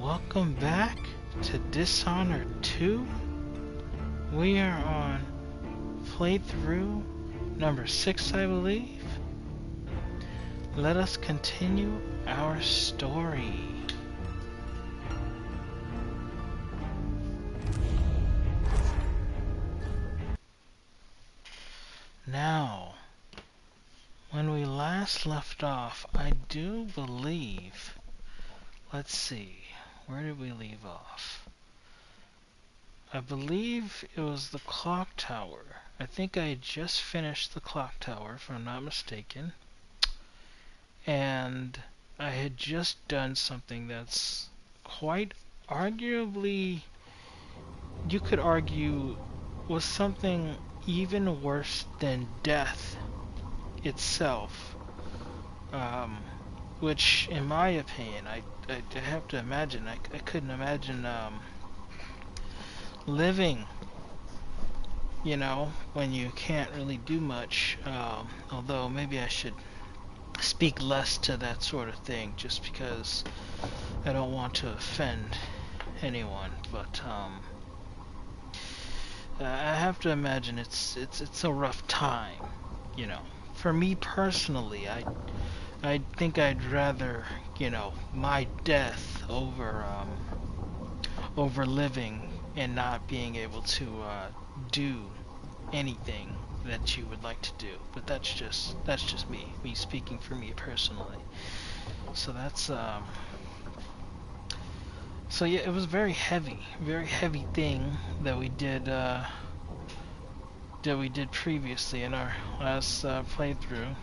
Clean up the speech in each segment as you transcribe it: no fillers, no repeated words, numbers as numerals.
Welcome back to Dishonored 2. We are on playthrough number 6, I believe. Let us continue our story. Now, when we last left off, I do believe... Let's see, where did we leave off? I believe it was the clock tower. I think I had just finished the clock tower, if I'm not mistaken. And I had just done something that's quite arguably, you could argue, was something even worse than death itself. Which, in my opinion, I have to imagine, I couldn't imagine living, you know, when you can't really do much. Although maybe I should speak less to that sort of thing, just because I don't want to offend anyone. But I have to imagine it's a rough time, you know. For me personally, I think I'd rather, you know, my death over living and not being able to do anything that you would like to do. But that's just me speaking for me personally. So that's so yeah, it was very heavy thing that we did previously in our last playthrough.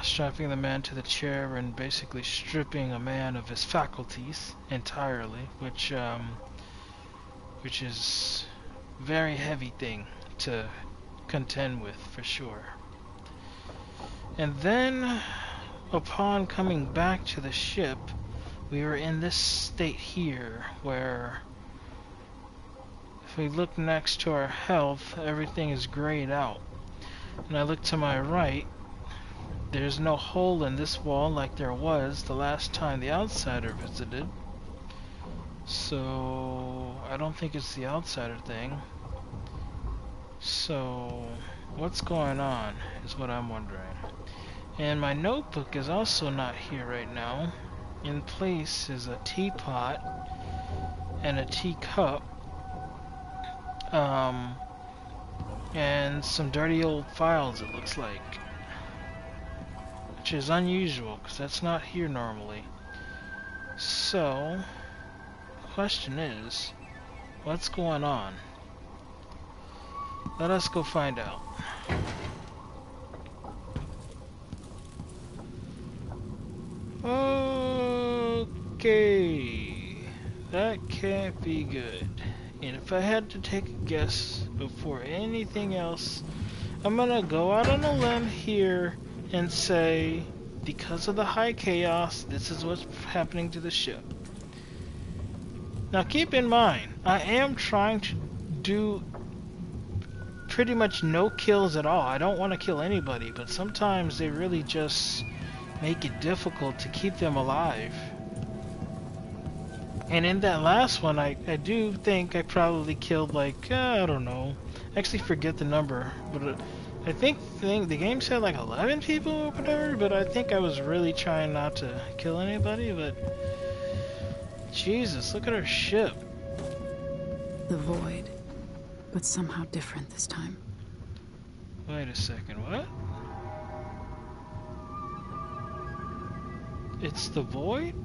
Strapping the man to the chair and basically stripping a man of his faculties entirely, which is very heavy thing to contend with for sure. And then, upon coming back to the ship, we were in this state here where, if we look next to our health, everything is grayed out. And I look to my right. There's no hole in this wall like there was the last time the outsider visited. So I don't think it's the outsider thing. So what's going on is what I'm wondering. And my notebook is also not here right now. In place is a teapot and a teacup. And some dirty old files, it looks like. Which is unusual, because that's not here normally. So, the question is, what's going on? Let us go find out. Okay, that can't be good. And if I had to take a guess before anything else, I'm gonna go out on a limb here and say, because of the high chaos, this is what's happening to the ship. Now keep in mind, I am trying to do pretty much no kills at all. I don't want to kill anybody, but sometimes they really just make it difficult to keep them alive. And in that last one, I do think I probably killed like, I don't know, I actually forget the number, but I think the game said like 11 people or whatever, but I think I was really trying not to kill anybody. But Jesus, look at our ship. The void, but somehow different this time. Wait a second, what? It's the void?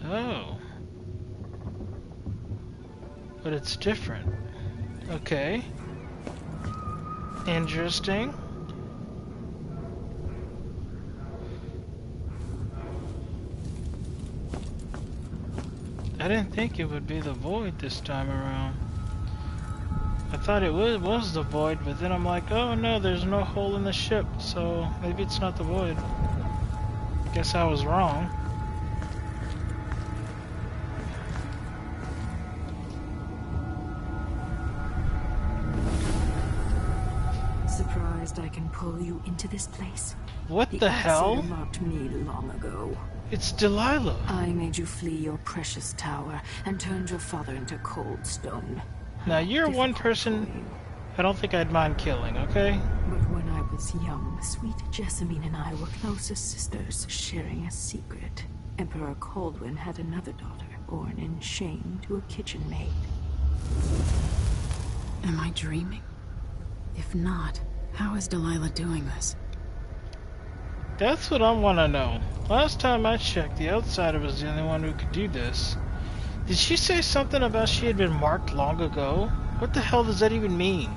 Oh. But it's different. Okay. Interesting. I didn't think it would be the void this time around. I thought it was the void, but then I'm like, oh no, there's no hole in the ship, so maybe it's not the void. Guess I was wrong. Surprised I can pull you into this place? What the hell? outsider marked me long ago. It's Delilah. I made you flee your precious tower and turned your father into cold stone. Now you're one person I don't think I'd mind killing, okay? But when I was young, sweet Jessamine and I were close as sisters, sharing a secret. Emperor Kaldwin had another daughter, born in shame to a kitchen maid. Am I dreaming? If not, how is Delilah doing this? That's what I want to know. Last time I checked, the outsider was the only one who could do this. Did she say something about she had been marked long ago? What the hell does that even mean?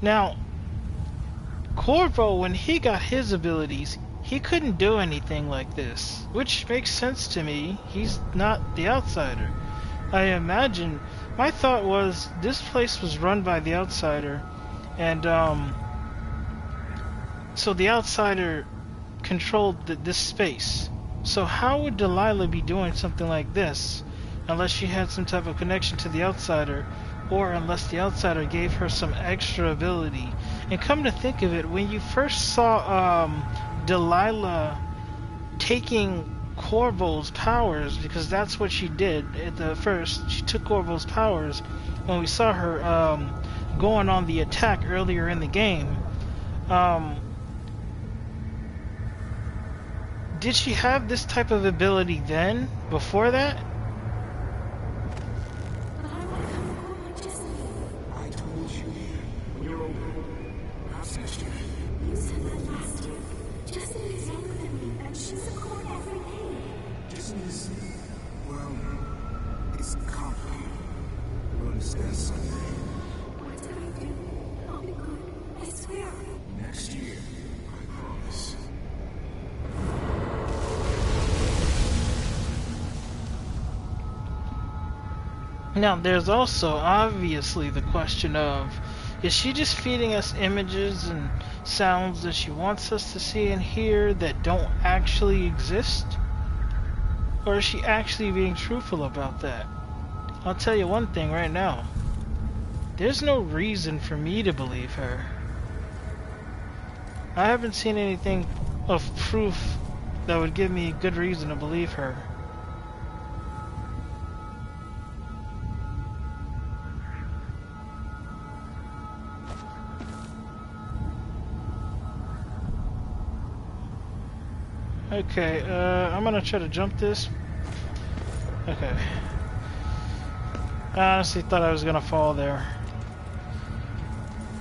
Now, Corvo, when he got his abilities, he couldn't do anything like this, which makes sense to me. He's not the outsider. I imagine, my thought was this place was run by the outsider, and so the outsider controlled this space. So how would Delilah be doing something like this unless she had some type of connection to the outsider, or unless the outsider gave her some extra ability? And come to think of it, when you first saw Delilah taking Corvo's powers, because that's what she did at the first, she took Corvo's powers when we saw her going on the attack earlier in the game. Did she have this type of ability then, before that? I told you, you're over. Perhaps next year. You said that last year. Jessamine is younger than me, and she's a court every day. Jessamine is, well, it's complicated. We'll understand someday. Whatever I do, I'll be good. I swear. Next year, I promise. Now, there's also obviously the question of, is she just feeding us images and sounds that she wants us to see and hear that don't actually exist? Or is she actually being truthful about that? I'll tell you one thing right now. There's no reason for me to believe her. I haven't seen anything of proof that would give me good reason to believe her. Okay, I'm gonna try to jump this. Okay. I honestly thought I was gonna fall there.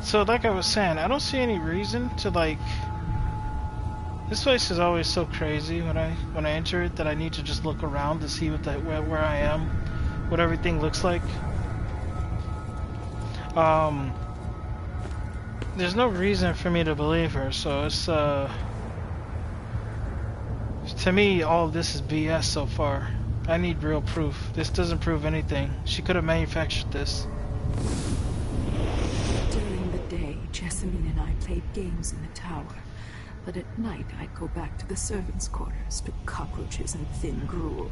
So like I was saying, I don't see any reason to like... This place is always so crazy when I enter it that I need to just look around to see what where I am, what everything looks like. There's no reason for me to believe her, so it's to me, all of this is BS so far. I need real proof. This doesn't prove anything. She could have manufactured this. During the day, Jessamine and I played games in the tower. But at night, I'd go back to the servants' quarters to cockroaches and thin gruel.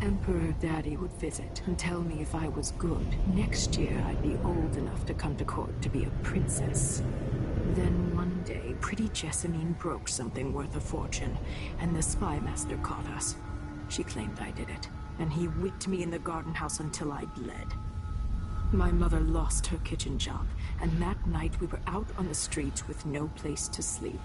Emperor Daddy would visit and tell me if I was good. Next year, I'd be old enough to come to court to be a princess. Then one day, pretty Jessamine broke something worth a fortune, and the spy master caught us. She claimed I did it, and he whipped me in the garden house until I bled. My mother lost her kitchen job, and that night we were out on the streets with no place to sleep.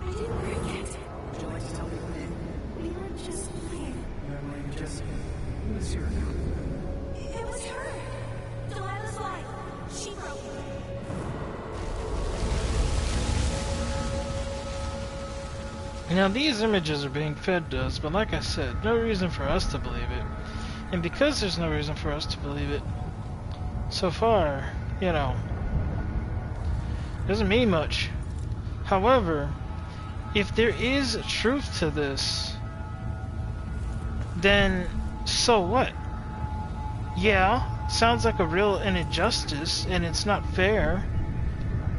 I didn't forget. Would you like to tell me your name? We were just playing. Your name, Jessamine. Who is your account? It was her. Delilah's life. She broke it. Now these images are being fed to us, but like I said, no reason for us to believe it. And because there's no reason for us to believe it, so far, you know, doesn't mean much. However, if there is truth to this, then so what? Yeah, sounds like a real injustice, and it's not fair.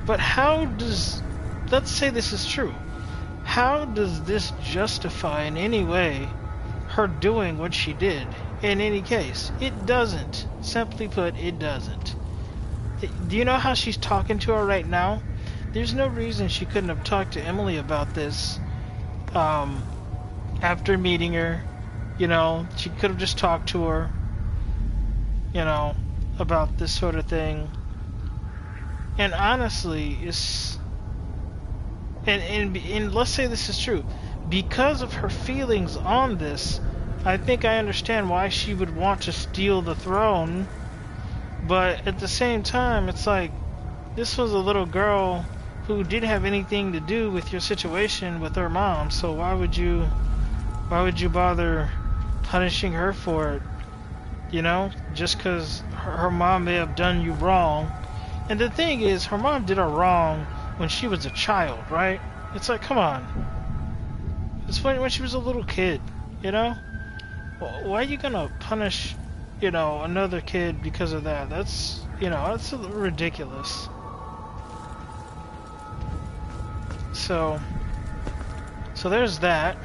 But how does... Let's say this is true. How does this justify in any way her doing what she did? In any case, it doesn't. Simply put, it doesn't. Do you know how she's talking to her right now? There's no reason she couldn't have talked to Emily about this after meeting her. You know, she could have just talked to her, you know, about this sort of thing. And honestly, it's... And let's say this is true. Because of her feelings on this, I think I understand why she would want to steal the throne. But at the same time, it's like, this was a little girl who didn't have anything to do with your situation with her mom. So why would you bother punishing her for it? You know, just because her mom may have done you wrong. And the thing is, her mom did her wrong when she was a child, right? It's like, come on. It's when she was a little kid, you know? Why are you gonna punish, you know, another kid because of that? That's, you know, that's ridiculous. So there's that.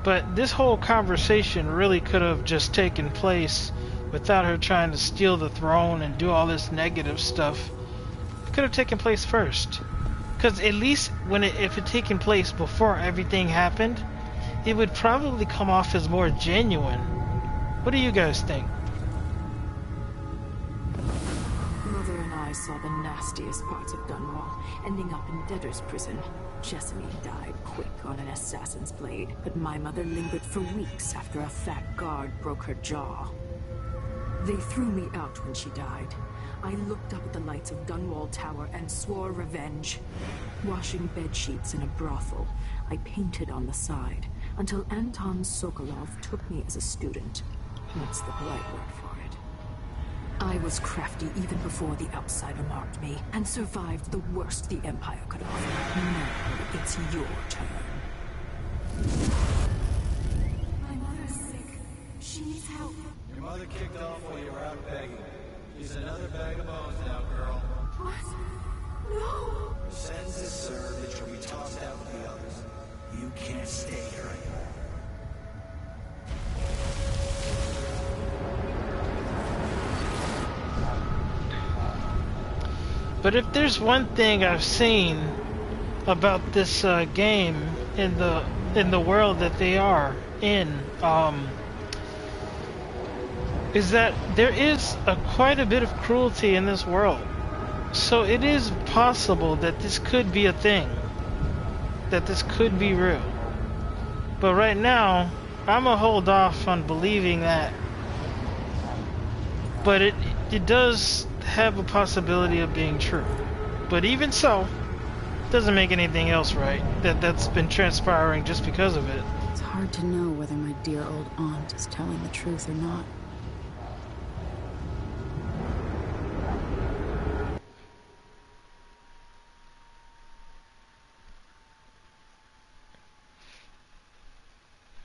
But this whole conversation really could have just taken place without her trying to steal the throne and do all this negative stuff. It could have taken place first. Because at least if it taken place before everything happened, it would probably come off as more genuine. What do you guys think? Mother and I saw the nastiest parts of Dunwall, ending up in debtor's prison. Jessamine died quick on an assassin's blade, but my mother lingered for weeks after a fat guard broke her jaw. They threw me out when she died. I looked up at the lights of Dunwall Tower and swore revenge. Washing bed sheets in a brothel, I painted on the side, until Anton Sokolov took me as a student. That's the polite word for it. I was crafty even before the outsider marked me, and survived the worst the Empire could offer. Now it's your turn. My mother's sick. She needs help. Your mother kicked off while you were out begging. She's another bag of bones now, girl. What? No! Your sentence is served that you'll be tossed out with the others. You can't stay here anymore. But if there's one thing I've seen about this game in the world that they are in, is that there is quite a bit of cruelty in this world. So it is possible that this could be a thing, that this could be real. But right now, I'm gonna hold off on believing that. But it does have a possibility of being true. But even so, doesn't make anything else right that's been transpiring just because of it. It's hard to know whether my dear old aunt is telling the truth or not.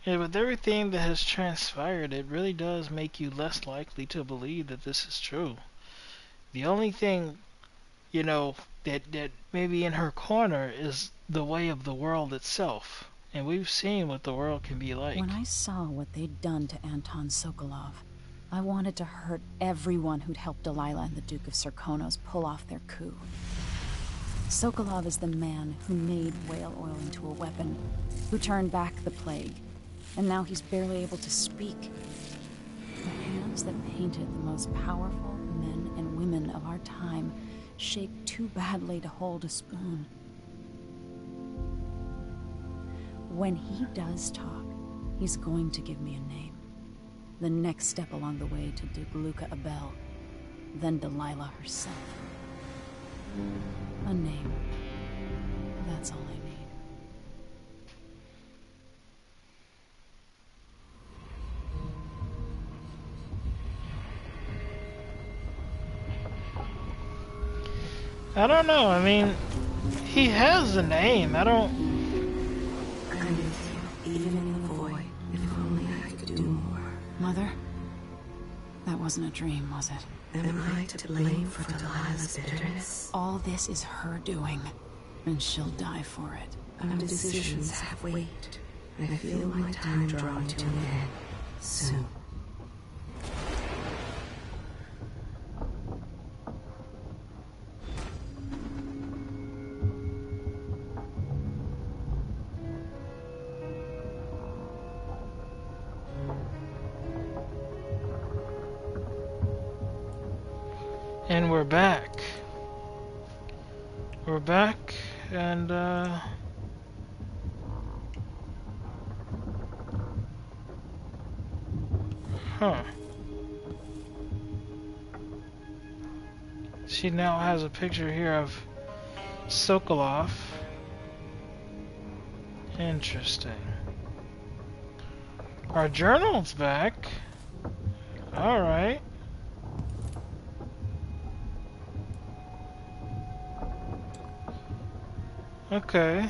Yeah, with everything that has transpired, it really does make you less likely to believe that this is true. The only thing, you know, that may be in her corner is the way of the world itself. And we've seen what the world can be like. When I saw what they'd done to Anton Sokolov, I wanted to hurt everyone who'd helped Delilah and the Duke of Serkonos pull off their coup. Sokolov is the man who made whale oil into a weapon, who turned back the plague, and now he's barely able to speak. The hands that painted the most powerful men and women of our time shake too badly to hold a spoon. When he does talk, he's going to give me a name. The next step along the way to Duke Luca Abel, then Delilah herself. A name. That's all I need. I don't know, I mean, he has a name, I don't... I'm with you, even in the void, if only I could do more. My Mother? That wasn't a dream, was it? Am I to blame for Delilah's bitterness? All this is her doing, and she'll die for it. Our decisions have weight. I feel my time drawing to an end soon. And we're back. We're back, and huh. She now has a picture here of Sokolov. Interesting. Our journal's back. Alright. Okay.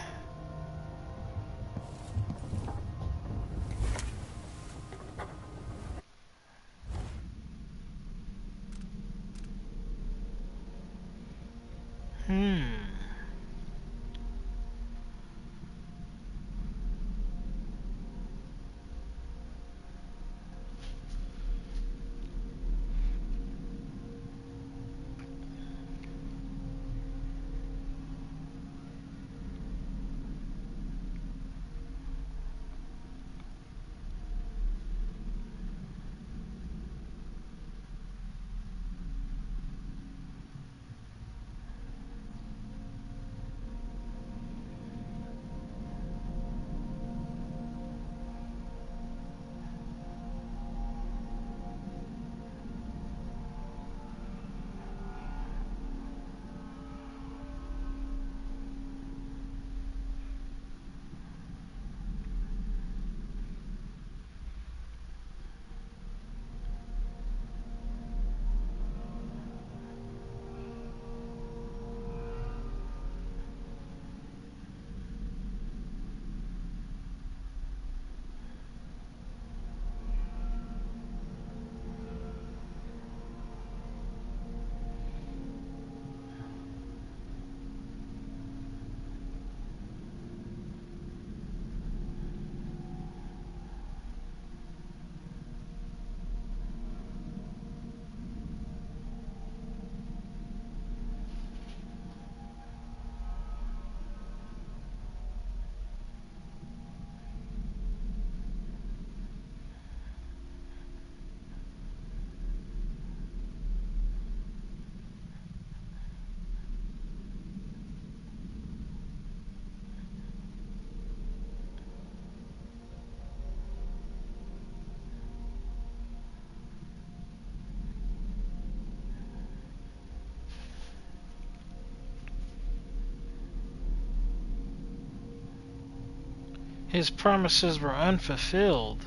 His promises were unfulfilled.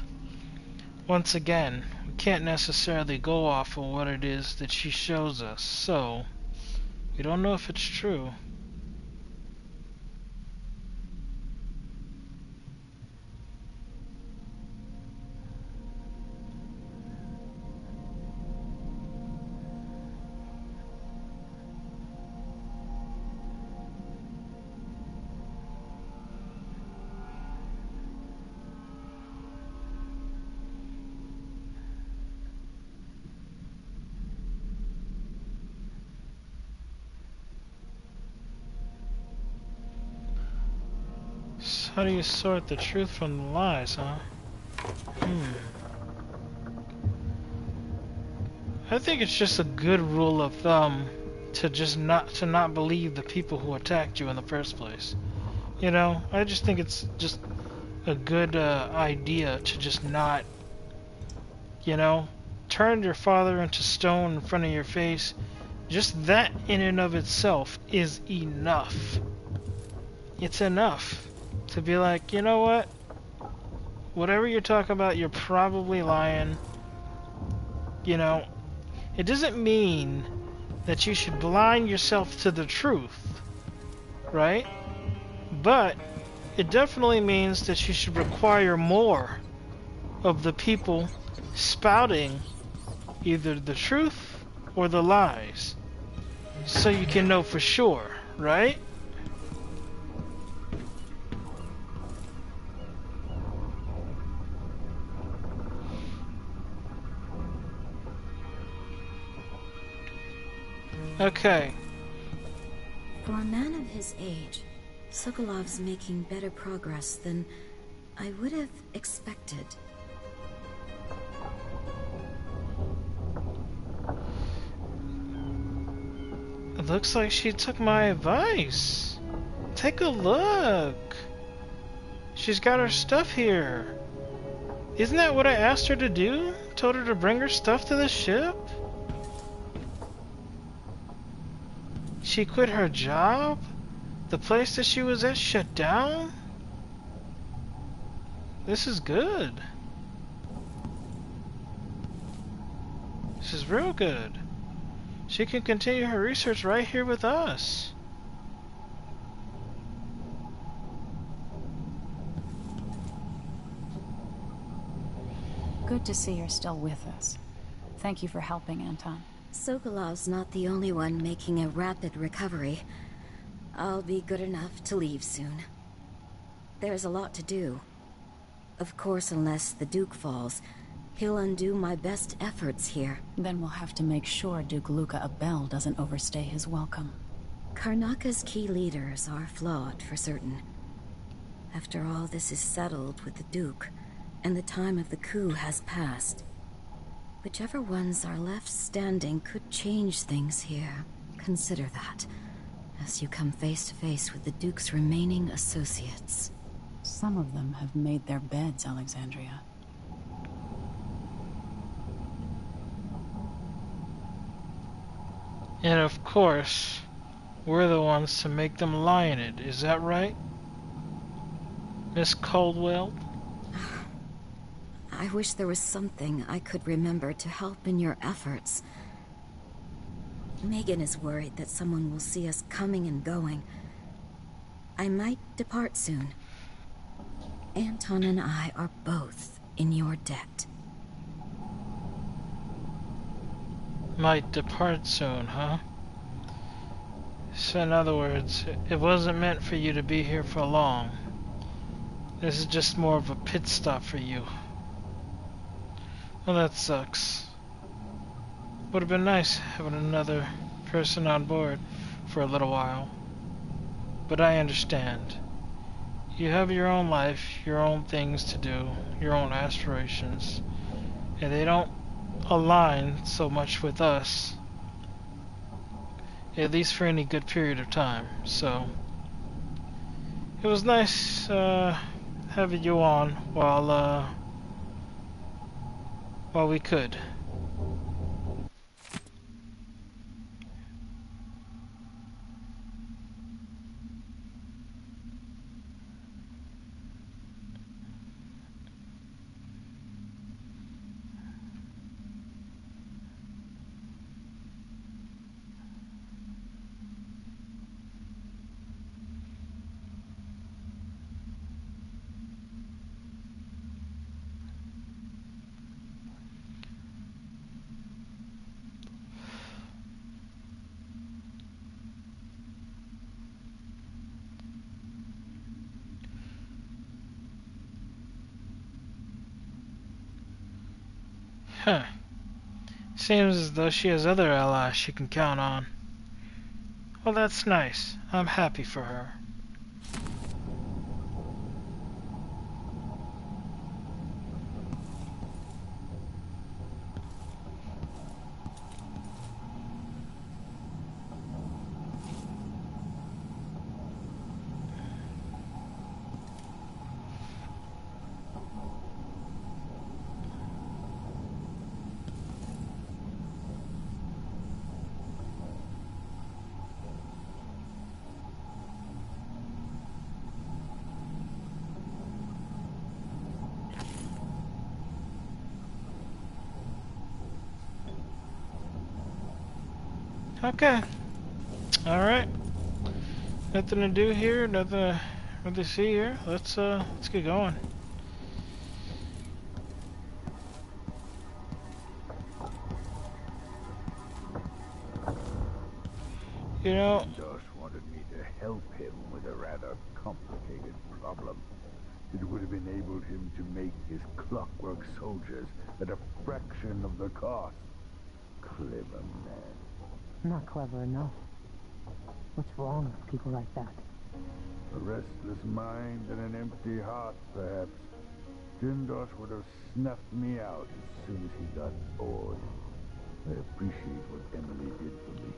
Once again, we can't necessarily go off of what it is that she shows us, so we don't know if it's true. How do you sort the truth from the lies, huh? I think it's just a good rule of thumb to not believe the people who attacked you in the first place. You know, I just think it's just a good idea to just not, you know, turn your father into stone in front of your face. Just that in and of itself is enough. It's enough to be like, you know what? Whatever you're talking about, you're probably lying. You know, it doesn't mean that you should blind yourself to the truth, right? But it definitely means that you should require more of the people spouting either the truth or the lies, so you can know for sure, right? Okay. For a man of his age, Sokolov's making better progress than I would have expected. It looks like she took my advice. Take a look. She's got her stuff here. Isn't that what I asked her to do? Told her to bring her stuff to the ship? She quit her job? The place that she was at shut down? This is good. This is real good. She can continue her research right here with us. Good to see you're still with us. Thank you for helping, Anton. Sokolov's not the only one making a rapid recovery. I'll be good enough to leave soon. There's a lot to do. Of course, unless the Duke falls, he'll undo my best efforts here. Then we'll have to make sure Duke Luca Abel doesn't overstay his welcome. Karnaka's key leaders are flawed, for certain. After all this is settled with the Duke, and the time of the coup has passed, whichever ones are left standing could change things here. Consider that, as you come face to face with the Duke's remaining associates. Some of them have made their beds, Alexandria. And of course, we're the ones to make them lie in it. Is that right, Miss Caldwell? I wish there was something I could remember to help in your efforts. Megan is worried that someone will see us coming and going. I might depart soon. Anton and I are both in your debt. Might depart soon, huh? So in other words, it wasn't meant for you to be here for long. This is just more of a pit stop for you. Well, that sucks. Would have been nice having another person on board for a little while. But I understand. You have your own life, your own things to do, your own aspirations, and they don't align so much with us, at least for any good period of time. So it was nice having you on while we could. Huh. Seems as though she has other allies she can count on. Well, that's nice. I'm happy for her. Okay. Alright. Nothing to do here, nothing to really see here. Let's get going. You know, Jindosh wanted me to help him with a rather complicated problem. It would have enabled him to make his clockwork soldiers at a fraction of the cost. Clever man. Not clever enough. What's wrong with people like that? A restless mind and an empty heart, perhaps. Jindosh would have snuffed me out as soon as he got bored. I appreciate what Emily did for me,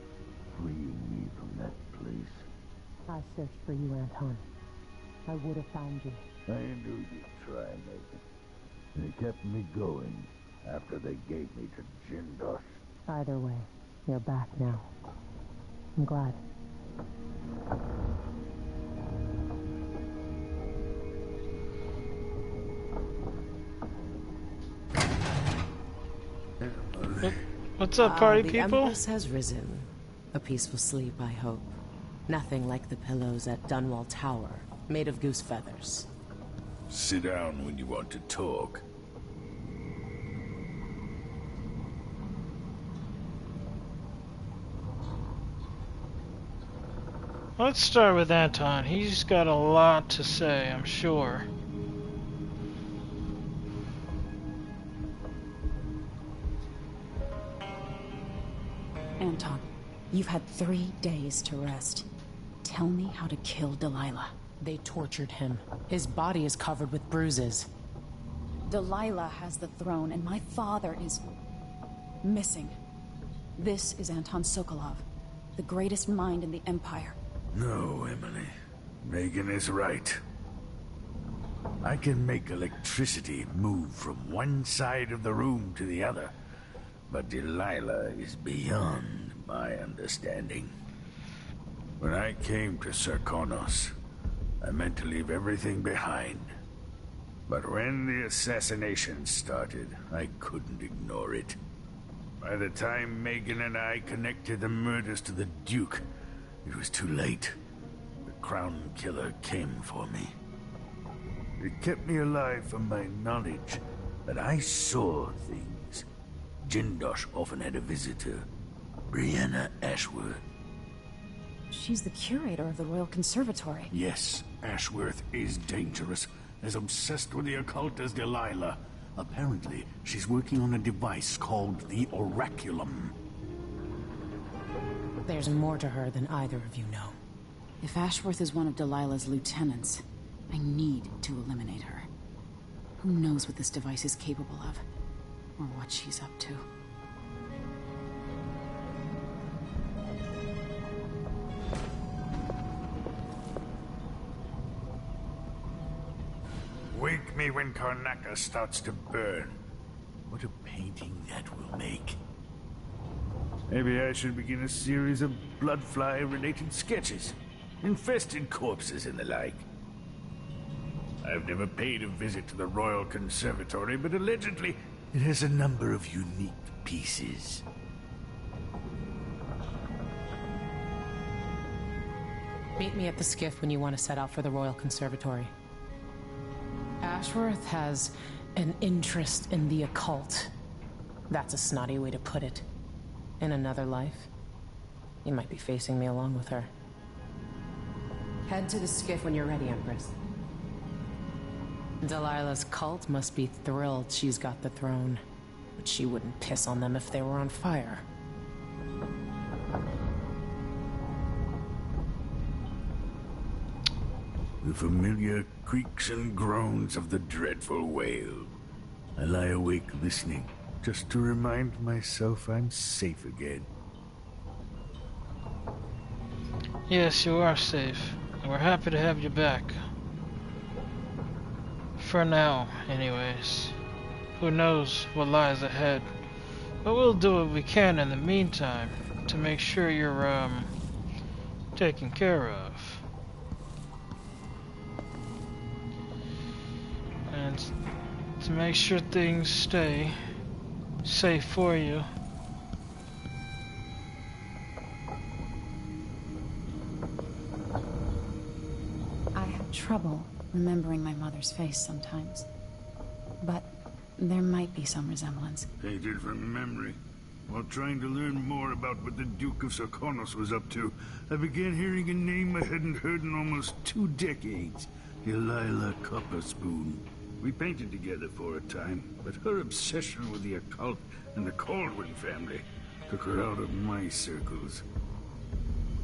freeing me from that place. I searched for you, Anton. I would have found you. I knew you'd try, Megan. They kept me going after they gave me to Jindosh. Either way, you're back now. I'm glad. what's up, party the people? Empress has risen. A peaceful sleep, I hope. Nothing like the pillows at Dunwall Tower, made of goose feathers. Sit down when you want to talk. Let's start with Anton. He's got a lot to say, I'm sure. Anton, you've had 3 days to rest. Tell me how to kill Delilah. They tortured him. His body is covered with bruises. Delilah has the throne, and my father is missing. This is Anton Sokolov, the greatest mind in the Empire. No, Emily. Megan is right. I can make electricity move from one side of the room to the other, but Delilah is beyond my understanding. When I came to Serkonos, I meant to leave everything behind. But when the assassination started, I couldn't ignore it. By the time Megan and I connected the murders to the Duke, it was too late. The Crown Killer came for me. It kept me alive from my knowledge that I saw things. Jindosh often had a visitor, Brianna Ashworth. She's the curator of the Royal Conservatory. Yes, Ashworth is dangerous, as obsessed with the occult as Delilah. Apparently, she's working on a device called the Oraculum. There's more to her than either of you know. If Ashworth is one of Delilah's lieutenants, I need to eliminate her. Who knows what this device is capable of, or what she's up to. Wake me when Karnaca starts to burn. What a painting that will make. Maybe I should begin a series of bloodfly-related sketches. Infested corpses and the like. I've never paid a visit to the Royal Conservatory, but allegedly it has a number of unique pieces. Meet me at the skiff when you want to set out for the Royal Conservatory. Ashworth has an interest in the occult. That's a snotty way to put it. In another life, you might be facing me along with her. Head to the skiff when you're ready, Empress. Delilah's cult must be thrilled she's got the throne, but she wouldn't piss on them if they were on fire. The familiar creaks and groans of the dreadful whale. I lie awake listening, just to remind myself I'm safe again. Yes, you are safe, and we're happy to have you back. For now, anyways. Who knows what lies ahead. But we'll do what we can in the meantime to make sure you're, taken care of. And to make sure things stay safe for you. I have trouble remembering my mother's face sometimes. But there might be some resemblance. Painted from memory. While trying to learn more about what the Duke of Sarkonos was up to, I began hearing a name I hadn't heard in almost 2 decades. Delilah Copperspoon. We painted together for a time, but her obsession with the occult and the Caldwin family took her out of my circles.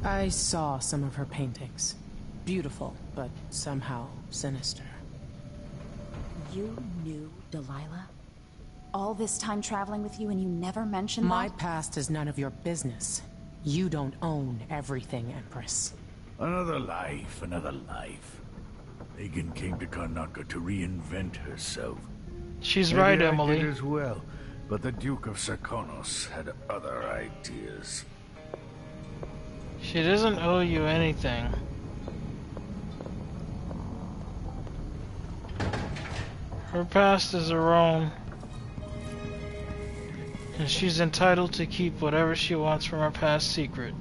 I saw some of her paintings. Beautiful, but somehow sinister. You knew Delilah? All this time traveling with you and you never mentioned My that? past is none of your business. You don't own everything, Empress. Another life, another life. Megan came to Karnaca to reinvent herself. She's Maybe right, I Emily. did as well, but the Duke of Sarkonos had other ideas. She doesn't owe you anything. Her past is her own. And she's entitled to keep whatever she wants from her past secret.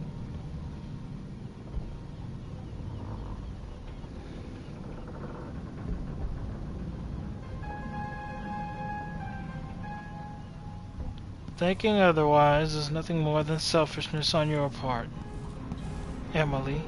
Thinking otherwise is nothing more than selfishness on your part, Emily.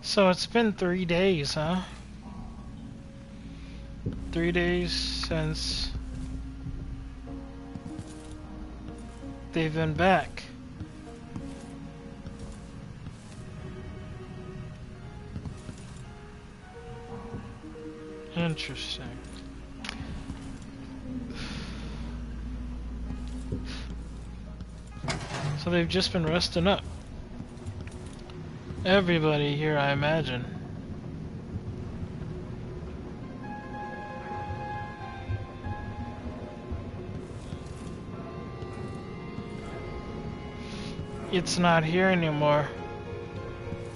So it's been 3 days, huh? 3 days since they've been back. Interesting. So they've just been resting up. Everybody here, I imagine. It's not here anymore.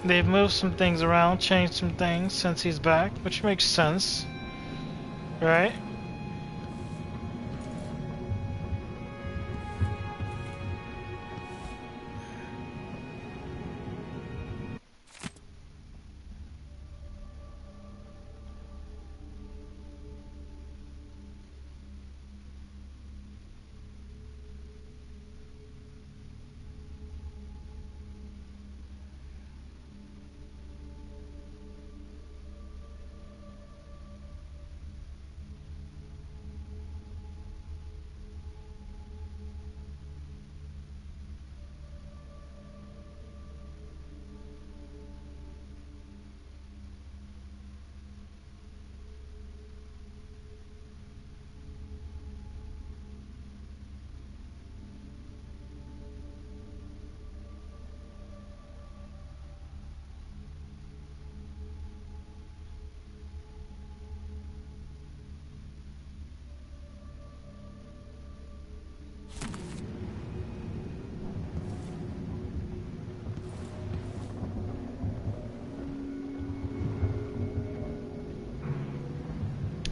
They've moved some things around, changed some things since he's back, which makes sense, right?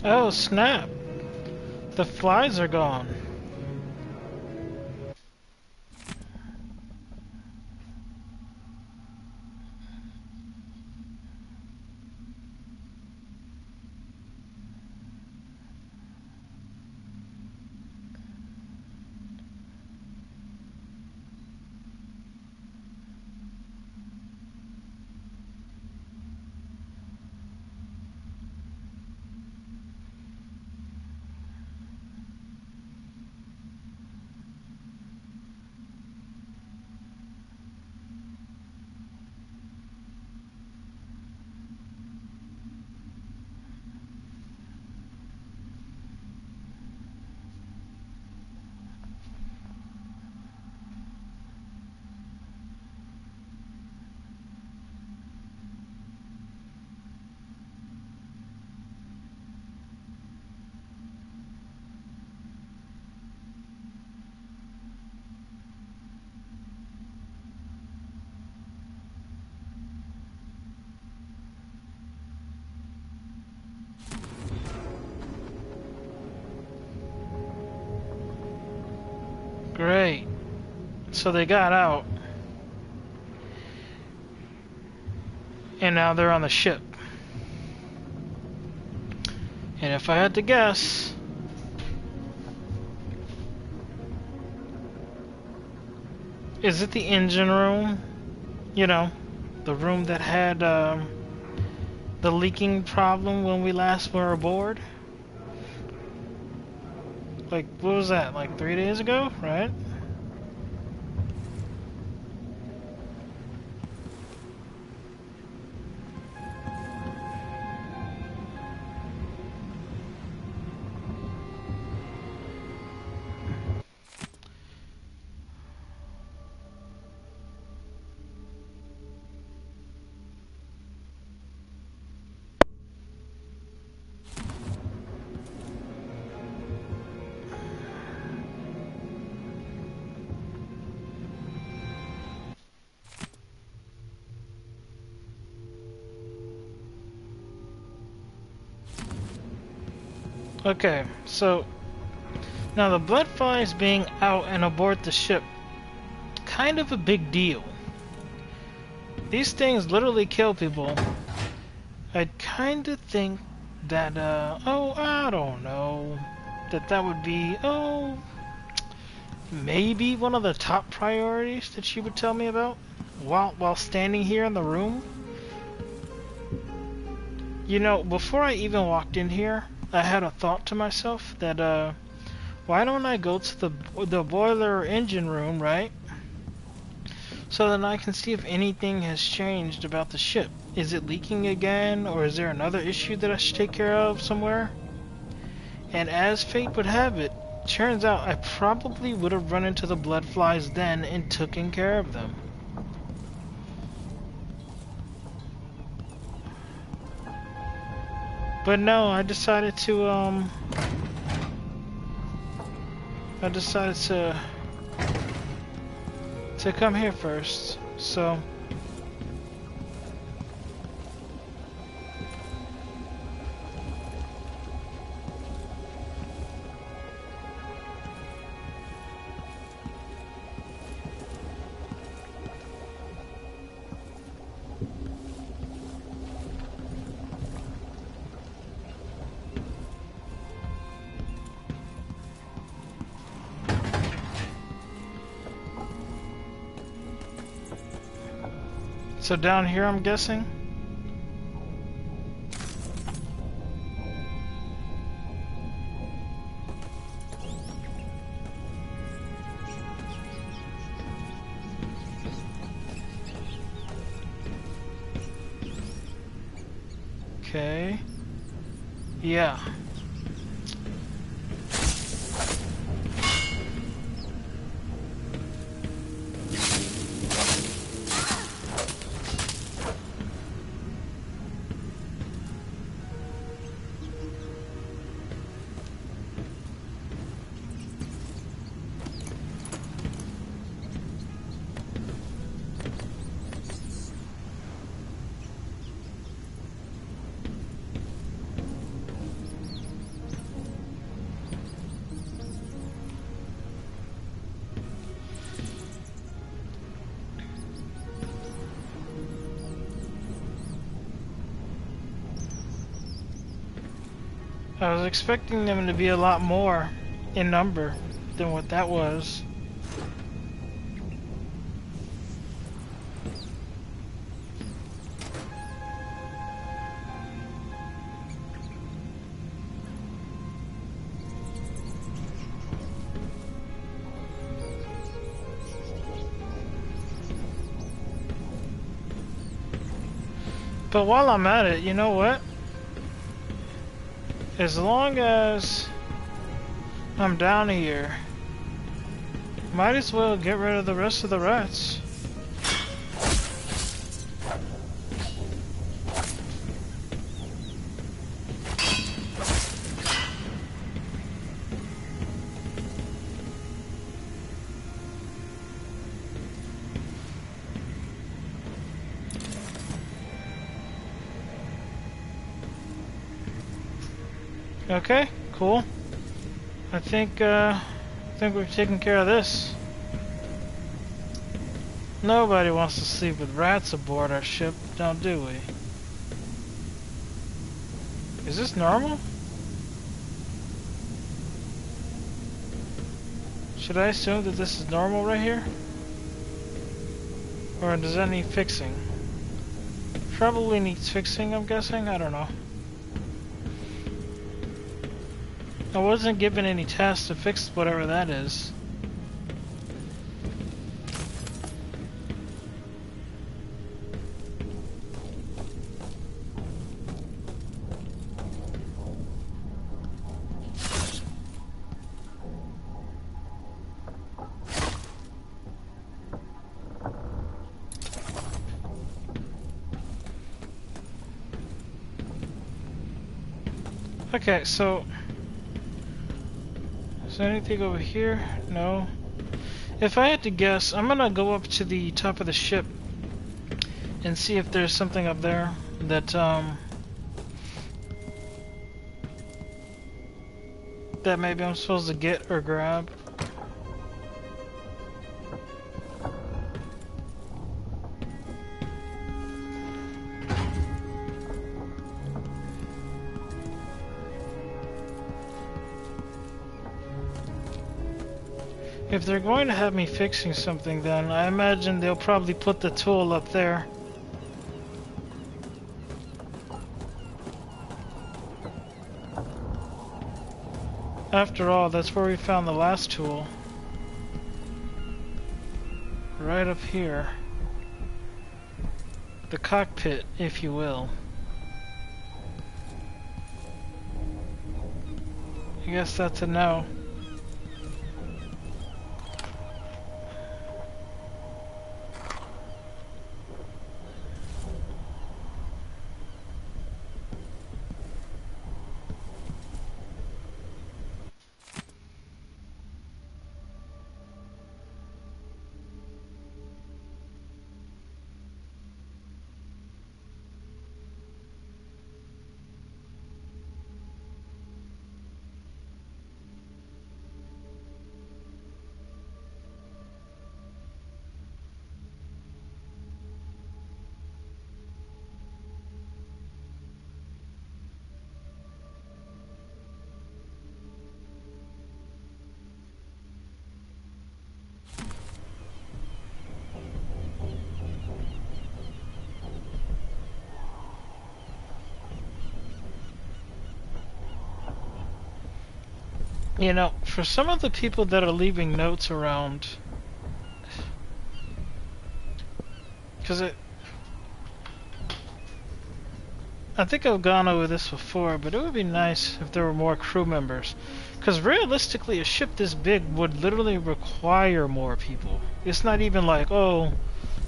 Oh, snap! The flies are gone. So they got out. And now they're on the ship. And if I had to guess, is it the engine room? You know, the room that had the leaking problem when we last were aboard? Like, what was that? Like 3 days ago, right? Okay, so now the blood flies being out and aboard the ship, kind of a big deal. These things literally kill people. I'd kind of think that, oh, I don't know, that would be, oh, maybe one of the top priorities that she would tell me about while standing here in the room. You know, before I even walked in here, I had a thought to myself that, why don't I go to the boiler engine room, right? So then I can see if anything has changed about the ship. Is it leaking again, or is there another issue that I should take care of somewhere? And as fate would have it, turns out I probably would have run into the blood flies then and taken care of them. But no, I decided to come here first. So down here, I'm guessing. Okay. Yeah. I was expecting them to be a lot more in number than what that was. But while I'm at it, you know what? As long as I'm down here, might as well get rid of the rest of the rats. Okay, cool. I think we've taken care of this. Nobody wants to sleep with rats aboard our ship, now do we? Is this normal? Should I assume that this is normal right here? Or does that need fixing? Probably needs fixing, I'm guessing? I don't know. I wasn't given any tasks to fix whatever that is. Okay, so is there anything over here? No. If I had to guess, I'm gonna go up to the top of the ship and see if there's something up there that that maybe I'm supposed to get or grab. If they're going to have me fixing something, then I imagine they'll probably put the tool up there. After all, that's where we found the last tool. Right up here. The cockpit, if you will. I guess that's a no. You know, for some of the people that are leaving notes around, because I think I've gone over this before, but it would be nice if there were more crew members. Because realistically, a ship this big would literally require more people. It's not even like, oh,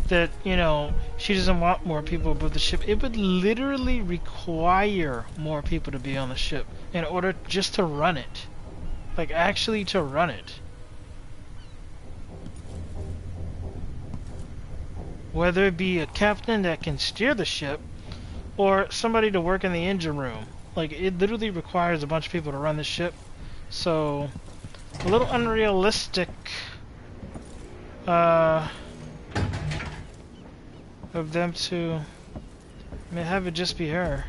that, you know, she doesn't want more people aboard the ship. It would literally require more people to be on the ship in order just to run it. Like, actually to run it. Whether it be a captain that can steer the ship, or somebody to work in the engine room. Like, it literally requires a bunch of people to run the ship. So, a little unrealistic of them to have it just be her.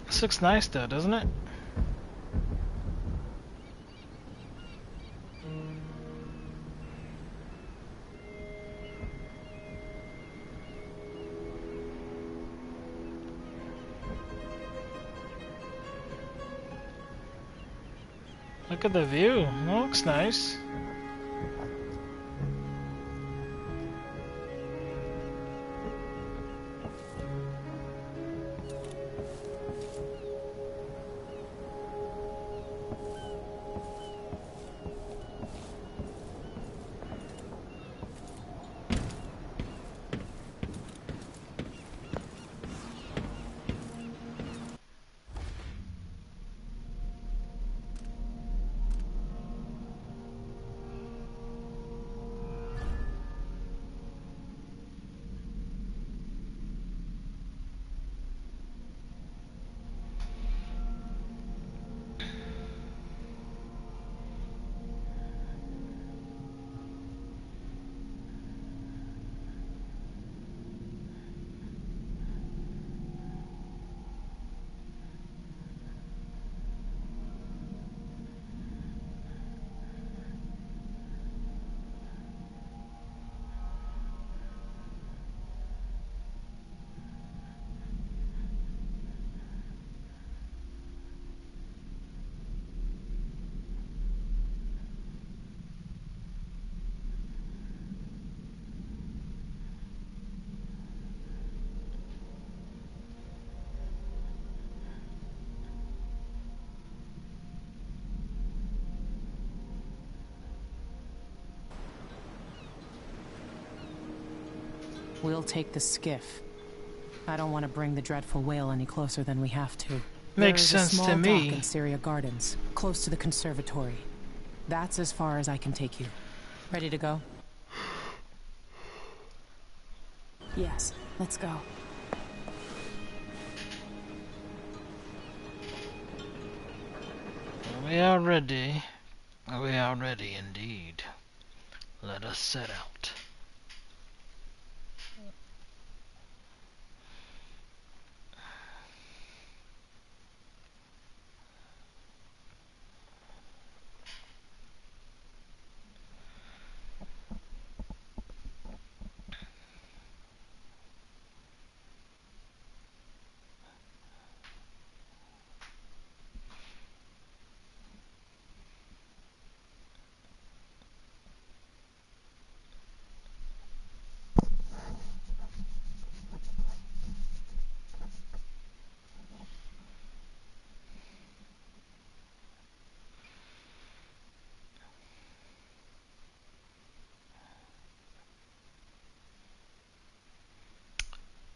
This looks nice though, doesn't it? Look at the view. That looks nice. We'll take the skiff. I don't want to bring the dreadful whale any closer than we have to. Makes There is sense a small to dock me. in Syria Gardens, close to the conservatory. That's as far as I can take you. Ready to go? Yes, let's go. We are ready. We are ready indeed. Let us set out.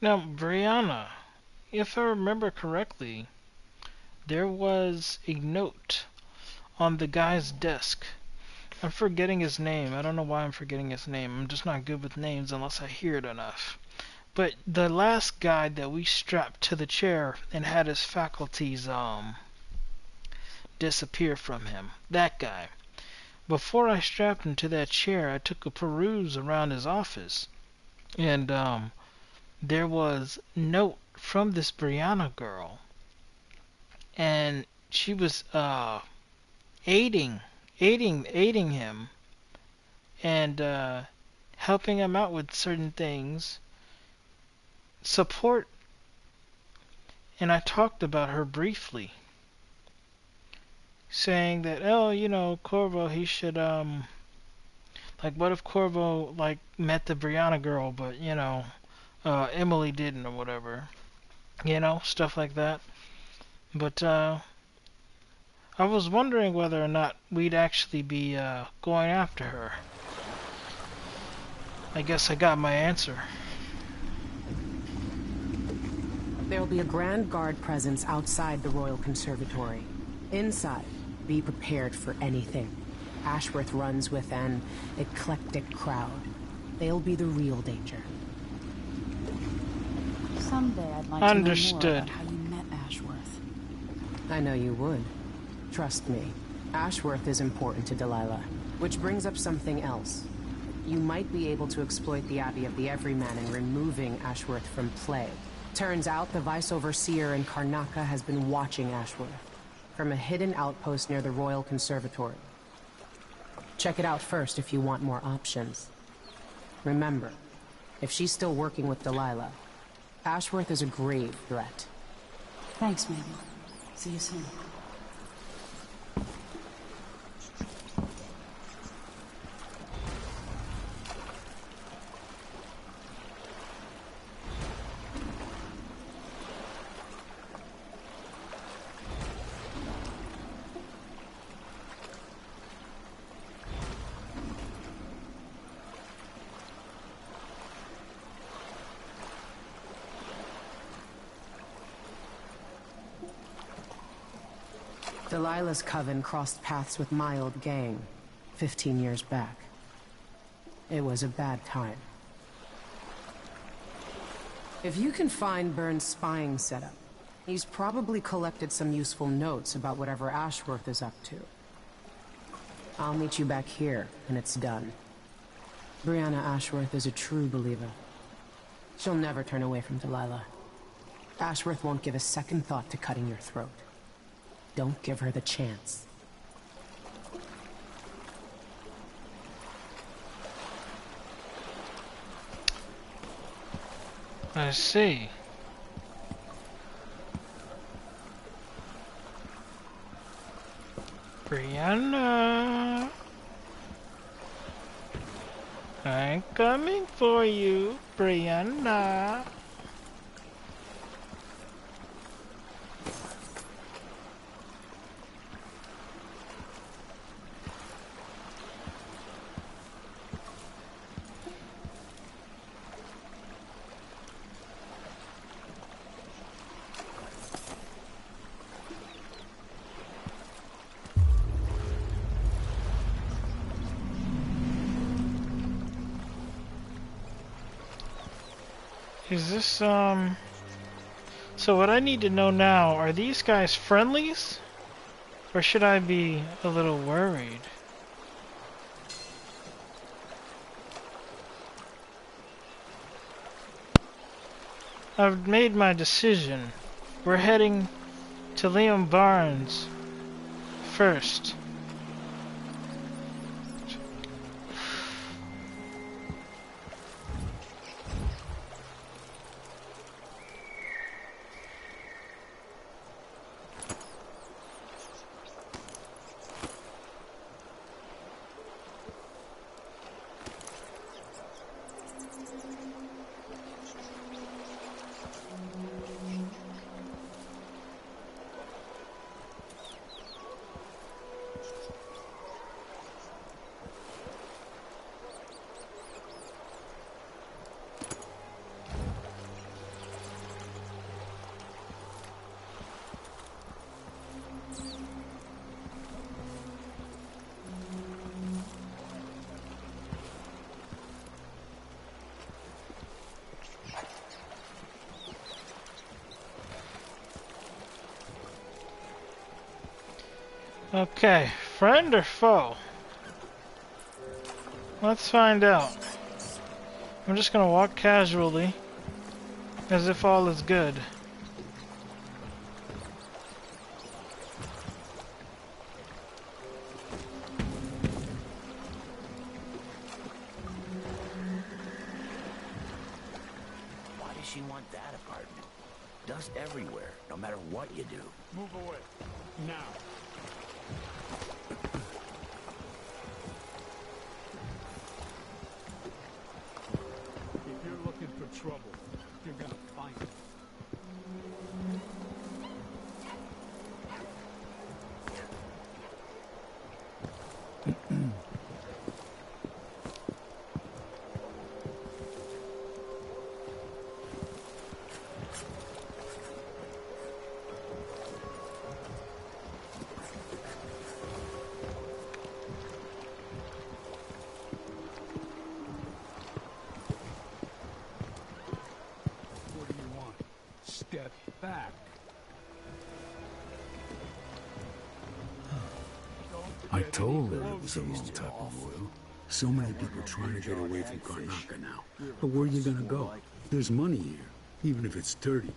Now, Brianna, if I remember correctly, there was a note on the guy's desk. I'm forgetting his name. I don't know why I'm forgetting his name. I'm just not good with names unless I hear it enough. But the last guy that we strapped to the chair and had his faculties disappear from him. That guy. Before I strapped him to that chair, I took a peruse around his office. And there was a note from this Brianna girl. And she was aiding him and helping him out with certain things, support. And I talked about her briefly, saying that, oh, you know, Corvo, he should like, what if Corvo like met the Brianna girl, but you know, Emily didn't or whatever, you know, stuff like that. But I was wondering whether or not we'd actually be going after her. I guess I got my answer. There'll be a Grand Guard presence outside the Royal Conservatory. Inside, be prepared for anything. Ashworth runs with an eclectic crowd. They'll be the real danger. Someday I'd like to know more Understood. about how you met Ashworth. I know you would. Trust me. Ashworth is important to Delilah. Which brings up something else. You might be able to exploit the Abbey of the Everyman in removing Ashworth from play. Turns out the Vice Overseer in Karnaca has been watching Ashworth from a hidden outpost near the Royal Conservatory. Check it out first if you want more options. Remember, if she's still working with Delilah, Ashworth is a grave threat. Thanks, Megan. See you soon. Delilah's coven crossed paths with my old gang 15 years back. It was a bad time. If you can find Byrne's spying setup, he's probably collected some useful notes about whatever Ashworth is up to. I'll meet you back here when it's done. Brianna Ashworth is a true believer. She'll never turn away from Delilah. Ashworth won't give a second thought to cutting your throat. Don't give her the chance. I see. Brianna, I'm coming for you, Brianna. Is this, So what I need to know now, are these guys friendlies? Or should I be a little worried? I've made my decision. We're heading to Liam Barnes first. Okay, friend or foe? Let's find out. I'm just gonna walk casually, as if all is good. Why does she want that apartment? Dust everywhere, no matter what you do. Move away. Now. If you're looking for trouble, you're gonna find it. What do you want? Step back. I told her it was the wrong type of oil. So many people trying to get away from Karnaka now. But where are you gonna go? There's money here, even if it's dirty.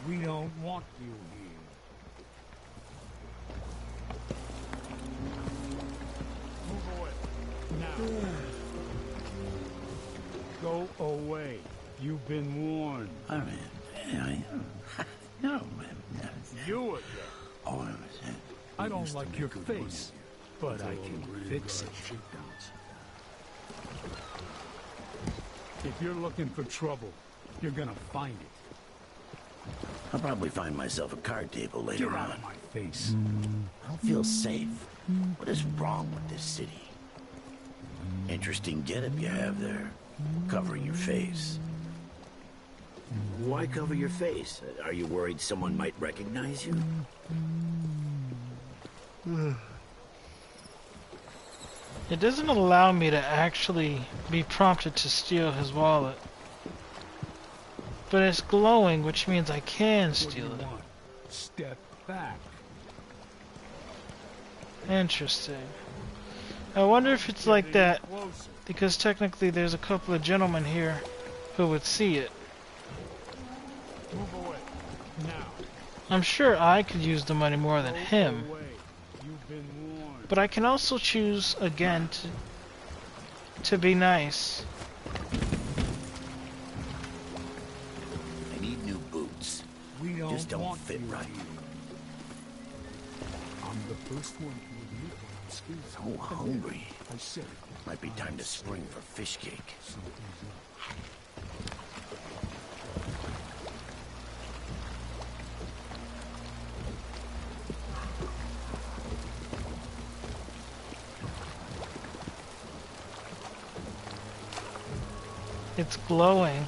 We don't want you here. Move away. Now. Go away. You've been warned. I mean, no, man. You again. Oh, I'm I don't like your face, but I can fix it. If you're looking for trouble, you're gonna find it. I'll probably find myself a card table later Get out on. of my face. I don't feel safe. What is wrong with this city? Interesting getup you have there. Covering your face. Why cover your face? Are you worried someone might recognize you? It doesn't allow me to actually be prompted to steal his wallet. But it's glowing, which means I can steal it. Step back. Interesting. I wonder if it's like that because technically there's a couple of gentlemen here who would see it. Move away. Now. I'm sure I could use the money more than him. You've been warned. But I can also choose again to be nice. I need new boots. We Just don't want fit you right. here. I'm the first one to admit when I'm scared. So hungry. I said it. Might be time to spring for fish cake. Something's up. It's glowing.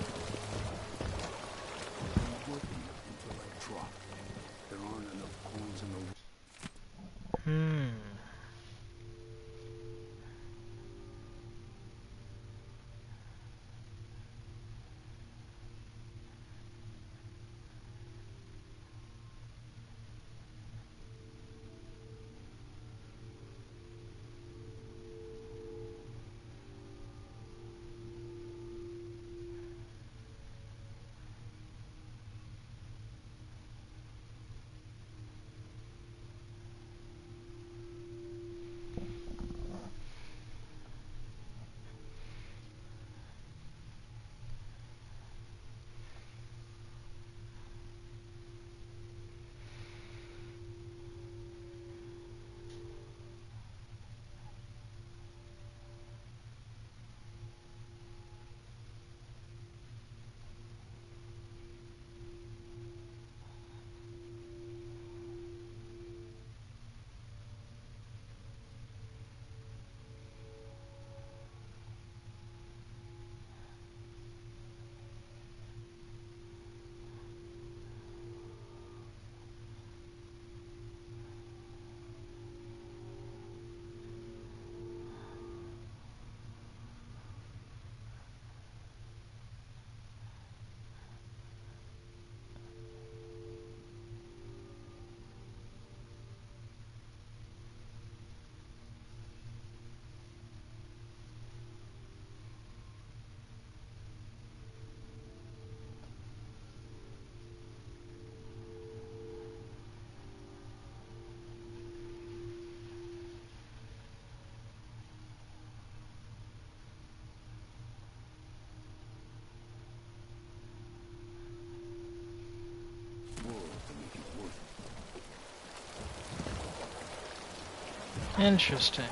Interesting.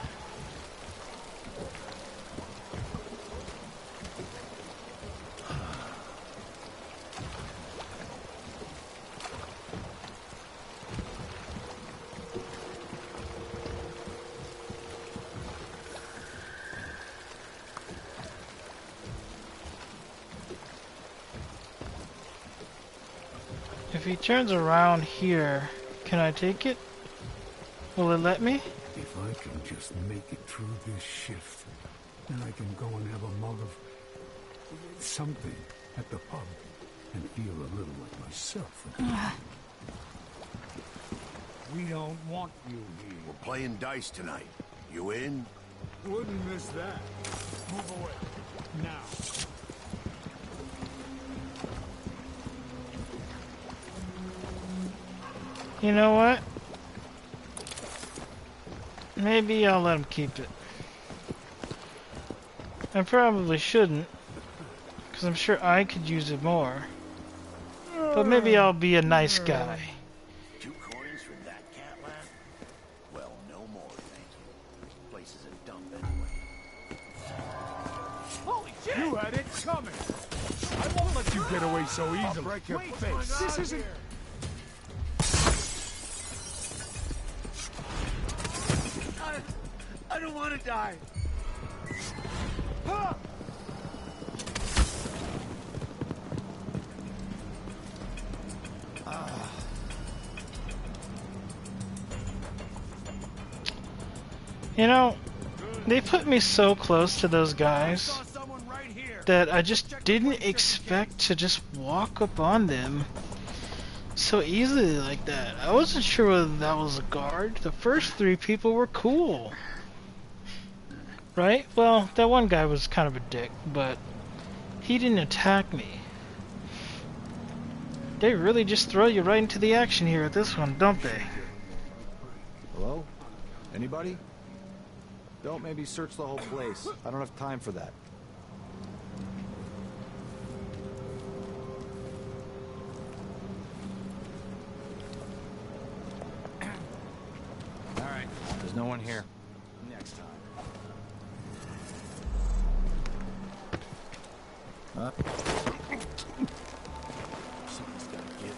If he turns around here, can I take it? Will it let me? If I can just make it through this shift, then I can go and have a mug of something at the pub and feel a little like myself. We don't want you here. We're playing dice tonight. You in? Wouldn't miss that. Move away. Now. You know what? Maybe I'll let him keep it. I probably shouldn't, because I'm sure I could use it more. But maybe I'll be a nice guy. 2 coins from that cat lad? Well, no more, thank you. This place is a dump anyway. Holy shit! You had it coming! I won't let you get away so easily. I'll break your face. This isn't... I don't want to die. You know, they put me so close to those guys that I just didn't expect to just walk up on them so easily like that. I wasn't sure whether that was a guard. The first 3 people were cool. Right? Well, that one guy was kind of a dick, but he didn't attack me. They really just throw you right into the action here at this one, don't they? Hello? Anybody? Don't maybe search the whole place. I don't have time for that. All right, there's no one here. Next time. Someone's gotta give.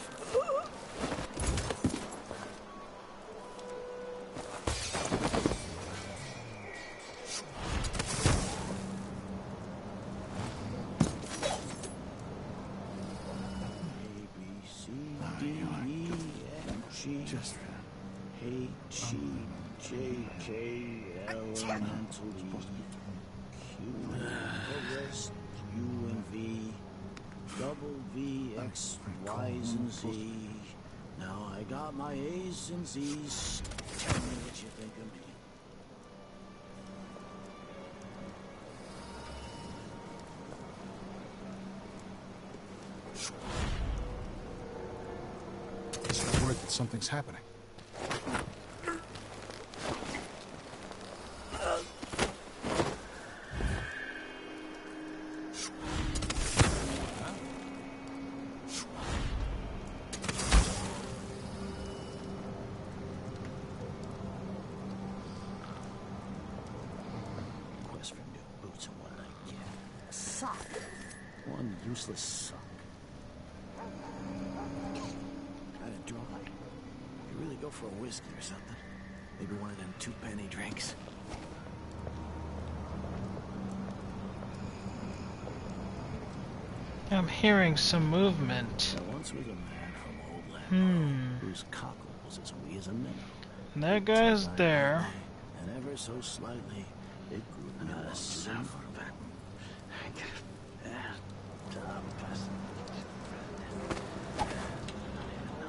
Just H E J K L M N Q R S U and V double V X Y's and Z. Now I got my A's and Z's. Tell me what you think of me. It's the word that something's happening. Quest for new boots and what I get. A sock. One useless sock. Kinda dry. You really go for a whiskey or something. Maybe one of them 2-penny drinks. I'm hearing some movement. There once was a man from Old Land whose cockle was as wee as a minnow. That guy's there. And ever so slightly, it grew not a sound of it.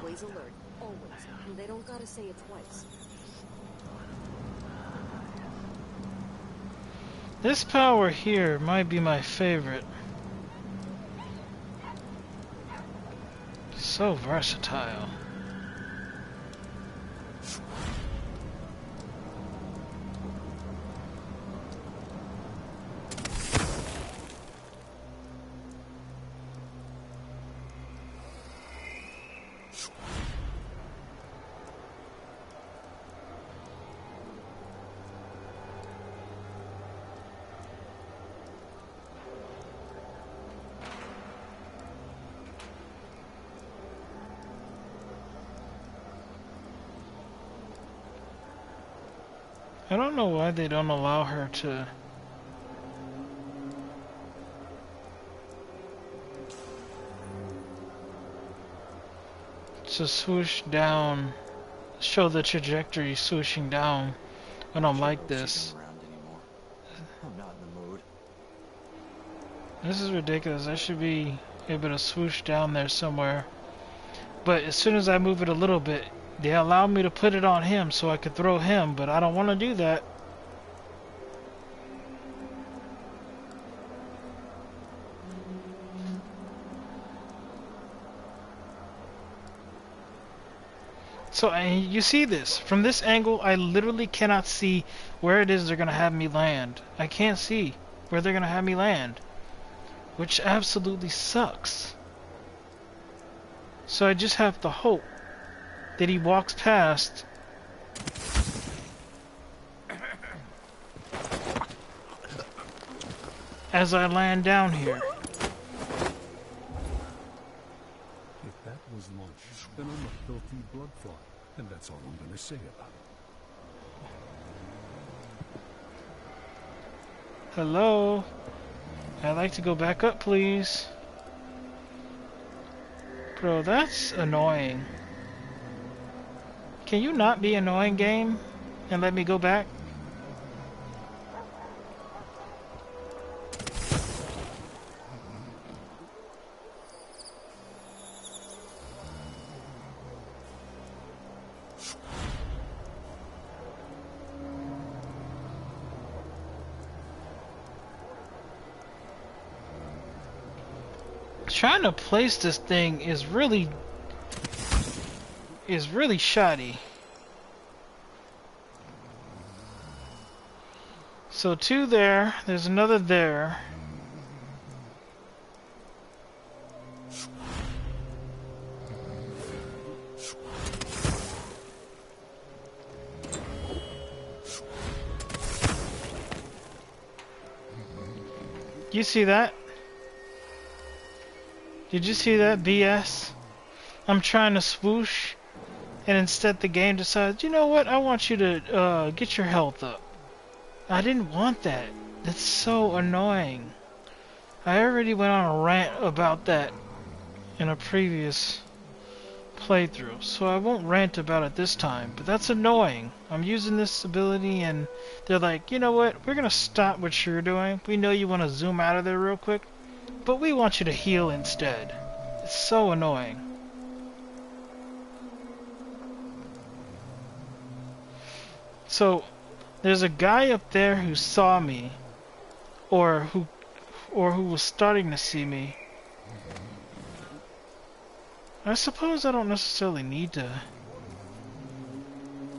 Always alert, always. And they don't gotta say it twice. This power here might be my favorite. So versatile. I don't know why they don't allow her to swoosh down, show the trajectory swooshing down when I'm like this. I'm not in the mood. This is ridiculous. I should be able to swoosh down there somewhere. But as soon as I move it a little bit, they allow me to put it on him so I could throw him, but I don't want to do that. So you see this. From this angle, I literally cannot see where it is they're going to have me land. I can't see where they're going to have me land, which absolutely sucks. So I just have to hope that he walks past as I land down here. If that was lunch, then I'm a filthy blood fly, and that's all I'm going to say about it. Hello? I'd like to go back up, please. Bro, that's annoying. Can you not be annoying, game? And let me go back? Trying to place this thing is really shoddy. So 2 there, there's another there. You see that? Did you see that BS? I'm trying to swoosh, and instead the game decides, you know what, I want you to get your health up. I didn't want that. That's so annoying. I already went on a rant about that in a previous playthrough, so I won't rant about it this time, but that's annoying. I'm using this ability and they're like, you know what, we're gonna stop what you're doing. We know you want to zoom out of there real quick, but we want you to heal instead. It's so annoying. So there's a guy up there who saw me, or who was starting to see me. I suppose I don't necessarily need to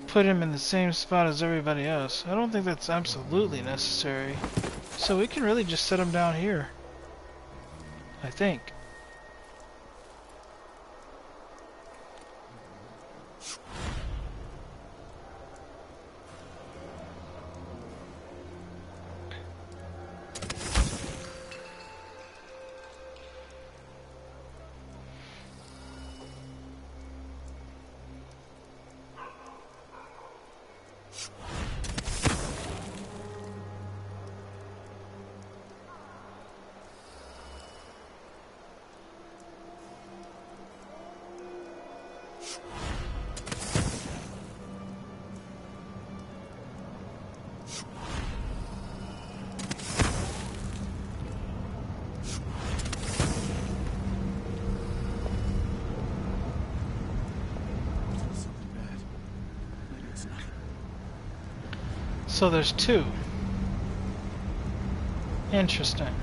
put him in the same spot as everybody else. I don't think that's absolutely necessary. So we can really just set him down here, I think. So there's 2. Interesting.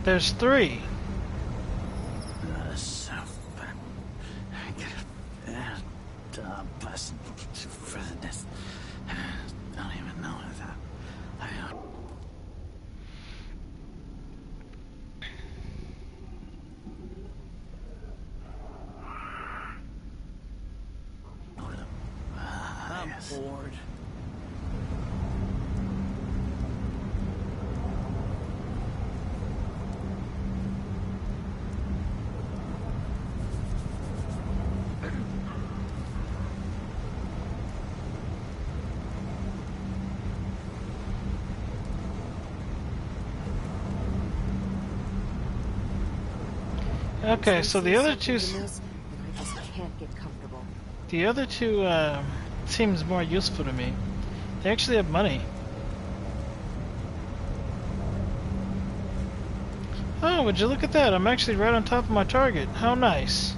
There's 3. Don't even know that. I'm bored. Okay, so the other two... I just can't get comfortable. The other two seems more useful to me. They actually have money. Oh, would you look at that? I'm actually right on top of my target. How nice.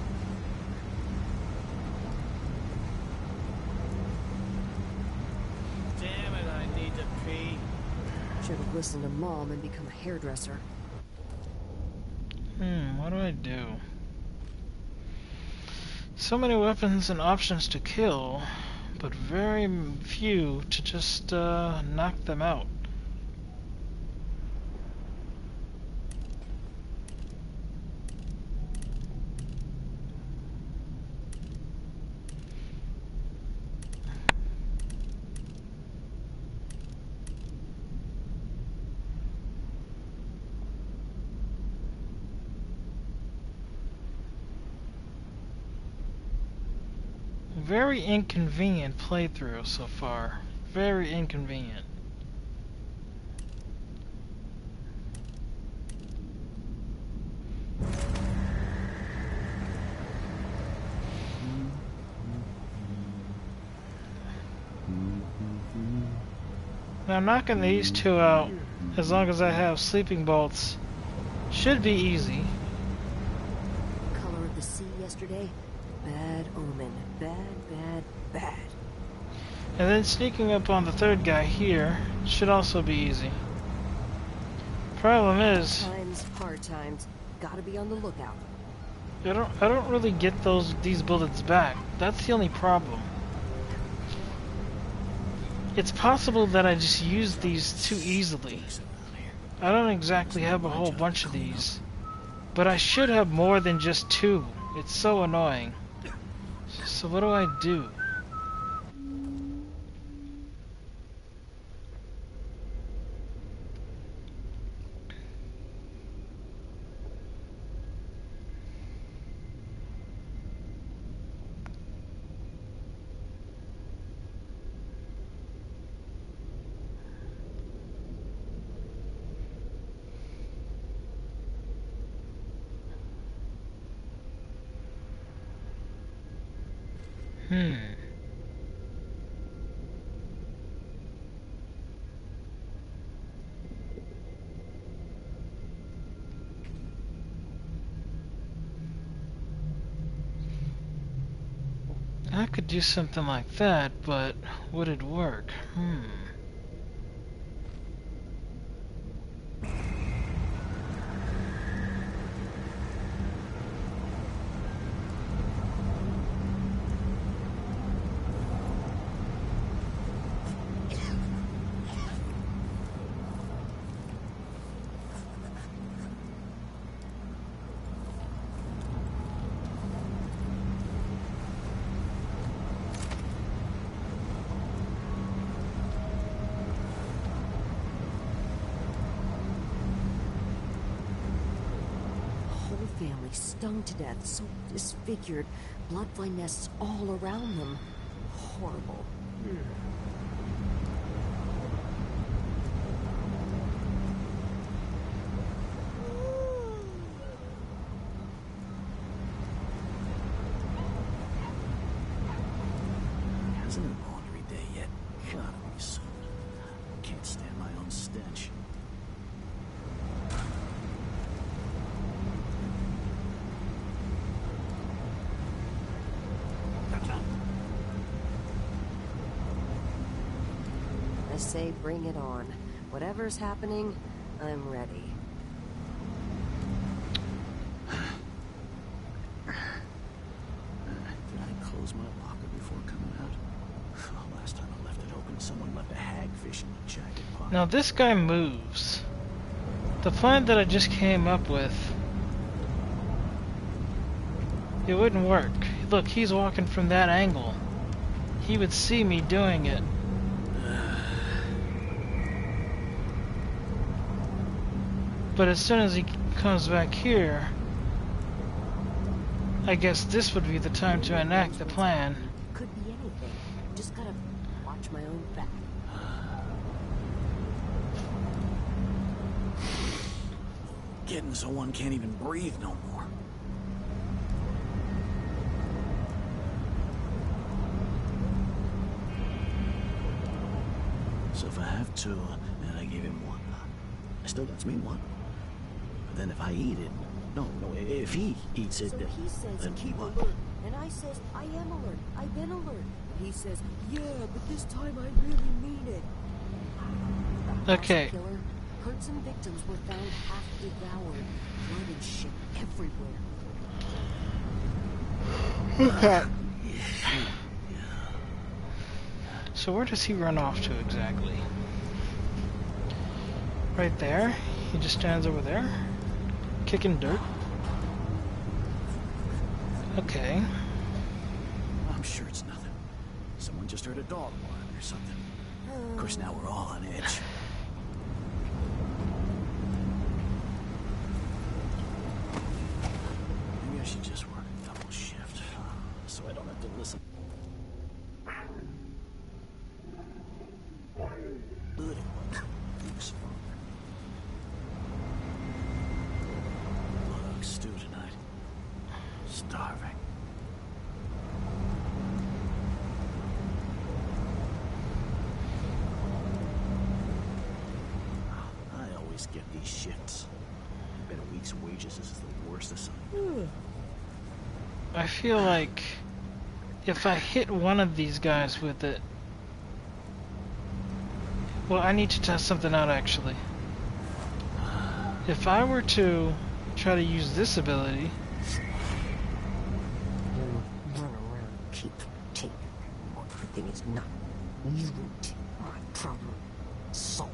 Damn it, I need to pee. Should have listened to Mom and become a hairdresser. What do I do? So many weapons and options to kill, but very few to just knock them out. Very inconvenient playthrough so far. Very inconvenient. Now knocking these two out, as long as I have sleeping bolts, should be easy. Color of the sea yesterday? Bad omen. Bad, bad, bad. And then sneaking up on the third guy here should also be easy. Problem is, Hard times. Gotta be on the lookout. I don't really get these bullets back. That's the only problem. It's possible that I just used these too easily. I don't exactly have a whole bunch of these, but I should have more than just two. It's so annoying. So what do I do? I could do something like that, but would it work? Family stung to death, so disfigured. Bloodfly nests all around them. Horrible. Hasn't it laundry day yet? Gotta be soon. Can't stand my own stench. I say bring it on. Whatever's happening, I'm ready. Did I close my locker before coming out? Last time I left it open, someone left a hagfish in the jacket pocket. Now this guy moves. The plan that I just came up with, it wouldn't work. Look, he's walking from that angle. He would see me doing it. But as soon as he comes back here, I guess this would be the time to enact the plan. Could be anything. Just gotta watch my own back. Getting so one can't even breathe no more. So if I have two, and I give him one, I still got to me one. But then if I eat it, no, if he eats it, so then he says then keep what? alert, and I says I am alert. I've been alert. And he says, yeah, but this time I really mean it. Okay. Killer, herds and victims were found half devoured, blood and shit everywhere. Okay. So where does he run off to exactly? Right there? He just stands over there? Kicking dirt? Okay. I'm sure it's nothing. Someone just heard a dog bark or something. Of course, now we're all on edge. Maybe I should just work a double shift, so I don't have to listen. Good it was. Thanks. Blood ox stew tonight. Starving. I always get these shifts. I bet a week's wages is the worst assignment. I feel like if I hit one of these guys with it... Well, I need to test something out actually. If I were to try to use this ability... Run around, keep tape. Everything is not you my problem. So.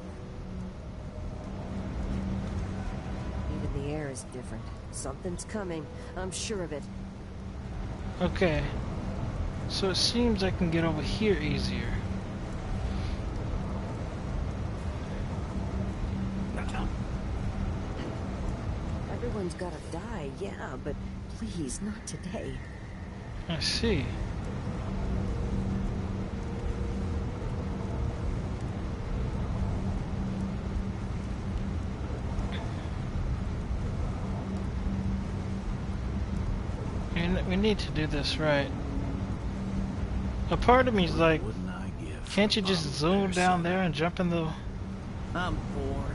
Even the air is different. Something's coming. I'm sure of it. Okay. So it seems I can get over here easier. Everyone's gotta die, yeah, but please, not today. I see. We need to do this right. A part of me is like, can't you just zoom down there and jump in the... I'm bored.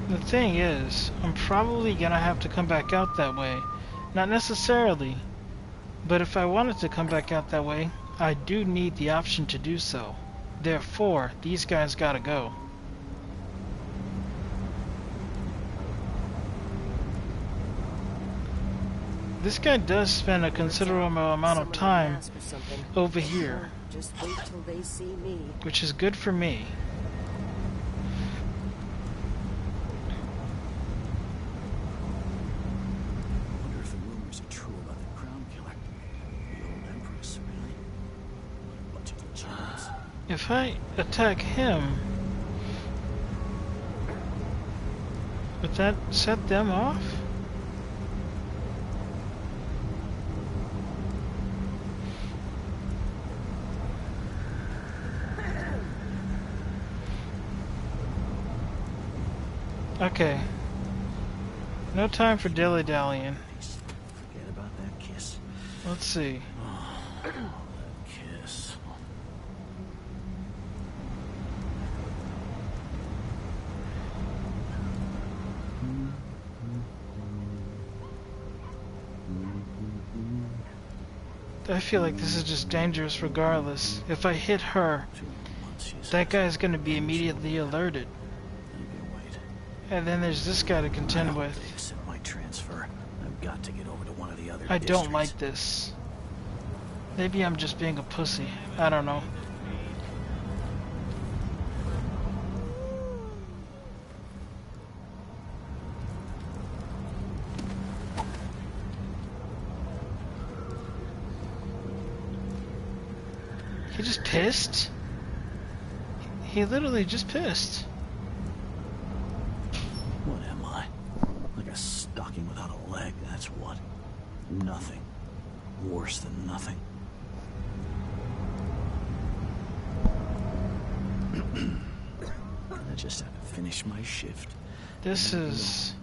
The thing is, I'm probably gonna have to come back out that way. Not necessarily, but if I wanted to come back out that way, I do need the option to do so. Therefore, these guys gotta go. This guy does spend a considerable amount of time over here, Just wait till they see me. which is good for me. I wonder if the rumors are true about the crown killer. The old empress, really? What a bunch of degenerates. If I attack him, would that set them off? Okay. No time for dilly-dallying. Forget about that kiss. Let's see. That kiss. I feel like this is just dangerous regardless. If I hit her, that guy's gonna be immediately alerted. And then there's this guy to contend with. Accept my transfer. I've got to get over to one of the other I don't districts. like this. Maybe I'm just being a pussy. I don't know. He just pissed? He literally just pissed. What am I? Like a stocking without a leg, that's what. Nothing. Worse than nothing. I just have to finish my shift. This is...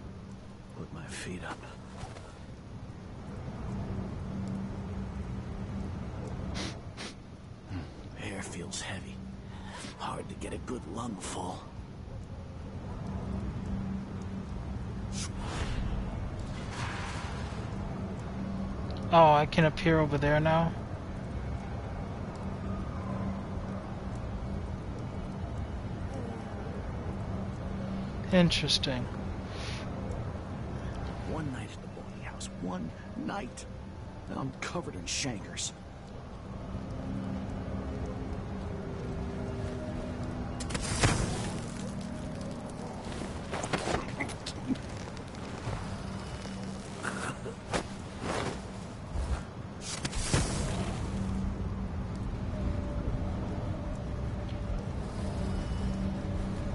Put my feet up. Hair feels heavy. Hard to get a good lungful. Oh, I can appear over there now? Interesting. One night at the boarding house. One night. Now I'm covered in chancres.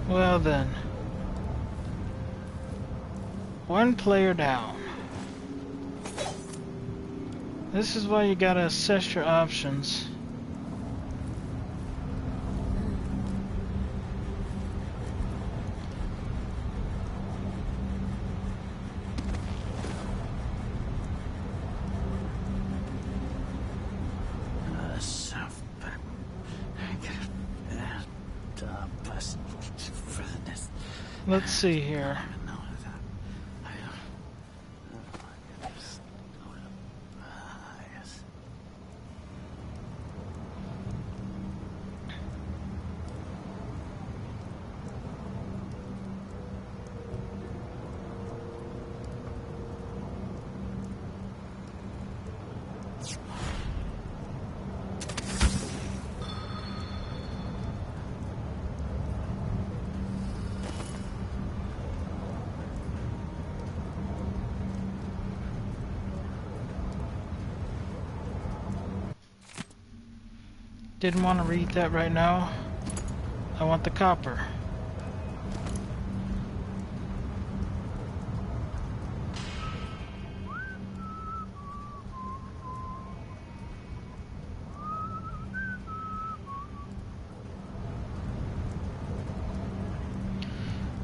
Well then. One player down. This is why you gotta assess your options. Let's see here. Didn't want to read that right now. I want the copper.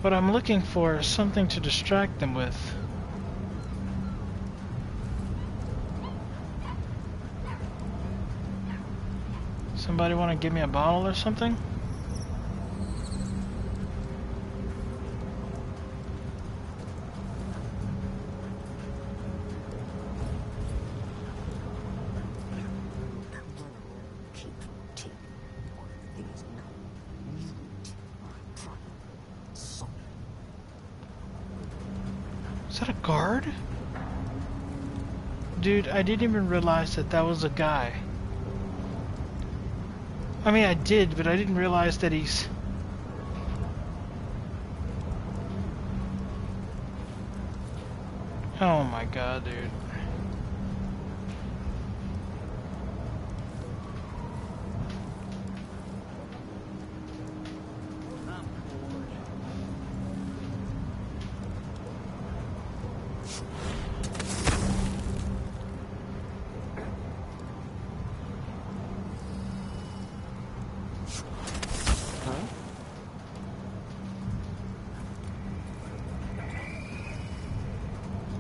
What I'm looking for is something to distract them with. Somebody want to give me a bottle or something? Is that a guard? Dude, I didn't even realize that that was a guy. I mean, I did, but I didn't realize that he's... Oh my god, dude.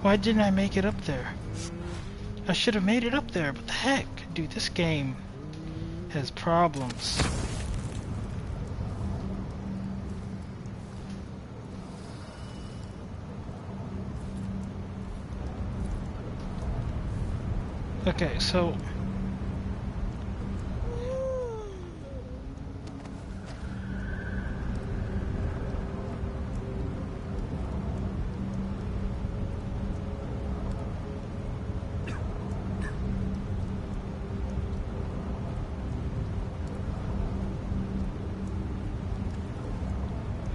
Why didn't I make it up there? I should have made it up there, but the heck? Dude, this game has problems. Okay, so...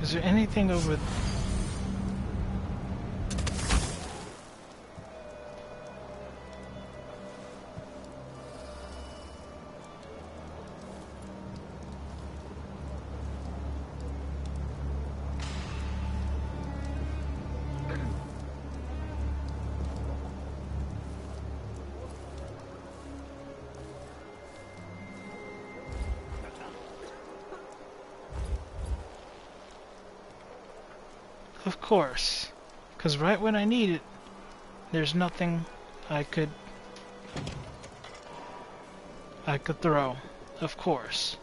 Is there anything over... Of course, because right when I need it, there's nothing I could throw. Of course.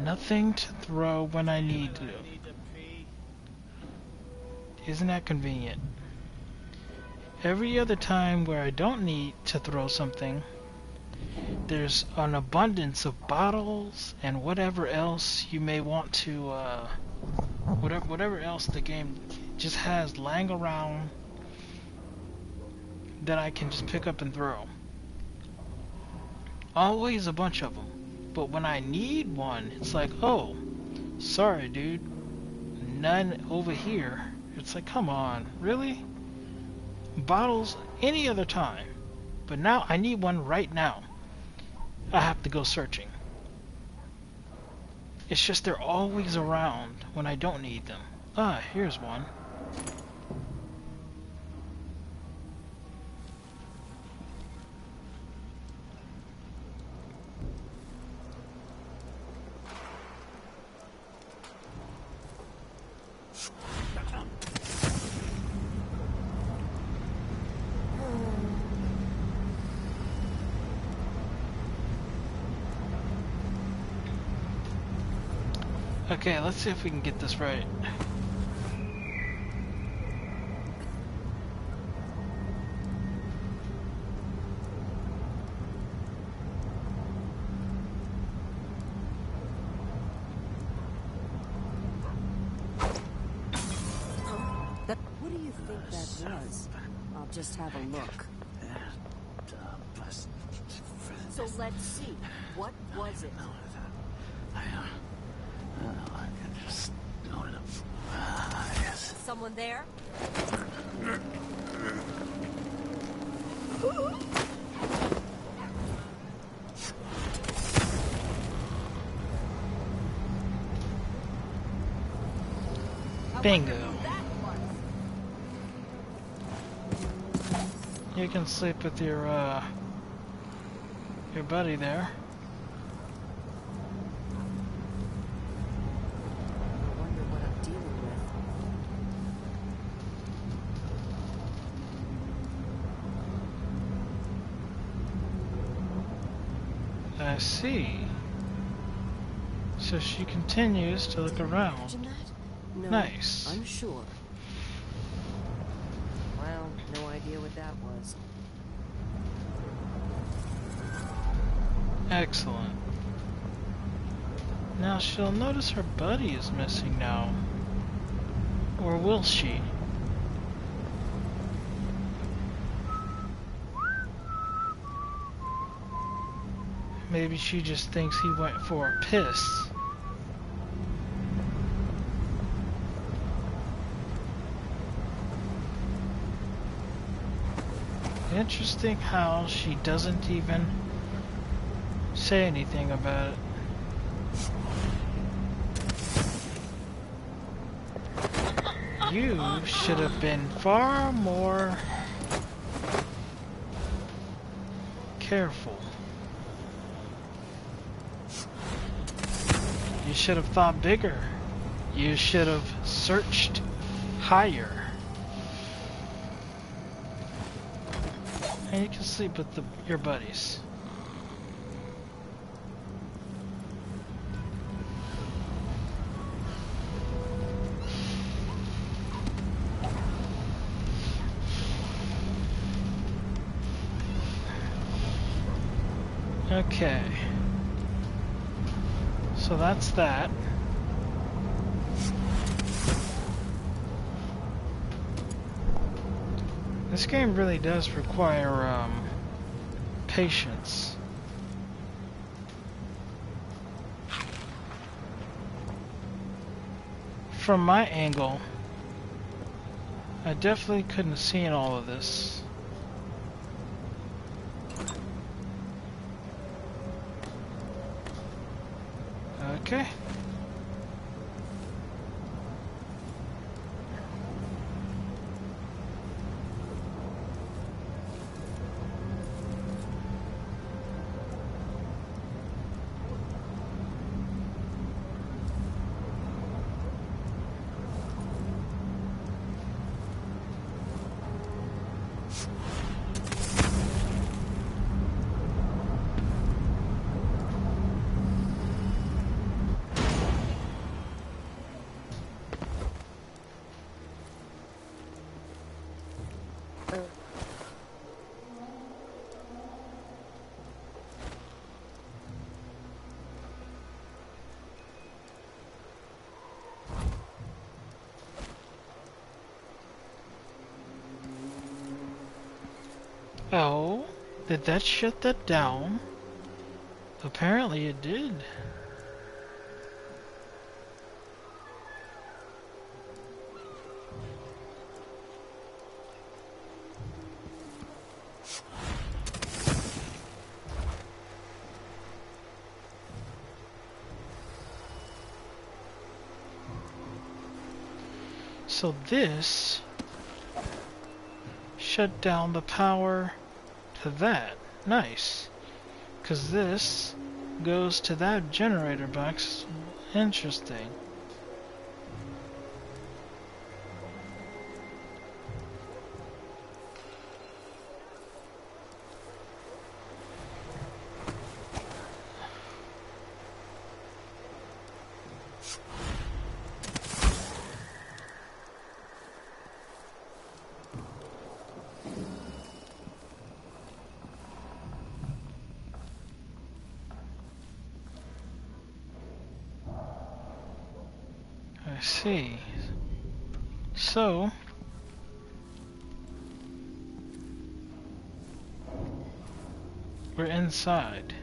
Nothing to throw when I need to. Isn't that convenient? Every other time where I don't need to throw something, there's an abundance of bottles and whatever else you may want to, whatever else the game just has lying around that I can just pick up and throw. Always a bunch of them. But when I need one, it's like, oh, sorry dude, none over here. It's like, come on, really? Bottles any other time. But now I need one right now. I have to go searching. It's just they're always around when I don't need them. Ah, here's one. Okay, let's see if we can get this right. What do you think that was? I'll just have a look. So let's see. What was it? I can just load it up. Yes. Someone there? Bingo. You can sleep with your buddy there. I wonder what I'm dealing with. I see. So she continues to look around. Imagine that? No, Nice. I'm sure. Well, no idea what that was. Excellent. Now she'll notice her buddy is missing now. Or will she? Maybe she just thinks he went for a piss. Interesting how she doesn't even say anything about it. You should have been far more careful. You should have thought bigger. You should have searched higher. And you can sleep with your buddies. Okay. So that's that. This game really does require patience. From my angle, I definitely couldn't have seen all of this. Okay. Oh, did that shut that down? Apparently it did. So this shut down the power to that. Nice. Because this goes to that generator box. Interesting. I see. So, we're inside.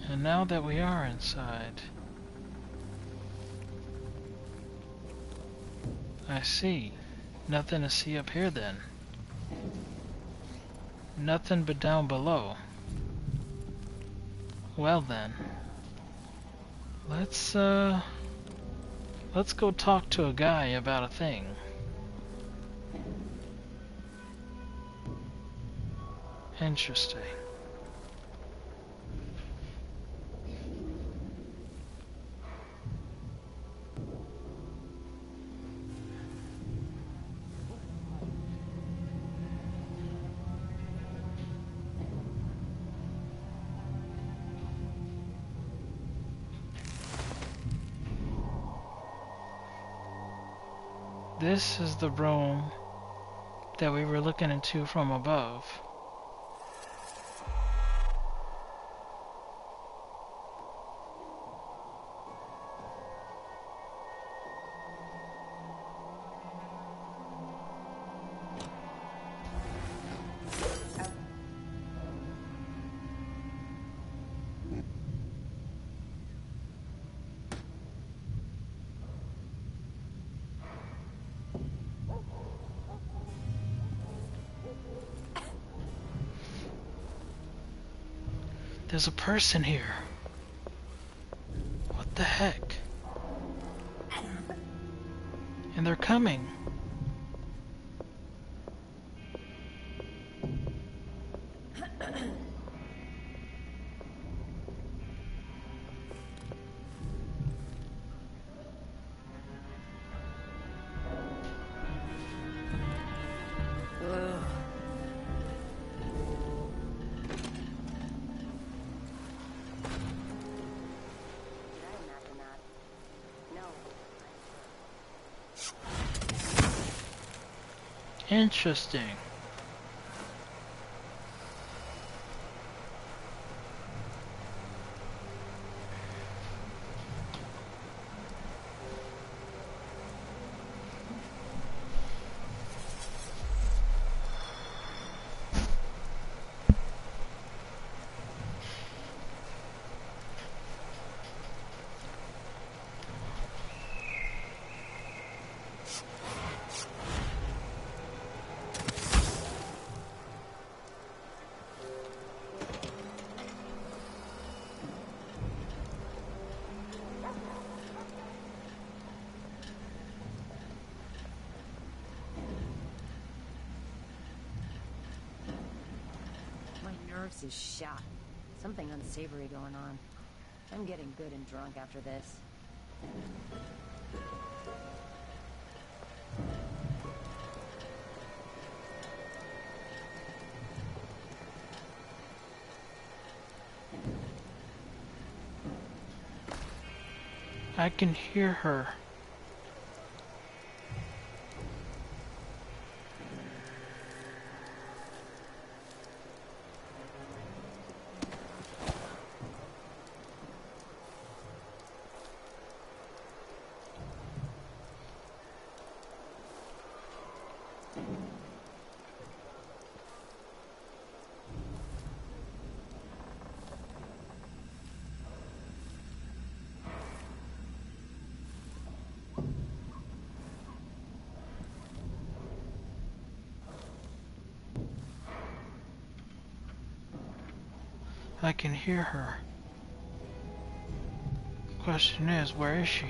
And now that we are inside, I see. Nothing to see up here then. Nothing but down below. Well then, let's go talk to a guy about a thing. Interesting. This is the room that we were looking into from above. There's a person here. What the heck? And they're coming. Interesting. Nerves is shot. Something unsavory going on. I'm getting good and drunk after this. I can hear her. I can hear her. Question is, where is she?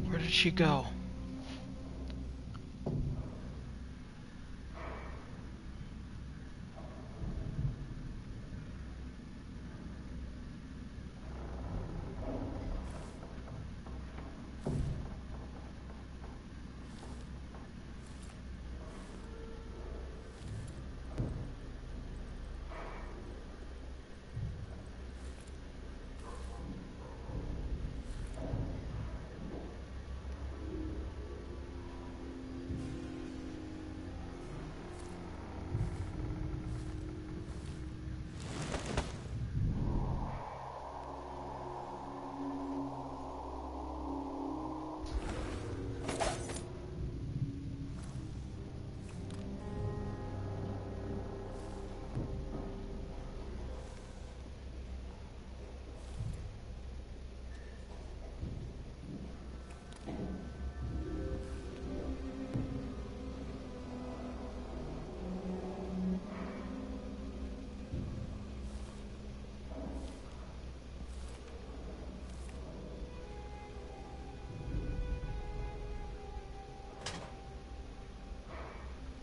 Where did she go?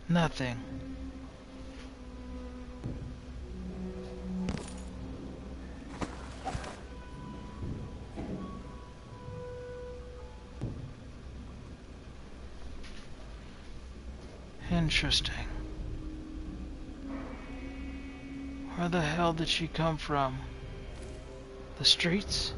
Nothing. Interesting. Where the hell did she come from? The streets?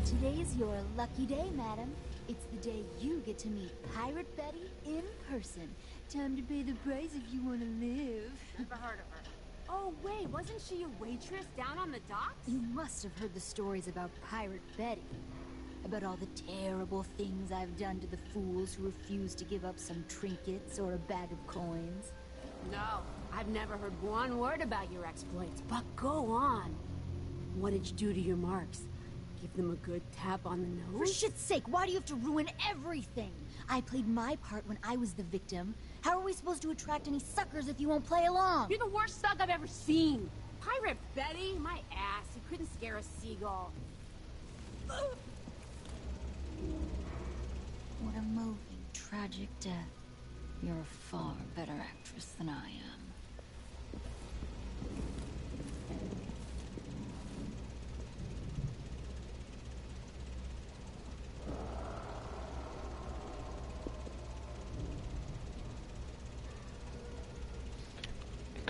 Today is your lucky day, madam. It's the day you get to meet Pirate Betty in person. Time to pay the price if you want to live. Never heard of her. Oh, wait, wasn't she a waitress down on the docks? You must have heard the stories about Pirate Betty. About all the terrible things I've done to the fools who refuse to give up some trinkets or a bag of coins. No, I've never heard one word about your exploits, but go on. What did you do to your marks? Give them a good tap on the nose? For shit's sake, why do you have to ruin everything? I played my part when I was the victim. How are we supposed to attract any suckers if you won't play along? You're the worst thug I've ever seen. Pirate Betty, my ass. You couldn't scare a seagull. What a moving, tragic death. You're a far better actress than I am.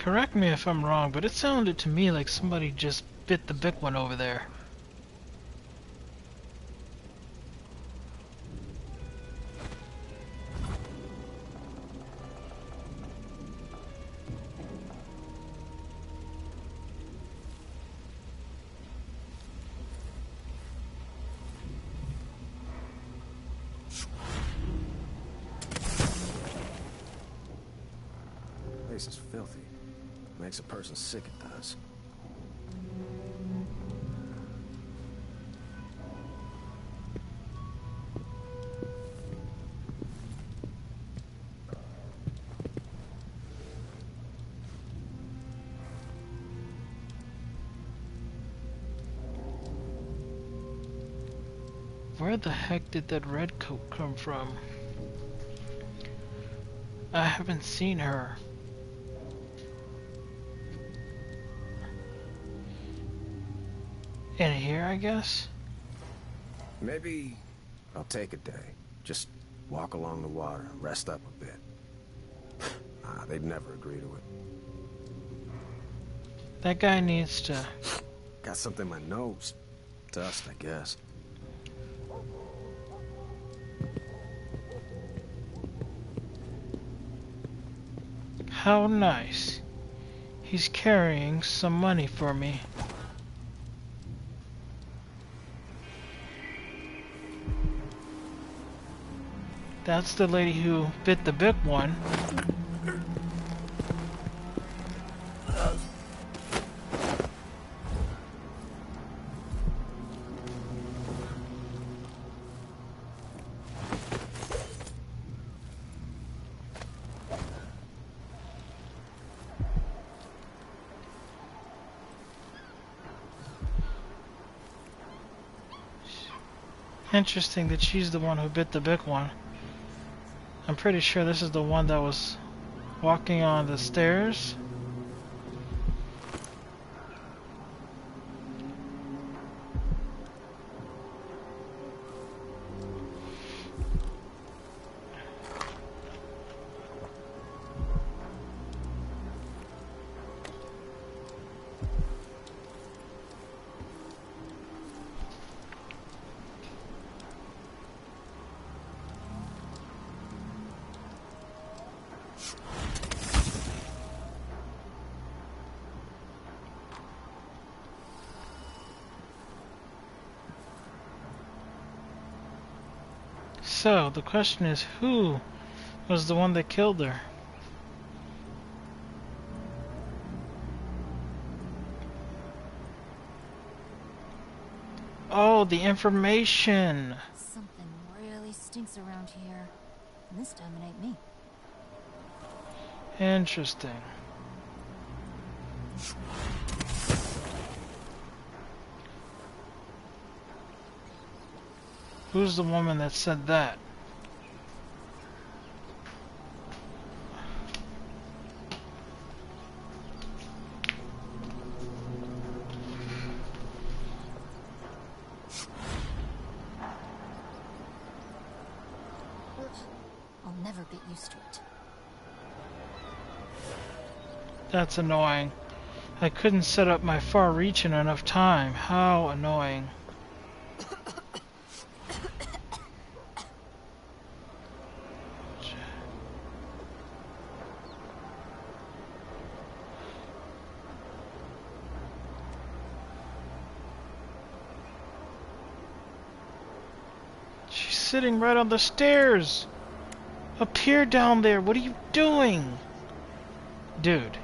Correct me if I'm wrong, but it sounded to me like somebody just bit the big one over there. This is filthy. Makes a person sick, it does. Where the heck did that red coat come from? I haven't seen her. In here, I guess? Maybe I'll take a day. Just walk along the water and rest up a bit. They'd never agree to it. That guy needs to... Got something in my nose. Dust, I guess. How nice. He's carrying some money for me. That's the lady who bit the big one. Interesting that she's the one who bit the big one. I'm pretty sure this is the one that was walking on the stairs. So, the question is, who was the one that killed her? Oh, the information! Something really stinks around here. And this time it ain't me. Interesting. Who's the woman that said that? I'll never get used to it. That's annoying. I couldn't set up my far reach in enough time. How annoying. She's sitting right on the stairs. Up here, down there. What are you doing? Dude.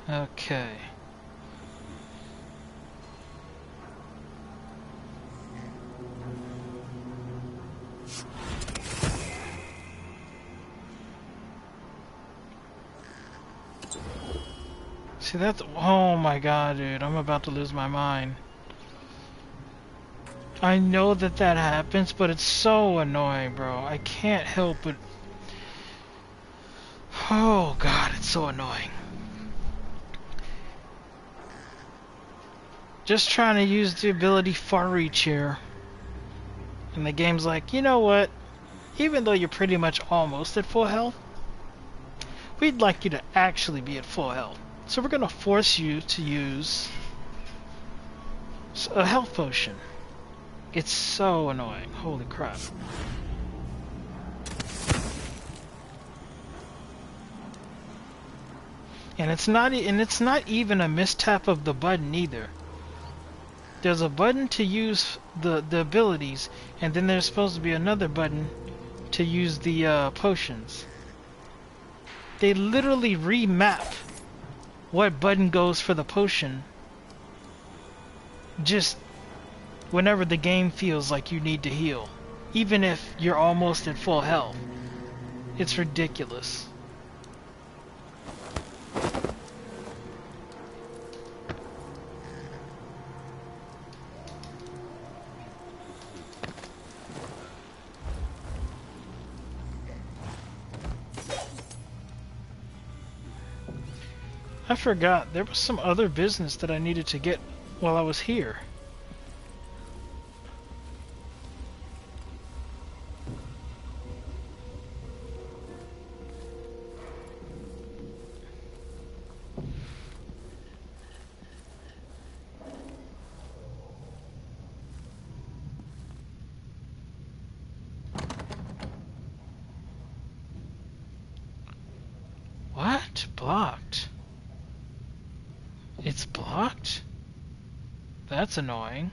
Okay. See, that's... Oh my god, dude. I'm about to lose my mind. I know that that happens, but it's so annoying, bro. I can't help but... Oh god, it's so annoying. Just trying to use the ability Far Reach here. And the game's like, you know what? Even though you're pretty much almost at full health, we'd like you to actually be at full health. So we're gonna force you to use a health potion. It's so annoying. Holy crap. And it's not even a mistap of the button either. There's a button to use the abilities, and then there's supposed to be another button to use the potions. They literally remap what button goes for the potion just whenever the game feels like you need to heal, even if you're almost at full health. It's ridiculous. I forgot, there was some other business that I needed to get while I was here. What? Blocked? It's blocked? That's annoying.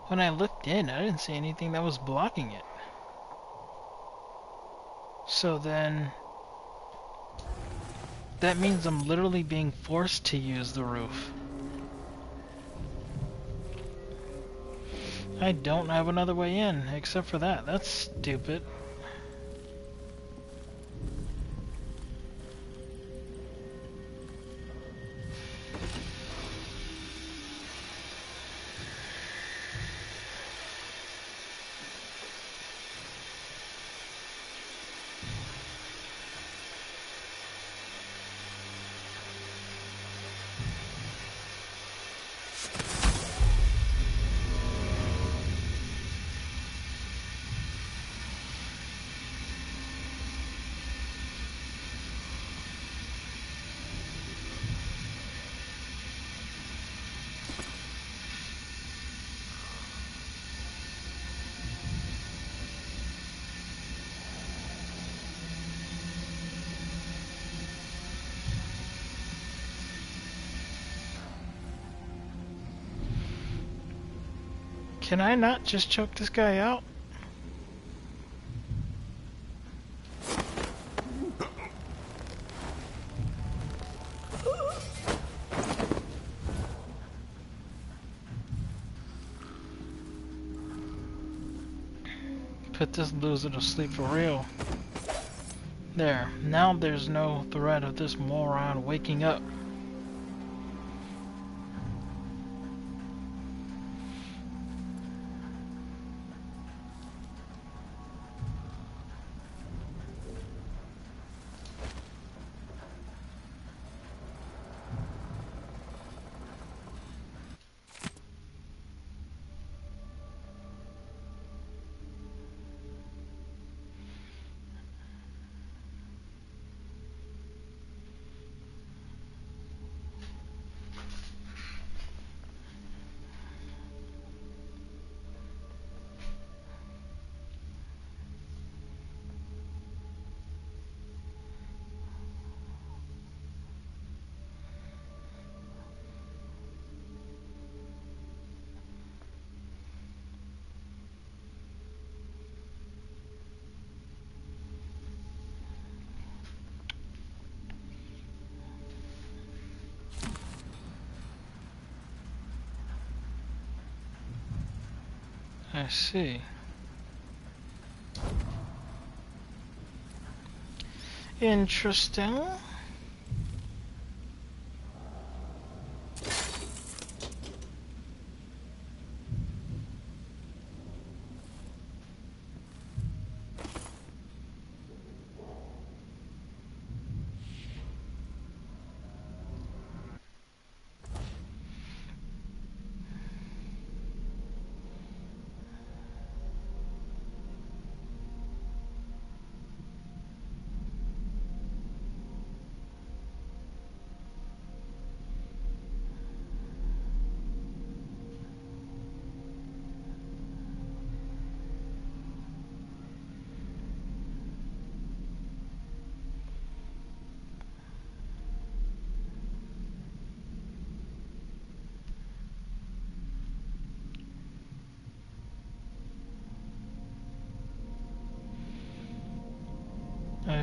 When I looked in, I didn't see anything that was blocking it. So then... that means I'm literally being forced to use the roof. I don't have another way in, except for that. That's stupid. Can I not just choke this guy out? Put this loser to sleep for real. There. Now there's no threat of this moron waking up. I see. Interesting.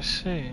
I see.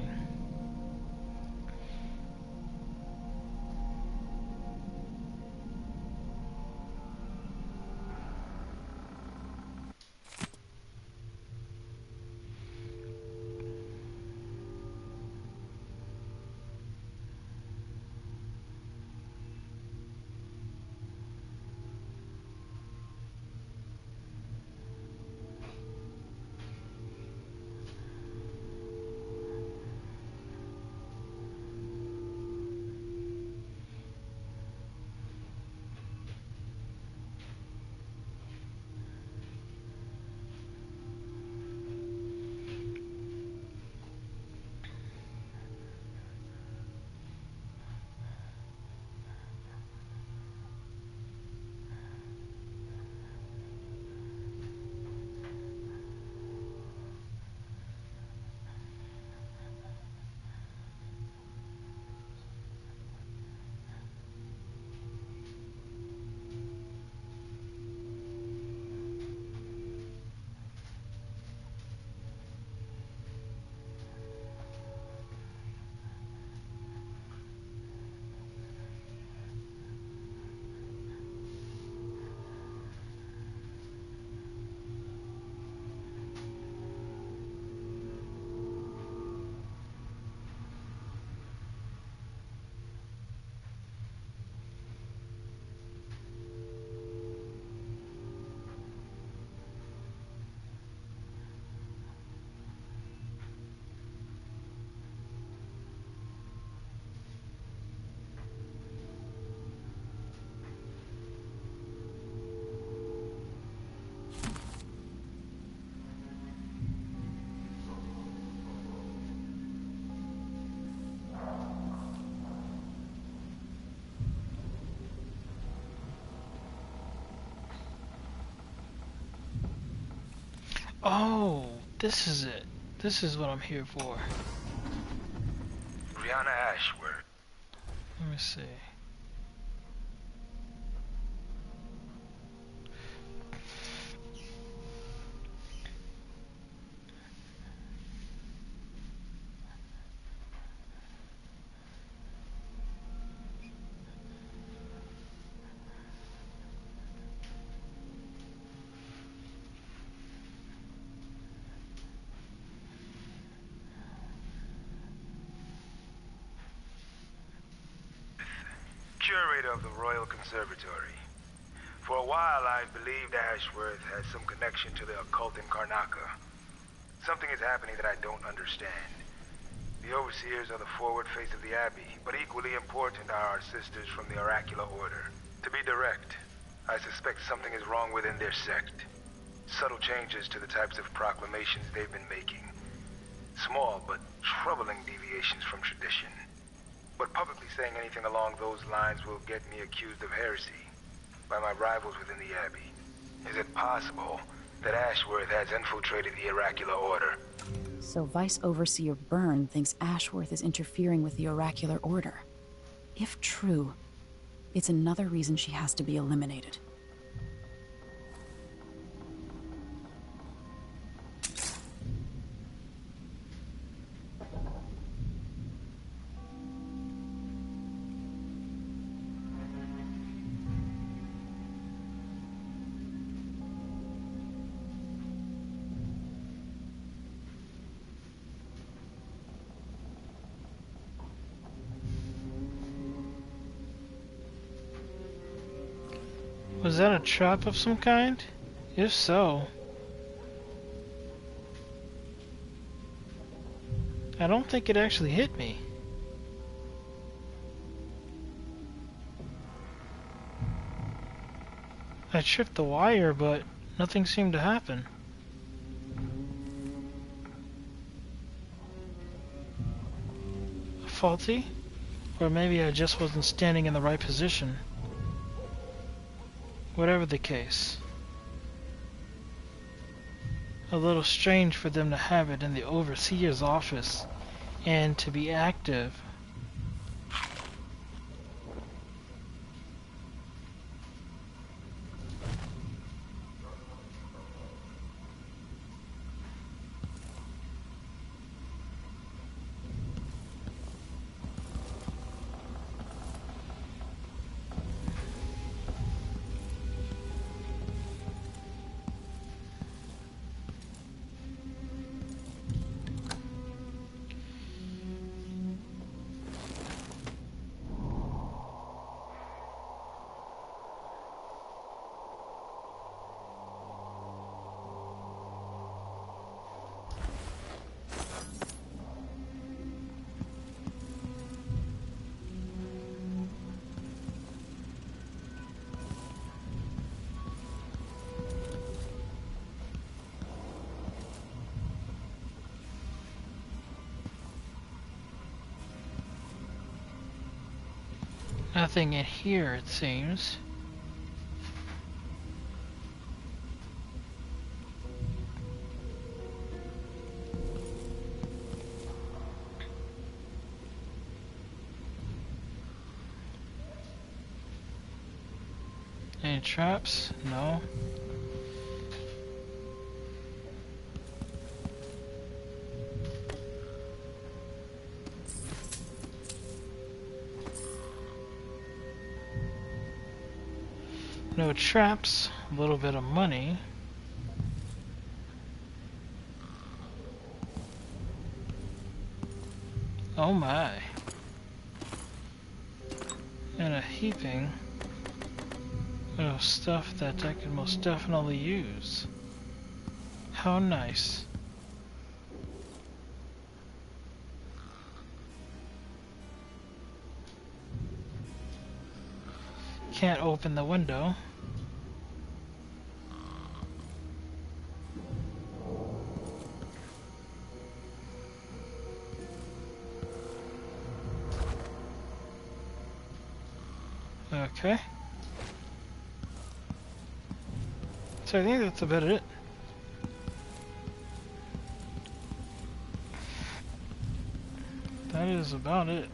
Oh, this is it. This is what I'm here for. Brianna Ashworth. Let me see. Curator of the Royal Conservatory. For a while, I believed Ashworth had some connection to the occult in Karnaca. Something is happening that I don't understand. The overseers are the forward face of the Abbey, but equally important are our sisters from the Oracular Order. To be direct, I suspect something is wrong within their sect. Subtle changes to the types of proclamations they've been making. Small but troubling deviations from tradition. But publicly saying anything along those lines will get me accused of heresy by my rivals within the Abbey. Is it possible that Ashworth has infiltrated the Oracular Order? So Vice Overseer Byrne thinks Ashworth is interfering with the Oracular Order. If true, it's another reason she has to be eliminated. Was that a trap of some kind? If so, I don't think it actually hit me. I tripped the wire, but nothing seemed to happen. Faulty? Or maybe I just wasn't standing in the right position. Whatever the case. A little strange for them to have it in the Overseer's office and to be active. Nothing in here, it seems. Any traps? No. No traps, a little bit of money. Oh my. And a heaping of stuff that I could most definitely use. How nice. Can't open the window. Okay. So I think that's about it. That is about it.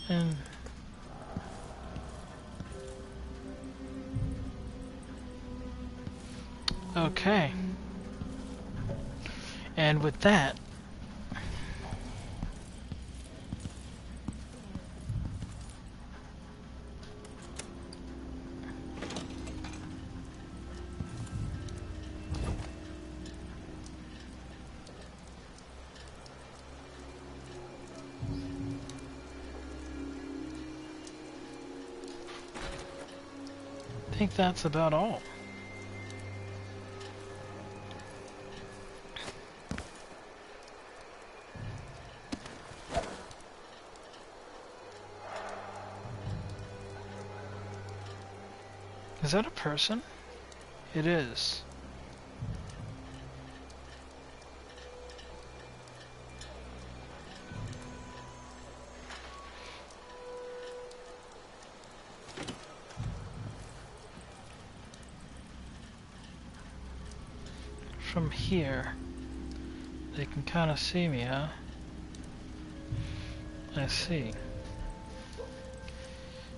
And okay. And with that, I think that's about all. Is that a person? It is. From here, they can kind of see me, huh? I see.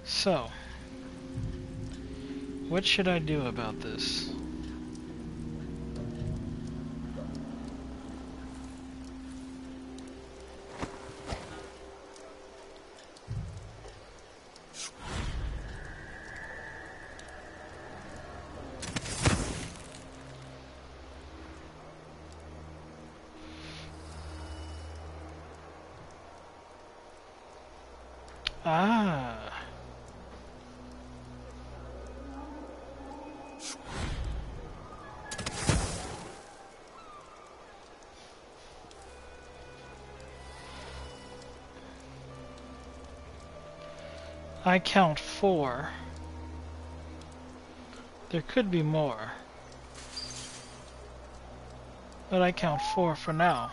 So, what should I do about this? Ah. I count 4. There could be more, but I count 4 for now.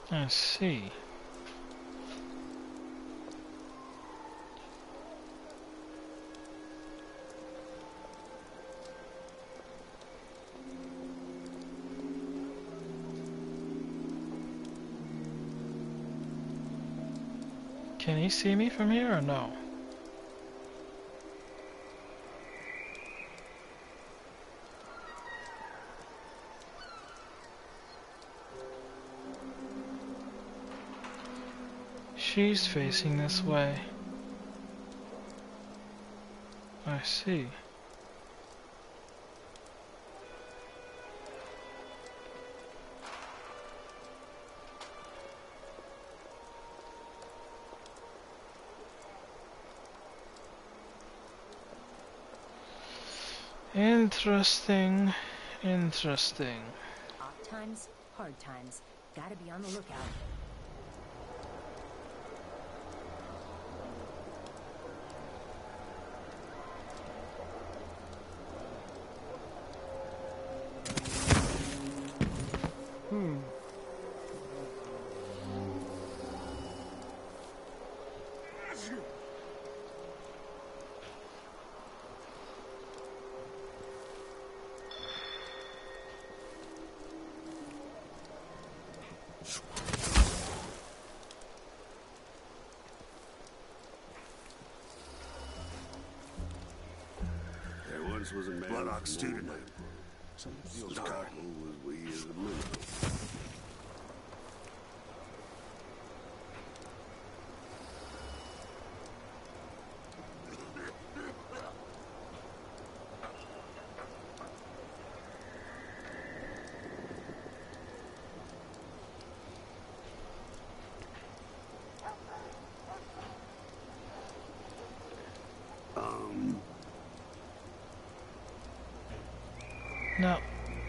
I see. Can he see me from here or no? She's facing this way. I see. Interesting. Interesting. Off times, hard times. Gotta be on the lookout. Was a man Bloodhawk student. Some feels cocky. Was we as a minute.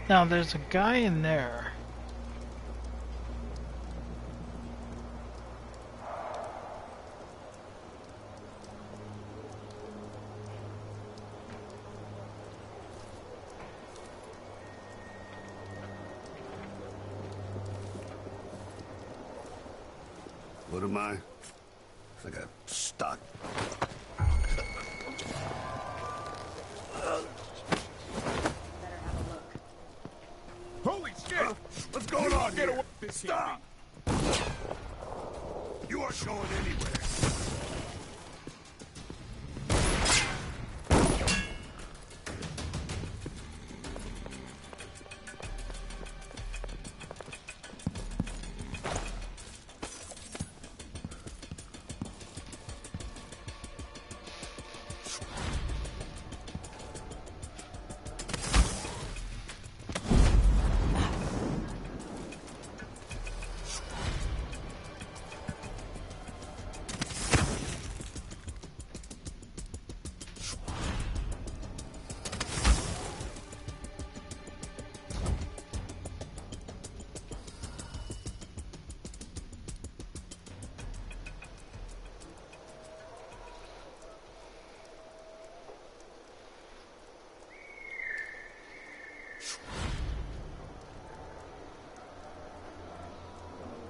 Now there's a guy in there. What am I? Like a stock. Holy shit! What's going on here? Stop! You aren't going anywhere.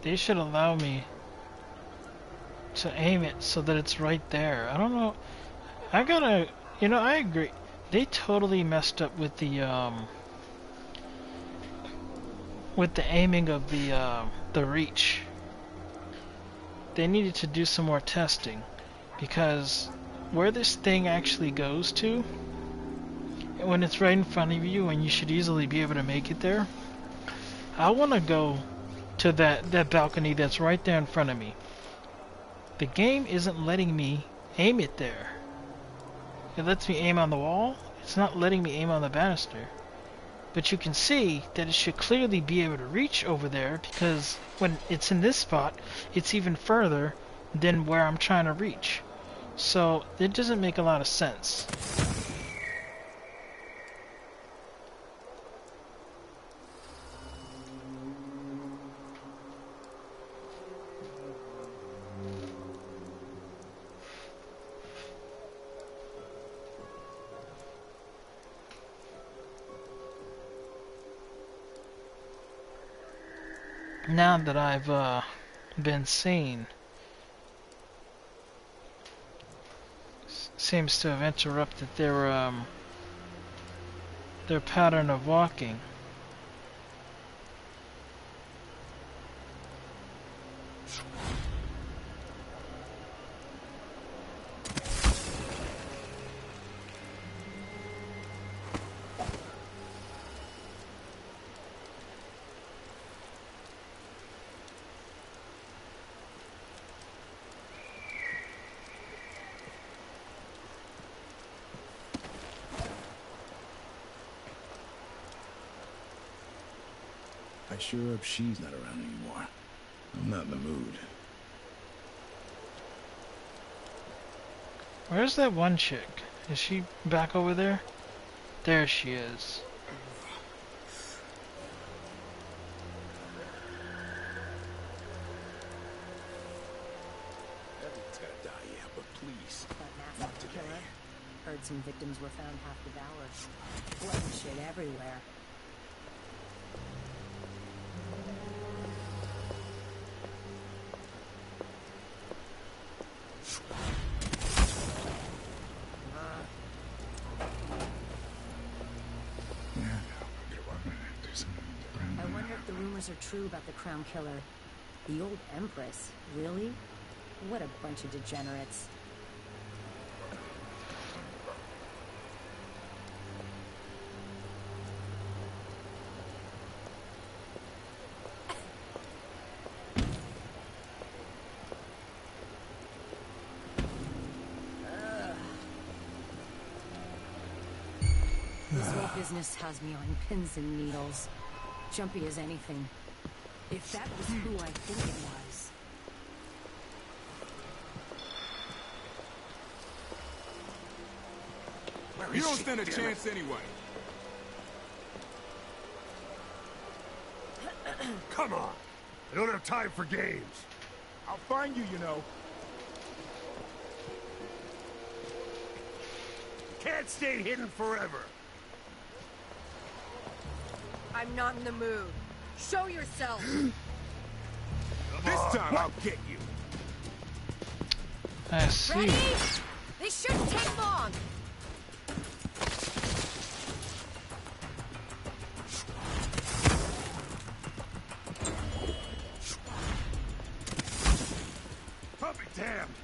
They should allow me to aim it so that it's right there. I don't know. I gotta, I agree. They totally messed up with the aiming of the reach. They needed to do some more testing, because where this thing actually goes to, when it's right in front of you and you should easily be able to make it there, I want to go to that balcony that's right there in front of me. The game isn't letting me aim it there. It lets me aim on the wall. It's not letting me aim on the banister. But you can see that it should clearly be able to reach over there, because when it's in this spot, it's even further than where I'm trying to reach. So it doesn't make a lot of sense. Now that I've been seen, seems to have interrupted their pattern of walking. I sure hope she's not around anymore. I'm not in the mood. Where's that one chick? Is she back over there? There she is. Everyone's gotta die, yeah, but please. That massive killer. Heard some victims were found half devoured. Blood and shit everywhere. I wonder if the rumors are true about the Crown Killer. The old Empress, really? What a bunch of degenerates. This whole business has me on pins and needles. Jumpy as anything. If that was who I think it was. You don't stand a chance anyway. Come on! I don't have time for games. I'll find you, you know. Can't stay hidden forever. I'm not in the mood. Show yourself. This time I'll get you. I see. Ready? This shouldn't take long. I'll be damned.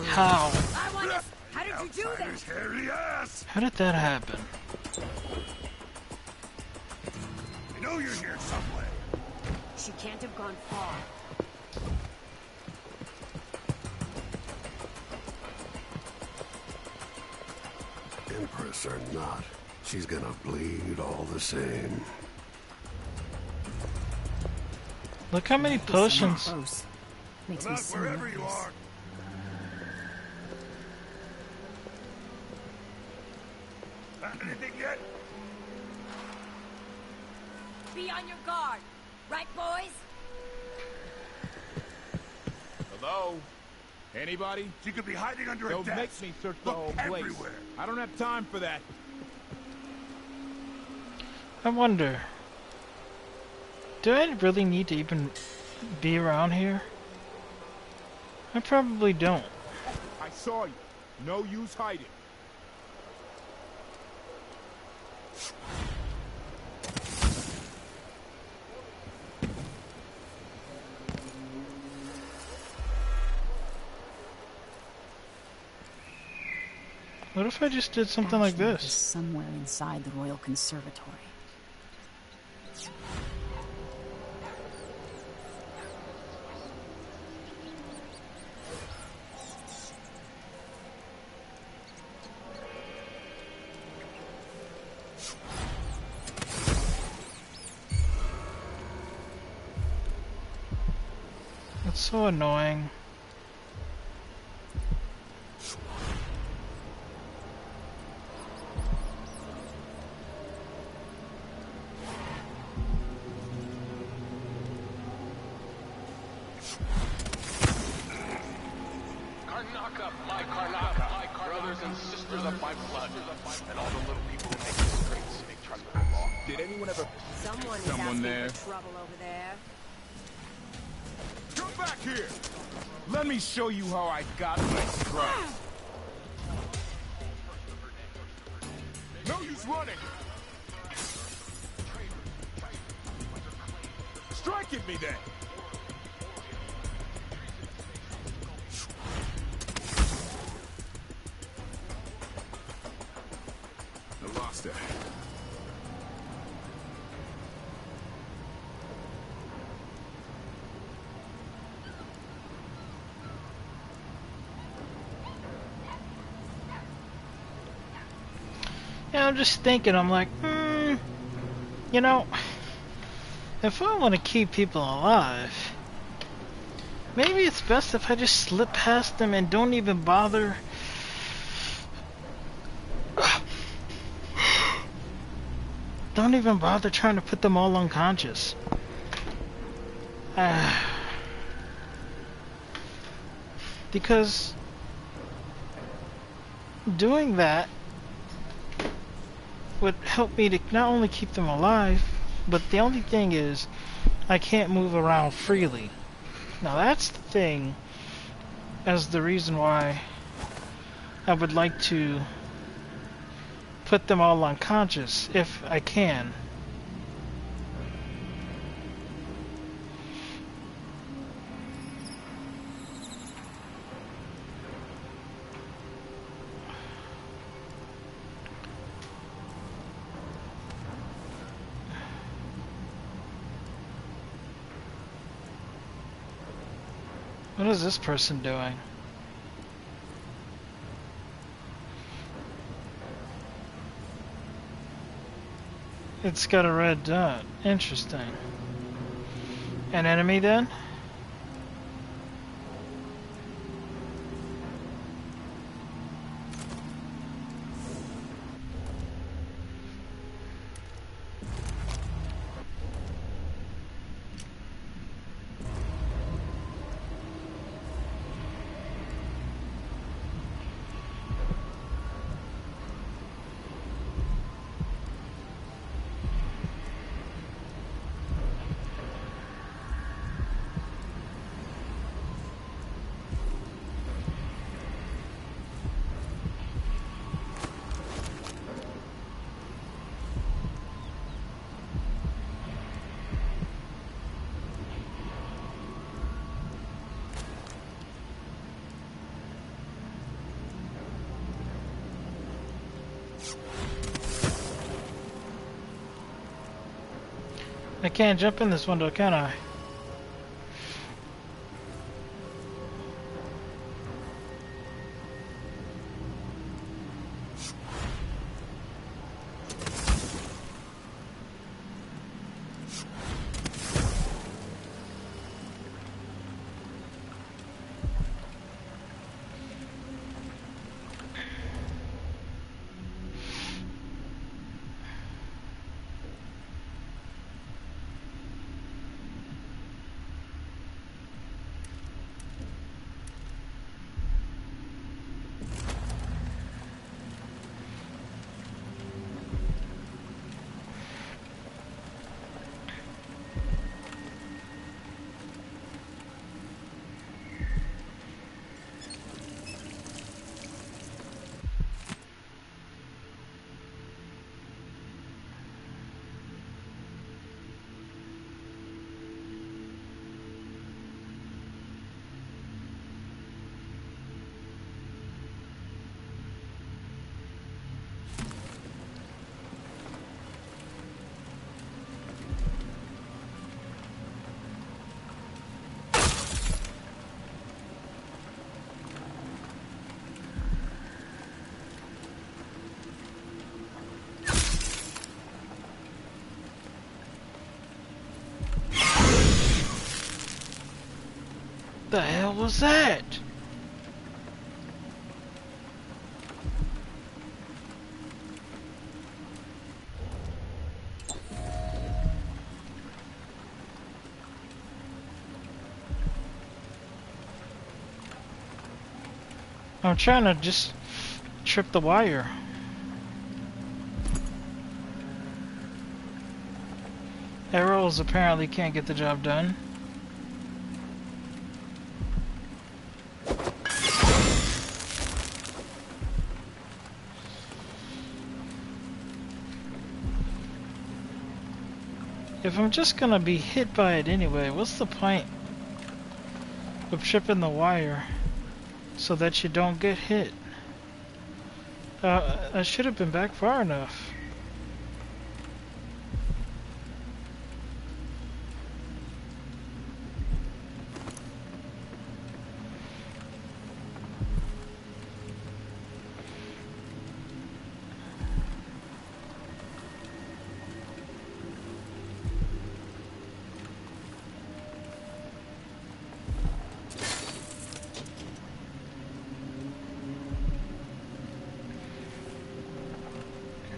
How? I want this. How did you do this? Hairy ass. How did that happen? I know you're here somewhere. She can't have gone far. Empress or not, she's gonna bleed all the same. Look how many potions. Makes I'm me out so wherever you nervous. are. Anything yet? Be on your guard. Right, boys? Hello? Anybody? She could be hiding under a desk. Don't make me search the whole place. Everywhere. I don't have time for that. I wonder, do I really need to even be around here? I probably don't. I saw you. No use hiding. What if I just did something like Ashland this? is somewhere inside the Royal Conservatory. That's so annoying. Karnaka, my Karnaka, brothers and sisters of my blood, and all the little people who make this great snake trust the law. Did anyone ever... Someone is Someone asking there. for trouble over there. Come back here! Let me show you how I got my strike. No use running! Strike at me then! I lost it. Yeah, I'm just thinking, I'm like, you know, if I want to keep people alive, maybe it's best if I just slip past them and don't even bother. Don't even bother trying to put them all unconscious. Because doing that would help me to not only keep them alive, but the only thing is I can't move around freely. Now that's the thing, as the reason why I would like to put them all unconscious if I can. What is this person doing? It's got a red dot. Interesting. An enemy then? I can't jump in this window, can I? The hell was that? I'm trying to just trip the wire. Arrows apparently can't get the job done. If I'm just gonna be hit by it anyway, what's the point of tripping the wire so that you don't get hit? I should have been back far enough.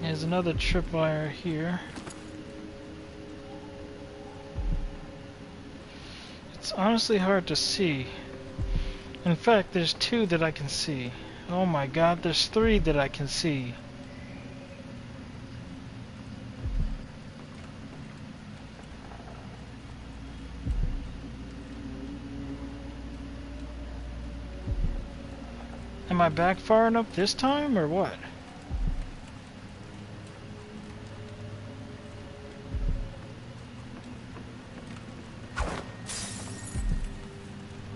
There's another tripwire here. It's honestly hard to see. In fact, there's two that I can see. Oh my god, there's three that I can see. Am I back far enough this time, or what?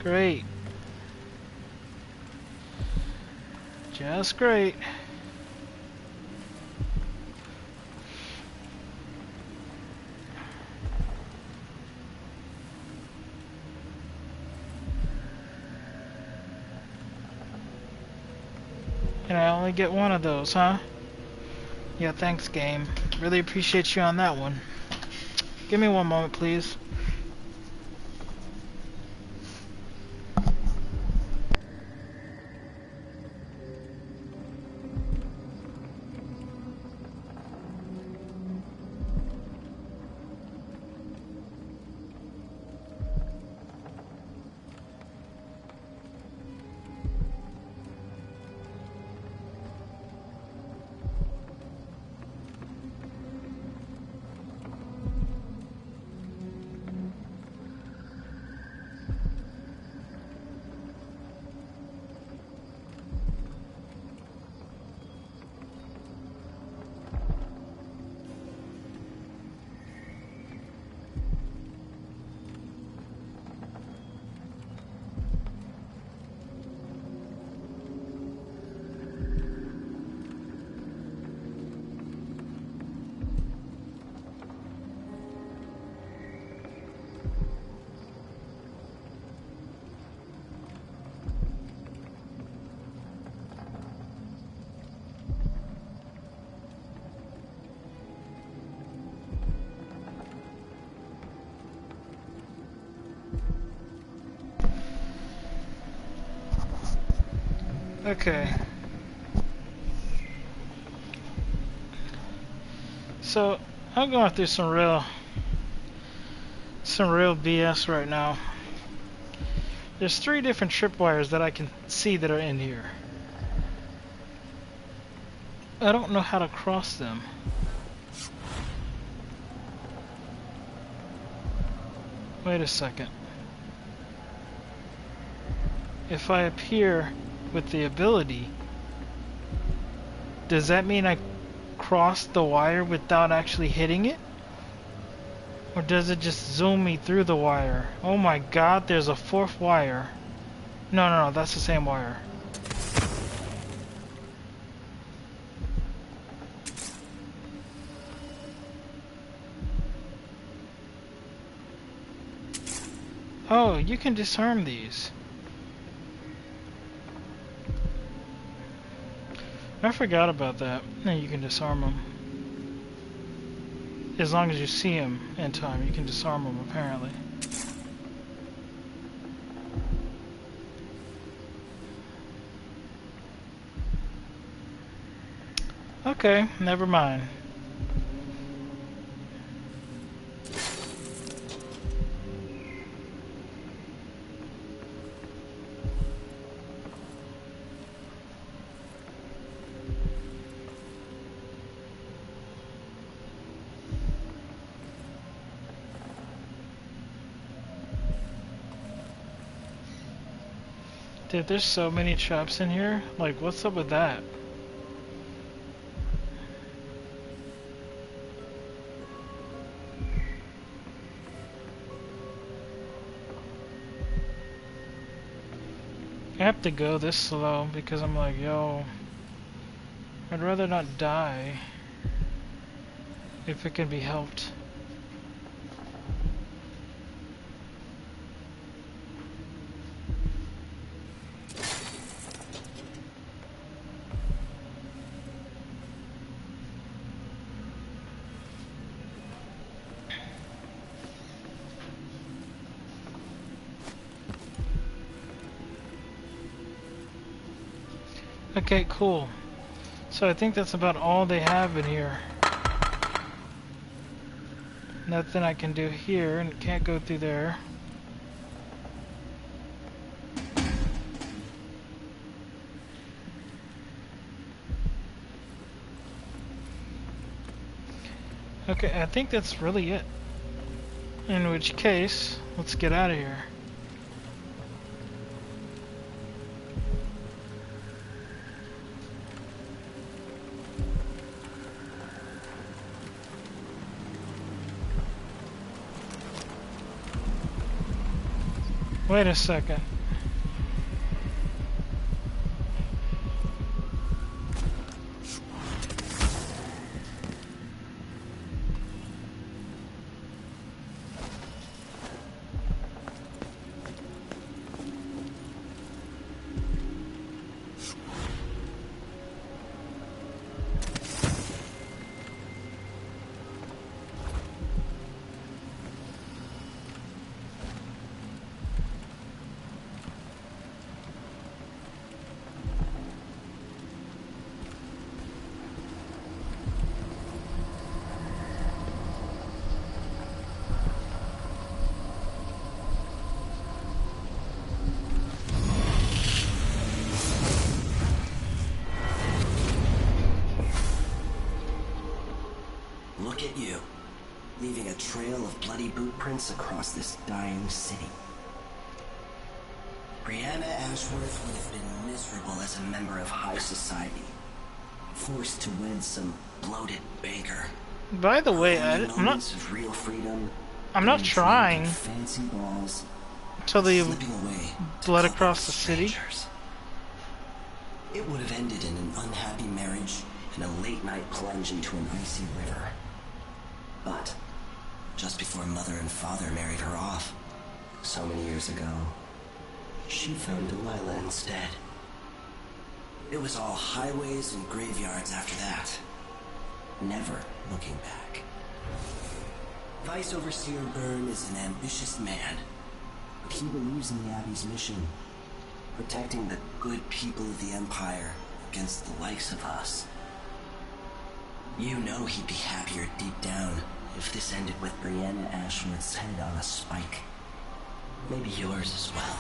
Great. Just great. And I only get one of those, huh? Yeah, thanks, game. Really appreciate you on that one. Give me one moment, please. Okay. So, I'm going through some real BS right now. There's 3 different tripwires that I can see that are in here. I don't know how to cross them. Wait a second. If I appear with the ability, does that mean I cross the wire without actually hitting it? Or does it just zoom me through the wire? Oh my god, there's a 4th wire. No, that's the same wire. Oh, you can disarm these. I forgot about that. And you can disarm them. As long as you see them in time, you can disarm them apparently. Okay, never mind. Dude, there's so many traps in here. Like, what's up with that? I have to go this slow because I'm like, yo, I'd rather not die if it can be helped. Okay, cool. So I think that's about all they have in here. Nothing I can do here, and can't go through there. Okay, I think that's really it. In which case, let's get out of here. Wait a second. Look at you, leaving a trail of bloody boot prints across this dying city. Brianna Ashworth would have been miserable as a member of high society, forced to wed some bloated banker. By the way, I'm not trying fancy balls, to leave slipping away blood across the city. It would have ended in an unhappy marriage and a late-night plunge into an icy river. But just before Mother and Father married her off, so many years ago, she found Delilah instead. It was all highways and graveyards after that, never looking back. Vice Overseer Byrne is an ambitious man, but he believes in the Abbey's mission, protecting the good people of the Empire against the likes of us. You know he'd be happier deep down if this ended with Brianna Ashworth's head on a spike. Maybe yours as well.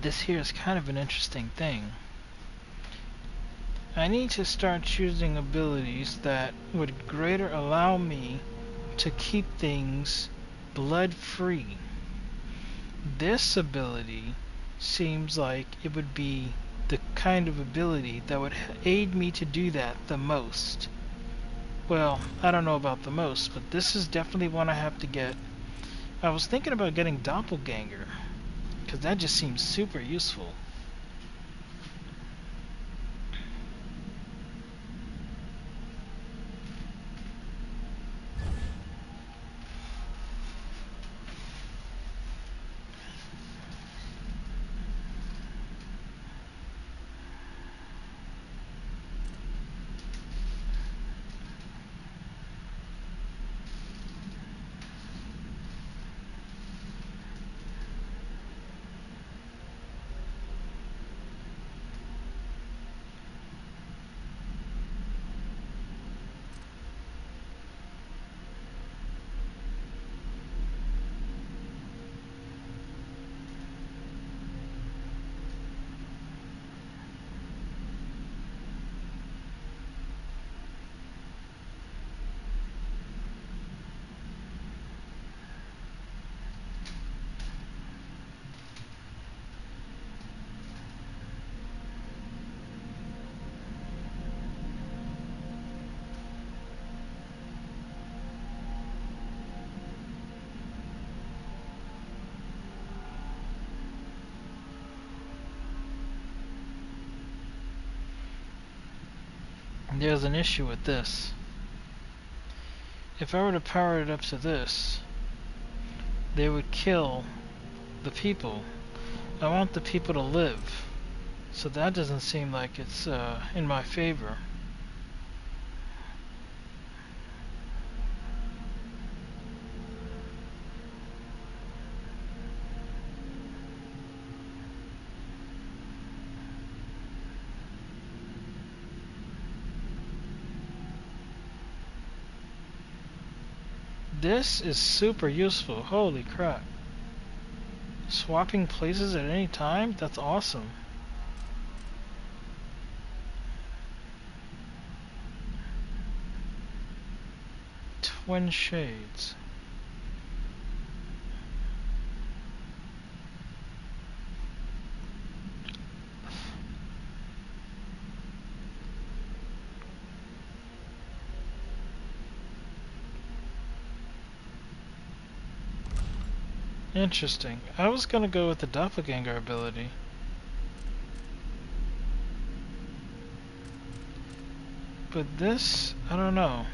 this here is kind of an interesting thing. I need to start choosing abilities that would greater allow me to keep things blood free. This ability seems like it would be the kind of ability that would aid me to do that the most. Well, I don't know about the most, but this is definitely one I have to get. I was thinking about getting Doppelganger, because that just seems super useful. There's an issue with this. If I were to power it up to this, they would kill the people. I want the people to live, so that doesn't seem like it's in my favor. This is super useful. Holy crap. Swapping places at any time? That's awesome. Twin Shades. Interesting. I was gonna go with the Doppelganger ability. But this, I don't know.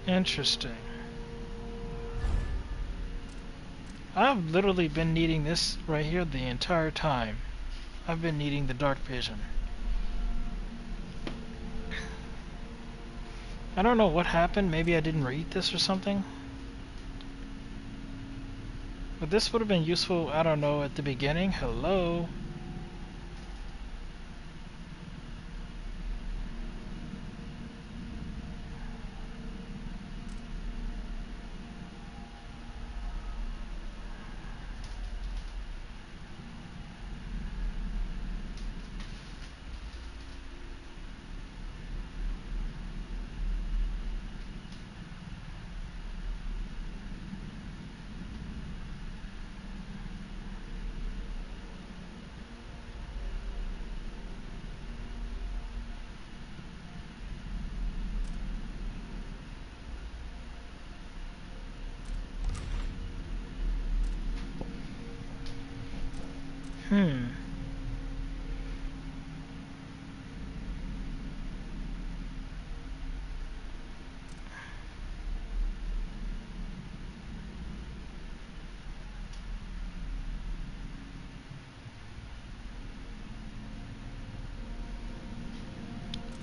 Interesting. I've literally been needing this right here the entire time. I've been needing the dark vision. I don't know what happened. Maybe I didn't read this or something. But this would have been useful, I don't know, at the beginning. Hello?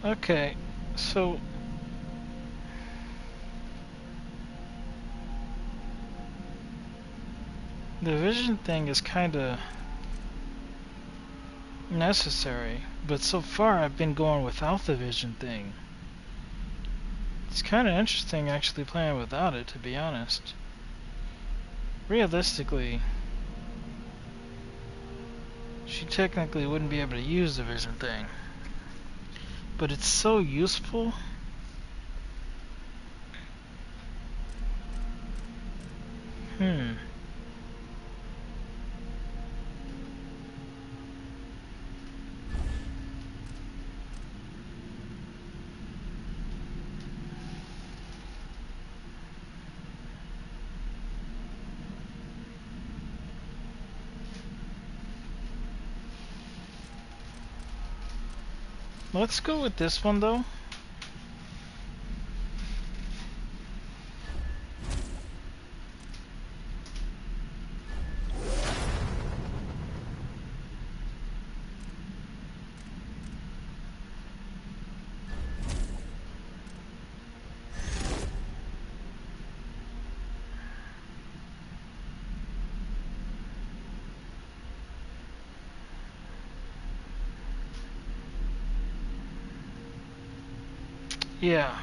Okay, so the vision thing is kinda necessary, but so far I've been going without the vision thing. It's kinda interesting actually playing without it, to be honest. Realistically, she technically wouldn't be able to use the vision thing. But it's so useful. Let's go with this one though. Yeah.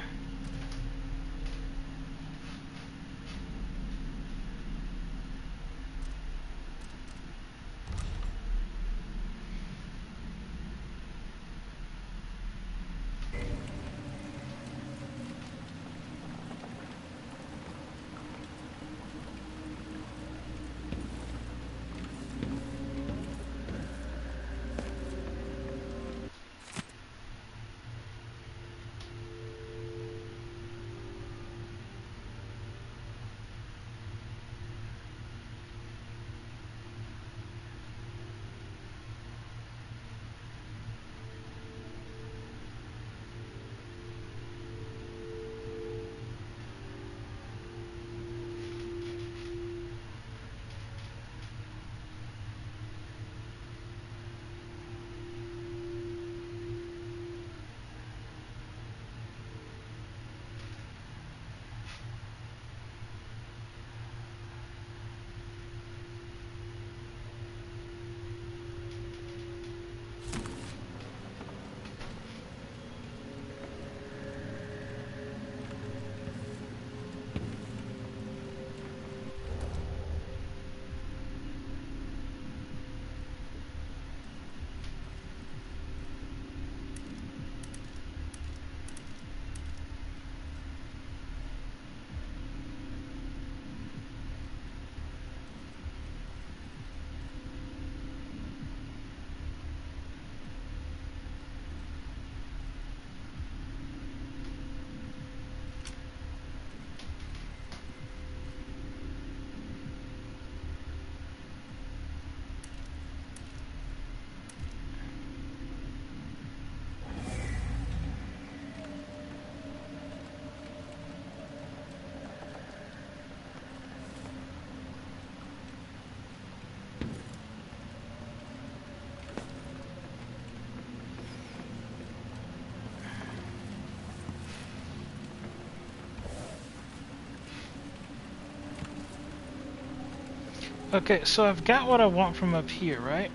Okay, so I've got what I want from up here, right?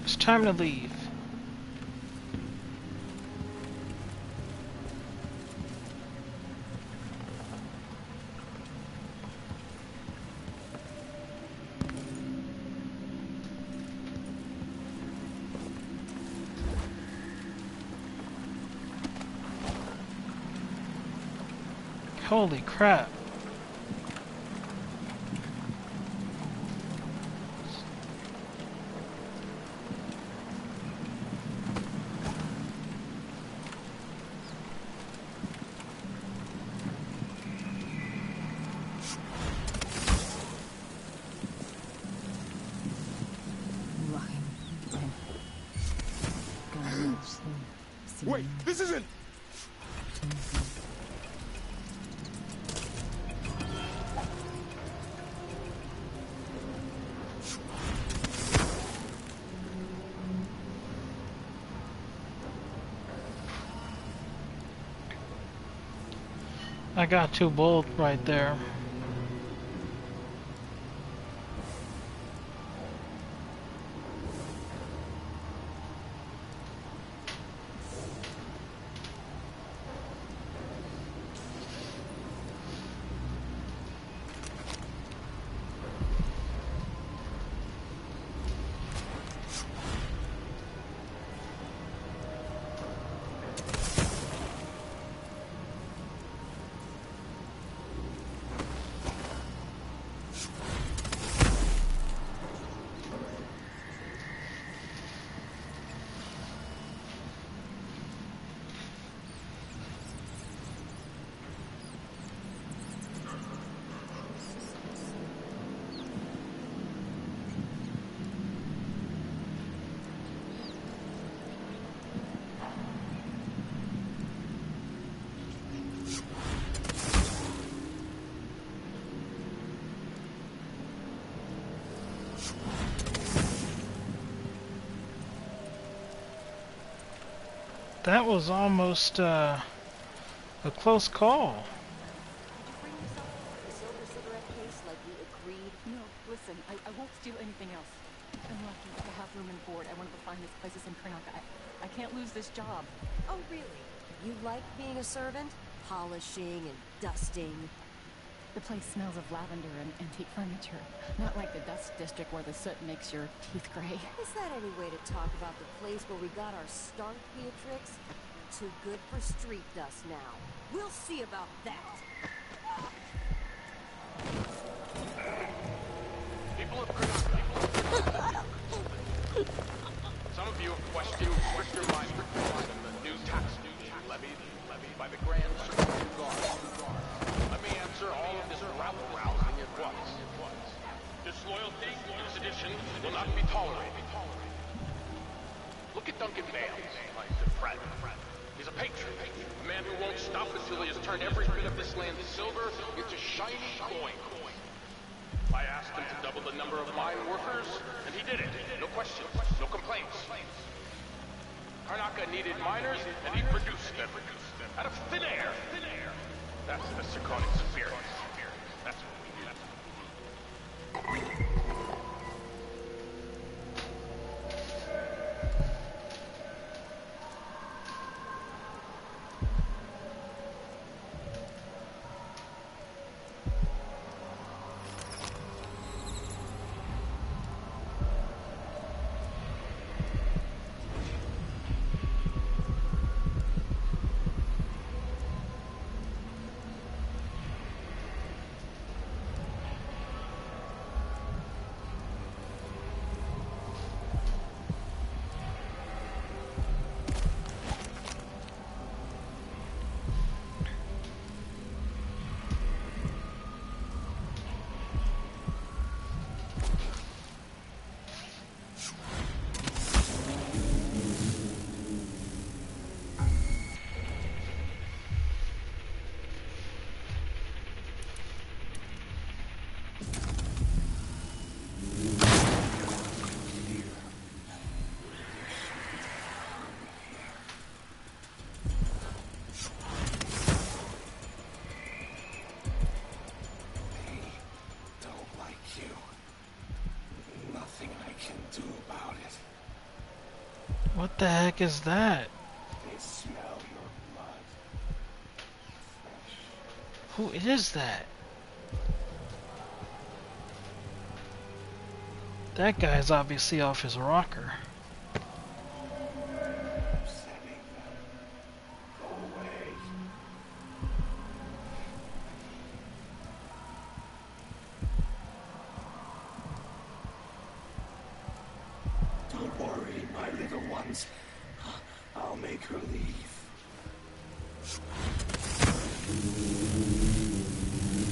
It's time to leave. Holy crap. Wait, this isn't... I got two both right there. That was almost a close call. No, listen, I won't steal anything else. I'm lucky to have room and board at one of the finest places in Karnaca. I can't lose this job. Oh, really? You like being a servant? Polishing and dusting? The place smells of lavender and antique furniture. Not like the dust district where the soot makes your teeth gray. Is that any way to talk about the place where we got our start, Beatrix? Too good for street dust now. We'll see about that. People of Karnaca. Some of you have questioned stricter mind than the new tax levied by the Grand Circuit Guard. Let me answer all of this rabble-rousing at once. Disloyalty and sedition will not be tolerated. Look at Duncan Bales, my good friend. He's a patriot, a man who won't stop until he has turned every bit of this land's silver into shiny coin. I asked him to double the number of mine workers, and he did it. No questions, no complaints. Karnaca needed miners, and he produced them. Out of thin air. That's the Serkonic spirit. That's what we do. What the heck is that? They smell your blood. Who is that? That guy's obviously off his rocker. Don't worry, my little ones. I'll make her leave.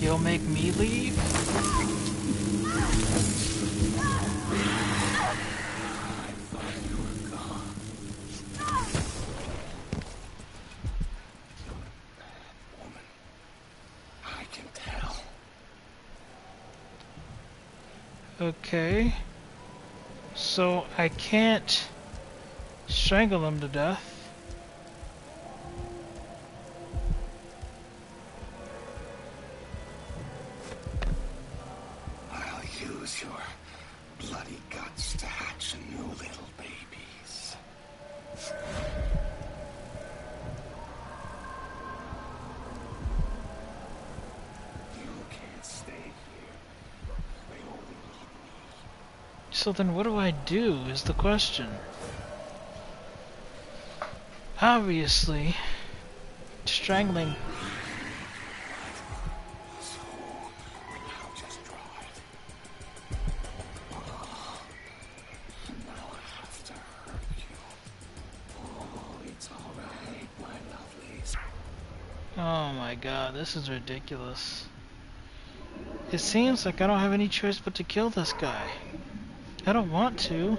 You'll make me leave? Okay. So I can't strangle him to death. So then what do I do is the question. Obviously, strangling. Oh my god, this is ridiculous. It seems like I don't have any choice but to kill this guy. I don't want to,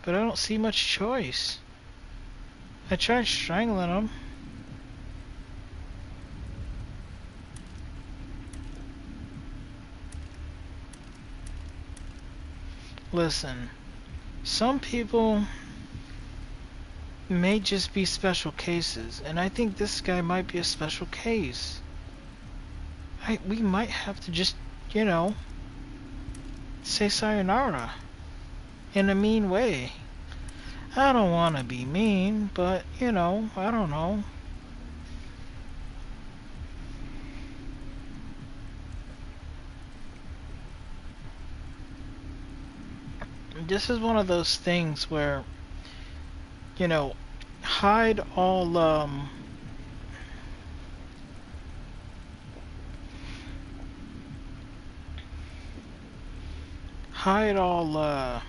but I don't see much choice. I tried strangling him. Listen, some people may just be special cases, and I think this guy might be a special case. We might have to just, you know, say sayonara in a mean way. I don't want to be mean, but, you know, I don't know. This is one of those things where, you know, hide all, hide all,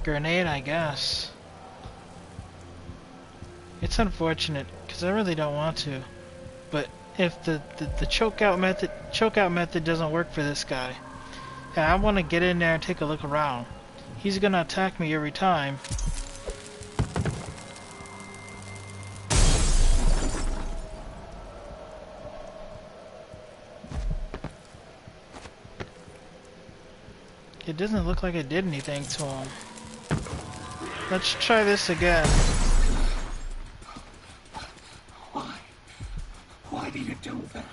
grenade, I guess. It's unfortunate, because I really don't want to. But if the chokeout method doesn't work for this guy, and I want to get in there and take a look around, he's gonna attack me every time. It doesn't look like it did anything to him. Let's try this again. Why do you do that?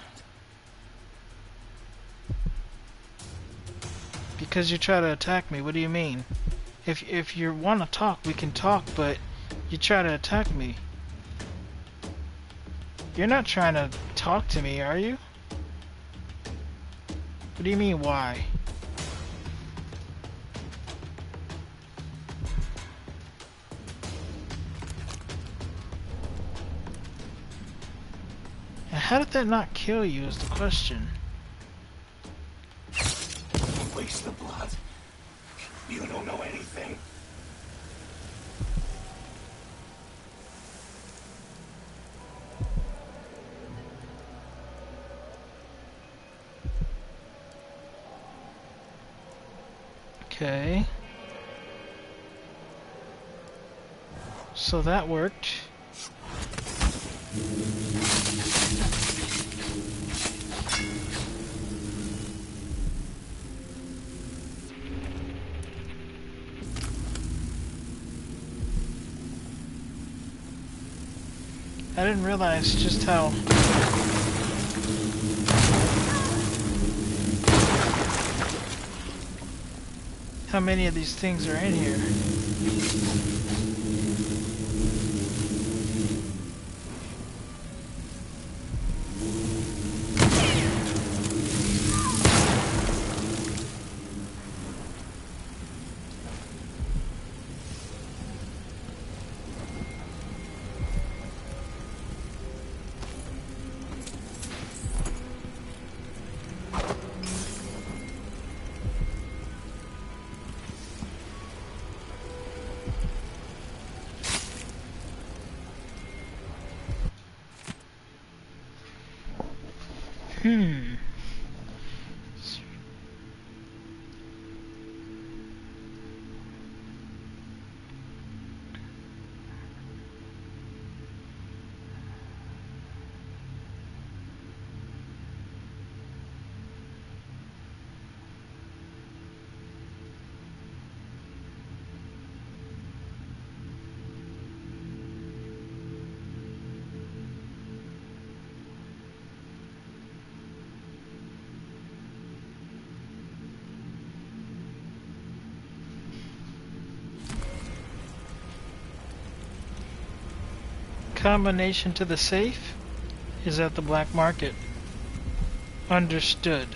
Because you try to attack me. What do you mean? If you want to talk, we can talk, but you try to attack me. You're not trying to talk to me, are you? What do you mean, why? How did that not kill you is the question. Waste the blood. You don't know anything. Okay. So that worked. I didn't realize just how many of these things are in here. combination to the safe is at the black market. Understood.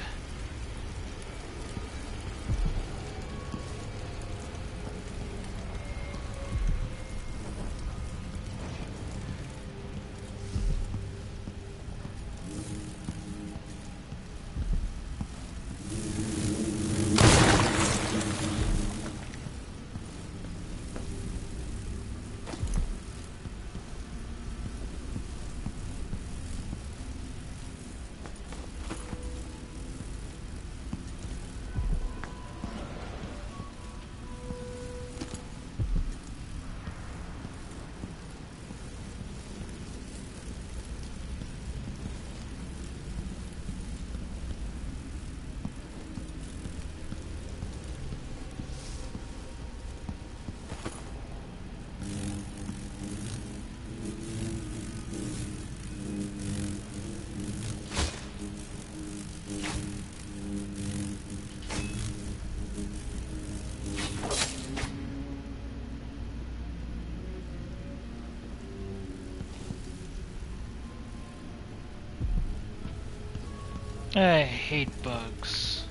I hate bugs.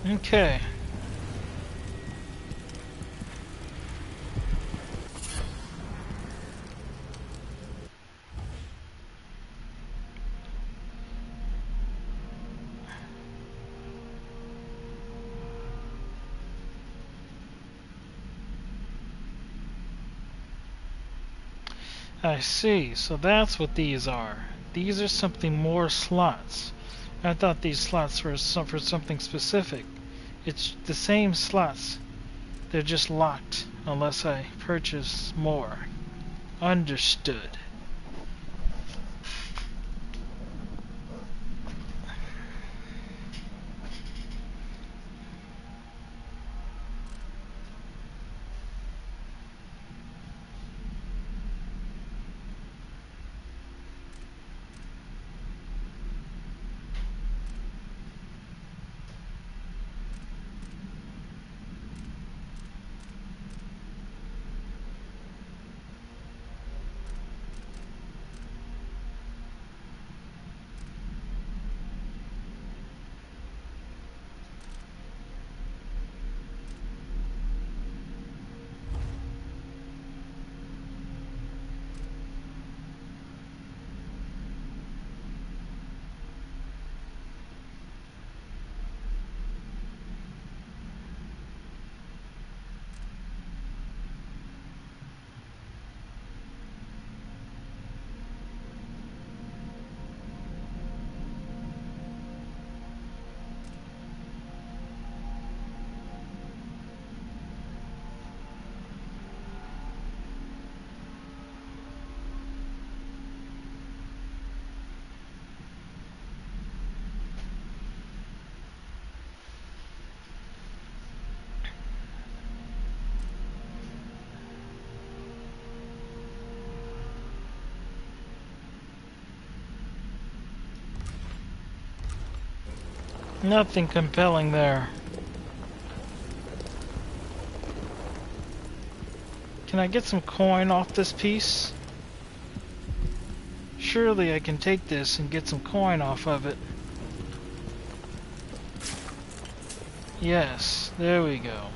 Okay. I see, so that's what these are. These are something more slots. I thought these slots were for something specific. It's the same slots. They're just locked unless I purchase more. Understood. Nothing compelling there. Can I get some coin off this piece? Surely I can take this and get some coin off of it. Yes, there we go.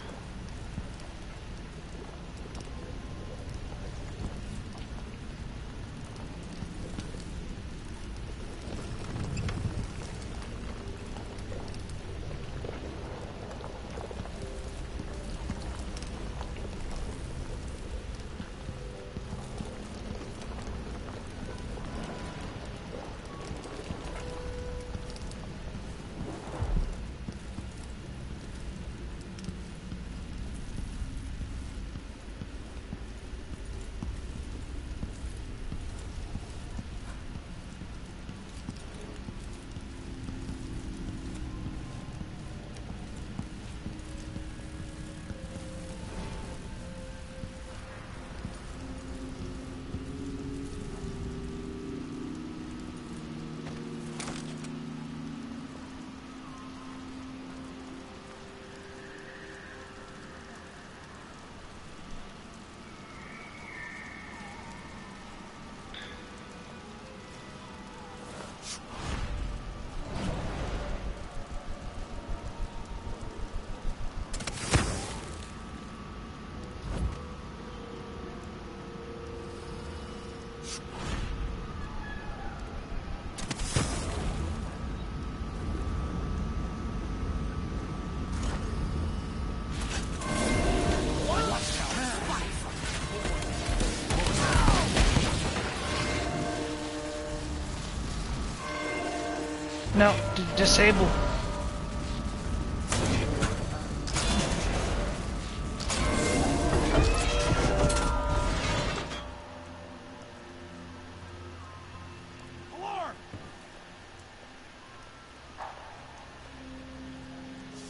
No, disable.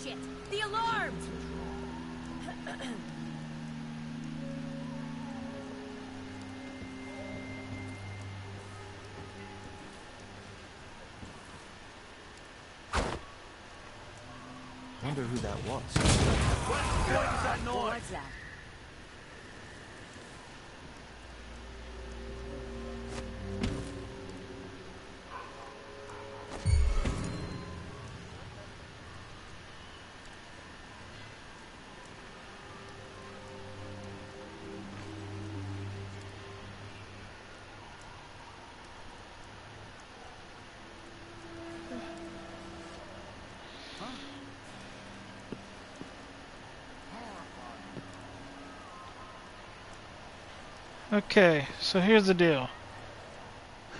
Shit! The alarms! Wonder who that was. What is that noise? What's that? Okay, so here's the deal.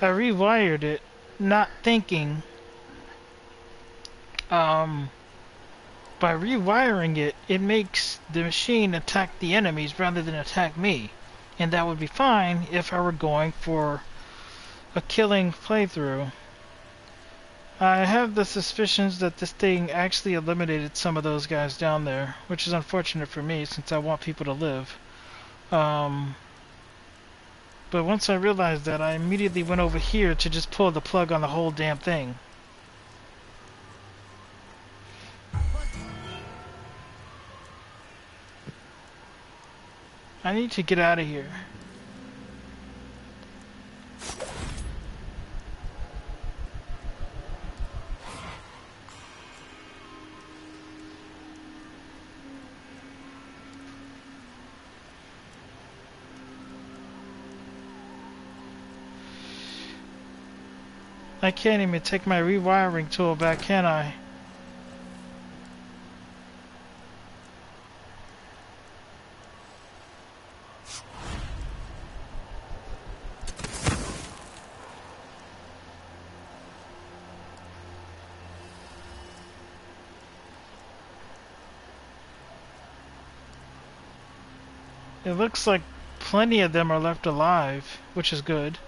I rewired it, not thinking, by rewiring it, it makes the machine attack the enemies rather than attack me. And that would be fine if I were going for a killing playthrough. I have the suspicions that this thing actually eliminated some of those guys down there, which is unfortunate for me since I want people to live. But once I realized that, I immediately went over here to just pull the plug on the whole damn thing. I need to get out of here. I can't even take my rewiring tool back, can I? It looks like plenty of them are left alive, which is good.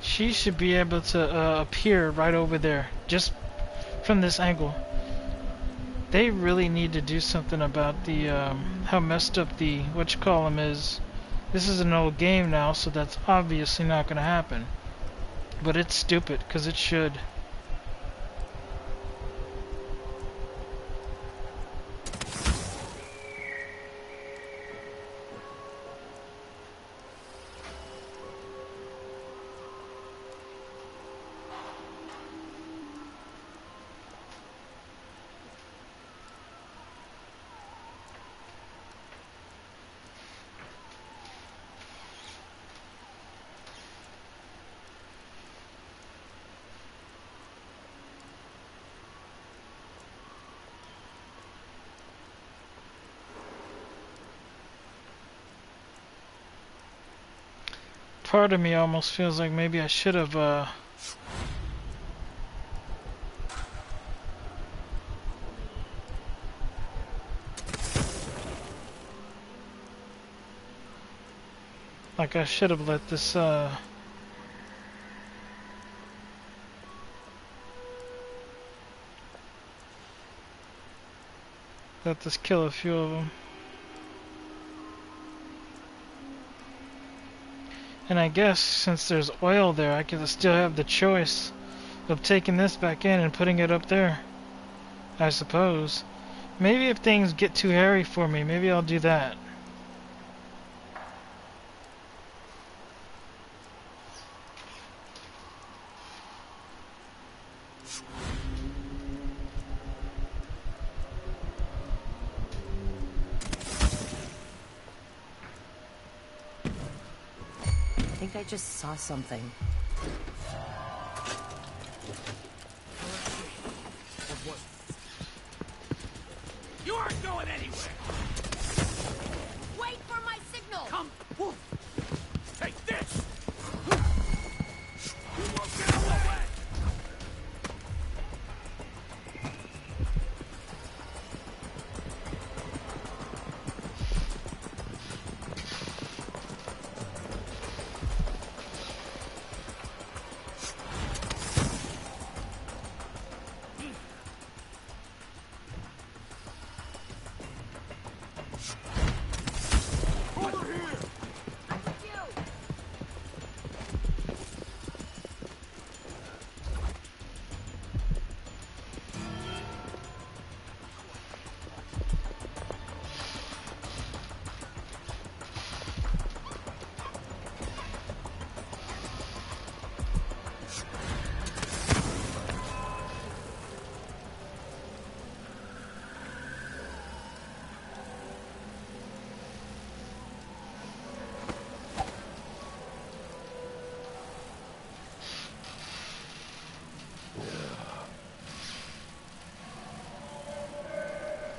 She should be able to appear right over there, just from this angle. They really need to do something about the how messed up the whatchamacallem is. This is an old game now, so that's obviously not going to happen. But it's stupid, because it should. Part of me almost feels like maybe I should have like I should have let this let this kill a few of them. And I guess since there's oil there, I can still have the choice of taking this back in and putting it up there, I suppose. Maybe if things get too hairy for me, maybe I'll do that. I think I just saw something. You aren't going anywhere! Wait for my signal! Come! Take this! You won't get away!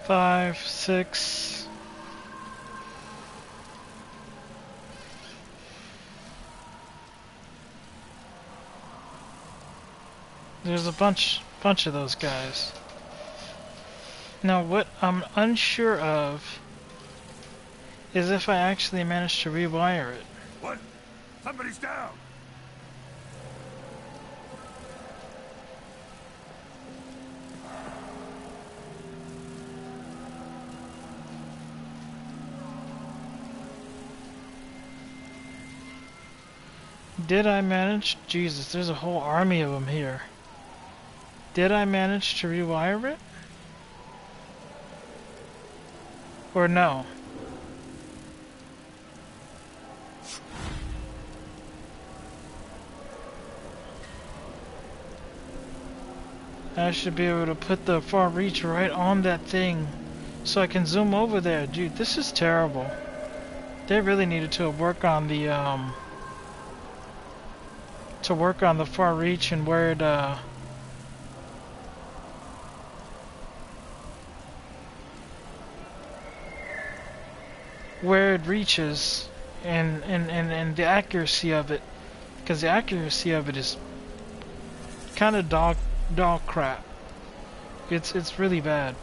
Five, six. There's a bunch of those guys. Now what I'm unsure of is if I actually managed to rewire it. What? Somebody's down! Did I manage? Jesus, there's a whole army of them here. Did I manage to rewire it? Or no? I should be able to put the far reach right on that thing so I can zoom over there. Dude, this is terrible. They really needed to work on the far reach and where it reaches and the accuracy of it, because the accuracy of it is kind of dog crap. It's really bad.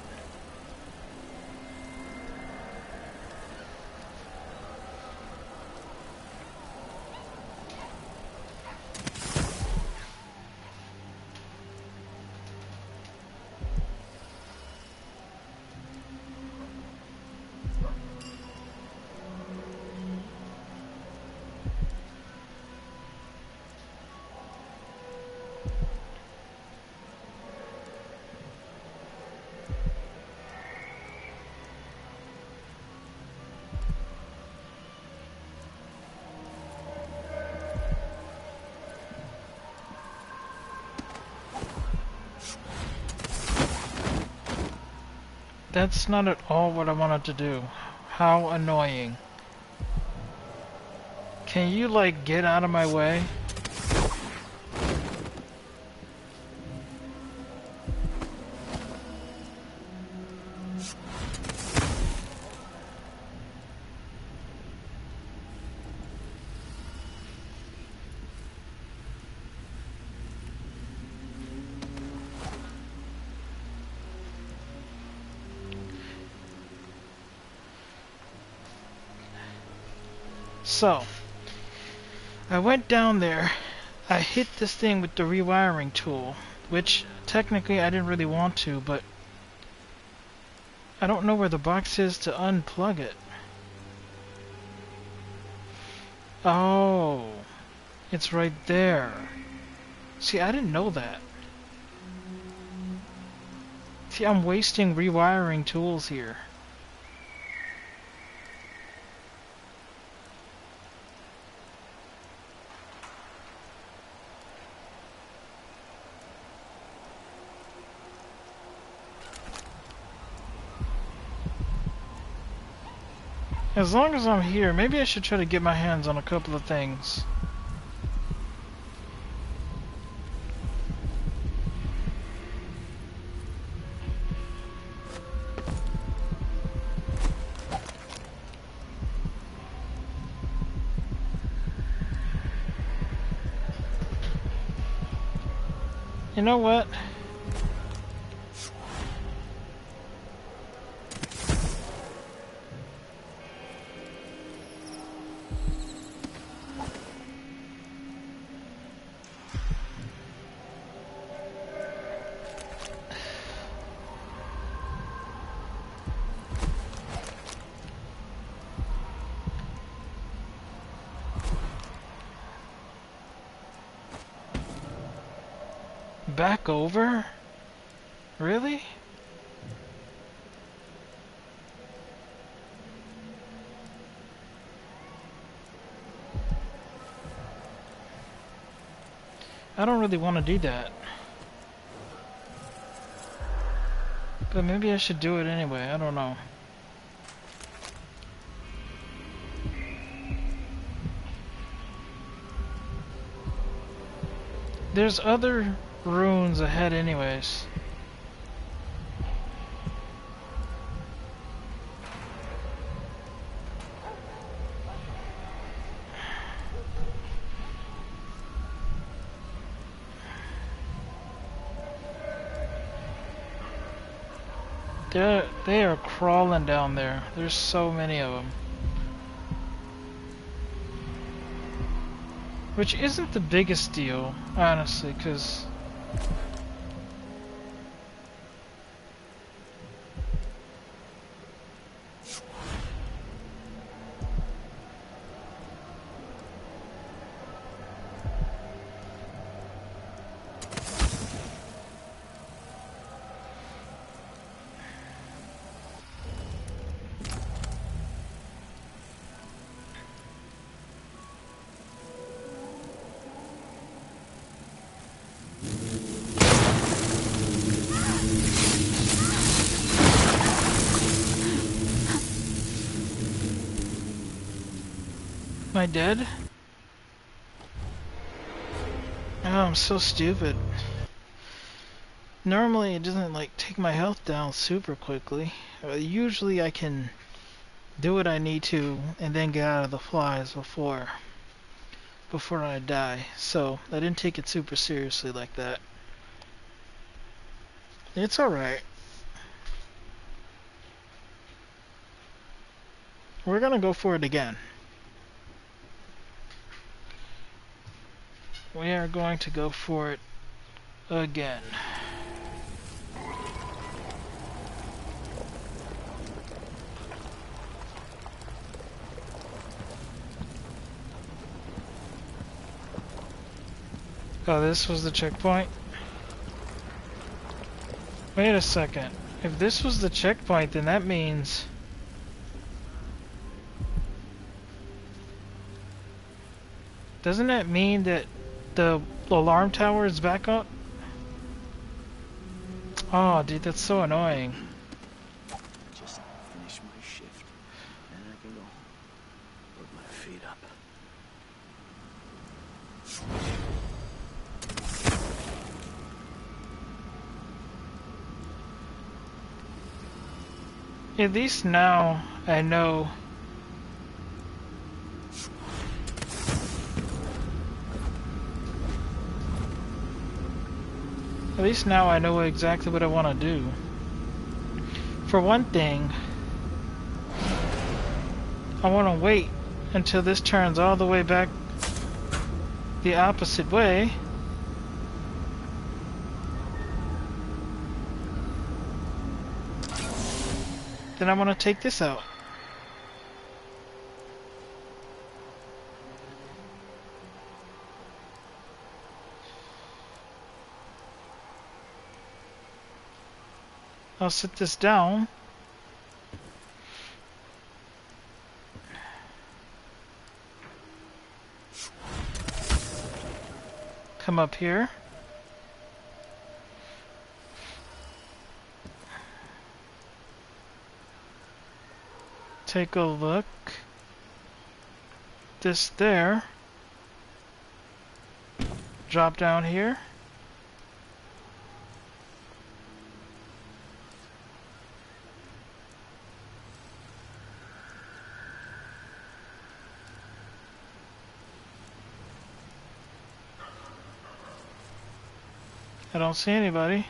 That's not at all what I wanted to do. How annoying. Can you, like, get out of my way? So, I went down there, I hit this thing with the rewiring tool, which technically I didn't really want to, but I don't know where the box is to unplug it. Oh, it's right there. See, I didn't know that. See, I'm wasting rewiring tools here. As long as I'm here, maybe I should try to get my hands on a couple of things. You know what? Back over? Really? I don't really want to do that. But maybe I should do it anyway, I don't know. There's other runes ahead anyways. They are crawling down there. There's so many of them. Which isn't the biggest deal, honestly, because am I dead? Oh, I'm so stupid. Normally it doesn't like take my health down super quickly. Usually I can do what I need to and then get out of the flies before I die. So I didn't take it super seriously like that. It's alright. We're gonna go for it again. We are going to go for it again. Oh, this was the checkpoint? Wait a second. If this was the checkpoint, then that means... Doesn't that mean that the alarm tower is back up? Oh, dude, that's so annoying. Just finish my shift, and I can go put my feet up. At least now I know. At least now I know exactly what I want to do. For one thing, I want to wait until this turns all the way back the opposite way. Then I want to take this out. I'll sit this down. Come up here. Take a look. This there. Drop down here. I don't see anybody.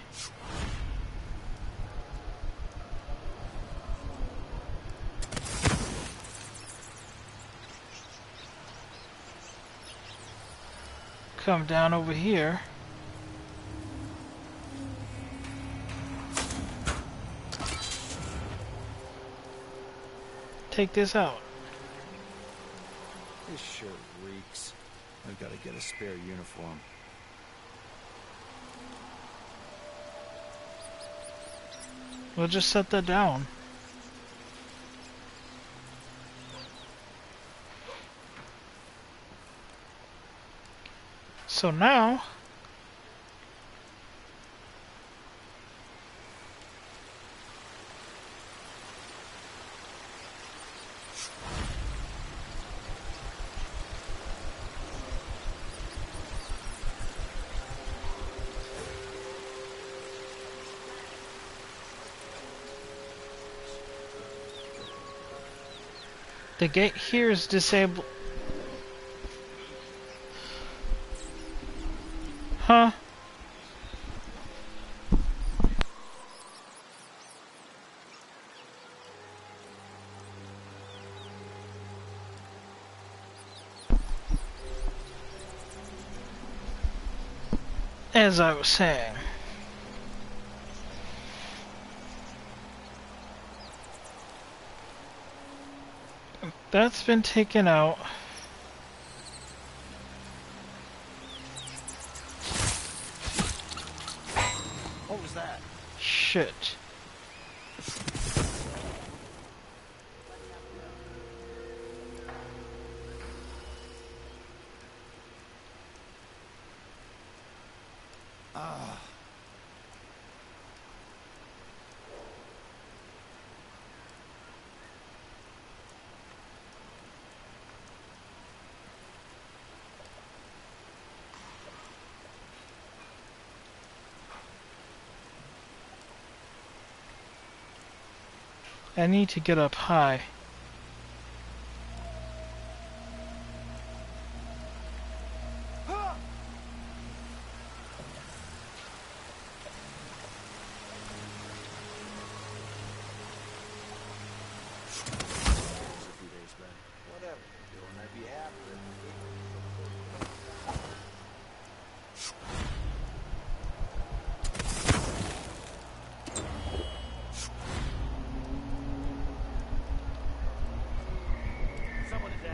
Come down over here. Take this out. This shirt reeks. I've got to get a spare uniform. We'll just set that down. So now, the gate here is disabled. Huh? As I was saying. That's been taken out. What was that? Shit. I need to get up high.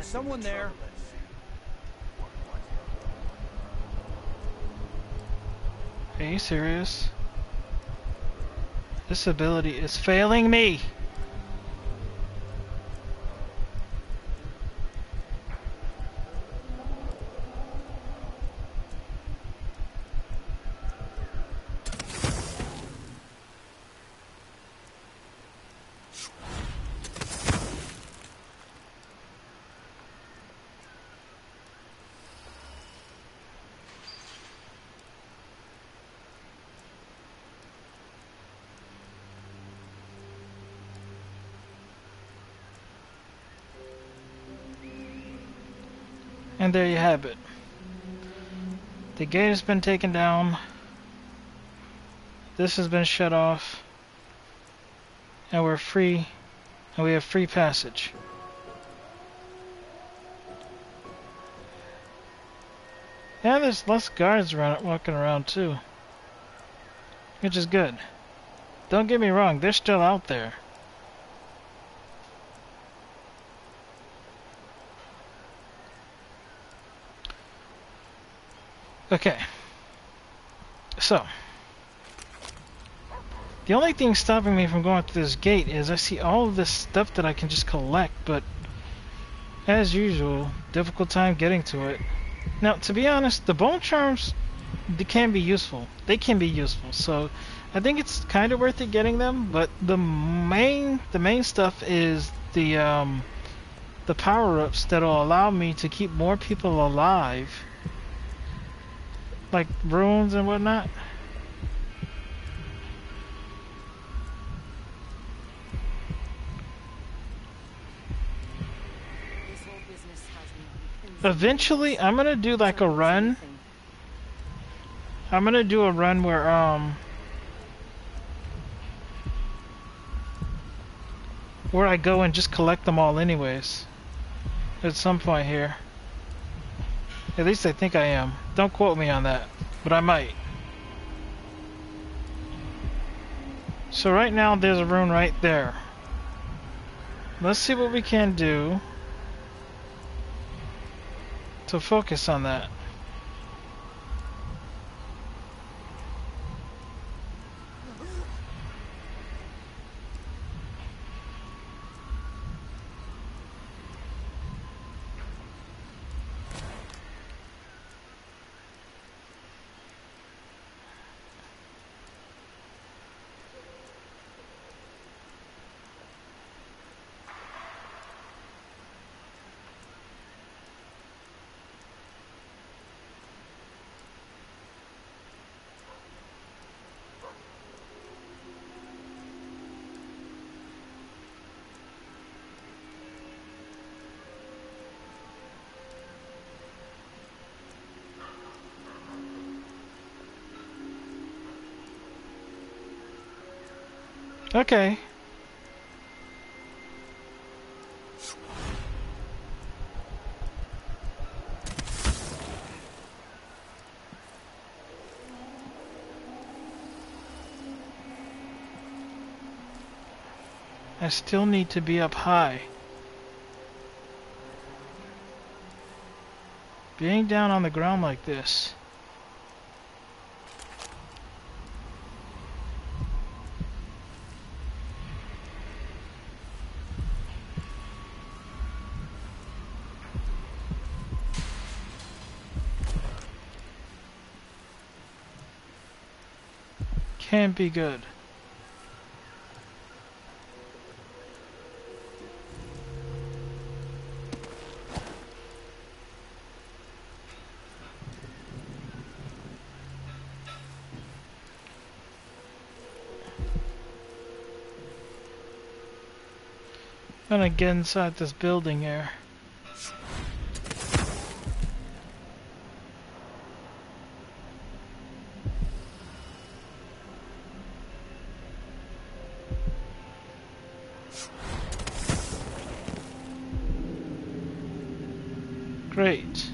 Someone there. Are you serious? This ability is failing me. And there you have it. The gate has been taken down. This has been shut off. And we're free. And we have free passage. Yeah, there's less guards walking around too. Which is good. Don't get me wrong, they're still out there. Okay, so The only thing stopping me from going through this gate is I see all of this stuff that I can just collect, but as usual, difficult time getting to it. Now, to be honest, the bone charms, they can be useful. They can be useful, so I think it's kind of worth it getting them. But the main stuff is the power-ups that'll allow me to keep more people alive, like runes and whatnot. Eventually, I'm gonna do like a run. I'm gonna do a run where I go and just collect them all anyways. At some point here. At least I think I am. Don't quote me on that, but I might. So right now there's a rune right there. Let's see what we can do to focus on that. Okay. I still need to be up high. Being down on the ground like this. Can't be good. I'm gonna get inside this building here. Great.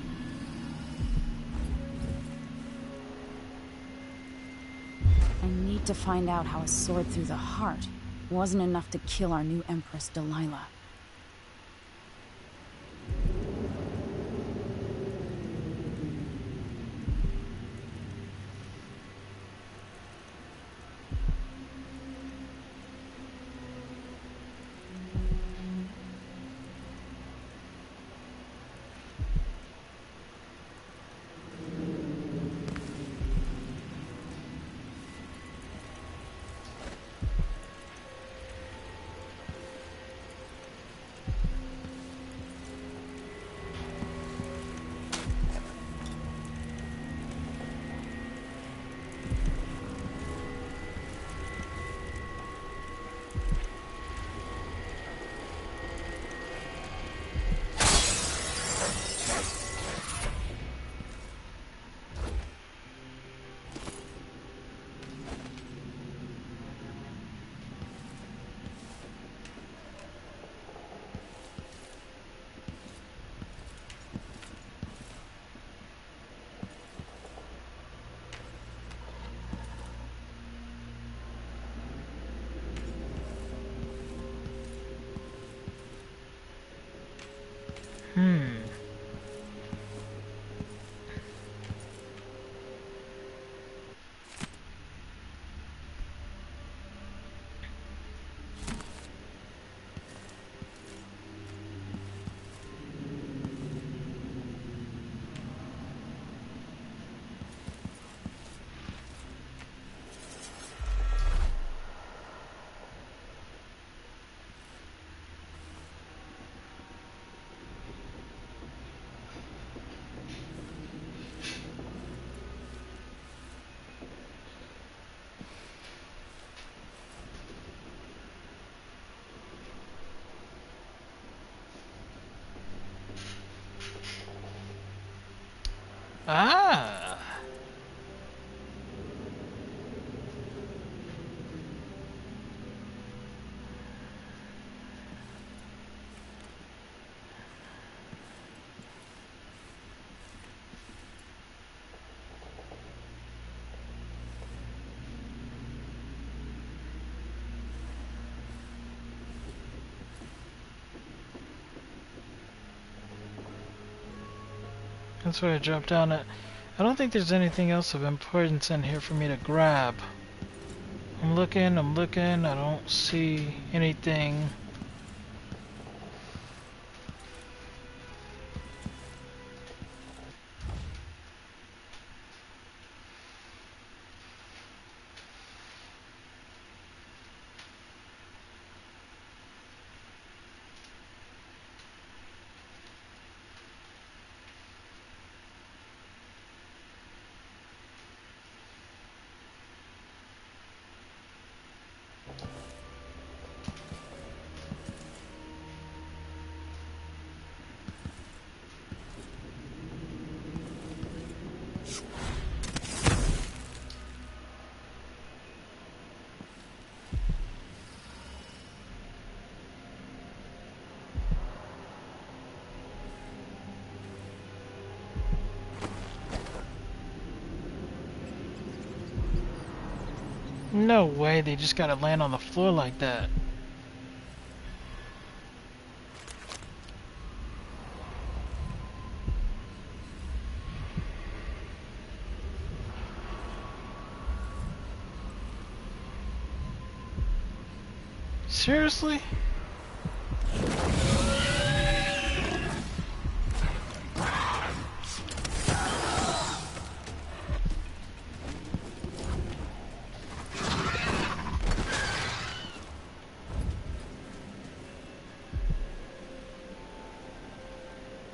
I need to find out how a sword through the heart wasn't enough to kill our new Empress, Delilah. Ah! That's where I dropped down at. I don't think there's anything else of importance in here for me to grab. I'm looking, I don't see anything. No way, they just gotta land on the floor like that. Seriously?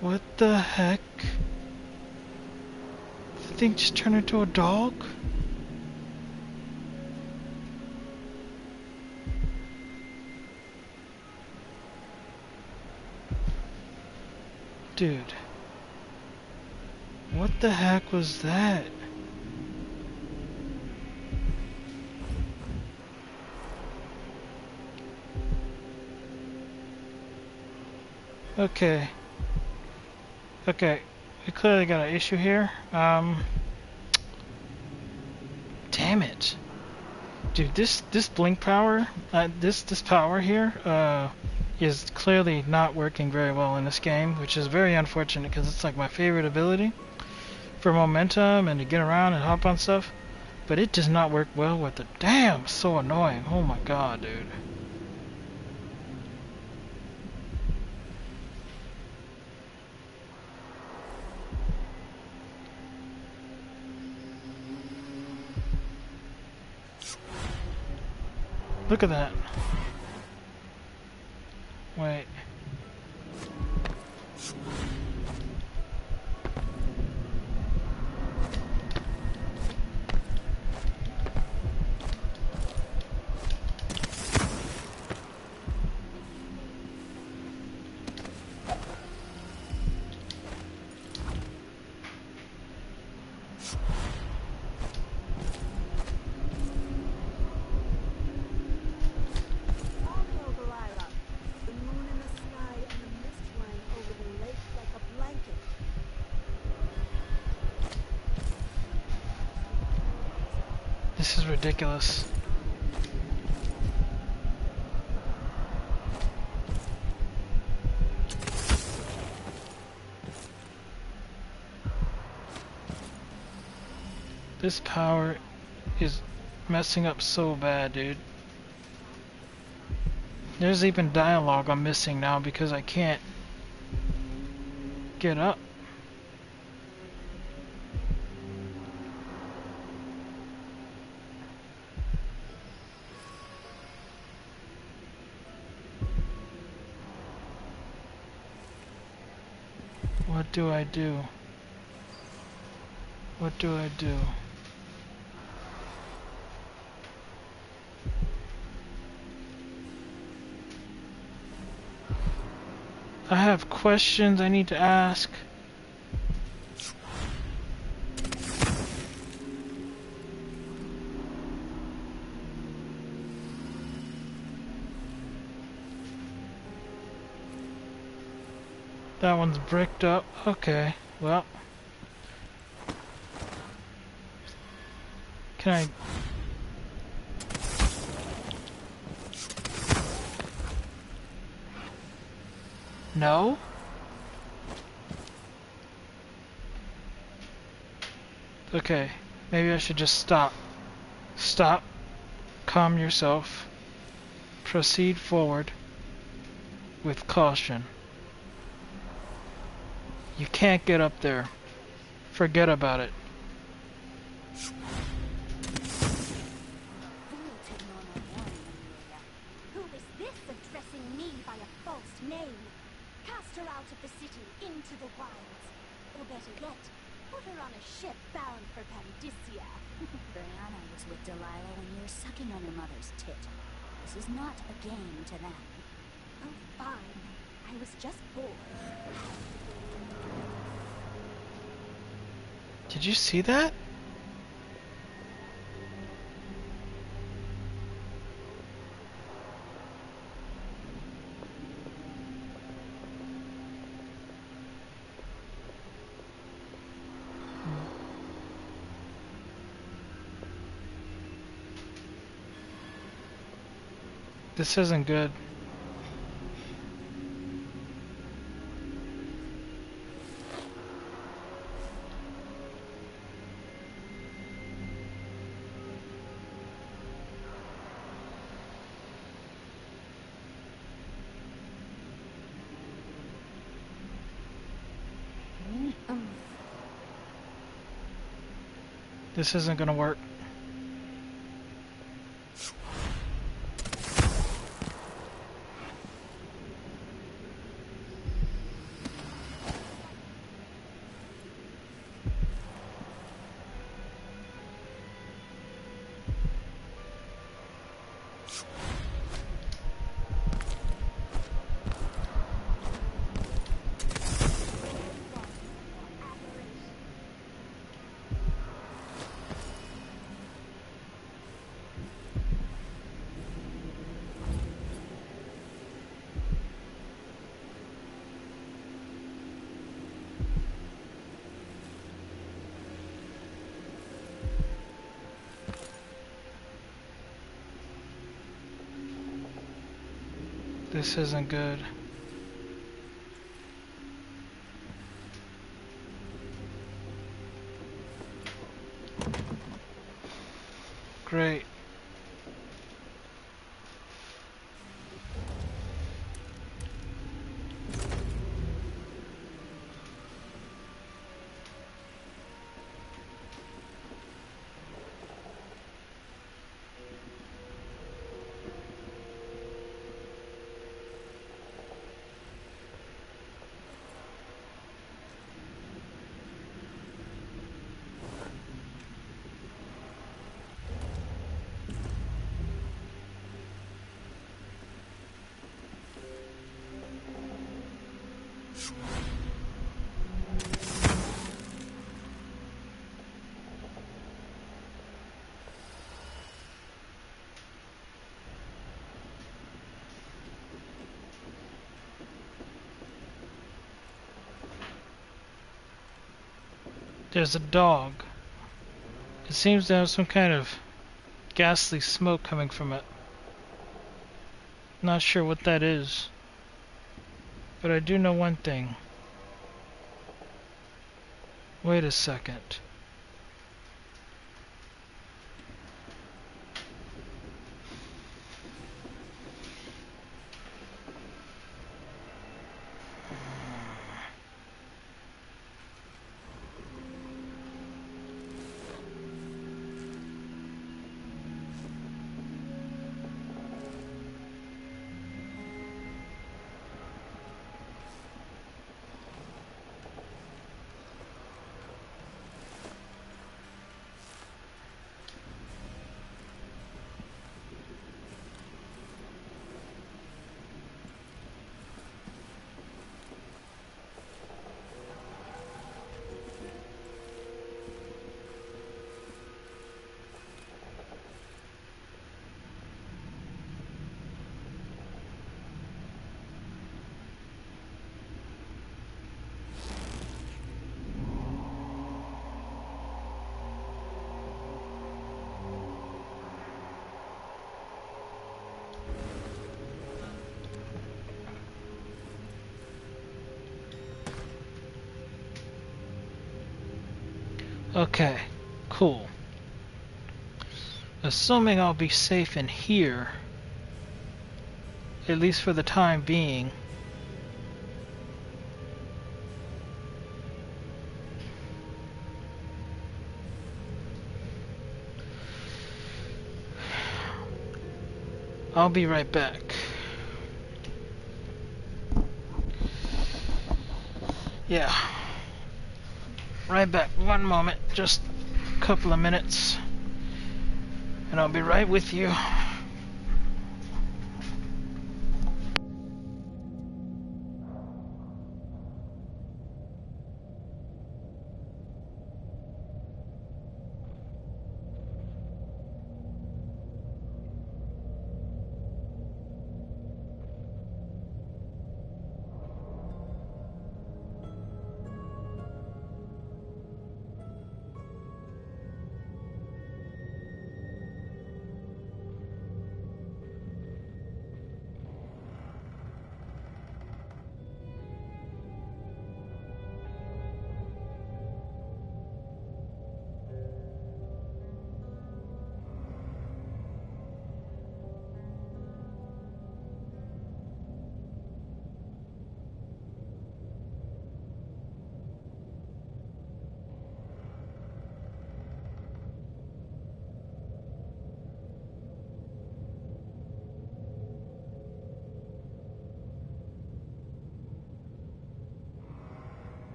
What the heck? The thing just turned into a dog? Dude. What the heck was that? Okay. Okay. We clearly got an issue here. Damn it. Dude, this blink power, this power here, is clearly not working very well in this game, which is very unfortunate because it's like my favorite ability for momentum and to get around and hop on stuff, but it does not work well with it. Damn, so annoying. Oh my god, dude. Look at that. Wait. This is ridiculous. This power is messing up so bad, dude. There's even dialogue I'm missing now because I can't get up. What do I do? What do I do? I have questions I need to ask. That one's bricked up. Okay, well. Can I... No? Okay, maybe I should just stop. Stop. Calm yourself. Proceed forward with caution. You can't get up there. Forget about it. Who is this addressing me by a false name? Cast her out of the city into the wilds. Or better yet, put her on a ship bound for Pandysia. Brianna was with Delilah when you were sucking on your mother's tit. This is not a game to them. Oh, fine. I was just bored. Did you see that? This isn't good. This isn't gonna work. This isn't good. Great. There's a dog. It seems to have some kind of ghastly smoke coming from it. Not sure what that is. But I do know one thing. Wait a second. Okay, cool. Assuming I'll be safe in here, at least for the time being. I'll be right back. Yeah. Right back. One moment. Just a couple of minutes. And I'll be right with you.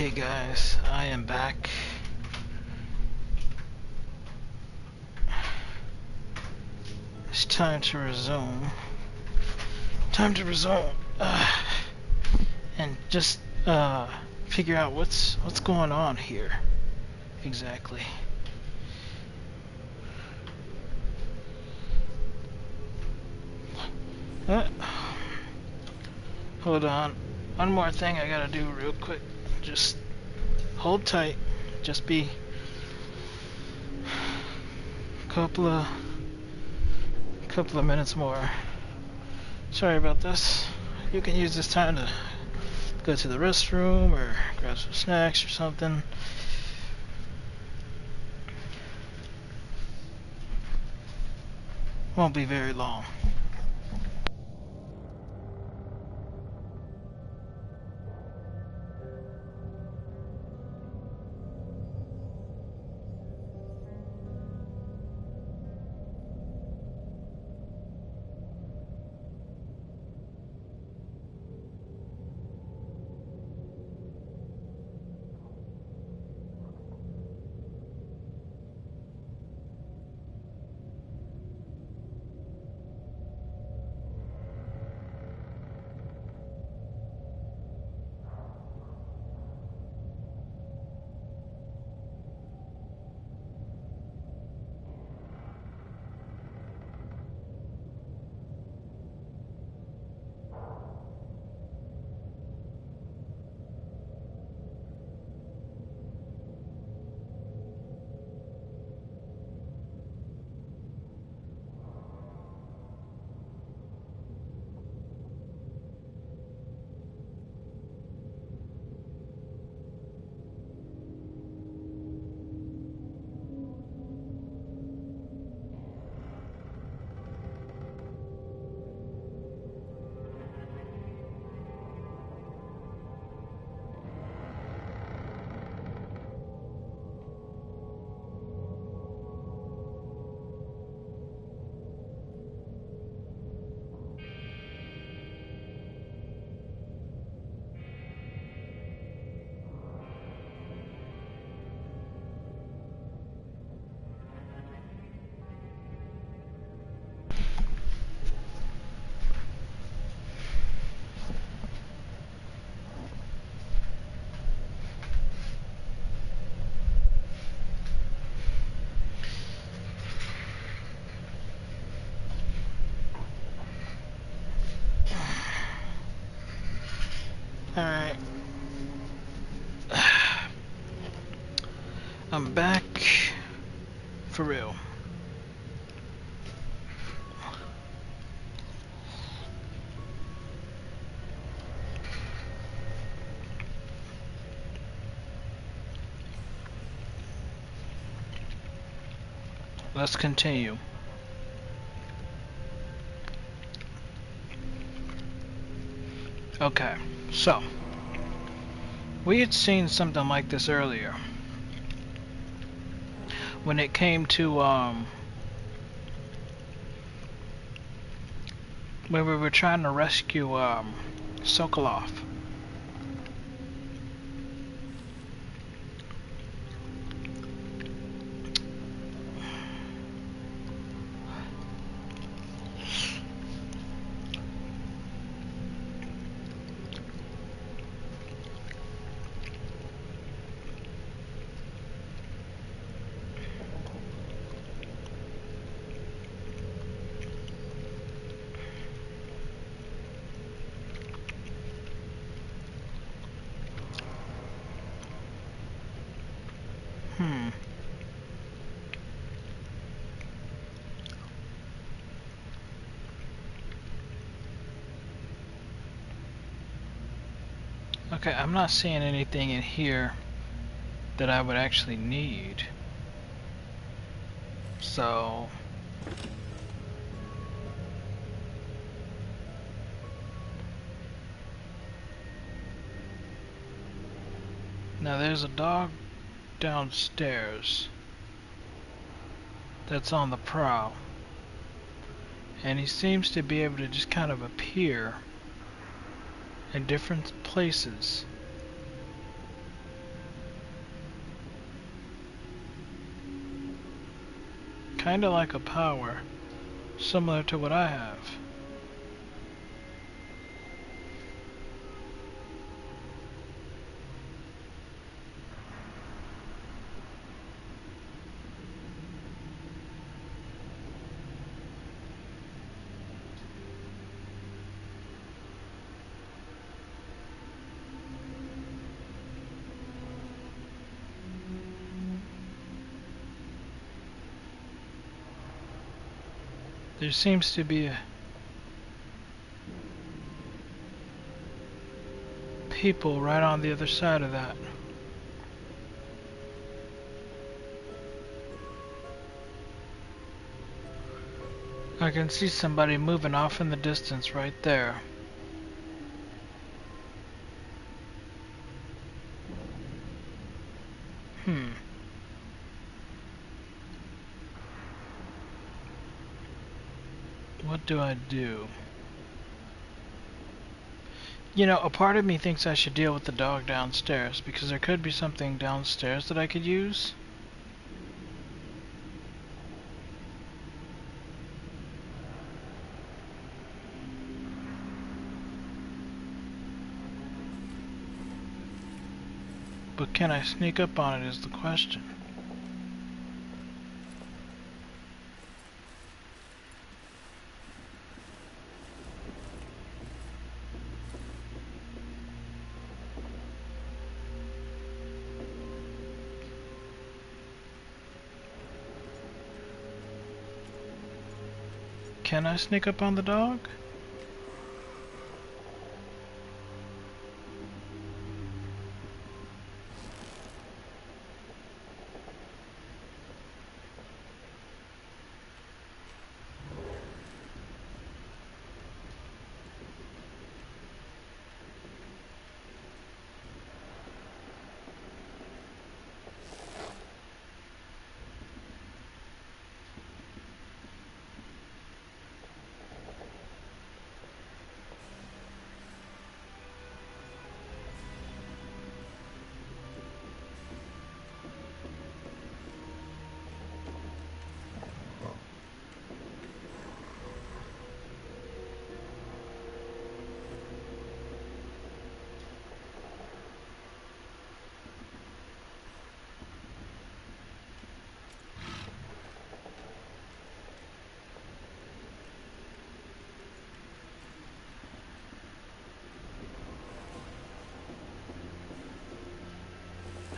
Okay guys, I am back. It's time to resume. Time to resume. And just figure out what's going on here exactly. Hold on. One more thing I gotta do real quick. Just hold tight. Just be a couple of minutes more. Sorry about this. You can use this time to go to the restroom or grab some snacks or something. Won't be very long. Alright. I'm back for real. Let's continue. Okay, so we had seen something like this earlier when it came to when we were trying to rescue Sokolov. Okay, I'm not seeing anything in here that I would actually need. So now there's a dog downstairs that's on the prowl, and he seems to be able to just kind of appear in different places. kinda like a power, similar to what I have. There seems to be people right on the other side of that. I can see somebody moving off in the distance right there. What do I do? You know, a part of me thinks I should deal with the dog downstairs, because there could be something downstairs that I could use. But can I sneak up on it is the question. Can I sneak up on the dog?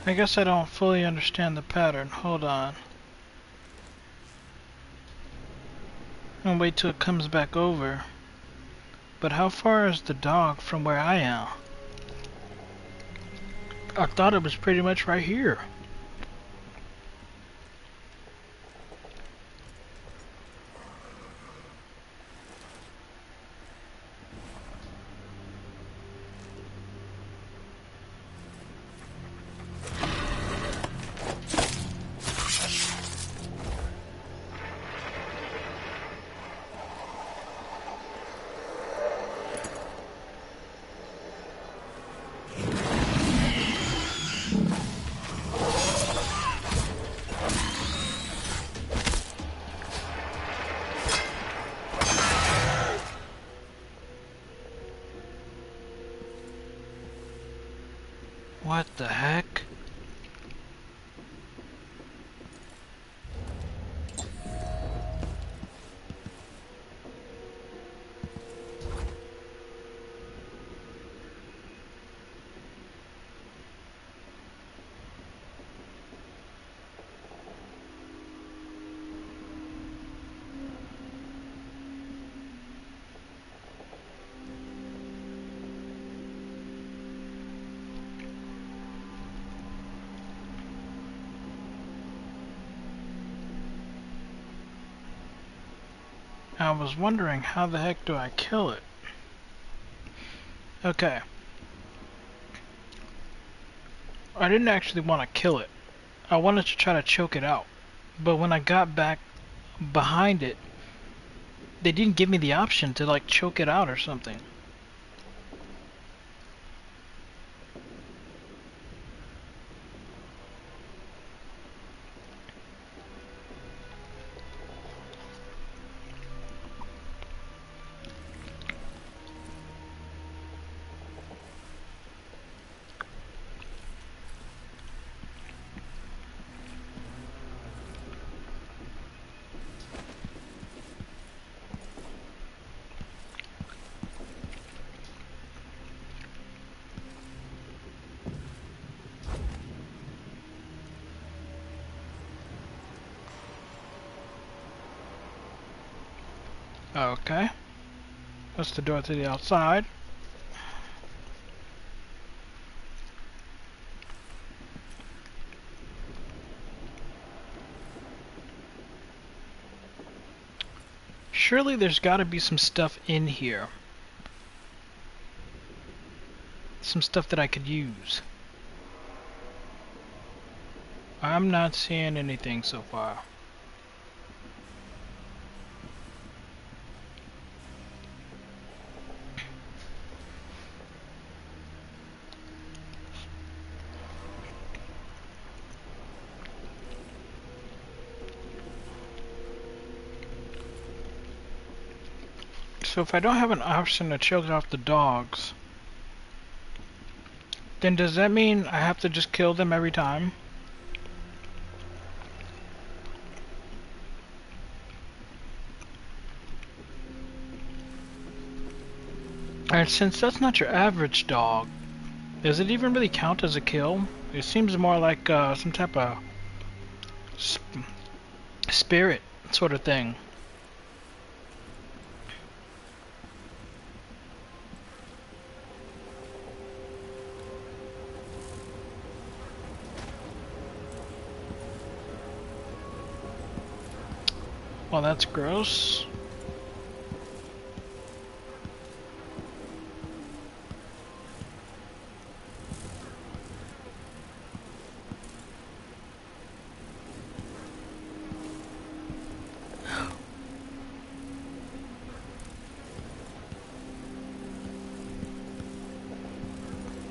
I guess I don't fully understand the pattern. Hold on. I'll wait till it comes back over. But how far is the dog from where I am? I thought it was pretty much right here. What the heck? I was wondering how the heck do I kill it? Okay. I didn't actually want to kill it. I wanted to try to choke it out. But when I got back behind it, they didn't give me the option to like choke it out or something. Okay. That's the door to the outside. Surely there's got to be some stuff in here. Some stuff that I could use. I'm not seeing anything so far. So if I don't have an option to choke off the dogs, then does that mean I have to just kill them every time? And since that's not your average dog, does it even really count as a kill? It seems more like some type of spirit sort of thing. Well, that's gross.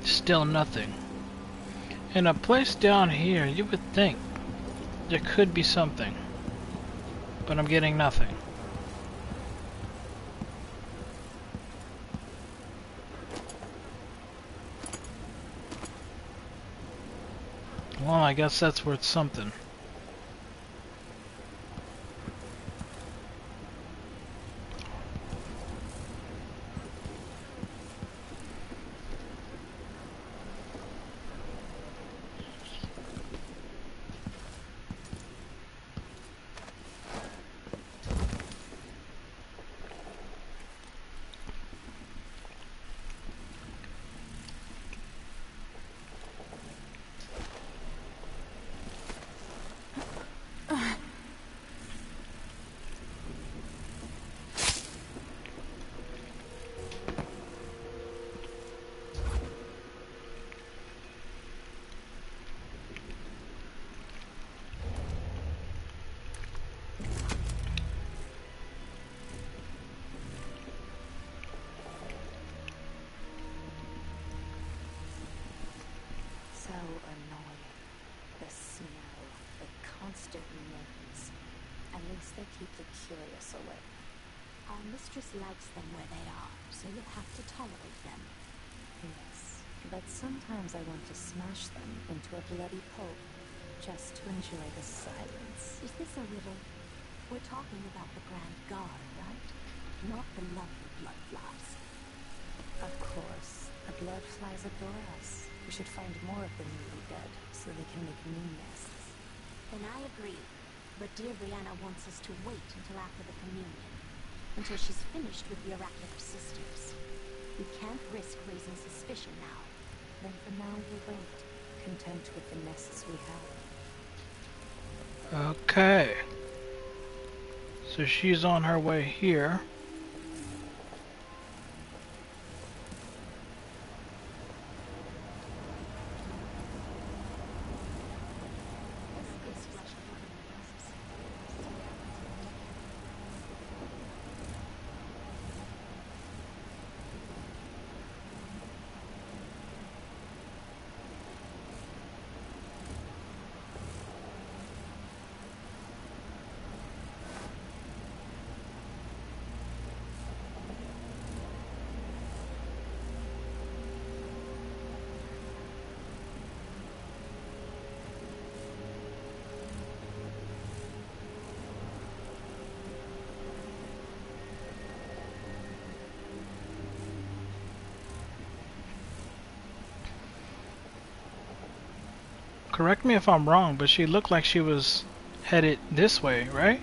Still nothing. In a place down here, you would think there could be something, but I'm getting nothing. Well, I guess that's worth something. So annoying. The smell, the constant noise. At least they keep the curious away. Our mistress likes them where they are, so you'll have to tolerate them. Yes, but sometimes I want to smash them into a bloody pulp, just to enjoy the silence. Is this a riddle? We're talking about the Grand Guard, right? Not the lovely bloodflies. Of course, the bloodflies adore us. We should find more of the newly dead, so they can make new nests. Then I agree. But dear Brianna wants us to wait until after the communion. Until she's finished with the oracular sisters. We can't risk raising suspicion now. Then for now we'll wait, content with the nests we have. Okay. So she's on her way here. Correct me if I'm wrong, but she looked like she was headed this way, right?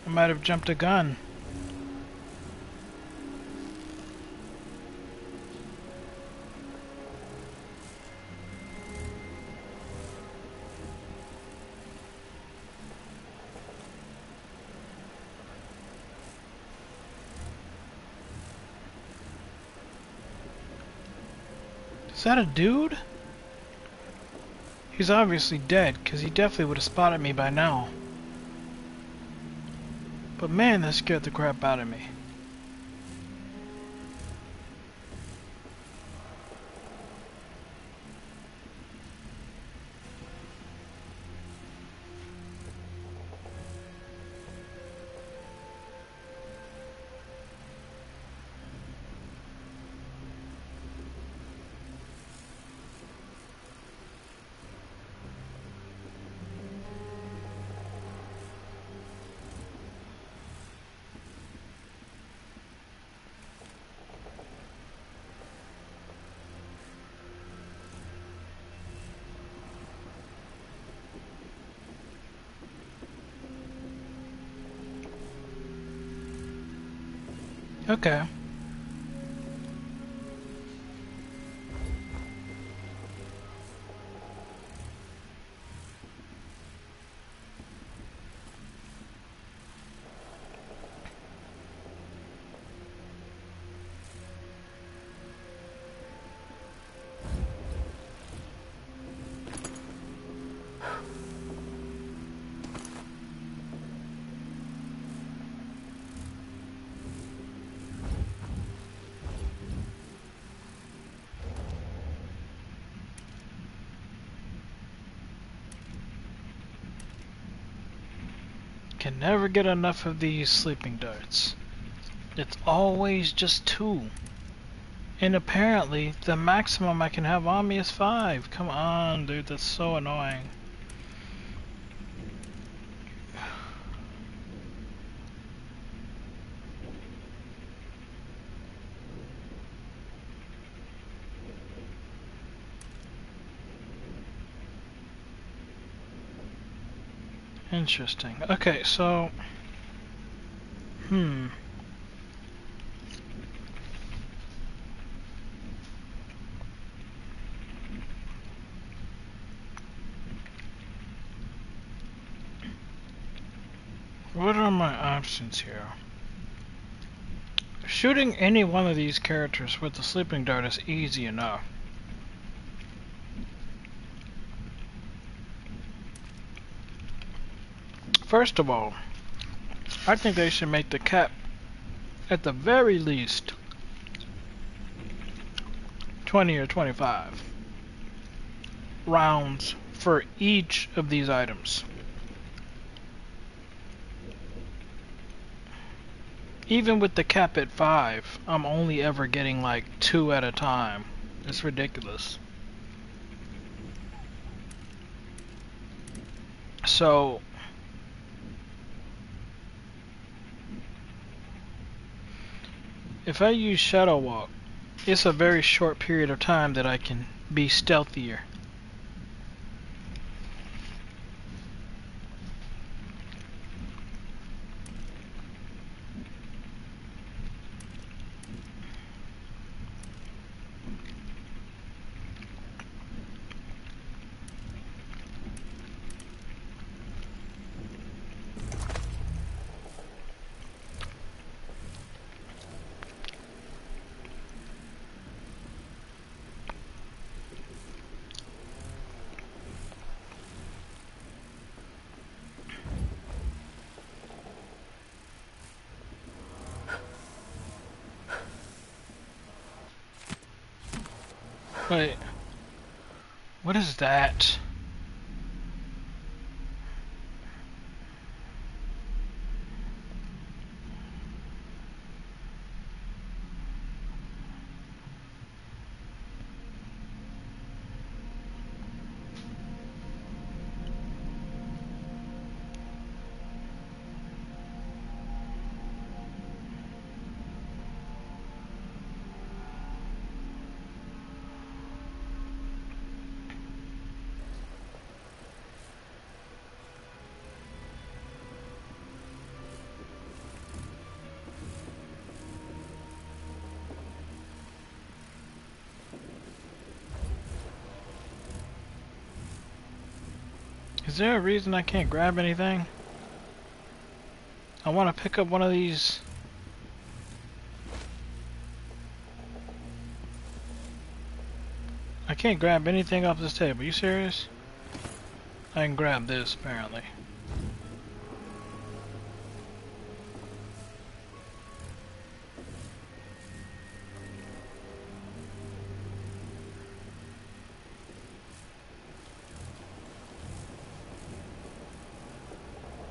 I might have jumped a gun. Is that a dude? He's obviously dead, because he definitely would have spotted me by now. But man, that scared the crap out of me. Okay. Can never get enough of these sleeping darts. It's always just 2. And apparently, the maximum I can have on me is 5. Come on, dude, that's so annoying. Interesting. Okay, so... What are my options here? Shooting any one of these characters with the sleeping dart is easy enough. First of all, I think they should make the cap, at the very least, 20 or 25 rounds for each of these items. Even with the cap at 5, I'm only ever getting like 2 at a time. It's ridiculous. So... if I use Shadow Walk, it's a very short period of time that I can be stealthier. Wait, what is that? Is there a reason I can't grab anything? I want to pick up one of these. I can't grab anything off this table. You serious? I can grab this, apparently.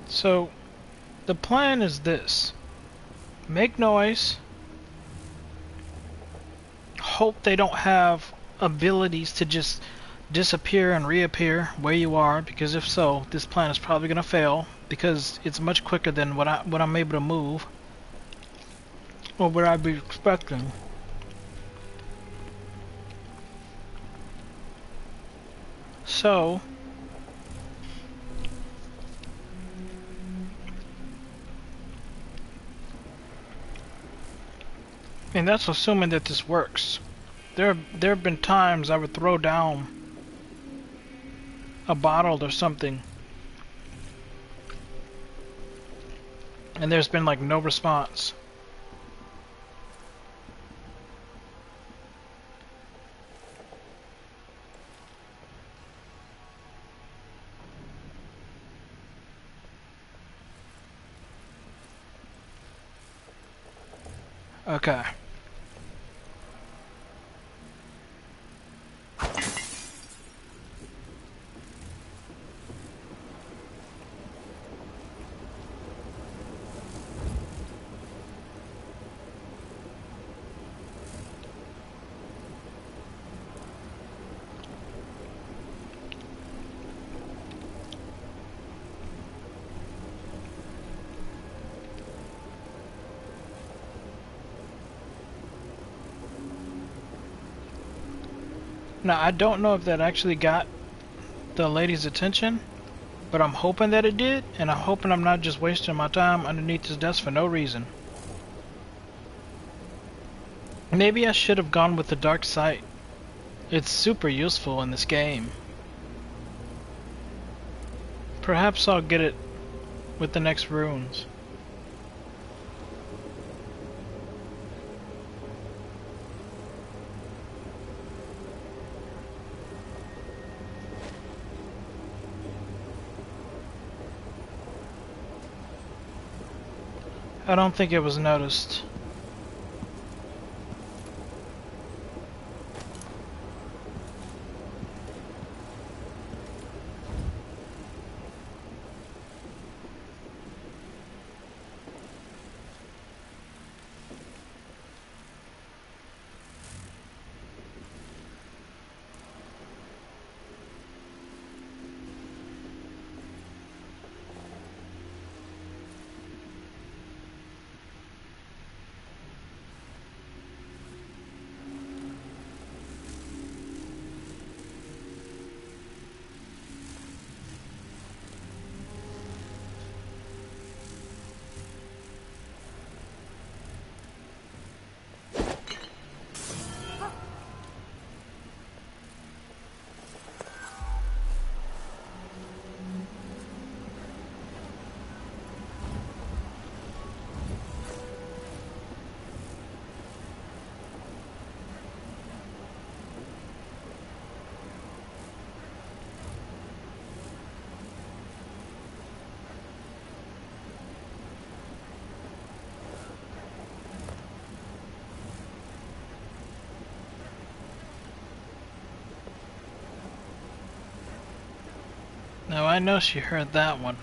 So, the plan is this. Make noise. Hope they don't have abilities to just disappear and reappear where you are, because if so, this plan is probably going to fail, because it's much quicker than what I'm able to move, or what I'd be expecting. So, and that's assuming that this works. There have been times I would throw down a bottle or something, and there's been like no response. Okay. Now, I don't know if that actually got the lady's attention, but I'm hoping that it did, and I'm hoping I'm not just wasting my time underneath this desk for no reason. Maybe I should have gone with the dark sight. It's super useful in this game. Perhaps I'll get it with the next runes. I don't think it was noticed. Now I know she heard that one.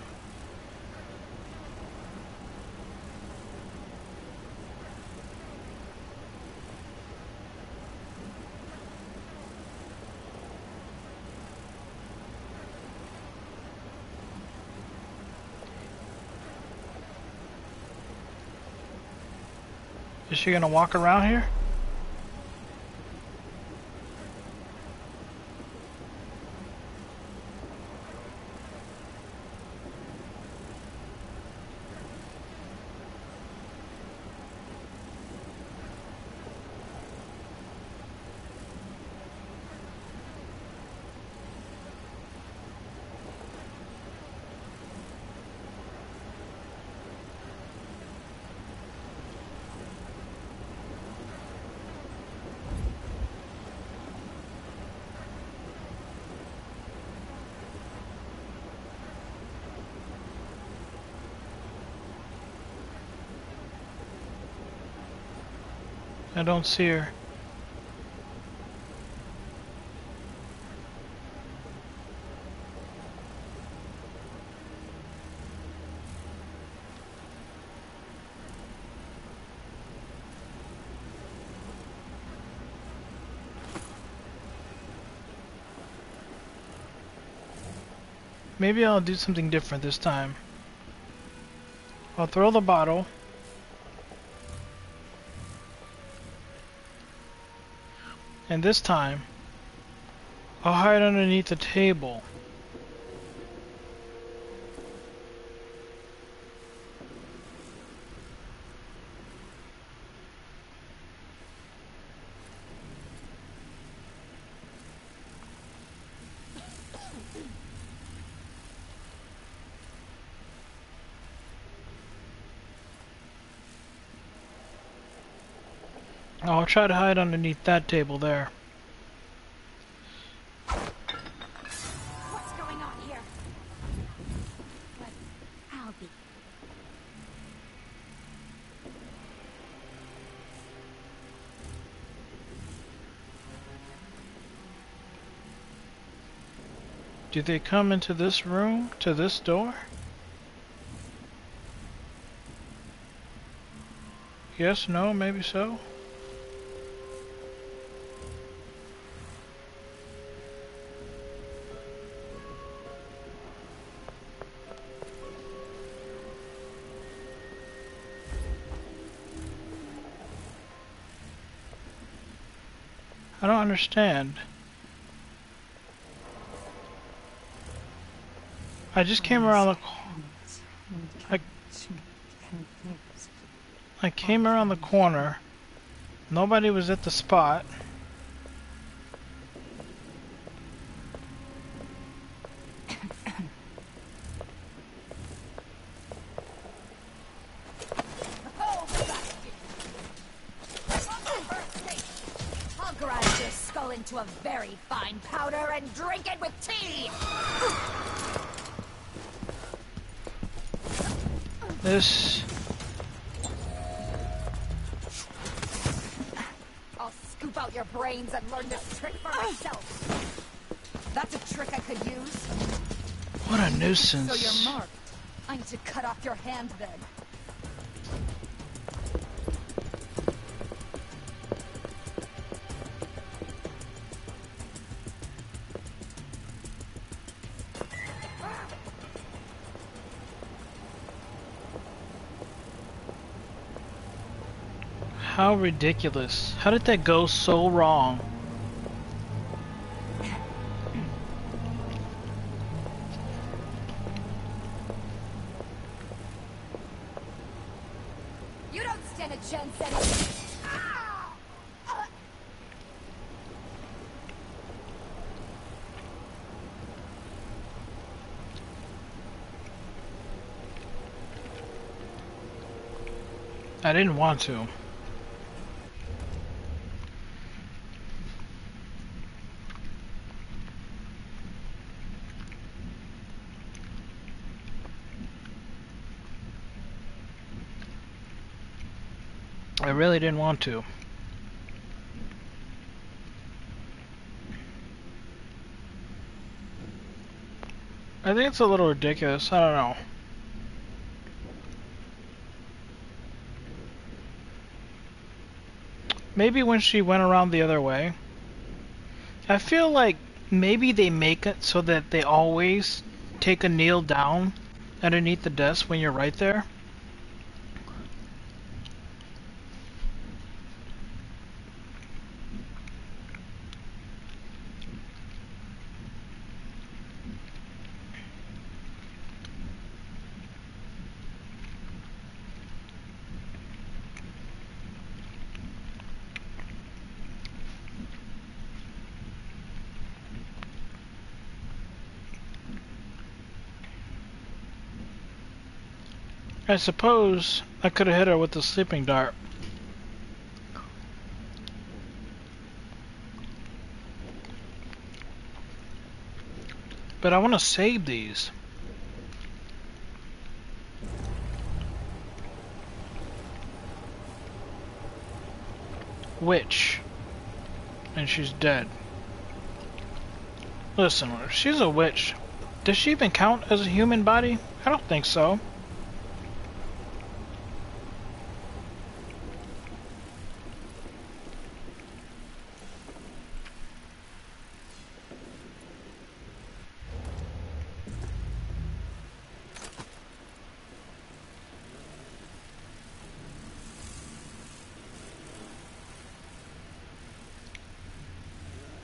Is she gonna walk around here? I don't see her. Maybe I'll do something different this time. I'll throw the bottle. And this time, I'll hide underneath the table. I'll try to hide underneath that table there. What's going on here? But I'll be. Do they come into this room, to this door? Yes, no, maybe so. I don't understand. I just came around the I came around the corner. Nobody was at the spot. I'll grind your skull into a very fine powder and drink it with tea! This... I'll scoop out your brains and learn this trick for myself. That's a trick I could use. What a nuisance. So you're marked. I need to cut off your hand then. How ridiculous. How did that go so wrong? You don't stand a chance anyway. I didn't want to. I really didn't want to. I think it's a little ridiculous. I don't know. Maybe when she went around the other way. I feel like maybe they make it so that they always take a kneel down underneath the desk when you're right there. I suppose I could have hit her with the sleeping dart. But I want to save these. witch. And she's dead. Listen, if she's a witch, does she even count as a human body? I don't think so.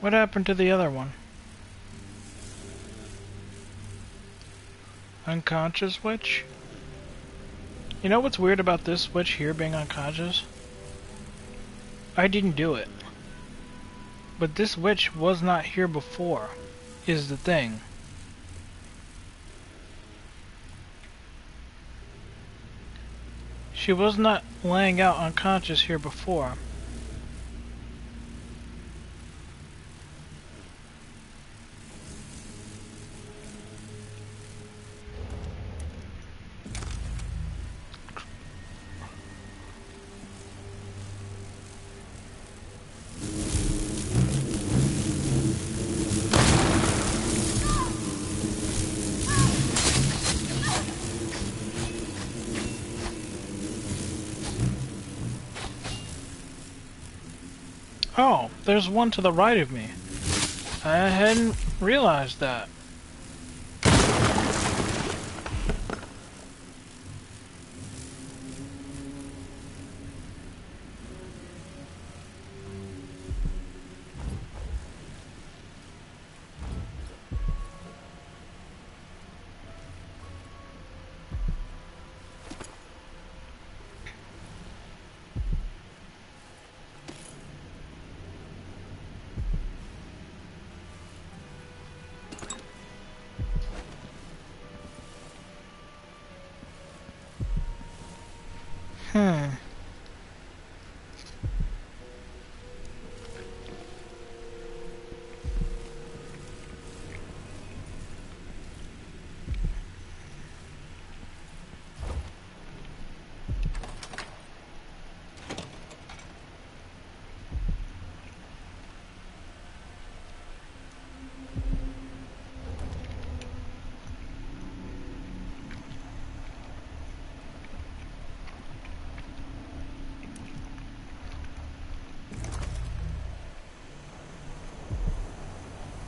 What happened to the other one? Unconscious witch? You know what's weird about this witch here being unconscious? I didn't do it. But this witch was not here before, is the thing. She was not laying out unconscious here before. Oh, there's one to the right of me. I hadn't realized that.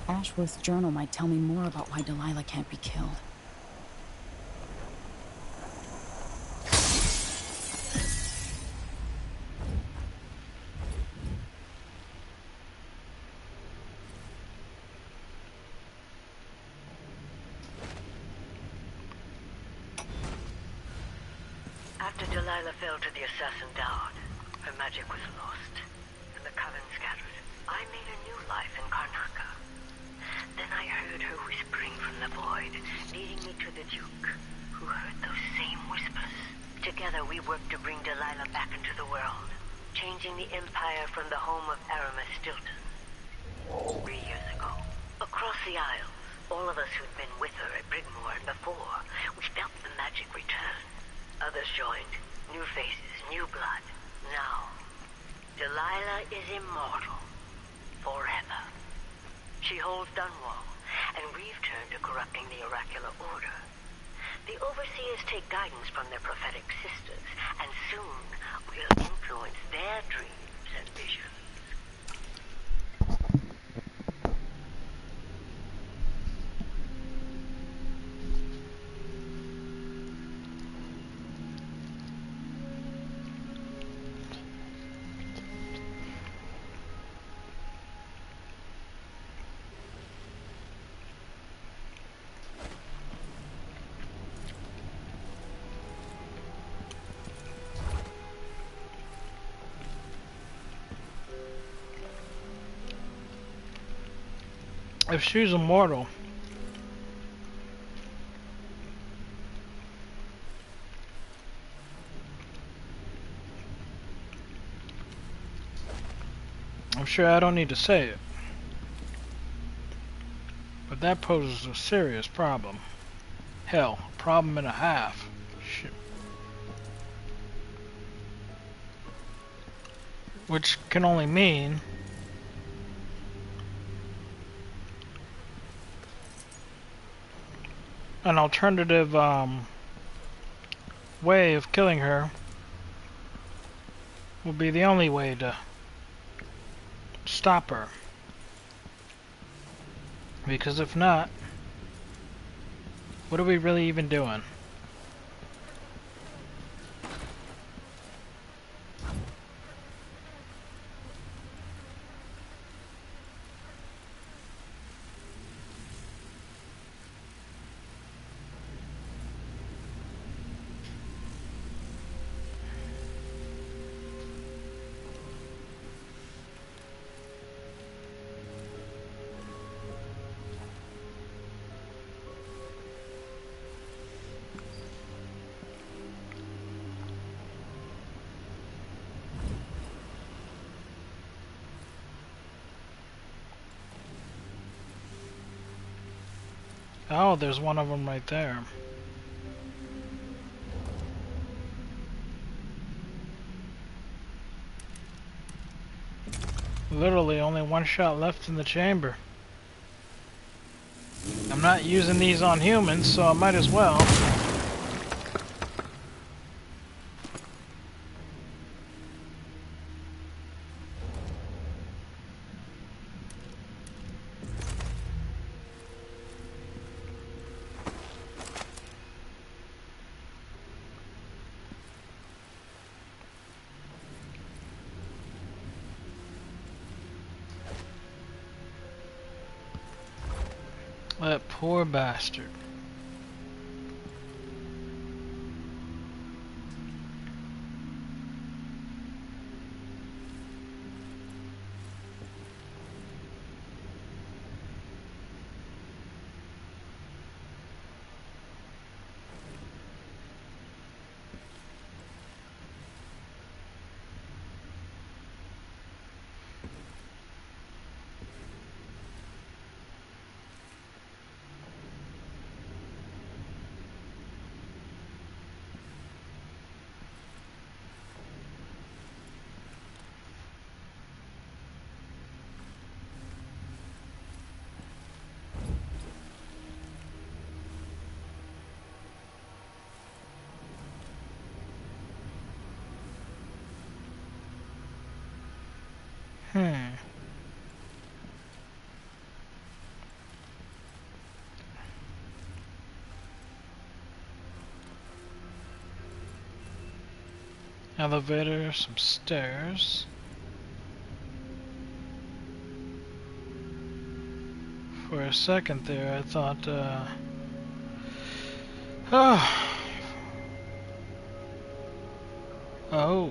Ashworth's journal might tell me more about why Delilah can't be killed. After Delilah fell to the assassin Dowd, her magic was lost, and the coven scattered. I made a new life in Karnaca. Then I heard her whispering from the void, leading me to the Duke, who heard those same whispers. Together we worked to bring Delilah back into the world, changing the Empire from the home of Aramis Stilton. 3 years ago, across the Isles, all of us who'd been with her at Brigmore and before, we felt the magic return. Others joined, new faces, new blood. Now, Delilah is immortal, forever. She holds Dunwall, and we've turned to corrupting the oracular order. The overseers take guidance from their prophetic sisters, and soon we'll influence their dreams and visions. If she's immortal, I'm sure I don't need to say it, but that poses a serious problem. Hell, a problem and a half. Shit. Which can only mean an alternative way of killing her will be the only way to stop her. Because if not, what are we really even doing? Oh, there's one of them right there. Literally only one shot left in the chamber. I'm not using these on humans, so I might as well. That poor bastard. Elevator, some stairs. For a second there, I thought, oh.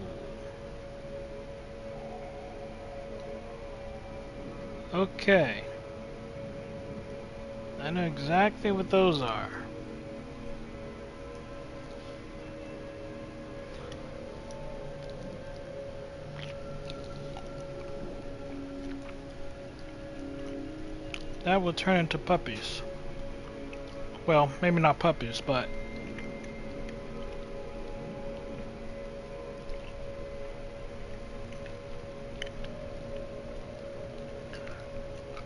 Okay. I know exactly what those are. That will turn into puppies. Well, maybe not puppies, but...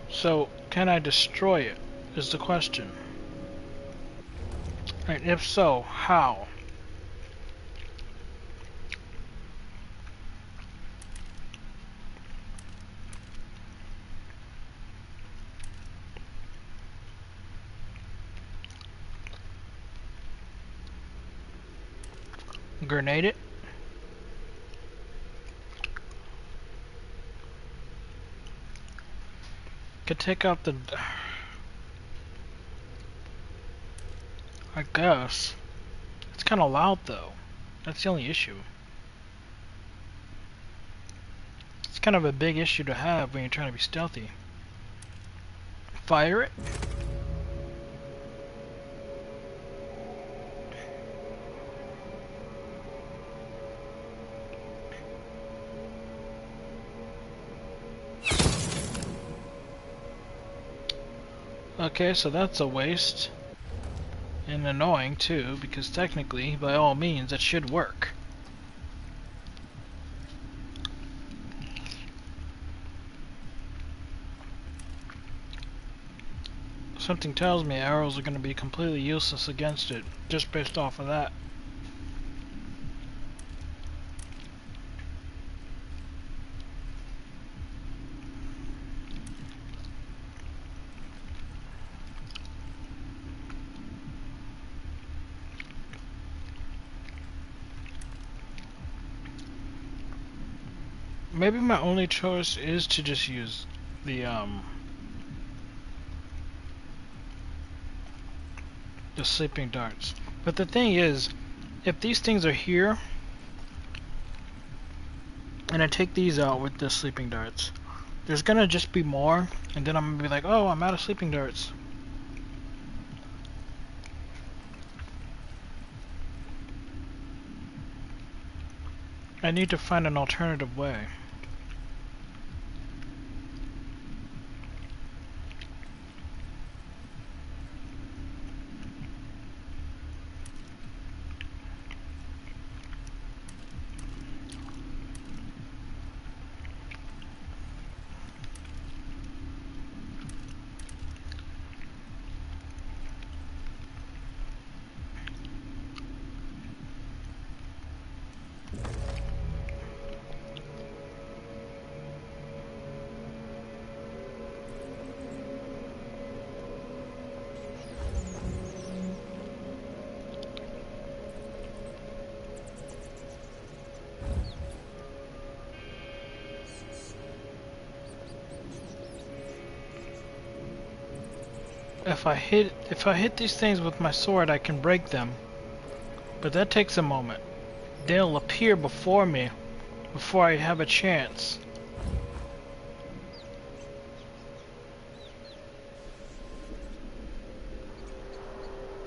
So, can I destroy it, is the question. And if so, how? Grenade it? Could take out the... I guess. It's kind of loud though. That's the only issue. It's kind of a big issue to have when you're trying to be stealthy. Fire it? Okay, so that's a waste. And annoying too, because technically, by all means, it should work. Something tells me arrows are going to be completely useless against it, just based off of that. Maybe my only choice is to just use the sleeping darts. But the thing is, if these things are here, and I take these out with the sleeping darts, there's gonna just be more, and then I'm gonna be like, oh, I'm out of sleeping darts. I need to find an alternative way. If I hit these things with my sword, I can break them. But that takes a moment. They'll appear before me before I have a chance.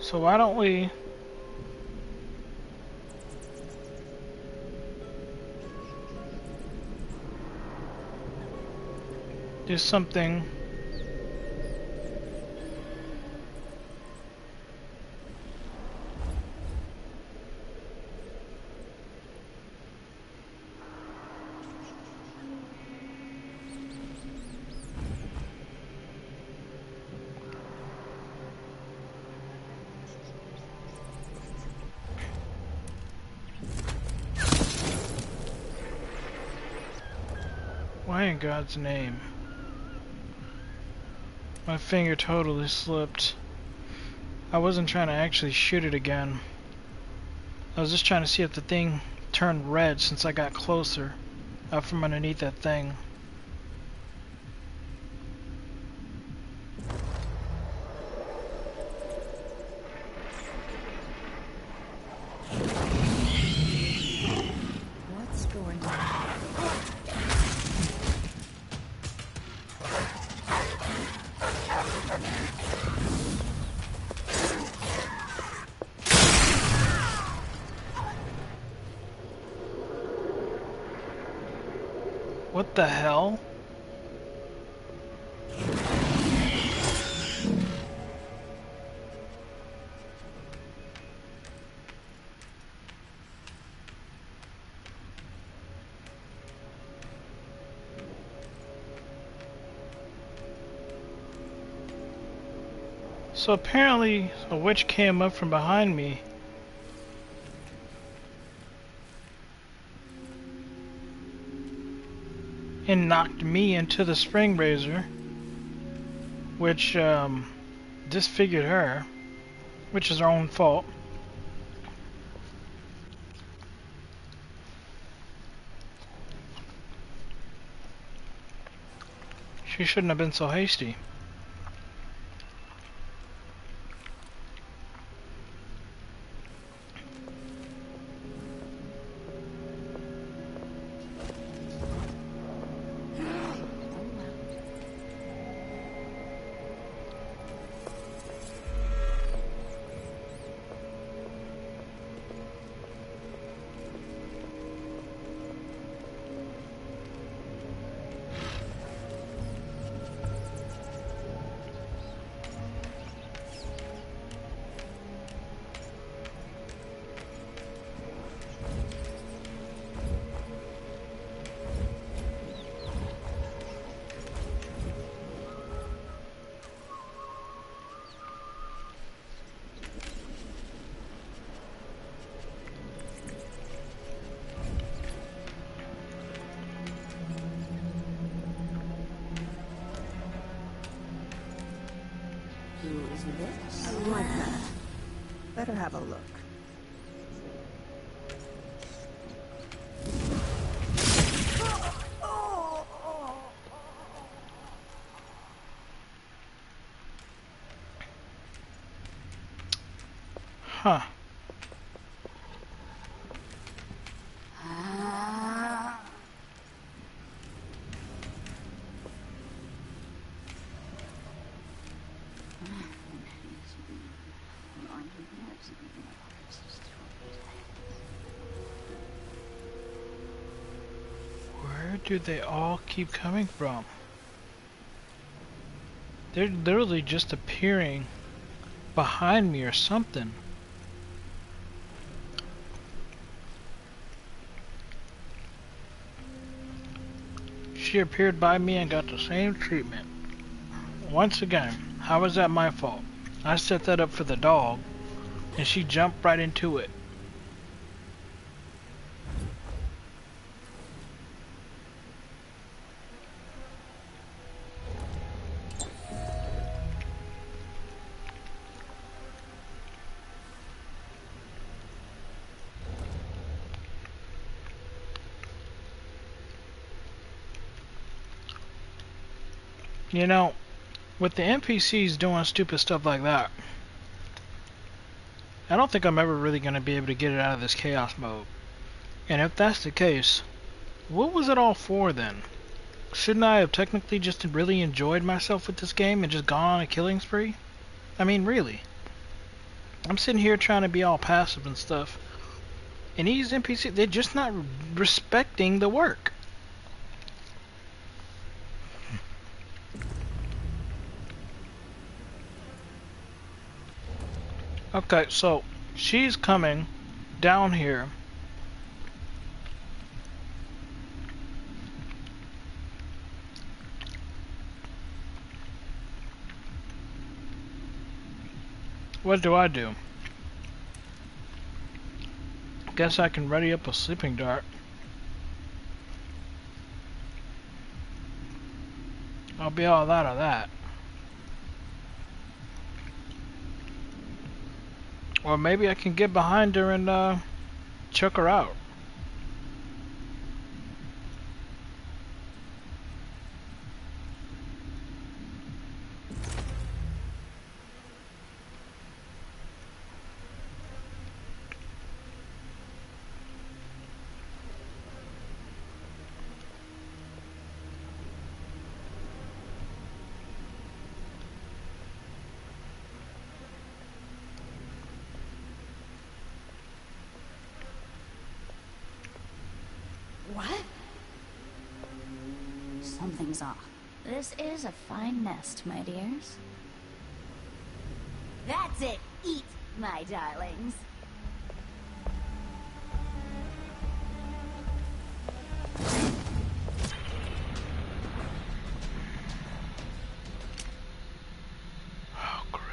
So why don't we do something why in God's name? My finger totally slipped. I wasn't trying to actually shoot it again. I was just trying to see if the thing turned red since I got closer out from underneath that thing. What's going on? What the hell? So apparently a witch came up from behind me and knocked me into the spring razor, which disfigured her, which is her own fault. She shouldn't have been so hasty. Isn't it? Like that. Better have a look. Huh. Where do they all keep coming from? They're literally just appearing behind me or something. She appeared by me and got the same treatment. Once again, how is that my fault? I set that up for the dog, and she jumped right into it. You know, with the NPCs doing stupid stuff like that, I don't think I'm ever really going to be able to get it out of this chaos mode. And if that's the case, what was it all for then? Shouldn't I have technically just really enjoyed myself with this game and just gone on a killing spree? I mean, really. I'm sitting here trying to be all passive and stuff, and these NPCs, they're just not respecting the work. Okay, so she's coming down here. What do I do? Guess I can ready up a sleeping dart. I'll be all out of that. Or maybe I can get behind her and choke her out. What? Something's off. This is a fine nest, my dears. That's it. Eat, my darlings. Oh, great.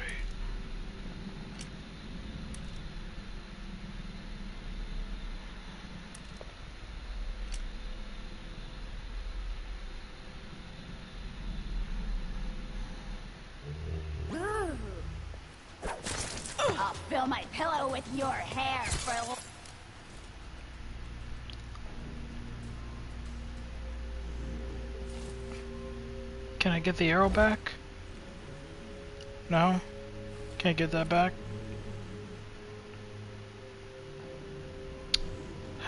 I'll fill my pillow with your hair for a little. Can I get the arrow back? No? Can't get that back?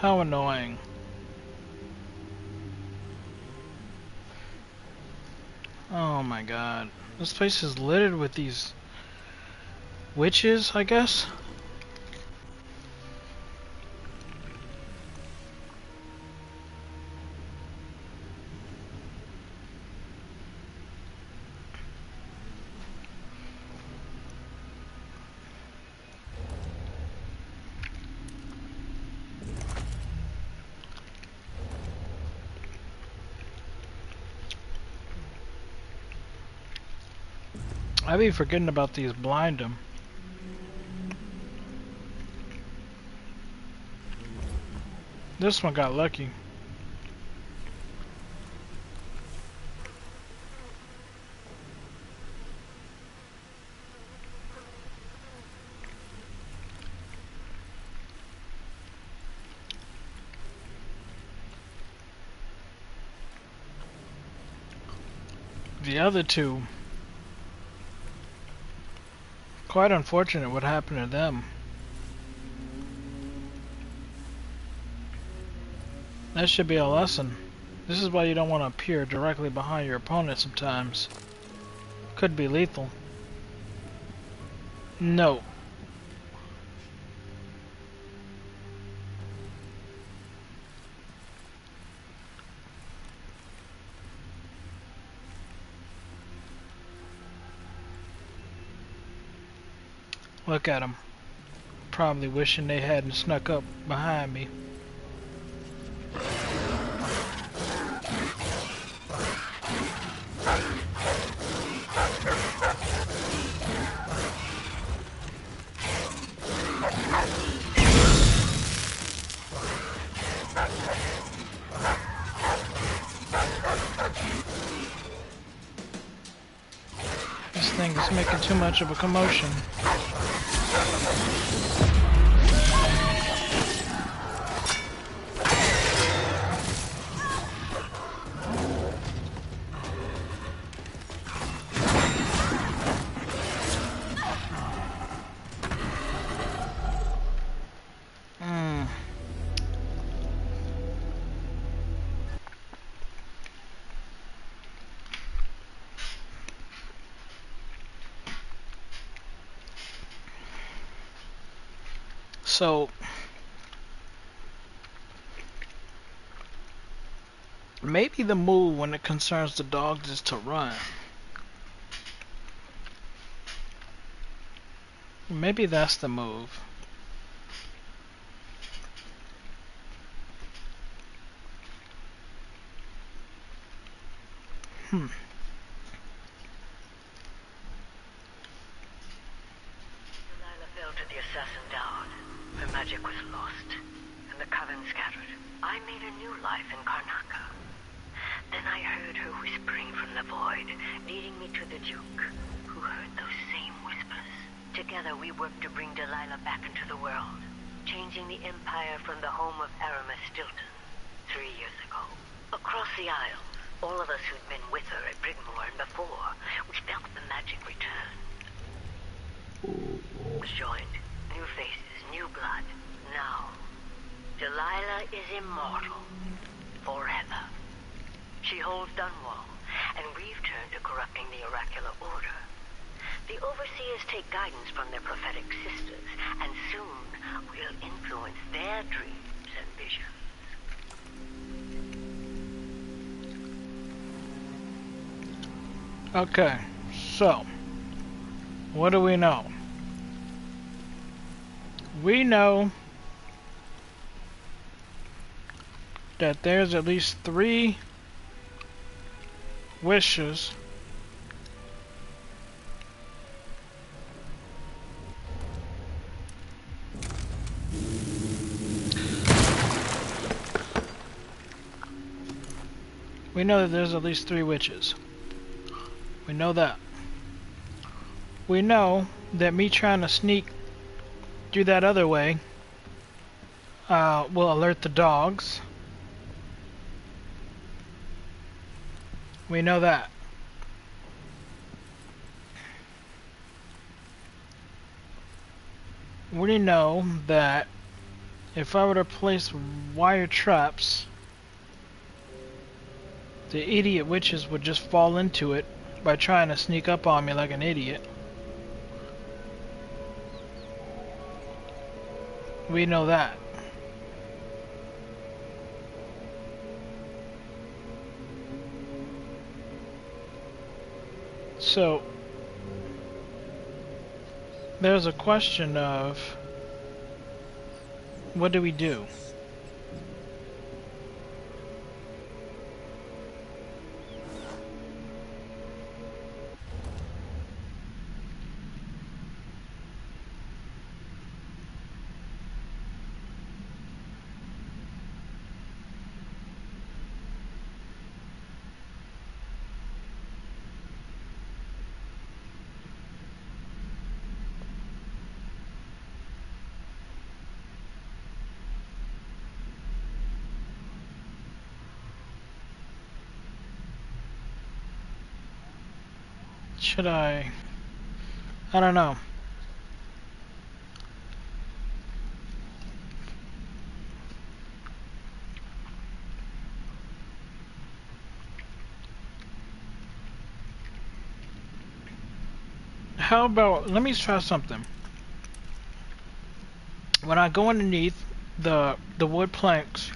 How annoying. Oh my god. This place is littered with these witches, I guess? I be forgetting about these blind 'em. This one got lucky. the other two, quite unfortunate what happened to them. That should be a lesson. This is why you don't want to appear directly behind your opponent sometimes. Could be lethal. No. Look at them. Probably wishing they hadn't snuck up behind me. This thing is making too much of a commotion. So, maybe the move when it concerns the dogs is to run. Maybe that's the move. Delilah fell to the assassin Dowd. Her magic was lost, and the coven scattered. I made a new life in Karnaca. Then I heard her whispering from the void, leading me to the Duke, who heard those same whispers. Together we worked to bring Delilah back into the world, changing the Empire from the home of Aramis Stilton 3 years ago. Across the Isles, all of us who'd been with her at Brigmore and before, we felt the magic return. Was joined, new faces, new blood. Now, Delilah is immortal, forever. She holds Dunwall, and we've turned to corrupting the oracular order. The overseers take guidance from their prophetic sisters, and soon we'll influence their dreams and visions. Okay, so, what do we know? We know that there's at least 3 wishes we know that there's at least 3 witches. We know that. We know that me trying to sneak through that other way will alert the dogs. We know that. We know that if I were to place wire traps, the idiot witches would just fall into it by trying to sneak up on me like an idiot. We know that. So, there's a question of, what do we do? Should I don't know. How about, let me try something. When I go underneath the wood planks,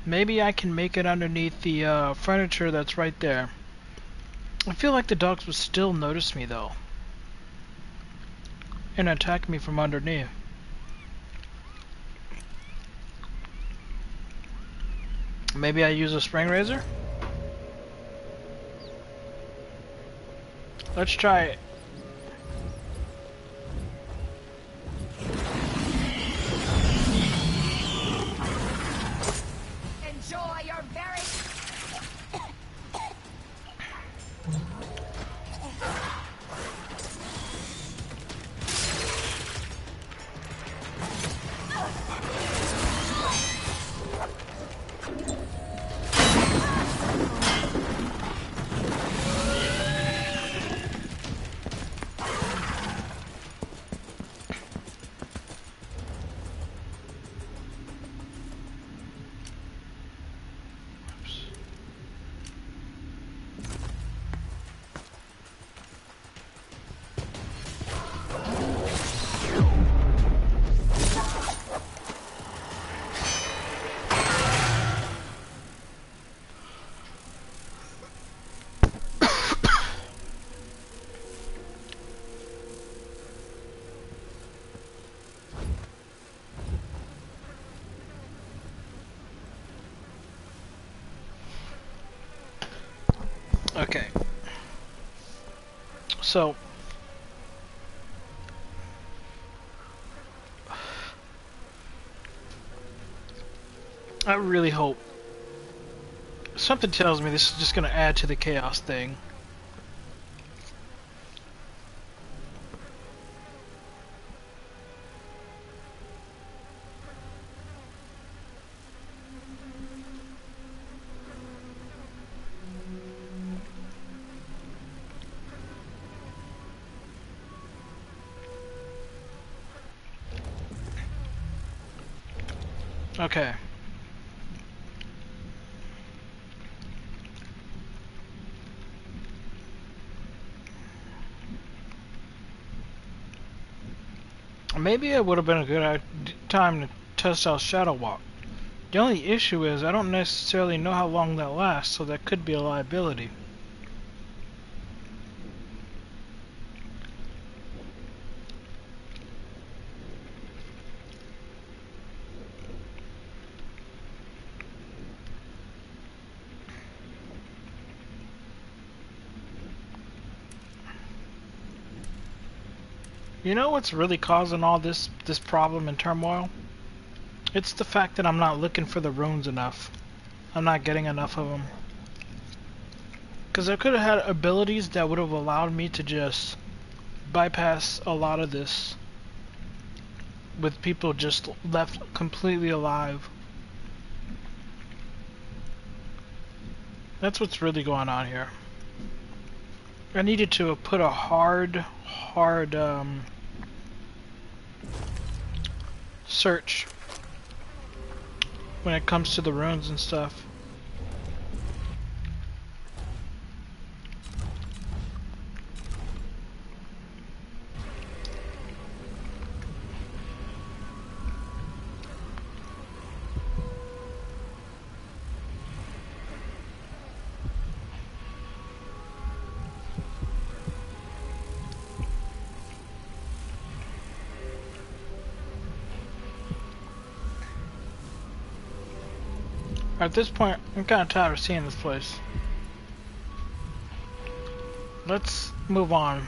maybe I can make it underneath the furniture that's right there. I feel like the dogs would still notice me though and attack me from underneath. Maybe I use a spring razor? Let's try it. Enjoy your very... Okay. So I really hope. Something tells me this is just going to add to the chaos thing. Okay. Maybe it would have been a good time to test out Shadow Walk. The only issue is I don't necessarily know how long that lasts, so that could be a liability. You know what's really causing all this problem and turmoil? It's the fact that I'm not looking for the runes enough. I'm not getting enough of them. Because I could have had abilities that would have allowed me to just bypass a lot of this with people just left completely alive. That's what's really going on here. I needed to put a hard search when it comes to the runes and stuff. At this point, I'm kind of tired of seeing this place. Let's move on.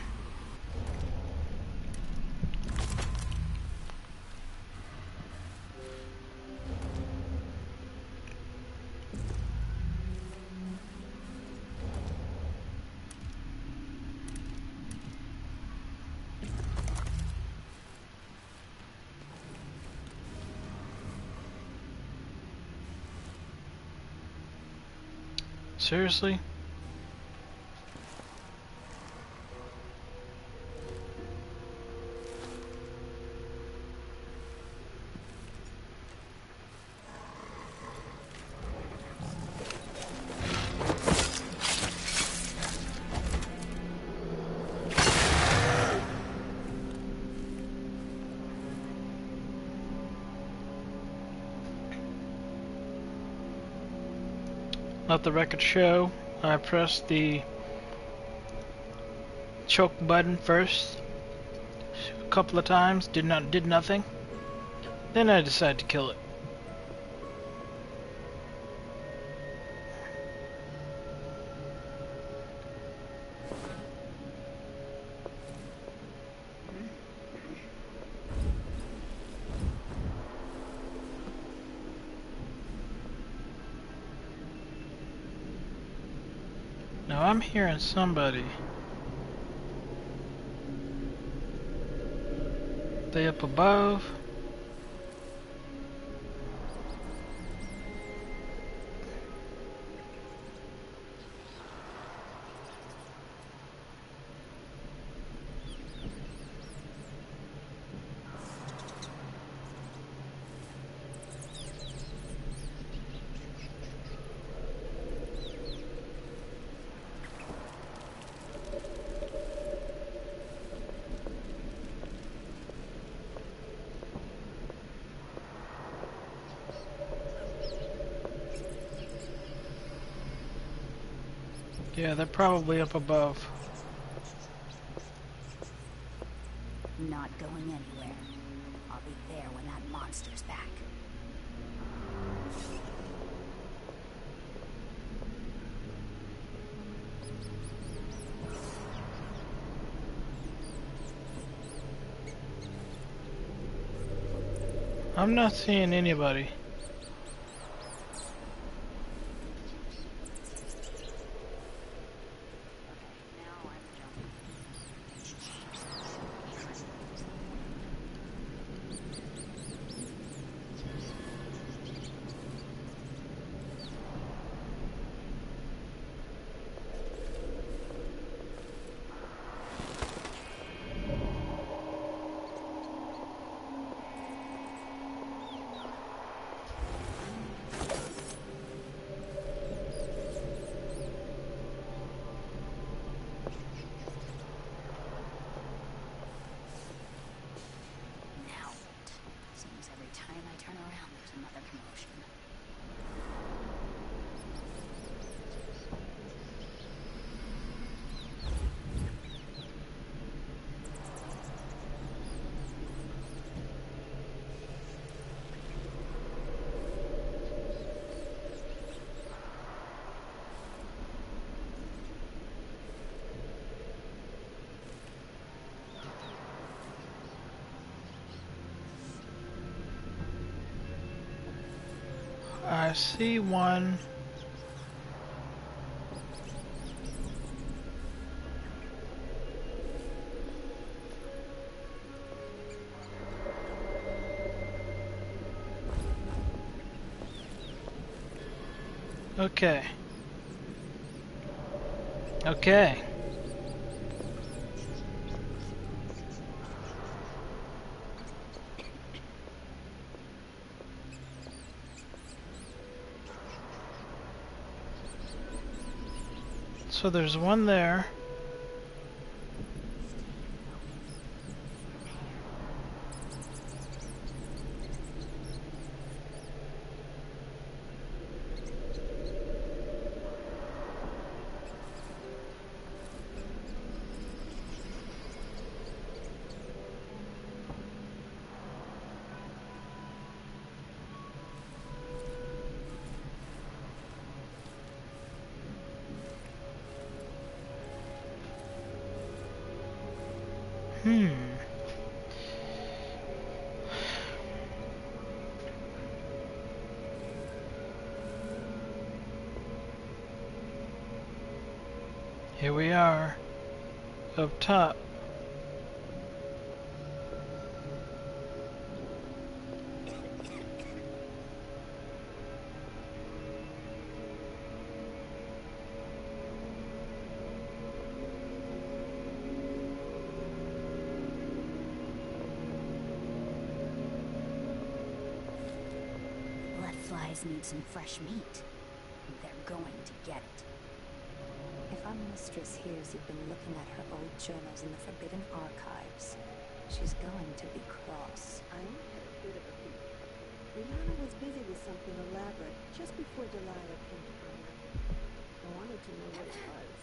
Seriously? let the record show I pressed the choke button first a couple of times, did nothing. Then I decided to kill it. Now I'm hearing somebody. They up above. Yeah, they're probably up above. Not going anywhere. I'll be there when that monster's back. I'm not seeing anybody. I see one. Okay. Okay. So there's one there. Here we are, up top. Bloodflies need some fresh meat. They're going to get it. If our mistress hears you've been looking at her old journals in the Forbidden Archives, she's going to be cross. I only had a bit of a peek. Rihanna was busy with something elaborate just before Delilah came to Karnak. wanted to know what it was.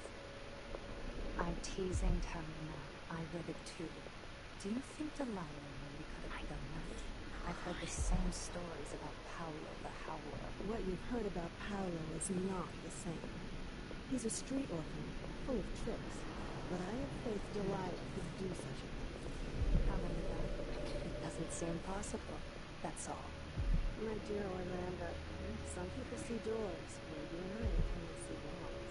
I'm teasing, Tarina. I read it too. Do you think Delilah really could have done that? I've heard the same stories about Paolo the Howler. What you've heard about Paolo is not the same. He's a street orphan, full of tricks. But I have faith Delilah could do such a thing. How many that? It doesn't seem possible. That's all. My dear Orlando, some people see doors where you and I cannot see walls.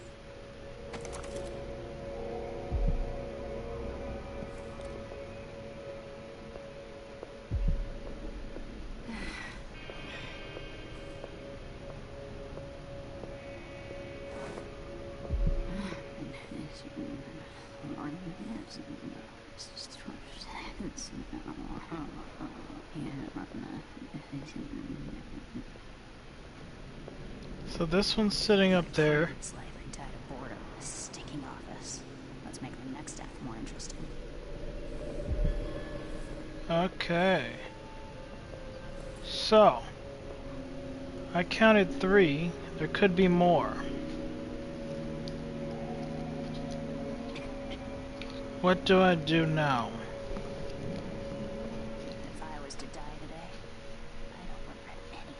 So this one's sitting up there. Slightly tired of boredom in this stinking office. Let's make the next act more interesting. Okay. So, I counted 3. There could be more. What do I do now? If I was to die today, I don't regret anything.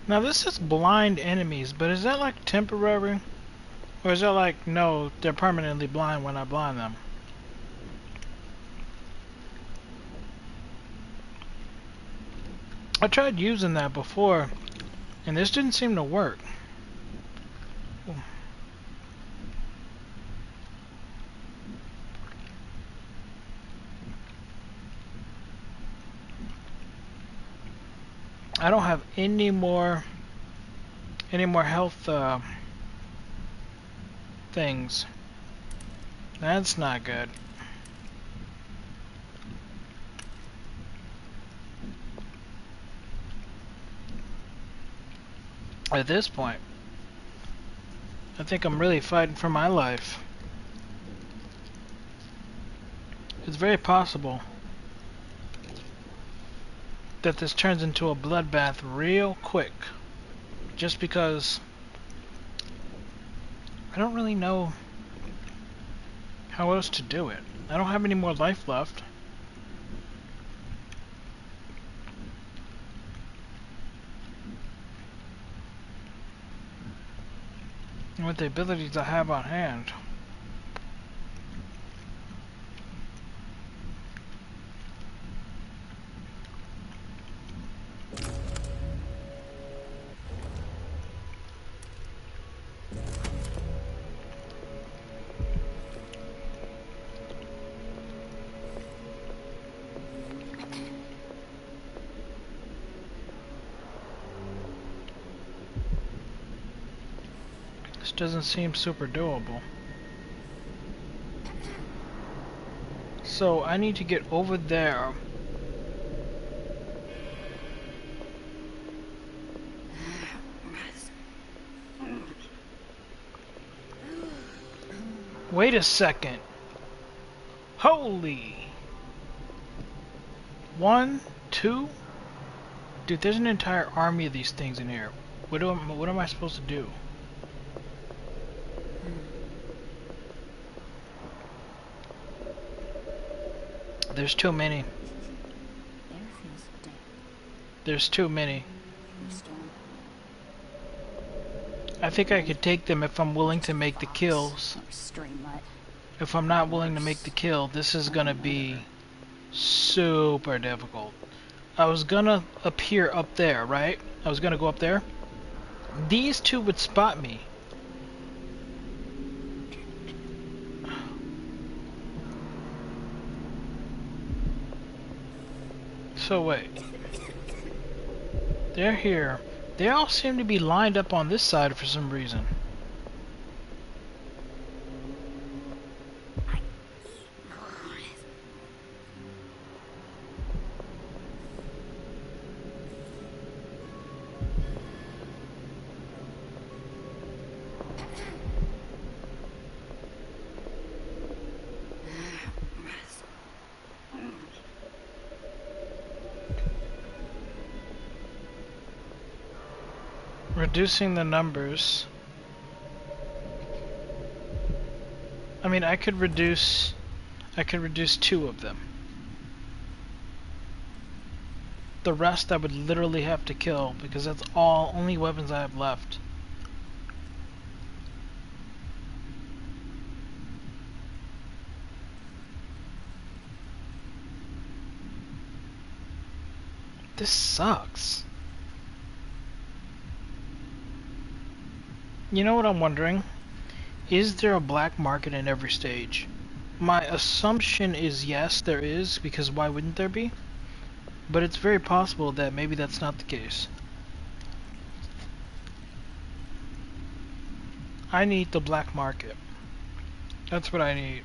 Now this is blind enemies, but is that like temporary? Or is that like, no, they're permanently blind when I blind them? I tried using that before, and this didn't seem to work. I don't have any more health things. That's not good. At this point, I think I'm really fighting for my life. It's very possible that this turns into a bloodbath real quick, just because I don't really know how else to do it. I don't have any more life left. And with the abilities I have on hand. Doesn't seem super doable. So I need to get over there. Wait a second. Holy. 1, 2. Dude, there's an entire army of these things in here. What am I supposed to do? There's too many. There's too many. I think I could take them if I'm willing to make the kills. If I'm not willing to make the kill, this is gonna be super difficult. I was gonna appear up there, right? I was gonna go up there. These two would spot me. So wait. They're here. They all seem to be lined up on this side for some reason. Reducing the numbers. I mean, I could reduce 2 of them. The rest I would literally have to kill because that's only weapons I have left. This sucks. You know what I'm wondering? Is there a black market in every stage? My assumption is yes, there is, because why wouldn't there be? But it's very possible that maybe that's not the case. I need the black market. That's what I need.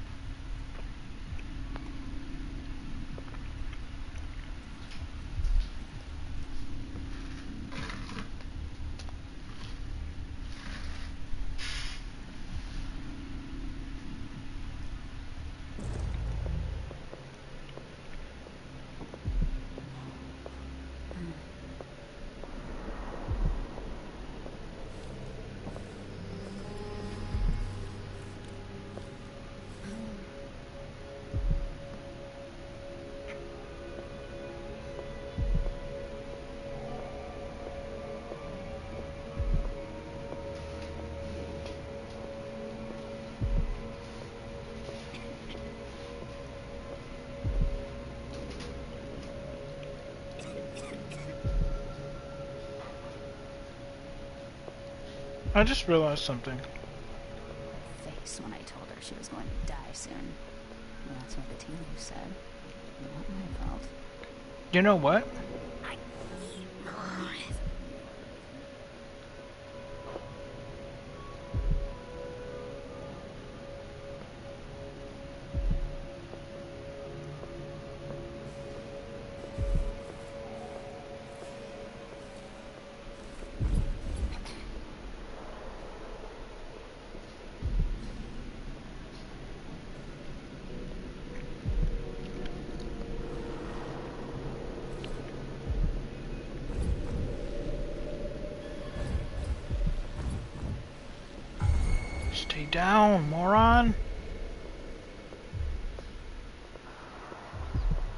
I just realized something. Face when I told her she was going to die soon. Well, that's what the tea leaves said. Not my fault. You know what? Stay down, moron!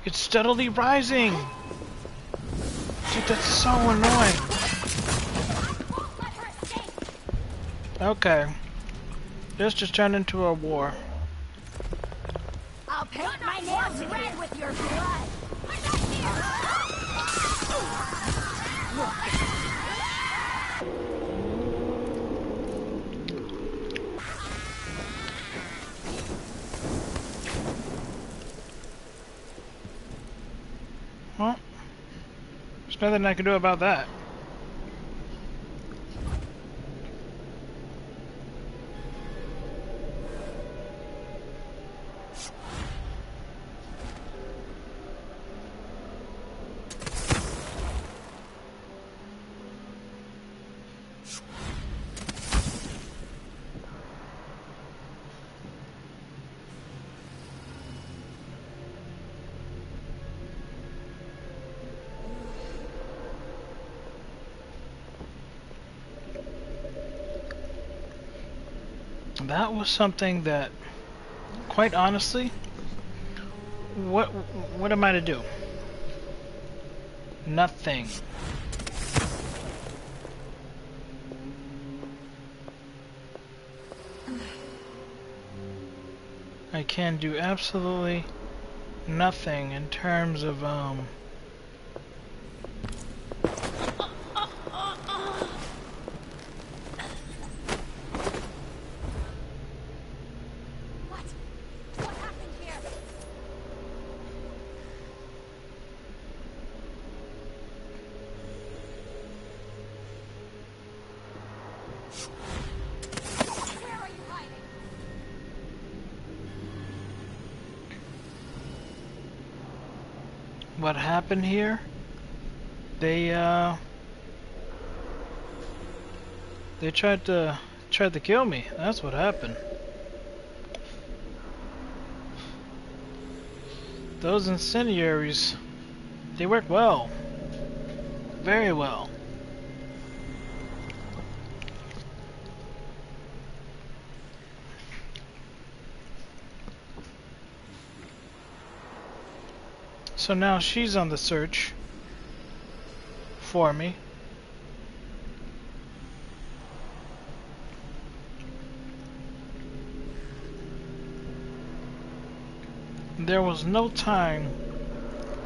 It's steadily rising! Dude, that's so annoying! Okay. This just turned into a war. I'll paint my nails red with your blood! Well, there's nothing I can do about that. That was something that, quite honestly, what am I to do? Nothing. I can do absolutely nothing in terms of what happened here. They tried to kill me. That's what happened. Those incendiaries, they work well. Very well. So now she's on the search for me. There was no time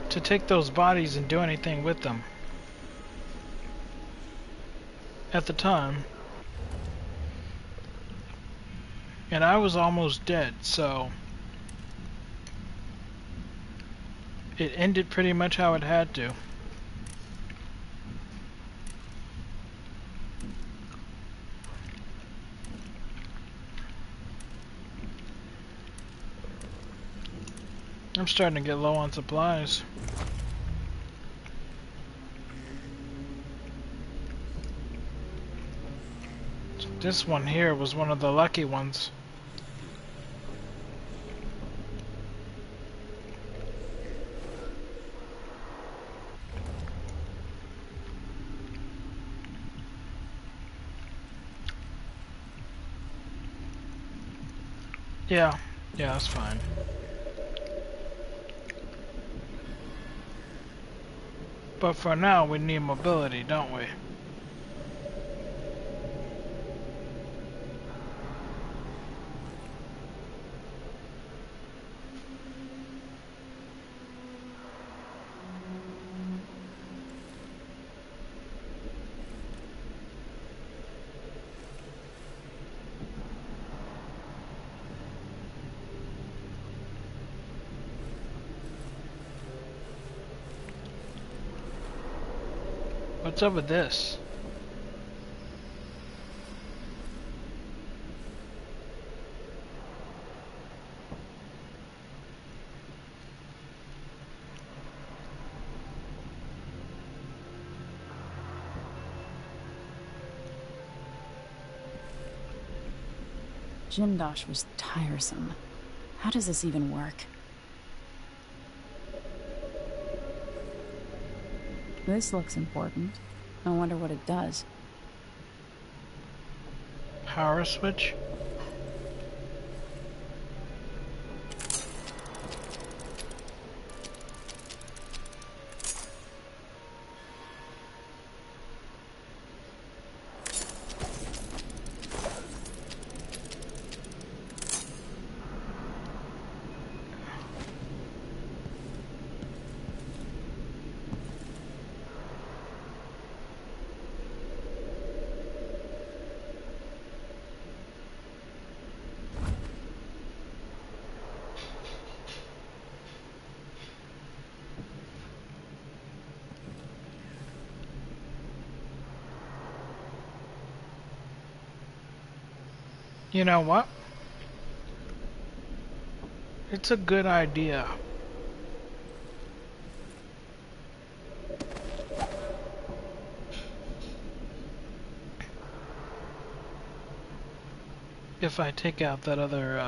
to take those bodies and do anything with them at the time. And I was almost dead, so it ended pretty much how it had to. I'm starting to get low on supplies. This one here was one of the lucky ones. Yeah, that's fine. But for now, we need mobility, don't we? What's up with this? Jindosh was tiresome. How does this even work? This looks important. I wonder what it does. Power switch? You know what? It's a good idea. If I take out that other,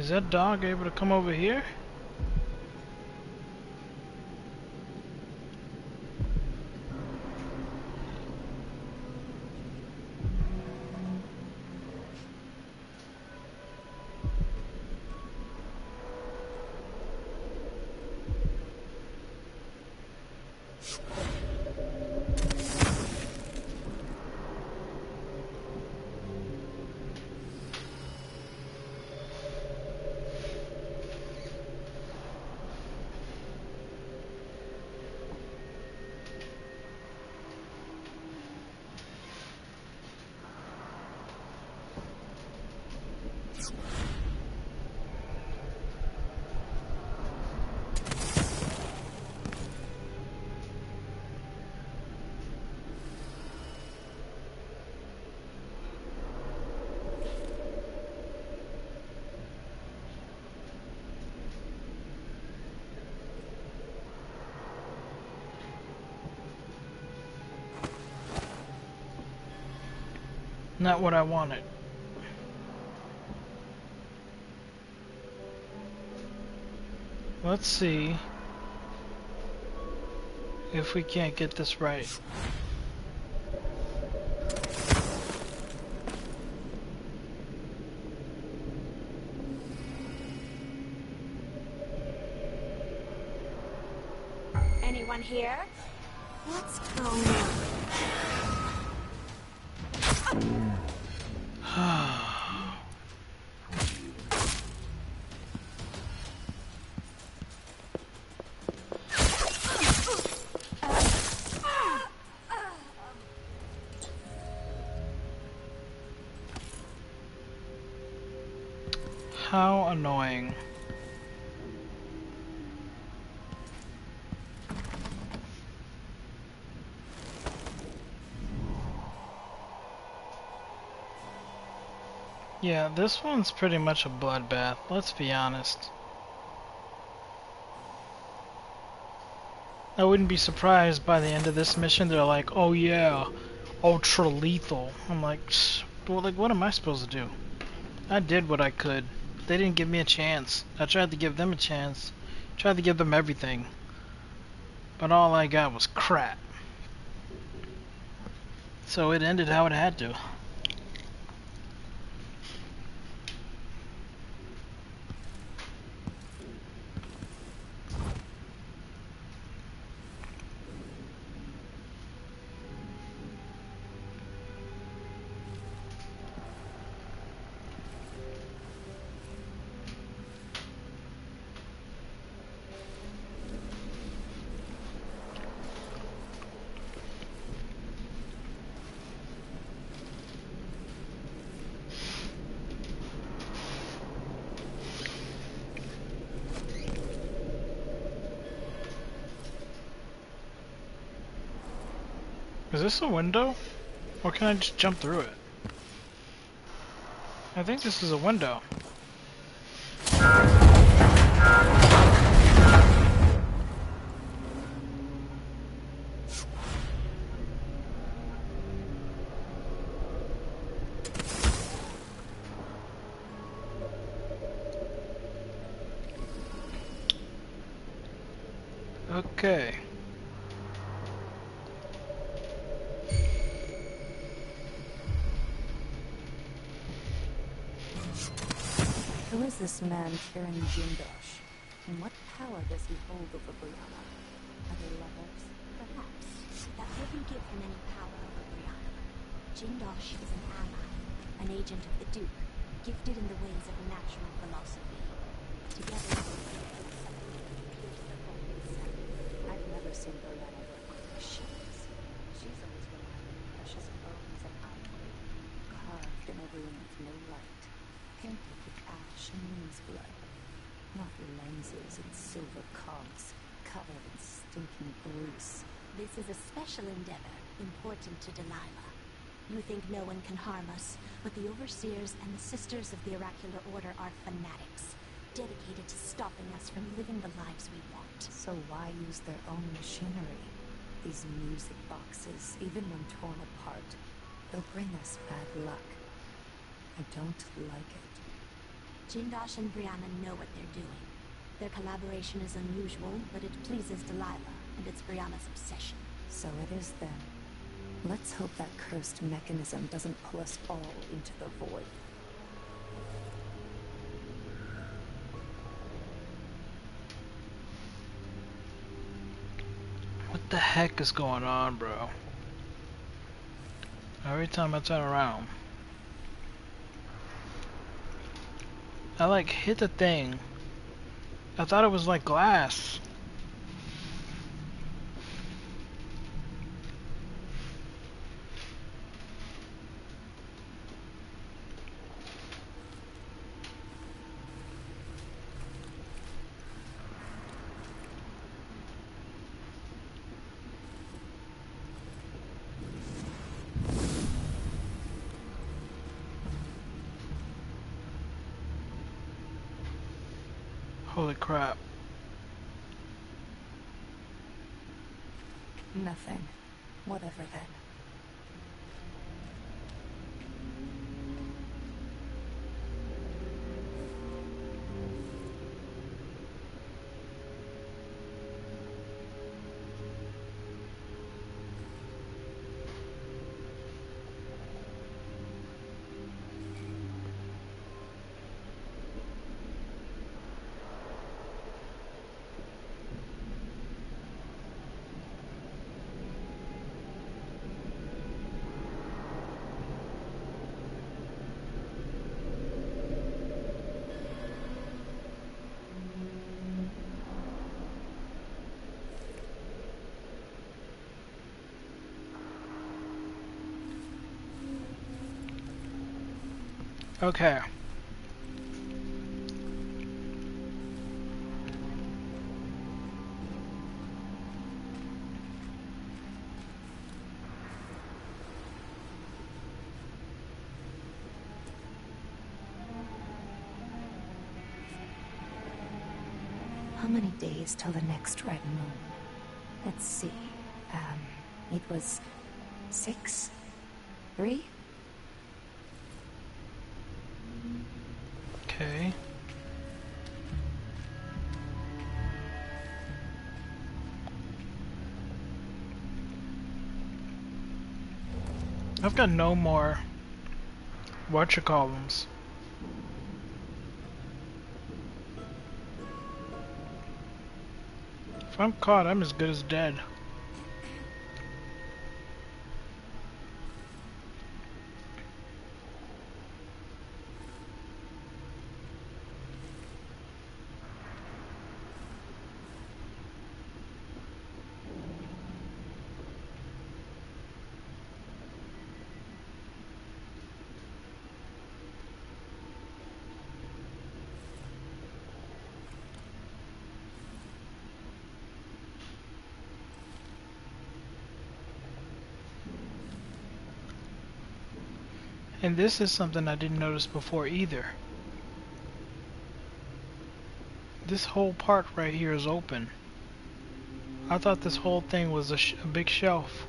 Is that dog able to come over here? Not what I wanted. Let's see if we can't get this right. Anyone here? What's going on? How annoying. Yeah, this one's pretty much a bloodbath, let's be honest. I wouldn't be surprised by the end of this mission they're like, oh yeah, ultra lethal. I'm like, well, like, what am I supposed to do? I did what I could. They didn't give me a chance. I tried to give them a chance. Tried to give them everything. But all I got was crap. So it ended how it had to. Is this a window? Or can I just jump through it? I think this is a window. Okay. Who is this man carrying Jindosh? And what power does he hold over Brianna? Are they lovers? Perhaps. That wouldn't give him any power over Brianna. Jindosh is an ally, an agent of the Duke, gifted in the ways of natural philosophy. Together, I've never seen Brianna work with machines. She's always relying on precious bones and ivory, carved in a room with no light, painted with ash and moon's blood. Not lenses and silver cogs, covered in stinking grease. This is a special endeavor, important to Delilah. You think no one can harm us, but the Overseers and the Sisters of the Oracular Order are fanatics, dedicated to stopping us from living the lives we want. So why use their own machinery? These music boxes, even when torn apart, they'll bring us bad luck. I don't like it. Jindosh and Brianna know what they're doing. Their collaboration is unusual, but it pleases Delilah, and it's Brianna's obsession. So it is then. Let's hope that cursed mechanism doesn't pull us all into the void. What the heck is going on, bro? Every time I turn around, I like hit the thing. I thought it was like glass. Holy crap. Nothing. Whatever then. Okay. How many days till the next red moon? Let's see. It was 6? 3? Okay. I've got no more whatchamacallums. If I'm caught, I'm as good as dead. And this is something I didn't notice before either. This whole part right here is open. I thought this whole thing was a big shelf.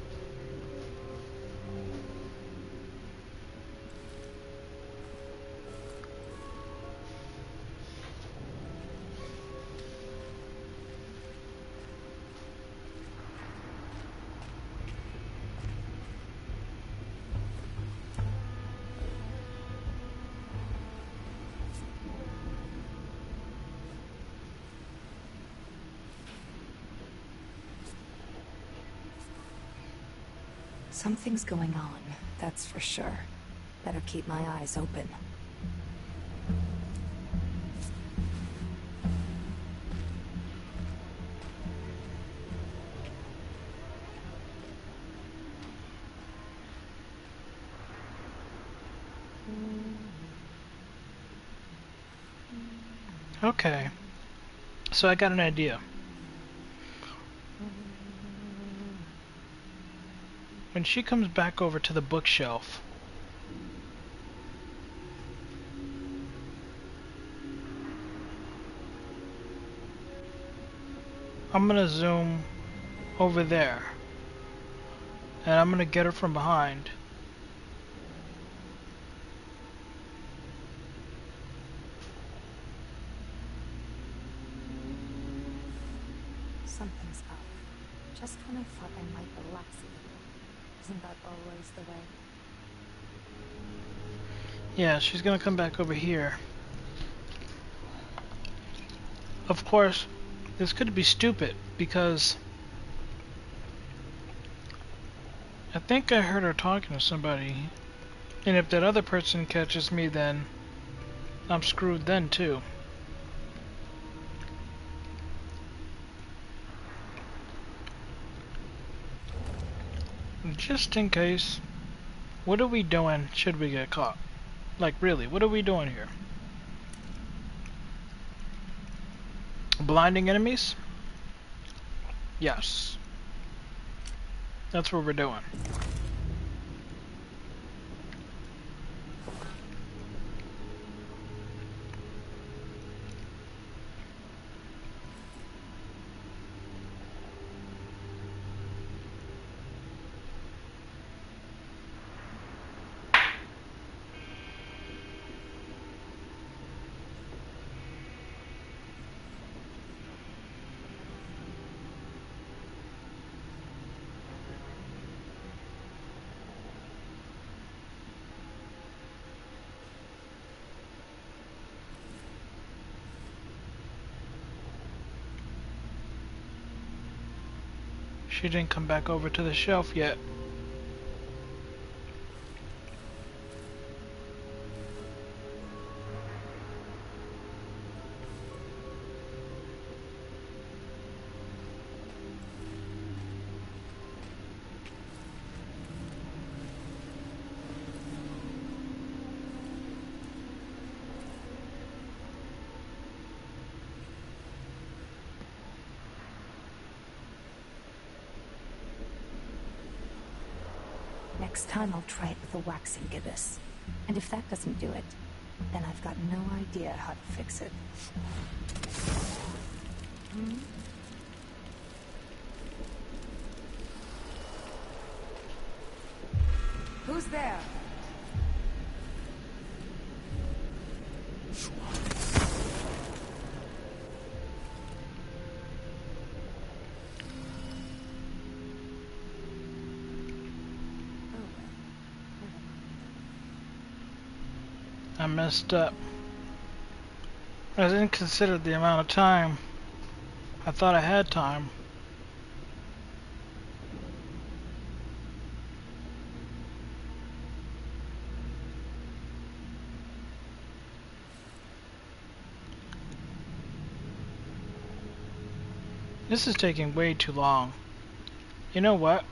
Something's going on, that's for sure. Better keep my eyes open. Okay. So I got an idea. When she comes back over to the bookshelf, I'm gonna zoom over there, and I'm gonna get her from behind. Something's up. Just when I thought I might relax a little. Isn't that always the way? Yeah, she's gonna come back over here. Of course, this could be stupid because I think I heard her talking to somebody, and if that other person catches me, then I'm screwed then too. Just in case, what are we doing should we get caught? Like really, what are we doing here? Blinding enemies? Yes. That's what we're doing. She didn't come back over to the shelf yet. Next time I'll try it with a waxing gibbous. And if that doesn't do it, then I've got no idea how to fix it. Who's there? I messed up. I didn't consider the amount of time. I thought I had time. This is taking way too long. You know what?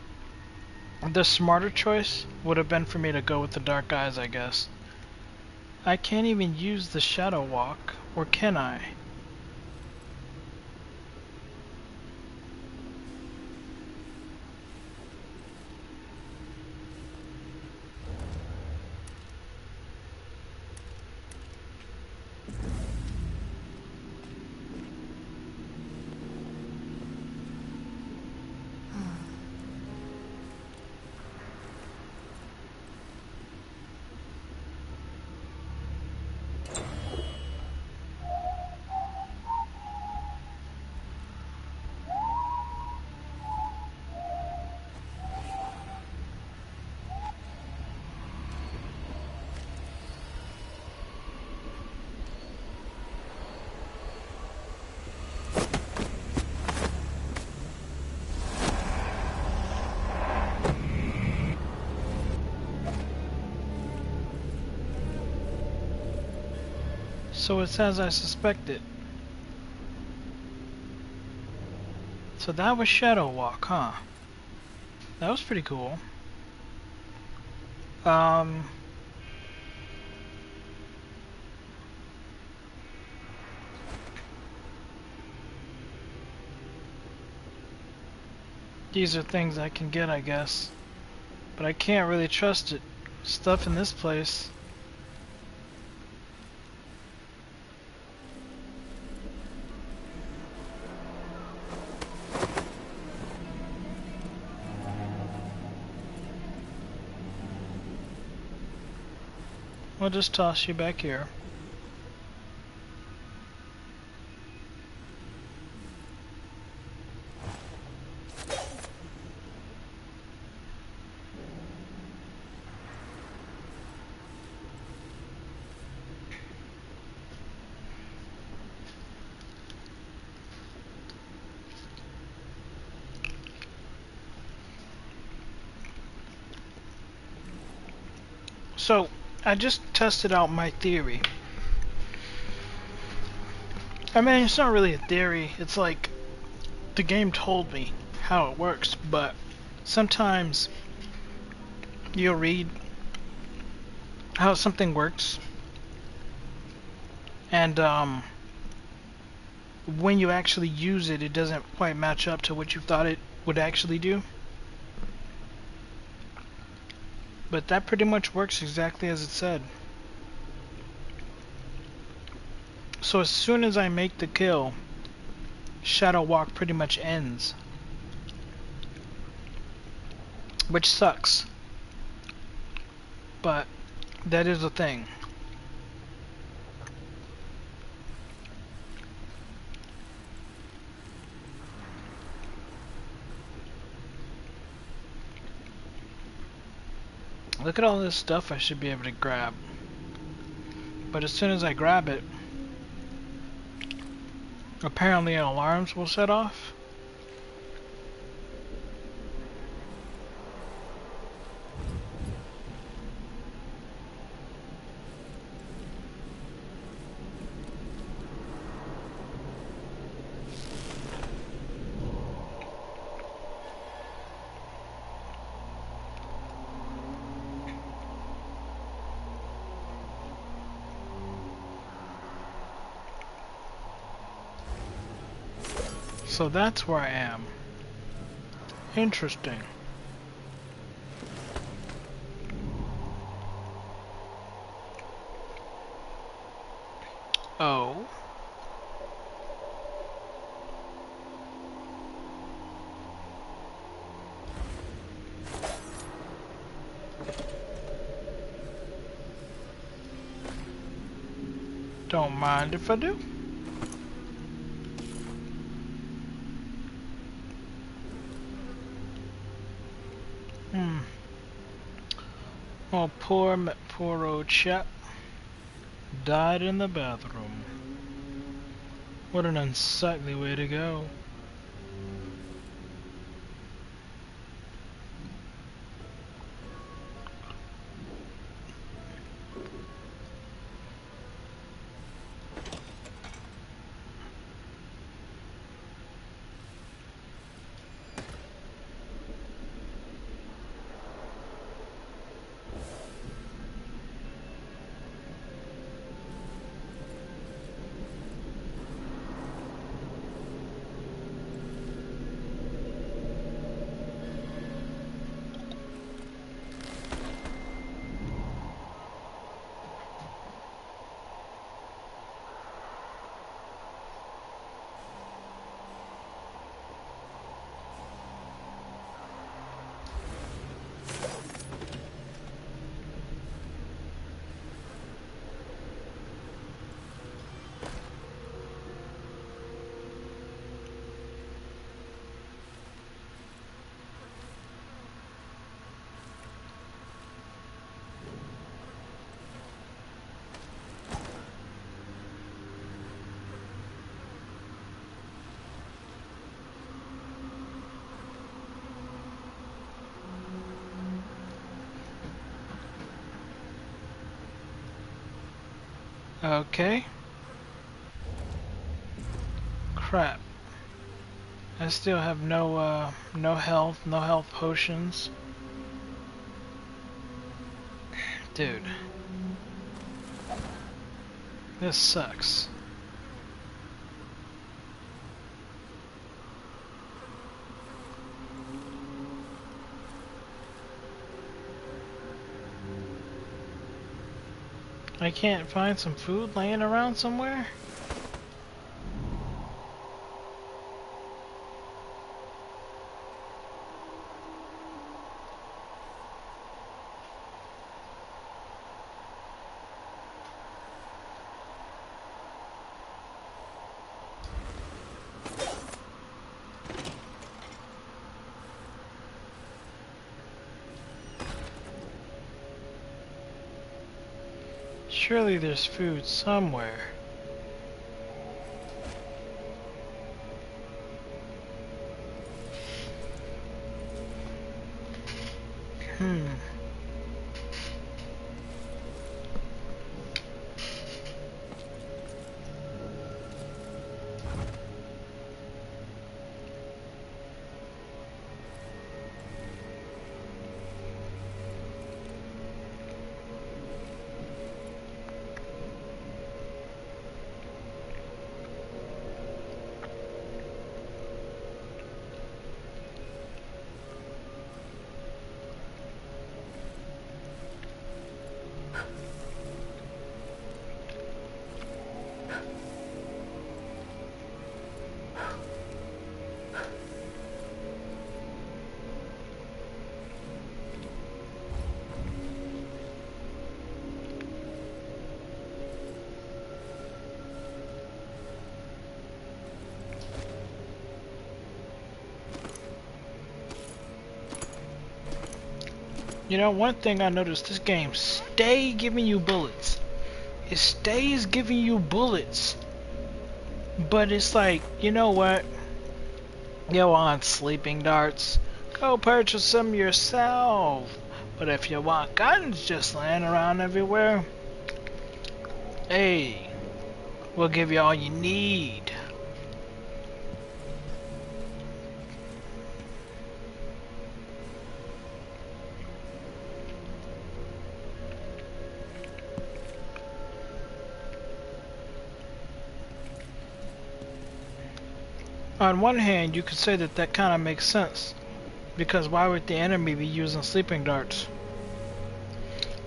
The smarter choice would have been for me to go with the dark eyes, I guess. I can't even use the shadow walk, or can I? So it's as I suspected. So that was Shadow Walk, huh? That was pretty cool. These are things I can get, I guess. But I can't really trust it. Stuff in this place. We'll just toss you back here. So, I just tested out my theory. I mean, it's not really a theory, it's like the game told me how it works, but sometimes you'll read how something works, and when you actually use it, it doesn't quite match up to what you thought it would actually do. But that pretty much works exactly as it said. So as soon as I make the kill, Shadow Walk pretty much ends. Which sucks. But that is a thing. Look at all this stuff I should be able to grab. But as soon as I grab it, apparently alarms will set off. So that's where I am. Interesting. Don't mind if I do. Oh, poor old chap died in the bathroom. What an unsightly way to go. Okay. Crap. I still have no health potions. Dude. This sucks. I can't find some food laying around somewhere? Surely there's food somewhere. You know, one thing I noticed, this game stay giving you bullets. It stays giving you bullets. But it's like, you know what? You want sleeping darts? Go purchase some yourself. But if you want guns just laying around everywhere, hey, we'll give you all you need. On one hand, you could say that that kind of makes sense, because why would the enemy be using sleeping darts?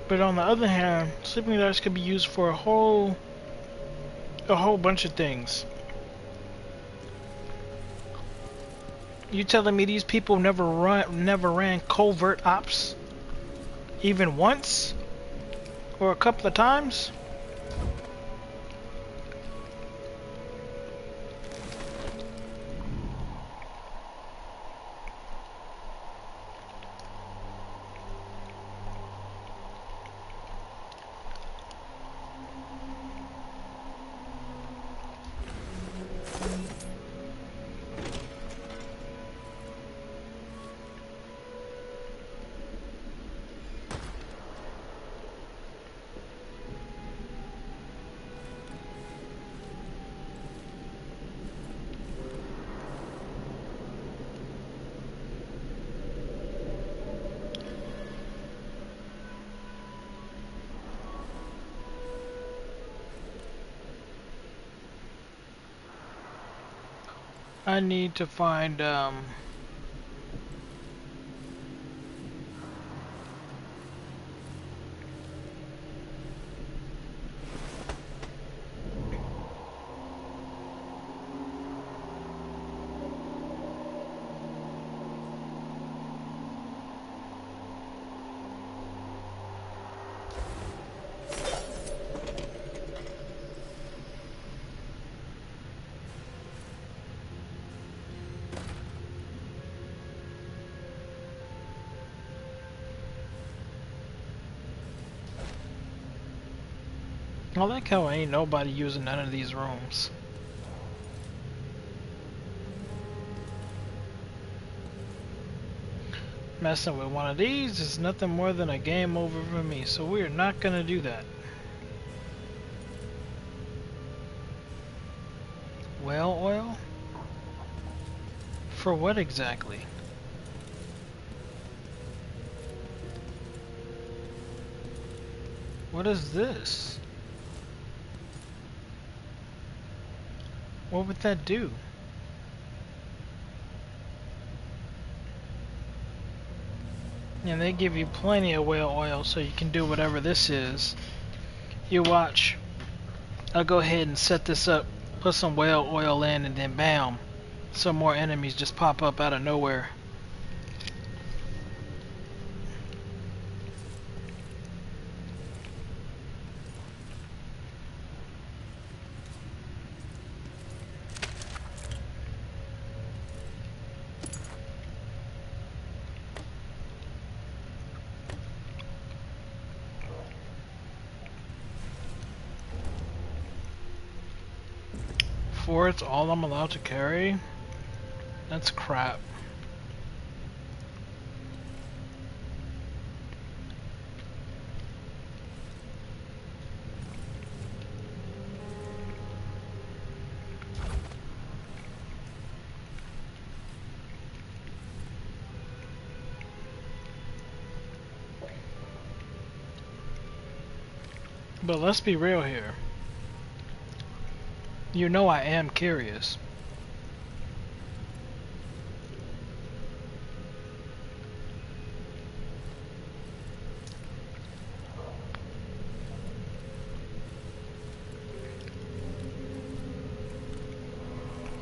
But on the other hand, sleeping darts could be used for a whole bunch of things. You telling me these people never ran covert ops, even once, or a couple of times? I need to find I like how ain't nobody using none of these rooms. Messing with one of these is nothing more than a game over for me, so we're not gonna do that. Whale oil? For what exactly? What is this? What would that do? And they give you plenty of whale oil, so you can do whatever this is. You watch. I'll go ahead and set this up, put some whale oil in, and then bam, some more enemies just pop up out of nowhere. It's all I'm allowed to carry? That's crap. But let's be real here. You know I am curious.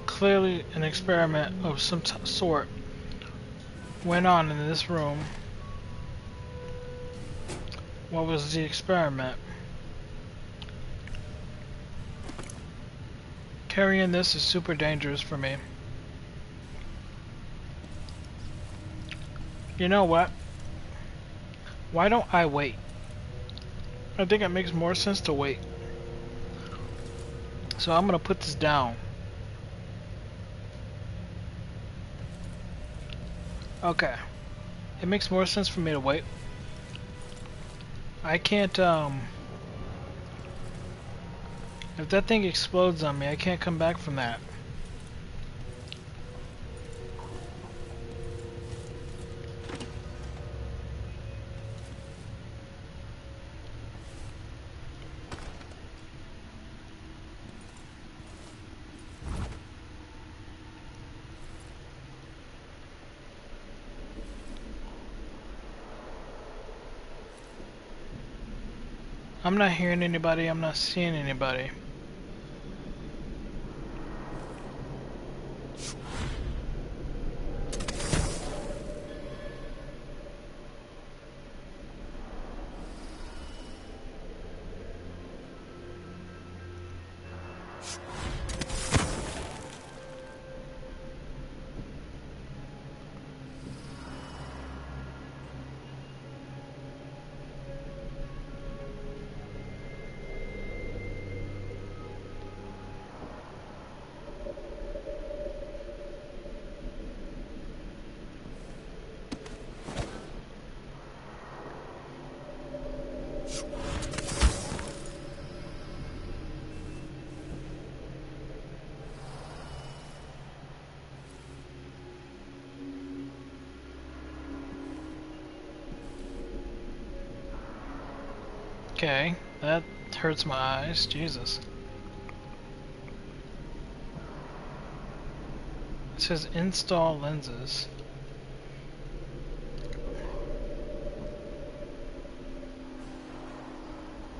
Clearly an experiment of some sort went on in this room. What was the experiment? Carrying this is super dangerous for me. You know what? Why don't I wait? I think it makes more sense to wait. So I'm gonna put this down. Okay. It makes more sense for me to wait. I can't, if that thing explodes on me, I can't come back from that. I'm not hearing anybody, I'm not seeing anybody. Okay, that hurts my eyes, Jesus. It says install lenses.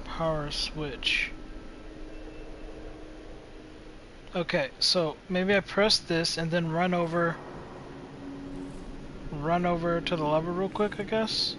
Power switch. Okay, so maybe I press this and then run over to the lever real quick, I guess.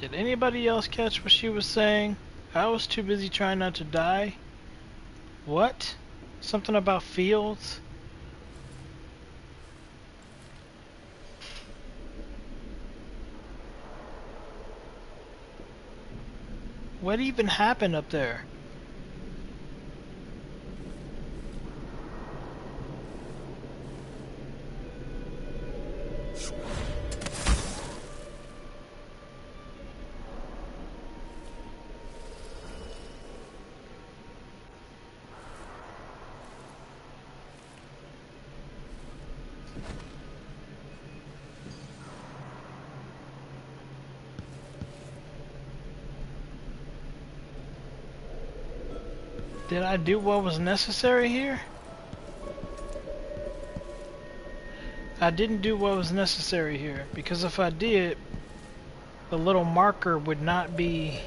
Did anybody else catch what she was saying? I was too busy trying not to die. What? Something about fields? What even happened up there? Did I do what was necessary here? I didn't do what was necessary here, because if I did, the little marker would not be...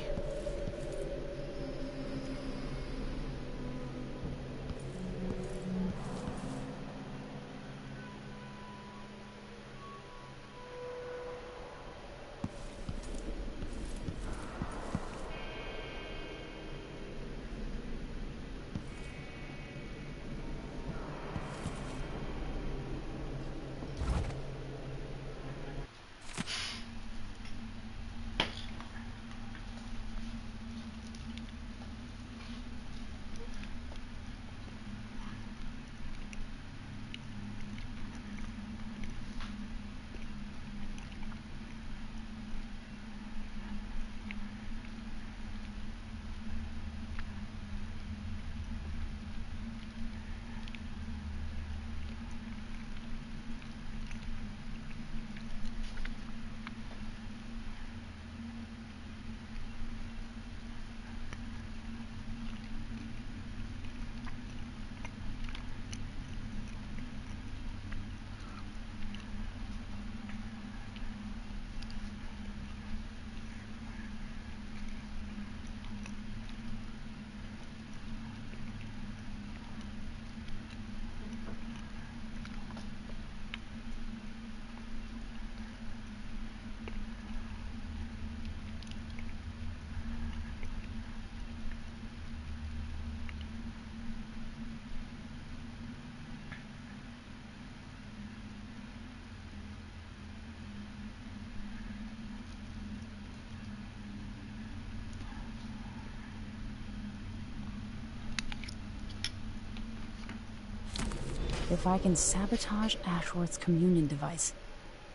If I can sabotage Ashworth's communion device,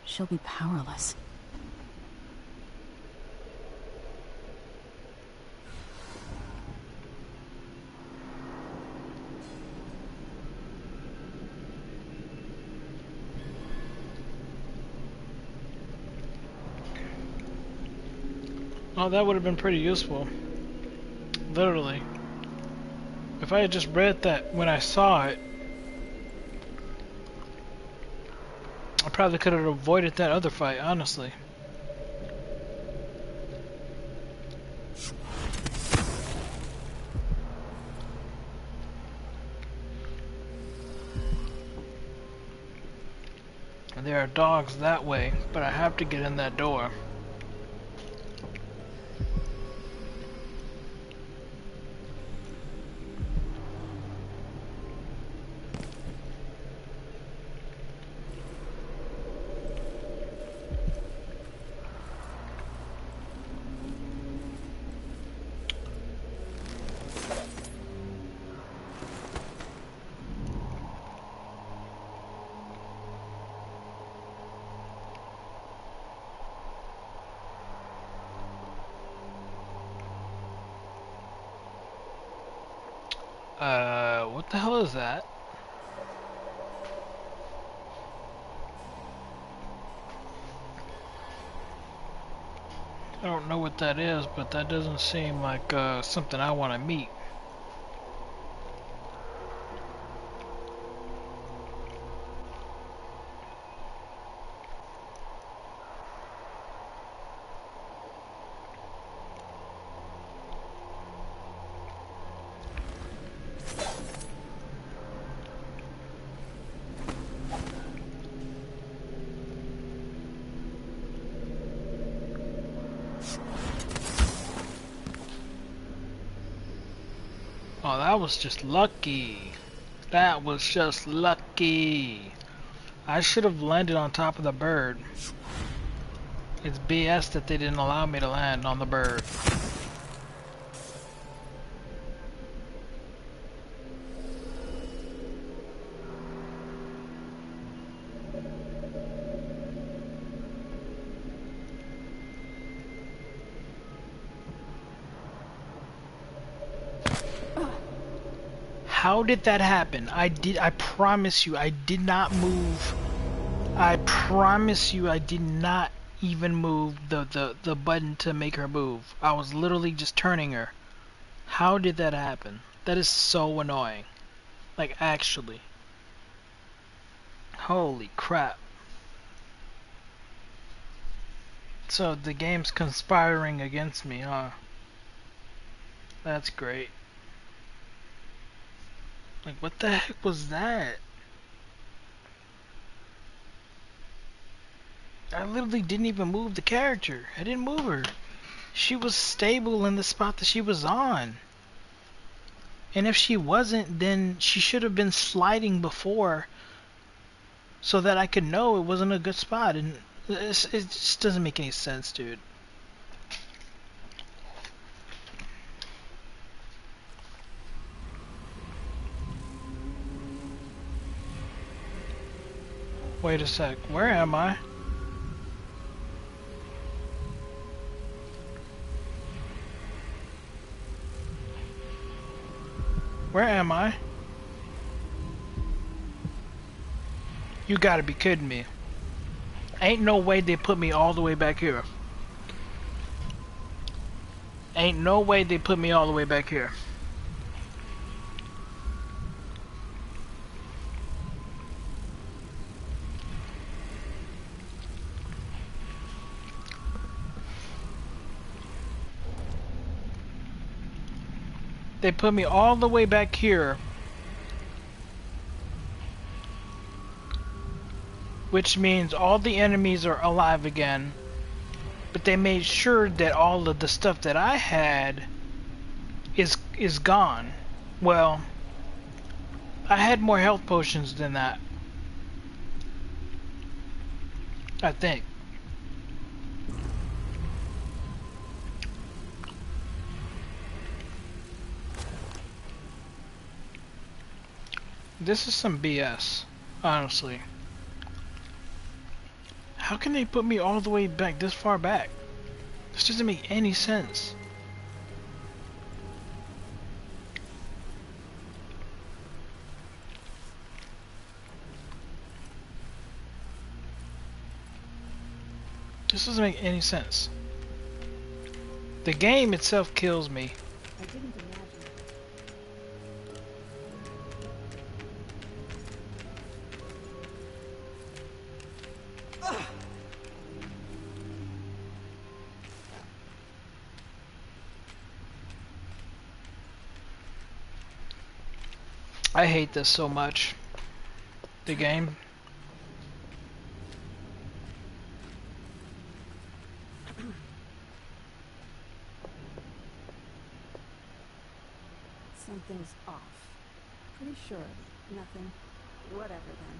she'll be powerless. Oh, that would have been pretty useful. Literally. If I had just read that when I saw it, I probably could have avoided that other fight, honestly. And there are dogs that way, but I have to get in that door. The hell is that? I don't know what that is, but that doesn't seem like something I want to meet. Oh, that was just lucky. That was just lucky. I should have landed on top of the bird. It's BS that they didn't allow me to land on the bird. How did that happen? I promise you, I did not move. I promise you, I did not even move the button to make her move. I was literally just turning her. How did that happen? That is so annoying. Like, actually. Holy crap. So the game's conspiring against me, huh? That's great. Like, what the heck was that? I literally didn't even move the character. I didn't move her. She was stable in the spot that she was on. And if she wasn't, then she should have been sliding before so that I could know it wasn't a good spot. And it just doesn't make any sense, dude. Wait a sec. Where am I? Where am I? You gotta be kidding me. Ain't no way they put me all the way back here. Ain't no way they put me all the way back here. They put me all the way back here. Which means all the enemies are alive again. But they made sure that all of the stuff that I had is gone. Well, I had more health potions than that. I think. This is some BS, honestly. How can they put me all the way back, this far back? This doesn't make any sense. This doesn't make any sense. The game itself kills me. I didn't imagine. I hate this so much. The game. Something's off. Pretty sure. Nothing. Whatever then.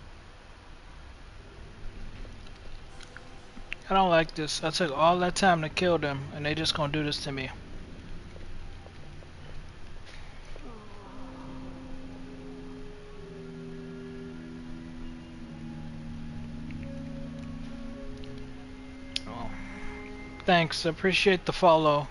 I don't like this. I took all that time to kill them, and they just gonna do this to me. Oh. Thanks. I appreciate the follow.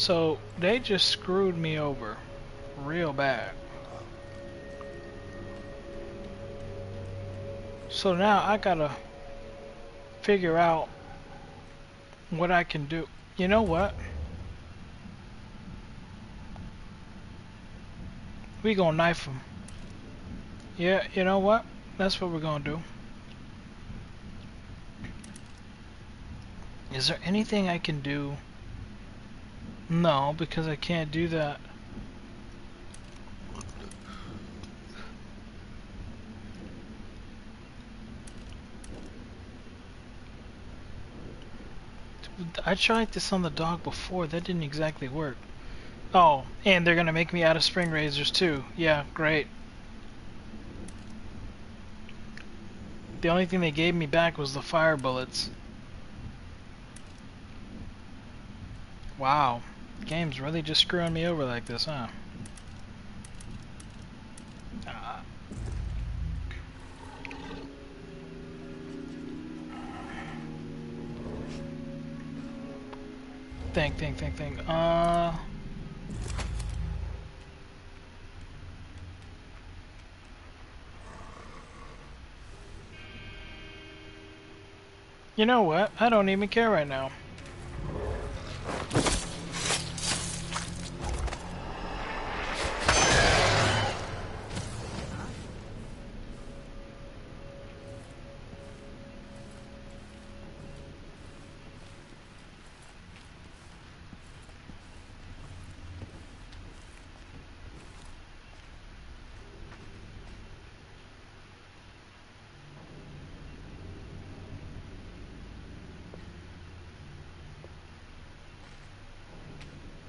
So they just screwed me over real bad. So now I gotta figure out what I can do. You know what? We gonna knife him. Yeah, you know what? That's what we're gonna do. Is there anything I can do? No, because I can't do that. I tried this on the dog before. That didn't exactly work. Oh, and they're gonna make me out of spring razors too. Yeah, great. The only thing they gave me back was the fire bullets. Wow. The game's really just screwing me over like this, huh? Think. You know what? I don't even care right now.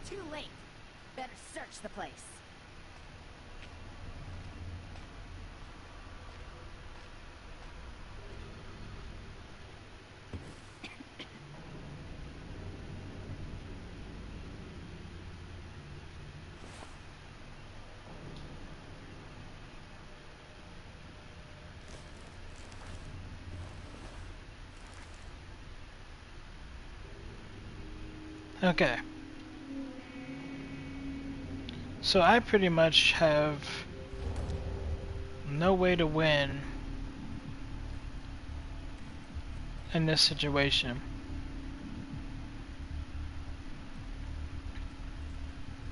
Too late. Better search the place. Okay. So I pretty much have no way to win in this situation.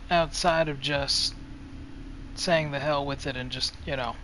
Outside of just saying the hell with it and just, you know.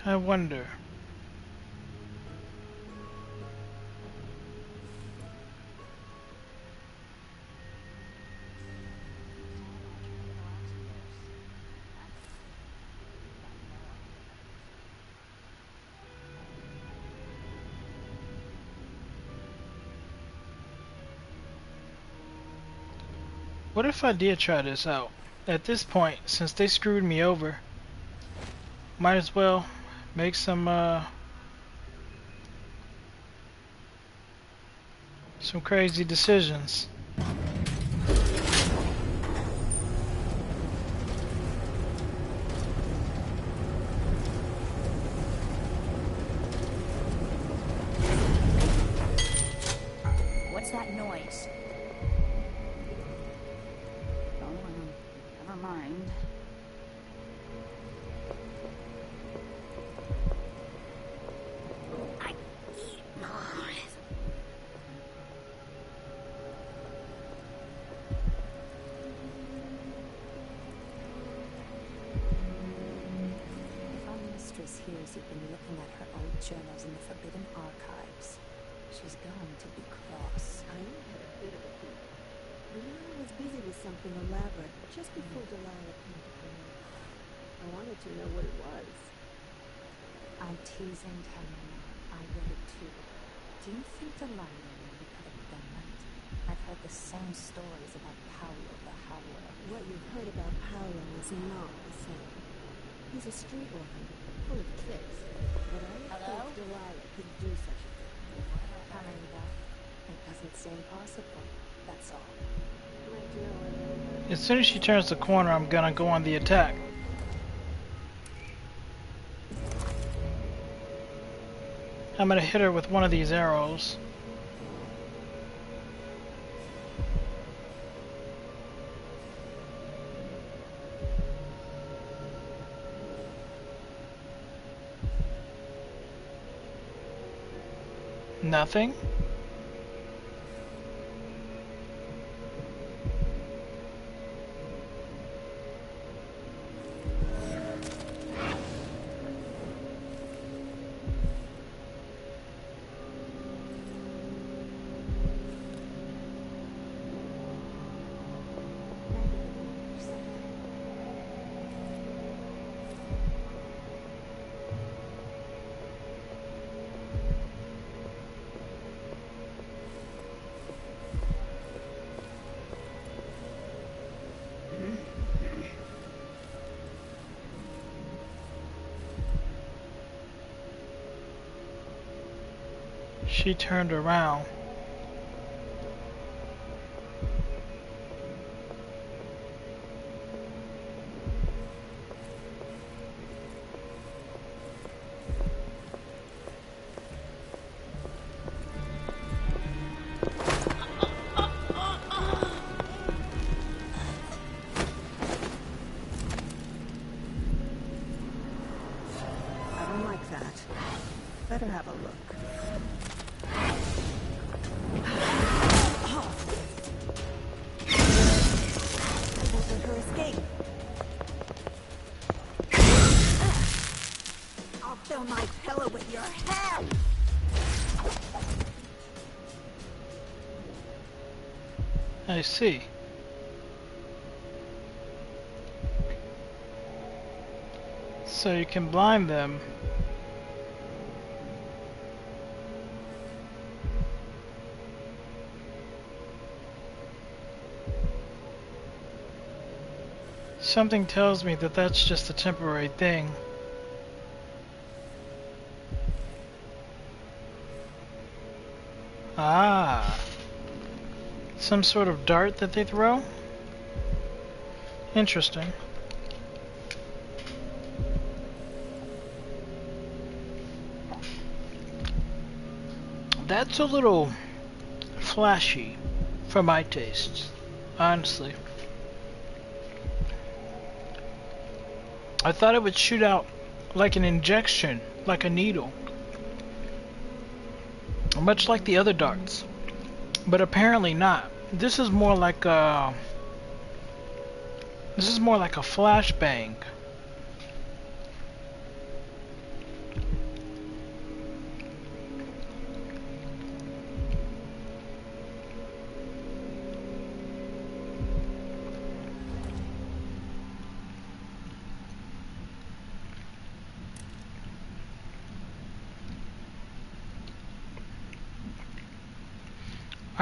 I wonder. What if I did try this out? At this point, since they screwed me over, might as well make some crazy decisions. What's that noise? Oh, never mind. Hears you've been looking at her old journals in the Forbidden Archives. She's going to be cross. I had a bit of a peek. Delilah was busy with something elaborate just before Delilah came to Korea. I wanted to know what it was. I'm teasing Tamina. I read it too. Do you think Delilah maybe could have done that? I've heard the same stories about Paolo the Howler. What you've heard about Paolo is not the same. He's a street orphan, full of tricks. But I don't think Delilah could do such a thing. Coming back. It doesn't seem possible. That's all. As soon as she turns the corner, I'm gonna go on the attack. I'm gonna hit her with one of these arrows. Nothing. She turned around. I don't like that. Better have a look. Her escape. I'll fill my pillow with your hair. I see. So you can blind them. Something tells me that that's just a temporary thing. Ah. Some sort of dart that they throw? Interesting. That's a little flashy for my tastes, honestly. I thought it would shoot out like an injection, like a needle. Much like the other darts. But apparently not. This is more like a flashbang.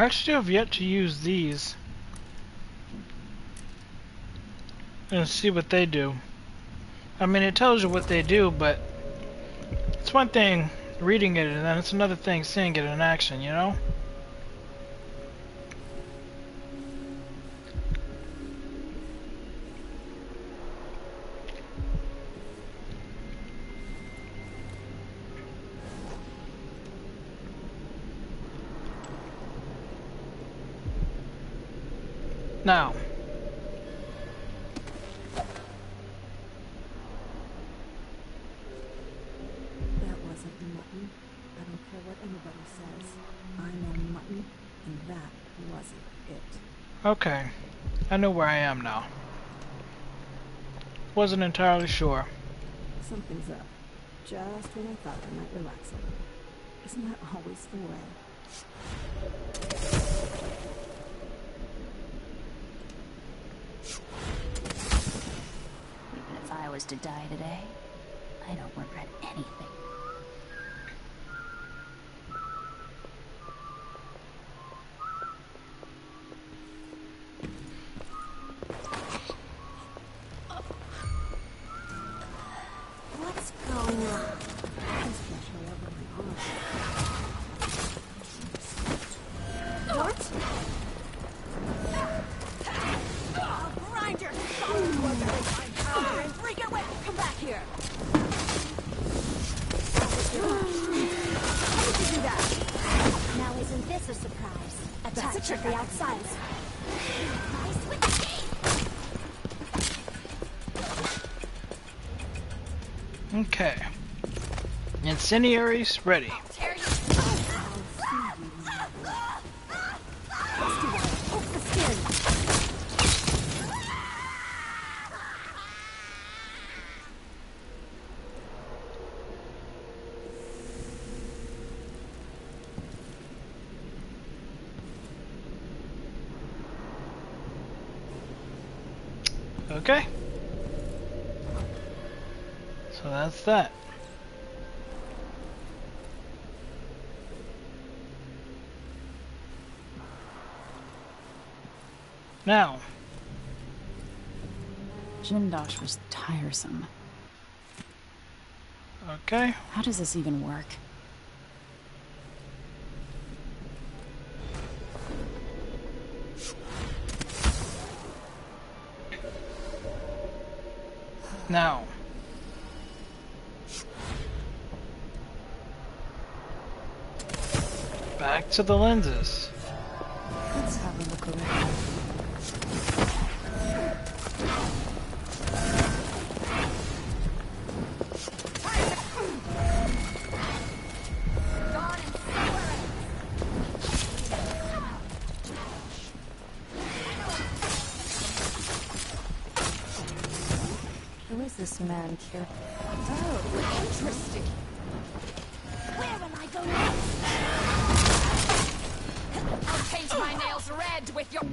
I actually have yet to use these and see what they do. I mean, it tells you what they do, but it's one thing reading it and then it's another thing seeing it in action, you know? Now, That wasn't mutton. I don't care what anybody says. I know mutton, and that wasn't it. okay, I know where I am now. Wasn't entirely sure. Something's up. Just when I thought I might relax a little. Isn't that always the way? Even if I was to die today, I don't regret anything. Check the outside. Okay. Incendiaries ready. Okay. So that's that. Now. Jindosh was tiresome. Okay. How does this even work? Now. Back to the lenses. Let's have a look around. Who is this man here? Oh, interesting. Where will I go next? I'll paint my nails red with your...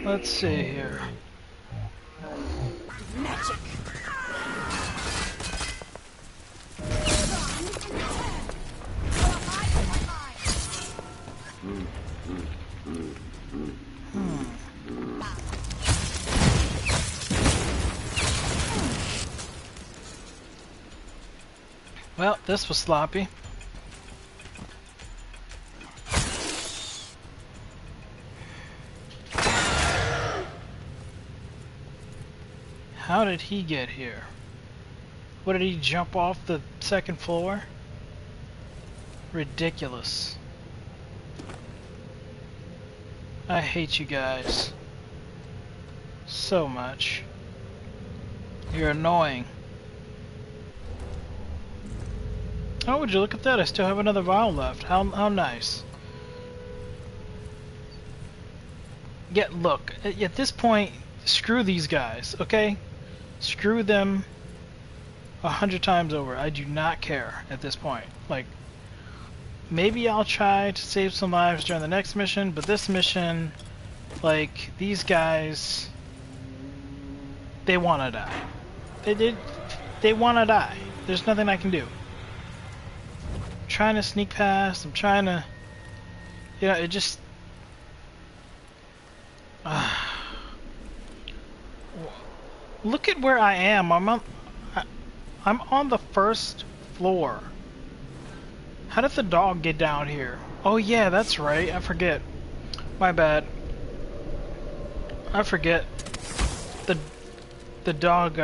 Let's see here. Magic. Well, this was sloppy. How did he get here? What, did he jump off the second floor? Ridiculous. I hate you guys so much. You're annoying. Oh, would you look at that? I still have another vial left. How nice. Yeah, look, at this point, screw these guys, okay? Screw them 100 times over. I do not care at this point. Like, maybe I'll try to save some lives during the next mission, but this mission, like, these guys, they want to die. They want to die. There's nothing I can do. I'm trying to sneak past. I'm trying to, you know, it just. Look at where I am. I'm on the first floor. How did the dog get down here? Oh yeah, that's right. I forget. My bad. I forget. The dog.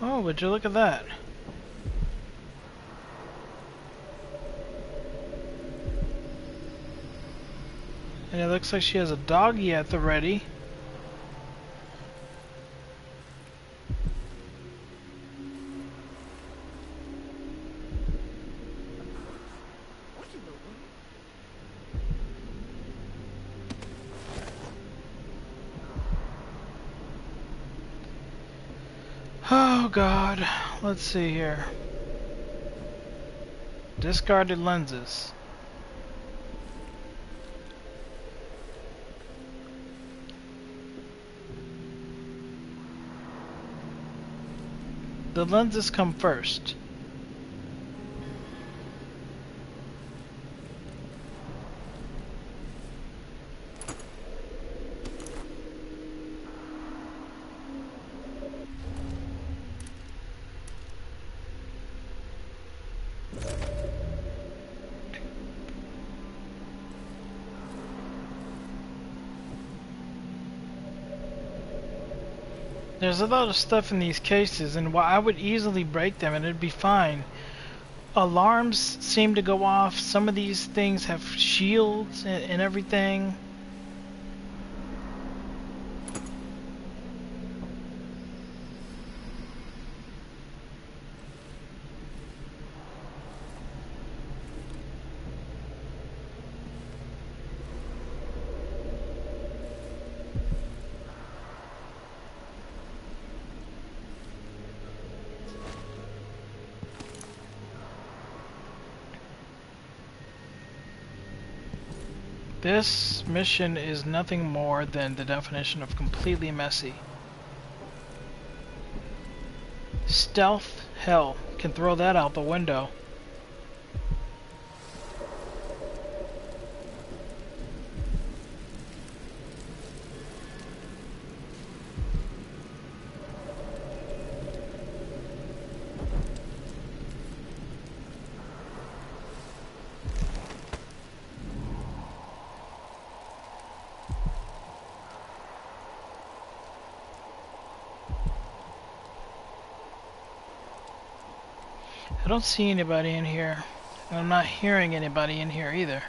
Oh, would you look at that? And it looks like she has a doggy at the ready. Oh God, let's see here. Discarded lenses. The lenses come first. There's a lot of stuff in these cases, and while I would easily break them and it'd be fine, alarms seem to go off. Some of these things have shields and everything. This mission is nothing more than the definition of completely messy. Stealth, hell, can throw that out the window. I don't see anybody in here. I'm not hearing anybody in here either.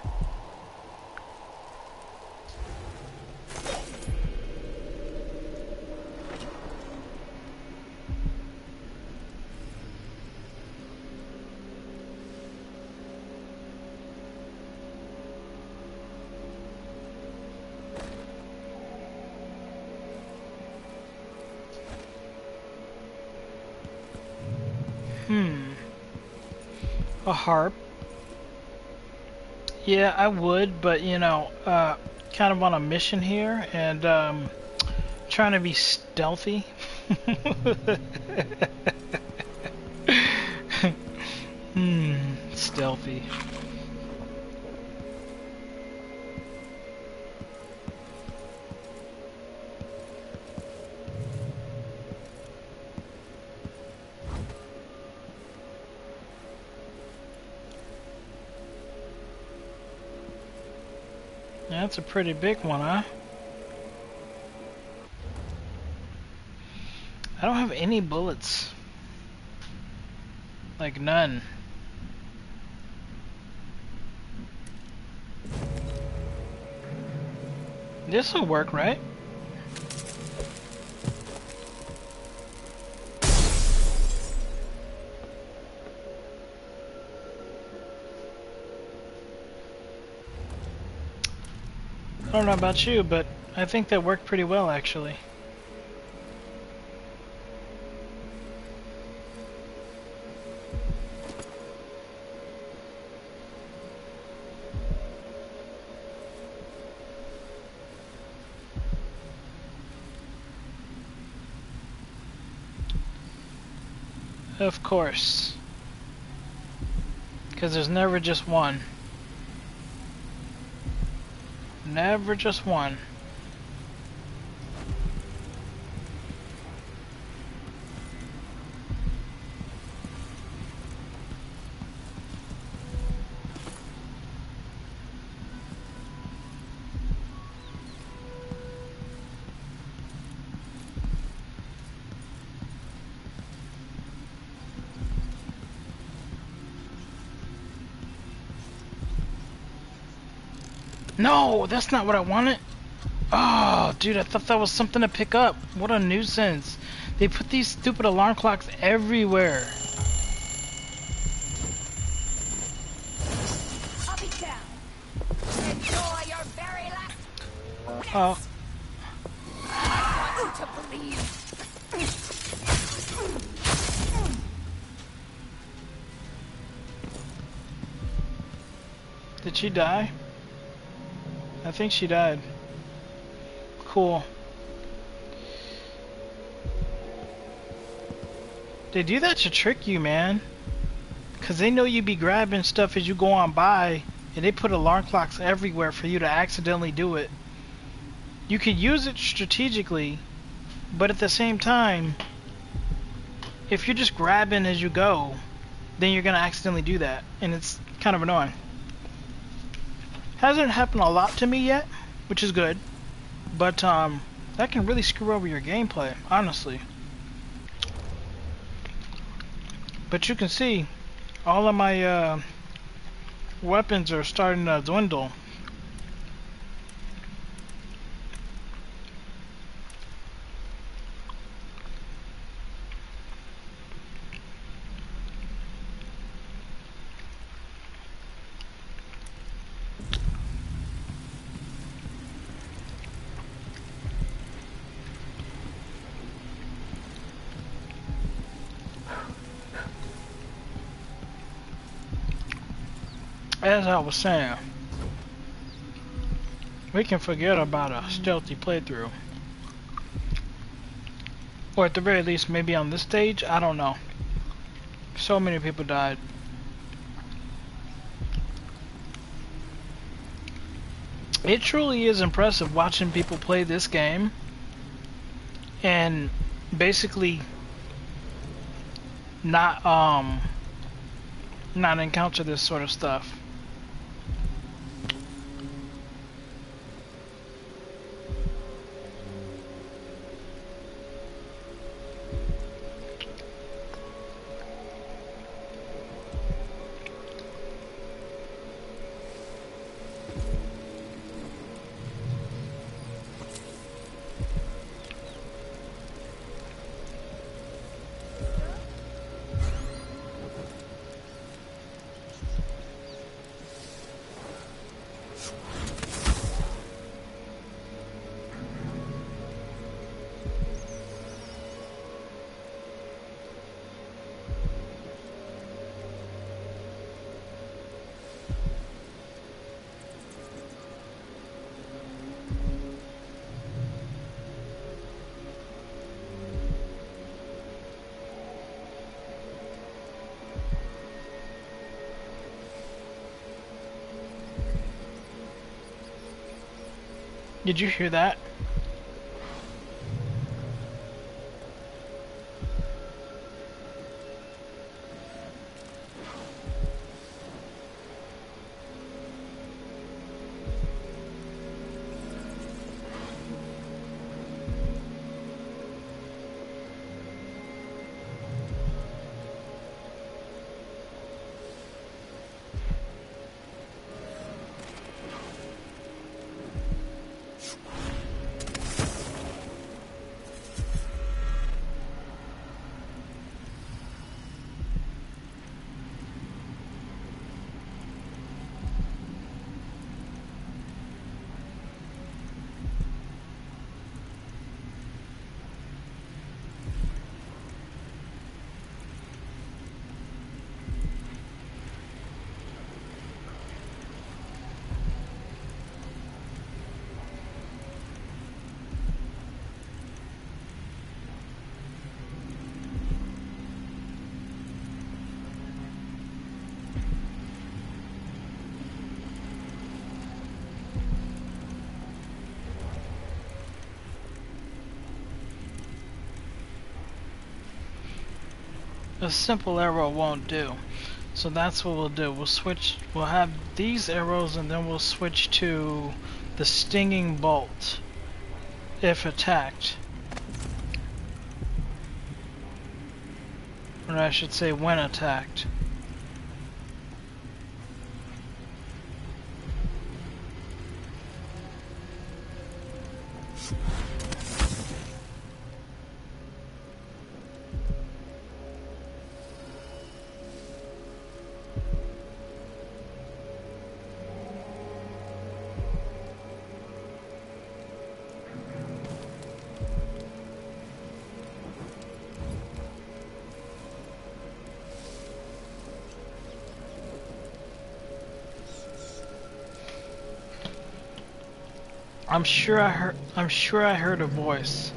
A harp. Yeah, I would, but you know, kind of on a mission here and trying to be stealthy. Stealthy. That's a pretty big one, huh? I don't have any bullets. Like none. This'll work, right? I don't know about you, but I think that worked pretty well, actually. Of course. Because there's never just one. Never just one. No, that's not what I wanted. Oh, dude, I thought that was something to pick up. What a nuisance. They put these stupid alarm clocks everywhere. I'll be down. Enjoy your very last. Oh. I want you to believe. Did she die? I think she died. Cool. They do that to trick you, man. Cause they know you be grabbing stuff as you go on by, and they put alarm clocks everywhere for you to accidentally do it. You could use it strategically, but at the same time, if you're just grabbing as you go, then you're gonna accidentally do that, and it's kind of annoying. Hasn't happened a lot to me yet, which is good, but That can really screw over your gameplay, honestly. But you can see all of my weapons are starting to dwindle. As I was saying, we can forget about a stealthy playthrough. Or at the very least, maybe on this stage, I don't know. So many people died. It truly is impressive watching people play this game and basically not encounter this sort of stuff. Did you hear that? A simple arrow won't do. So that's what we'll do. We'll have these arrows and then we'll switch to the stinging bolt if attacked. Or I should say when attacked. I'm sure I heard a voice.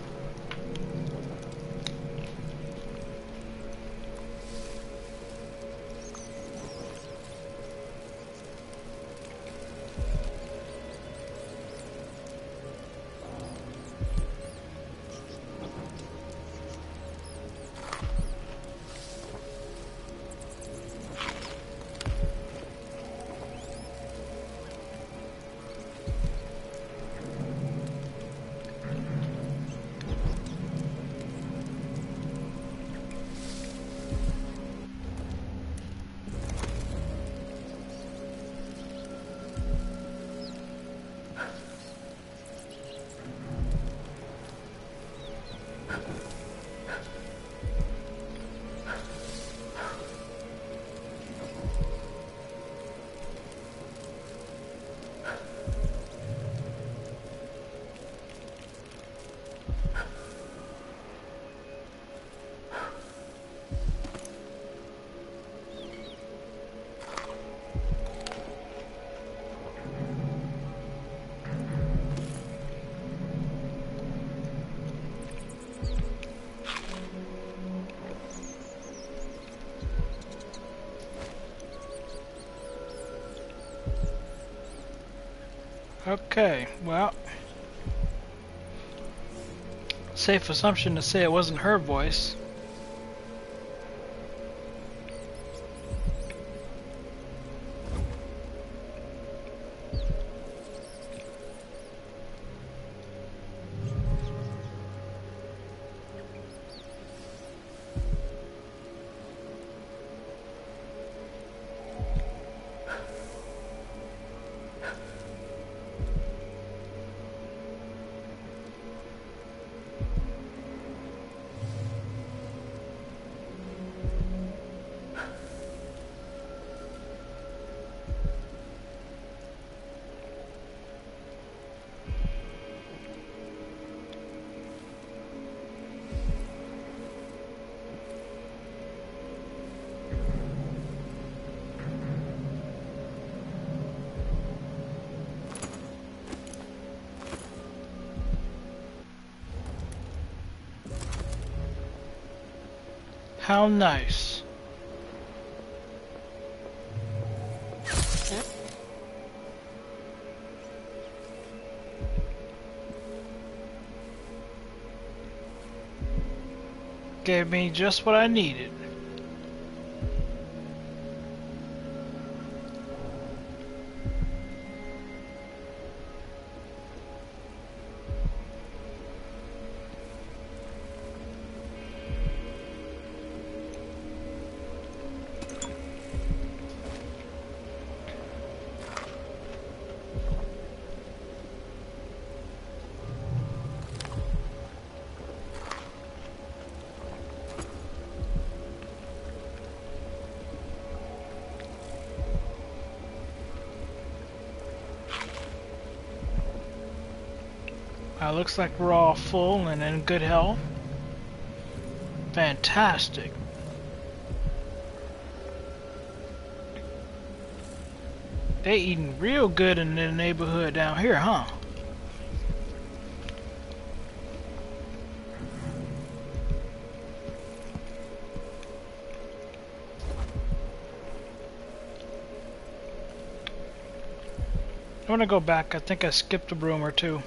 Okay, well, safe assumption to say it wasn't her voice. How nice. Gave me just what I needed. Looks like we're all full and in good health. Fantastic. They eating real good in the neighborhood down here, huh? I want to go back. I think I skipped a room or two.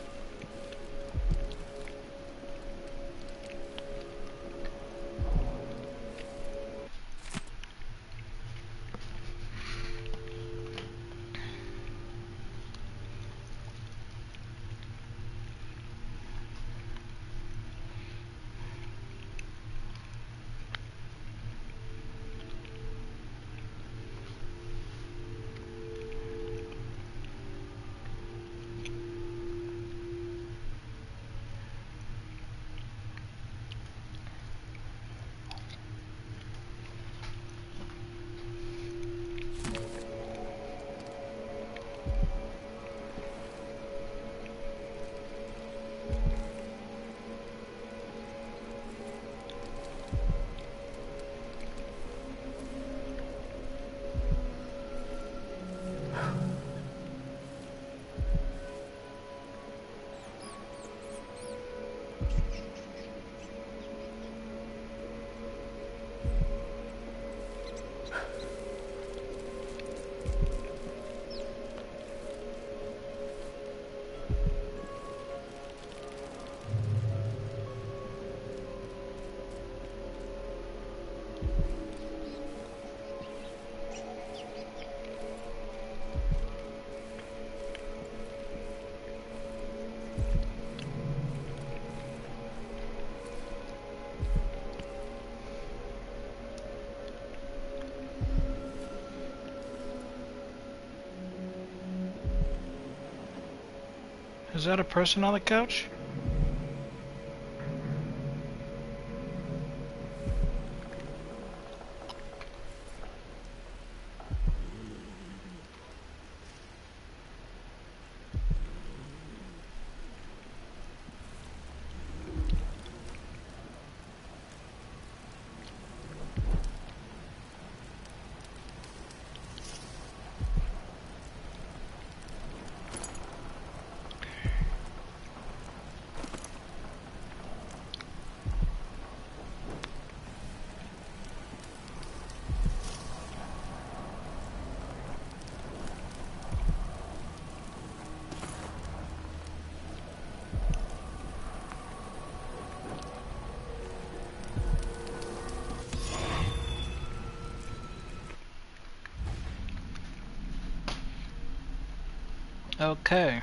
Is that a person on the couch? Okay.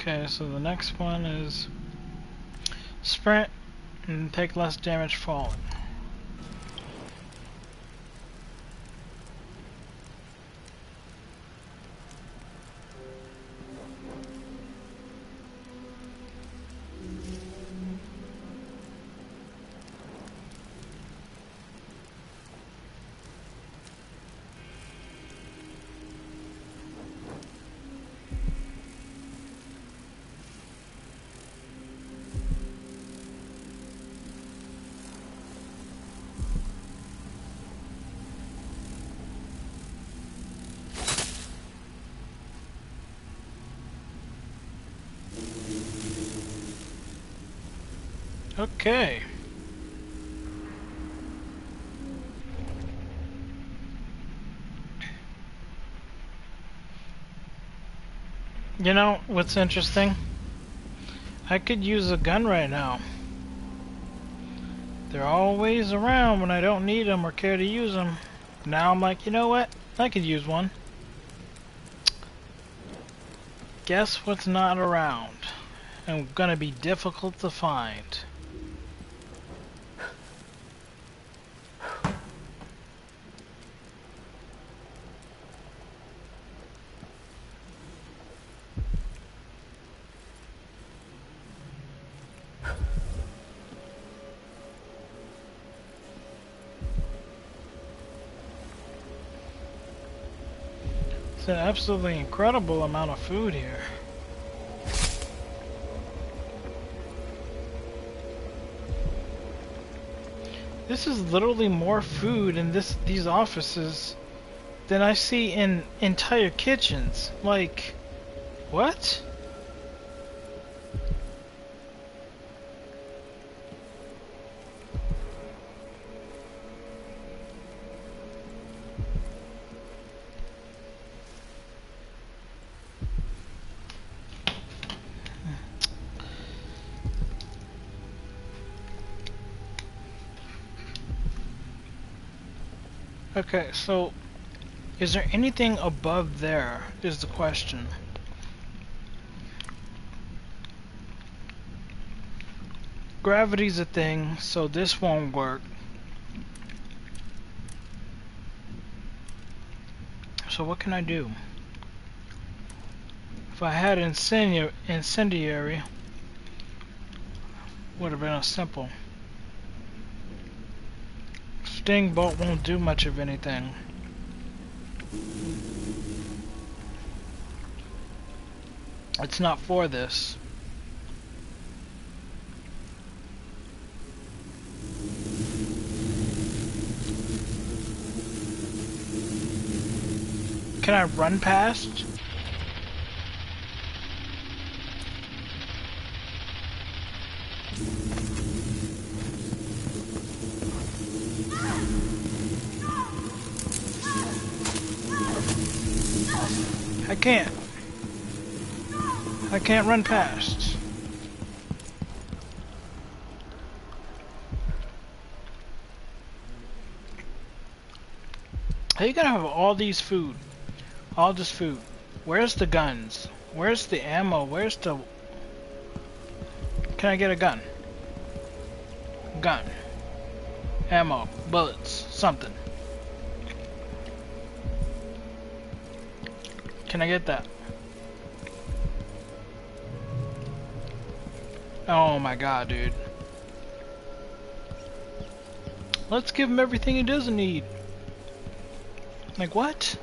Okay, so the next one is sprint and take less damage falling. Okay. You know what's interesting? I could use a gun right now. They're always around when I don't need them or care to use them. Now I'm like, you know what? I could use one. Guess what's not around? And gonna be difficult to find. It's an absolutely incredible amount of food here. This is literally more food in these offices than I see in entire kitchens. Like, what? Okay, so is there anything above there is the question. Gravity's a thing, so this won't work. So what can I do? If I had incendiary, would have been a simple. Sting bolt won't do much of anything. It's not for this. Can I run past? I can't. I can't run past. How you gonna have all these food? All this food. Where's the guns? Where's the ammo? Where's the... Can I get a gun? Gun. Ammo. Bullets. Something. Can I get that? Oh my god, dude. Let's give him everything he doesn't need. Like, what?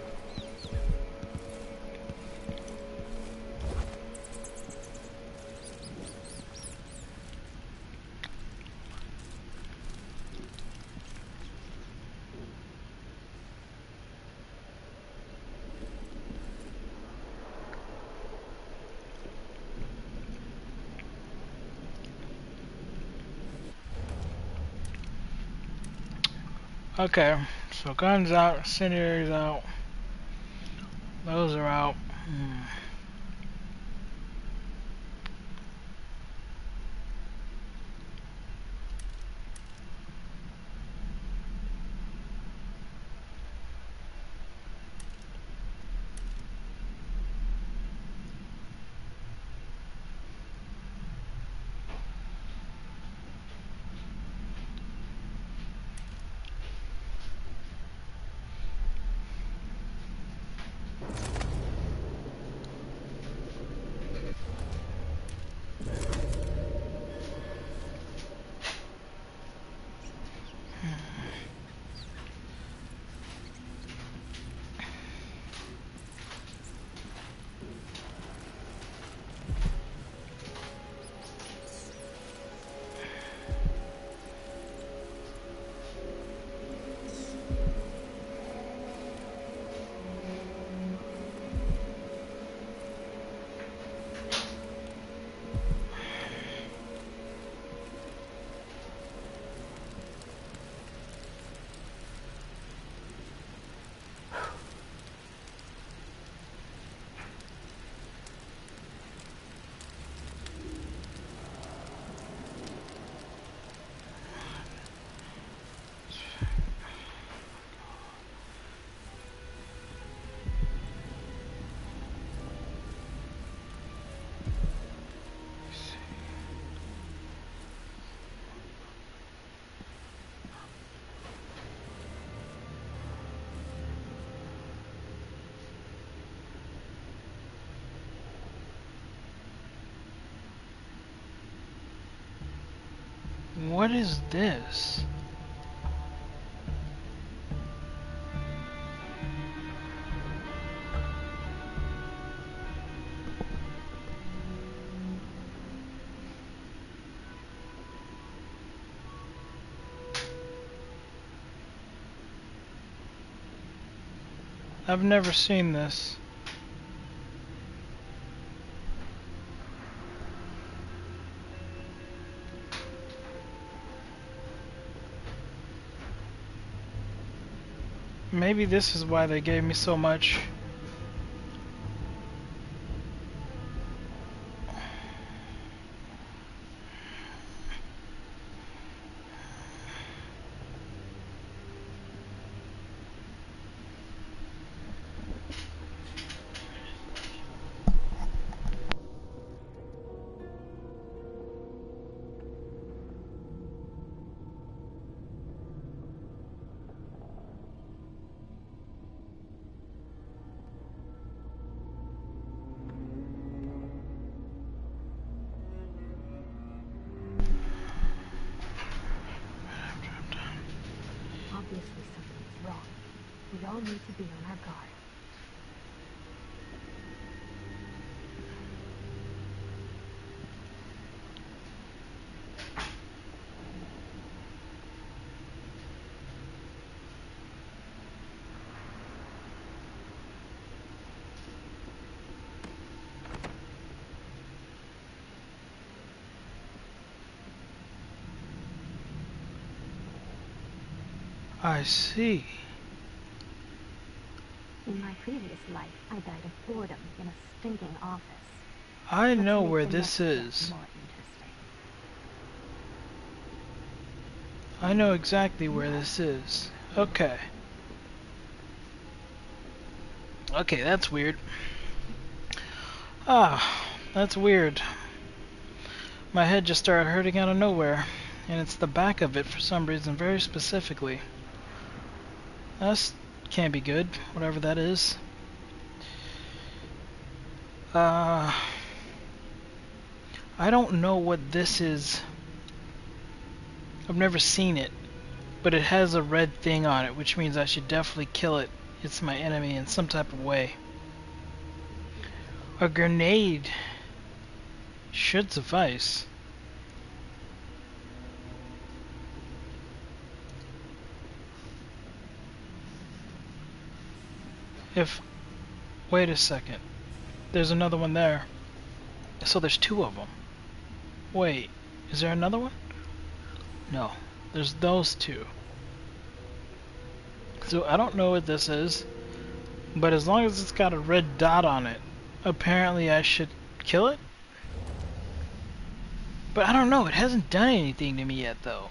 Okay, so guns out, incendiaries out. Those are out. What is this? I've never seen this. Maybe this is why they gave me so much. Obviously something's wrong. We all need to be on our guard. I see. In my previous life, I died of boredom in a stinking office. I Let's know make where the this next is. step more interesting. I know exactly where this is. Okay. Okay, that's weird. Ah, that's weird. My head just started hurting out of nowhere, and it's the back of it for some reason, very specifically. That can't be good, whatever that is. I don't know what this is. I've never seen it, but it has a red thing on it, which means I should definitely kill it. It's my enemy in some type of way. A grenade should suffice. Wait a second. There's another one there. So there's two of them. Wait, is there another one? No, there's those two. So I don't know what this is, but as long as it's got a red dot on it, apparently I should kill it? But I don't know, it hasn't done anything to me yet though.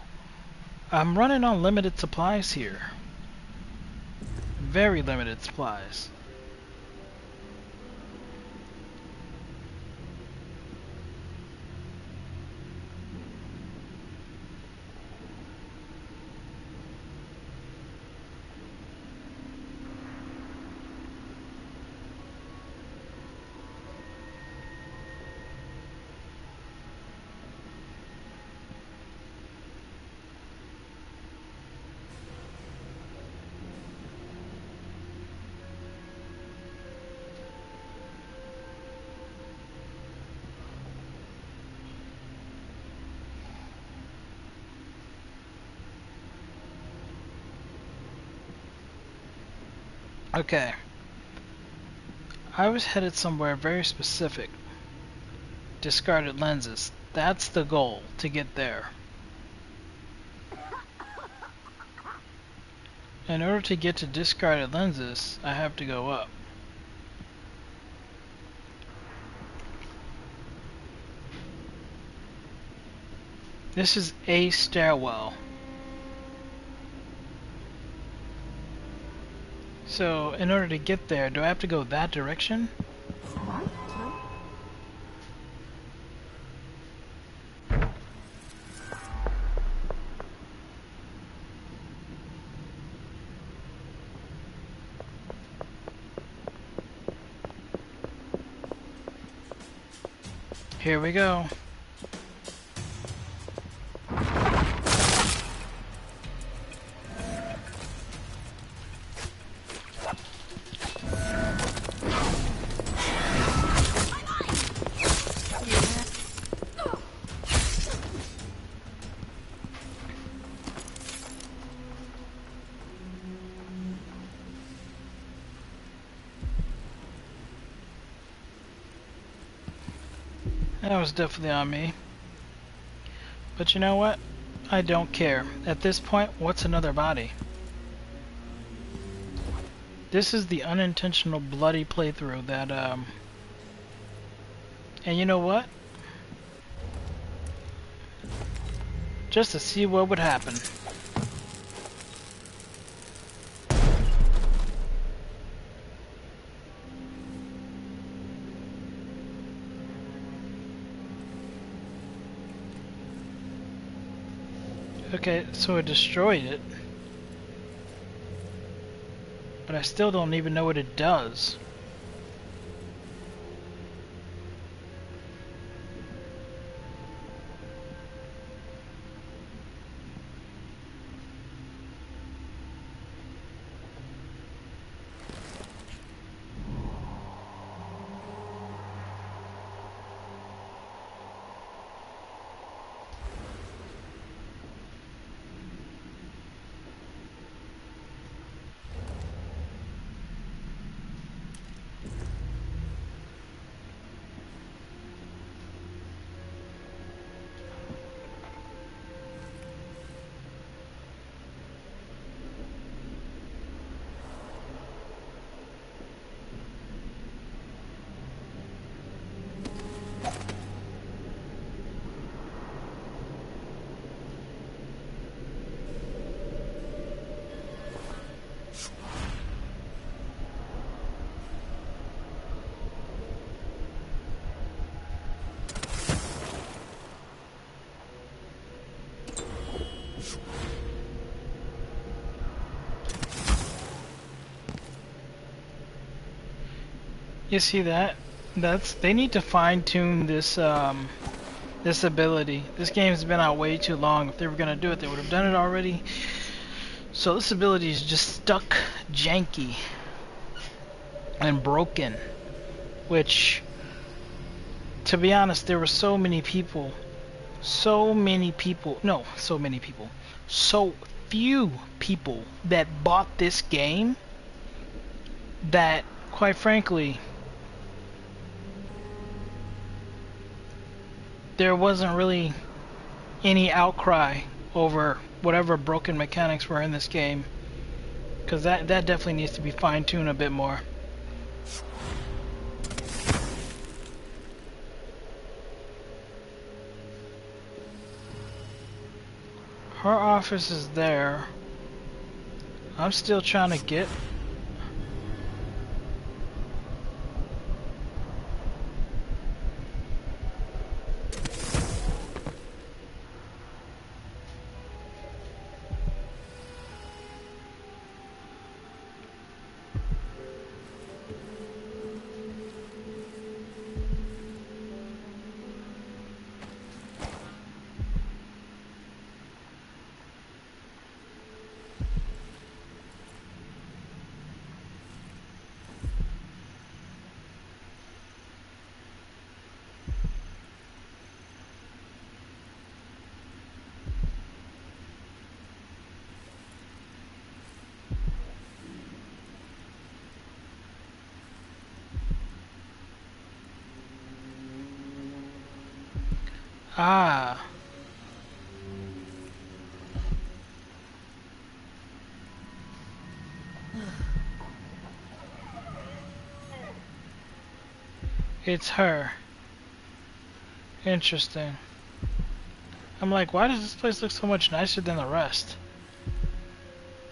I'm running on limited supplies here. Very limited supplies. Okay. I was headed somewhere very specific. Discarded lenses. That's the goal, to get there. In order to get to discarded lenses, I have to go up. This is a stairwell. So, in order to get there, do I have to go that direction? Here we go. That was definitely on me. But you know what? I don't care. At this point, what's another body? This is the unintentional bloody playthrough that, and you know what? Just to see what would happen. Okay, so it destroyed it. But I still don't even know what it does. You see that? They need to fine-tune this This ability. This game's been out way too long. If they were gonna do it, they would have done it already. So this ability is just stuck janky and broken. Which, to be honest, there were so few people that bought this game that, quite frankly, there wasn't really any outcry over whatever broken mechanics were in this game, because that definitely needs to be fine-tuned a bit more. Her office is there. I'm still trying to get... Ah. It's her. Interesting. I'm like, why does this place look so much nicer than the rest?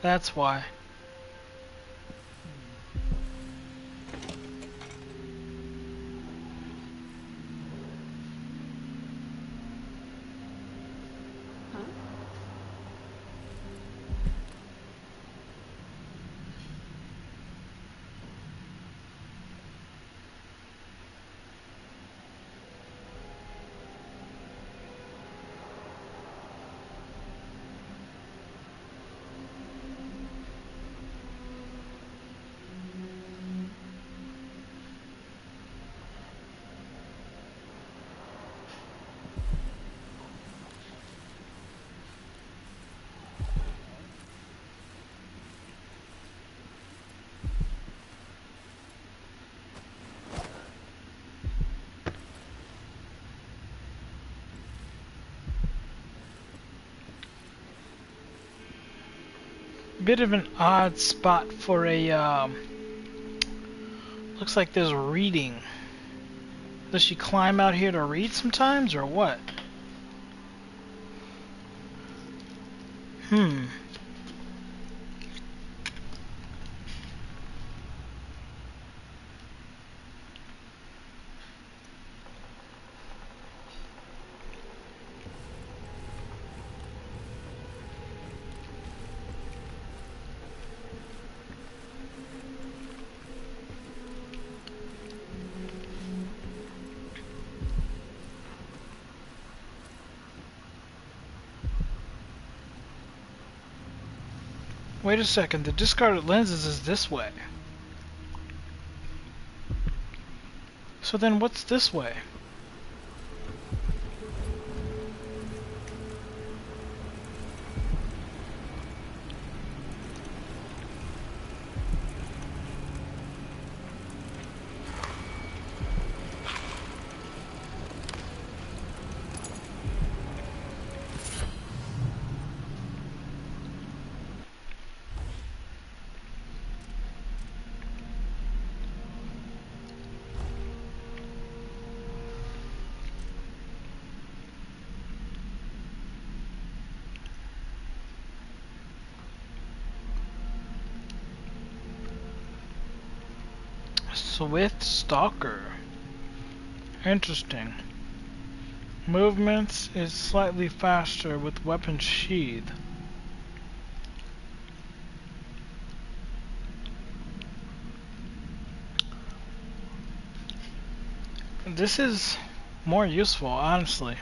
That's why. Bit of an odd spot for a looks like there's reading. Does she climb out here to read sometimes or what? Wait a second, the discarded lenses is this way. So then what's this way? Swift Stalker. Interesting. Movements is slightly faster with weapon sheath. This is more useful, honestly.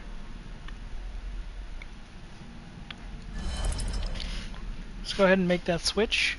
go ahead and make that switch.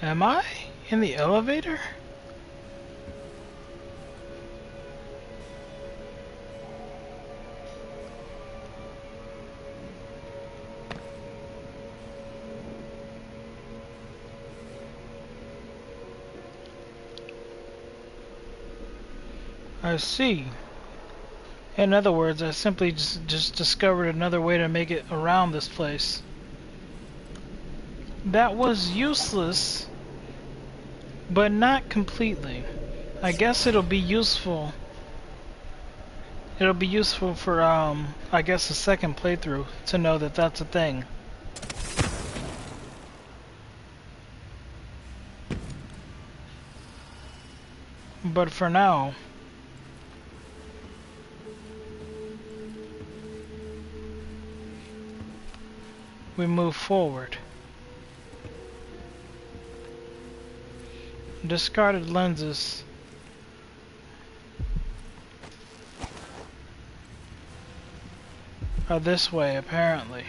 Am I in the elevator? I see. In other words, I simply just discovered another way to make it around this place. That was useless, but not completely. I guess it'll be useful. It'll be useful for, I guess a second playthrough to know that that's a thing. But for now, we move forward. Discarded lenses. Are this way, apparently.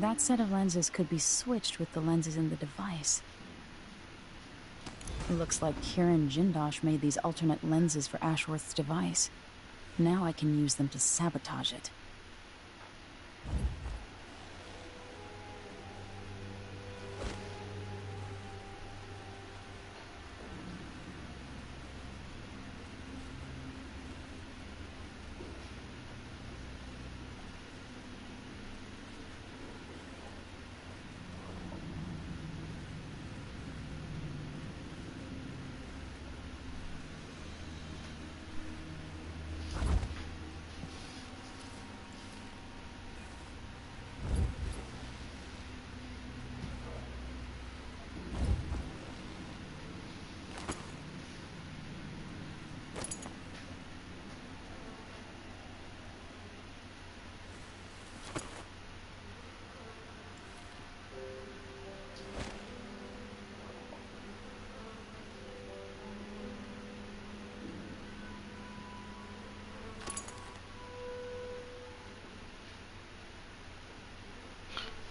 That set of lenses could be switched with the lenses in the device. Looks like Kieran Jindosh made these alternate lenses for Ashworth's device. Now I can use them to sabotage it.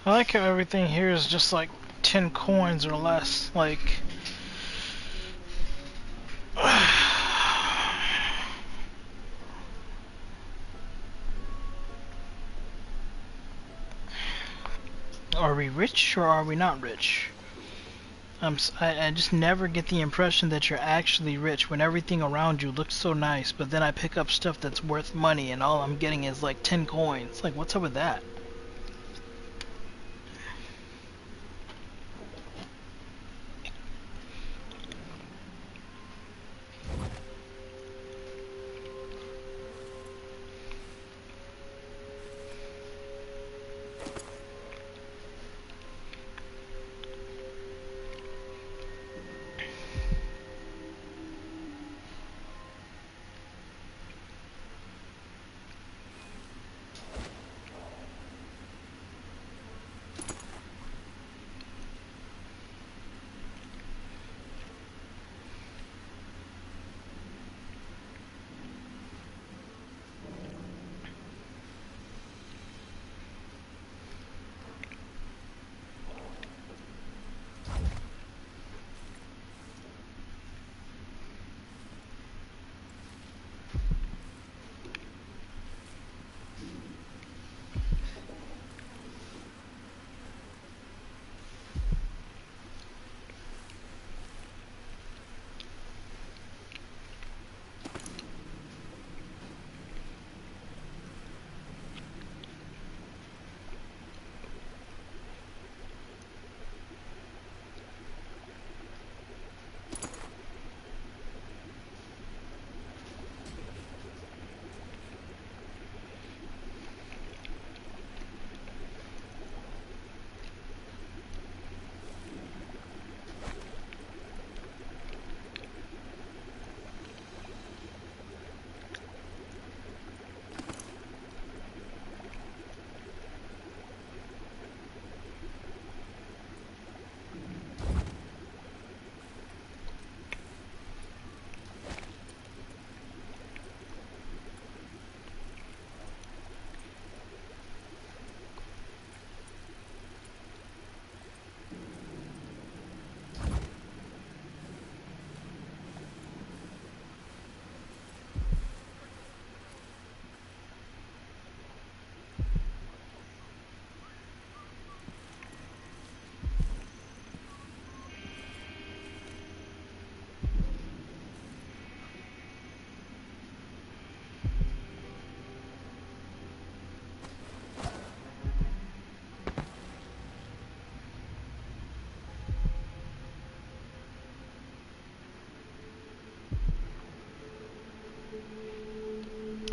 I like how everything here is just like 10 coins or less. Like, are we rich or are we not rich? I just never get the impression that you're actually rich when everything around you looks so nice, but then I pick up stuff that's worth money and all I'm getting is like 10 coins. Like, what's up with that?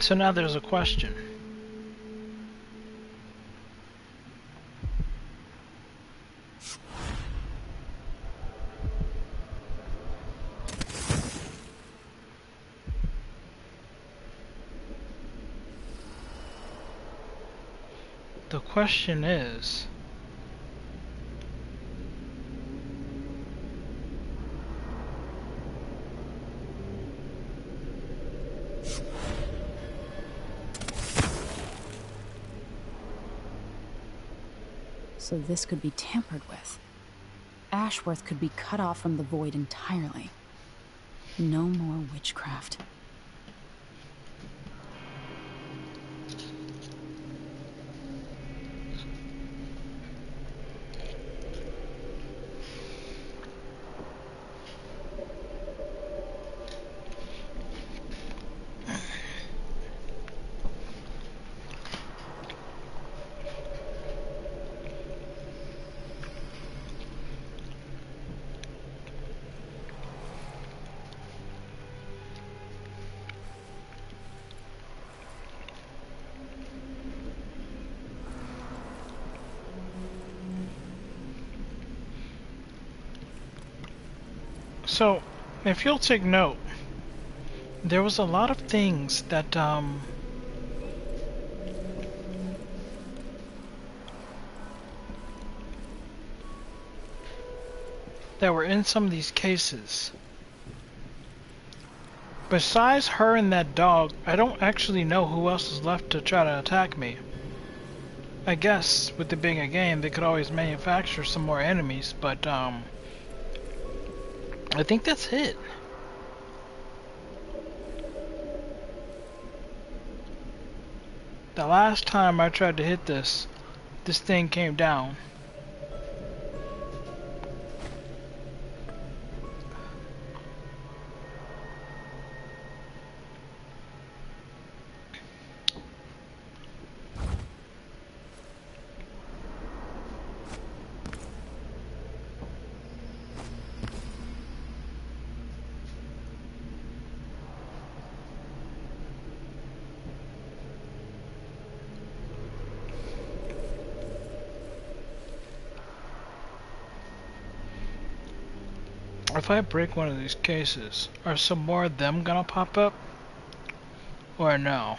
So now there's a question. The question is, So this could be tampered with. Ashworth could be cut off from the void entirely. No more witchcraft. So, if you'll take note, there was a lot of things that, that were in some of these cases. Besides her and that dog, I don't actually know who else is left to try to attack me. I guess, with it being a game, they could always manufacture some more enemies, but, I think that's it. The last time I tried to hit this thing came down. If I break one of these cases, are some more of them gonna pop up? Or no?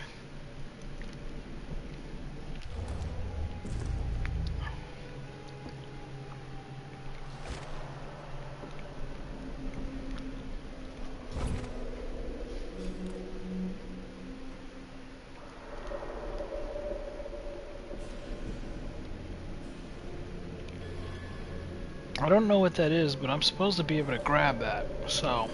I don't know what that is, but I'm supposed to be able to grab that, so...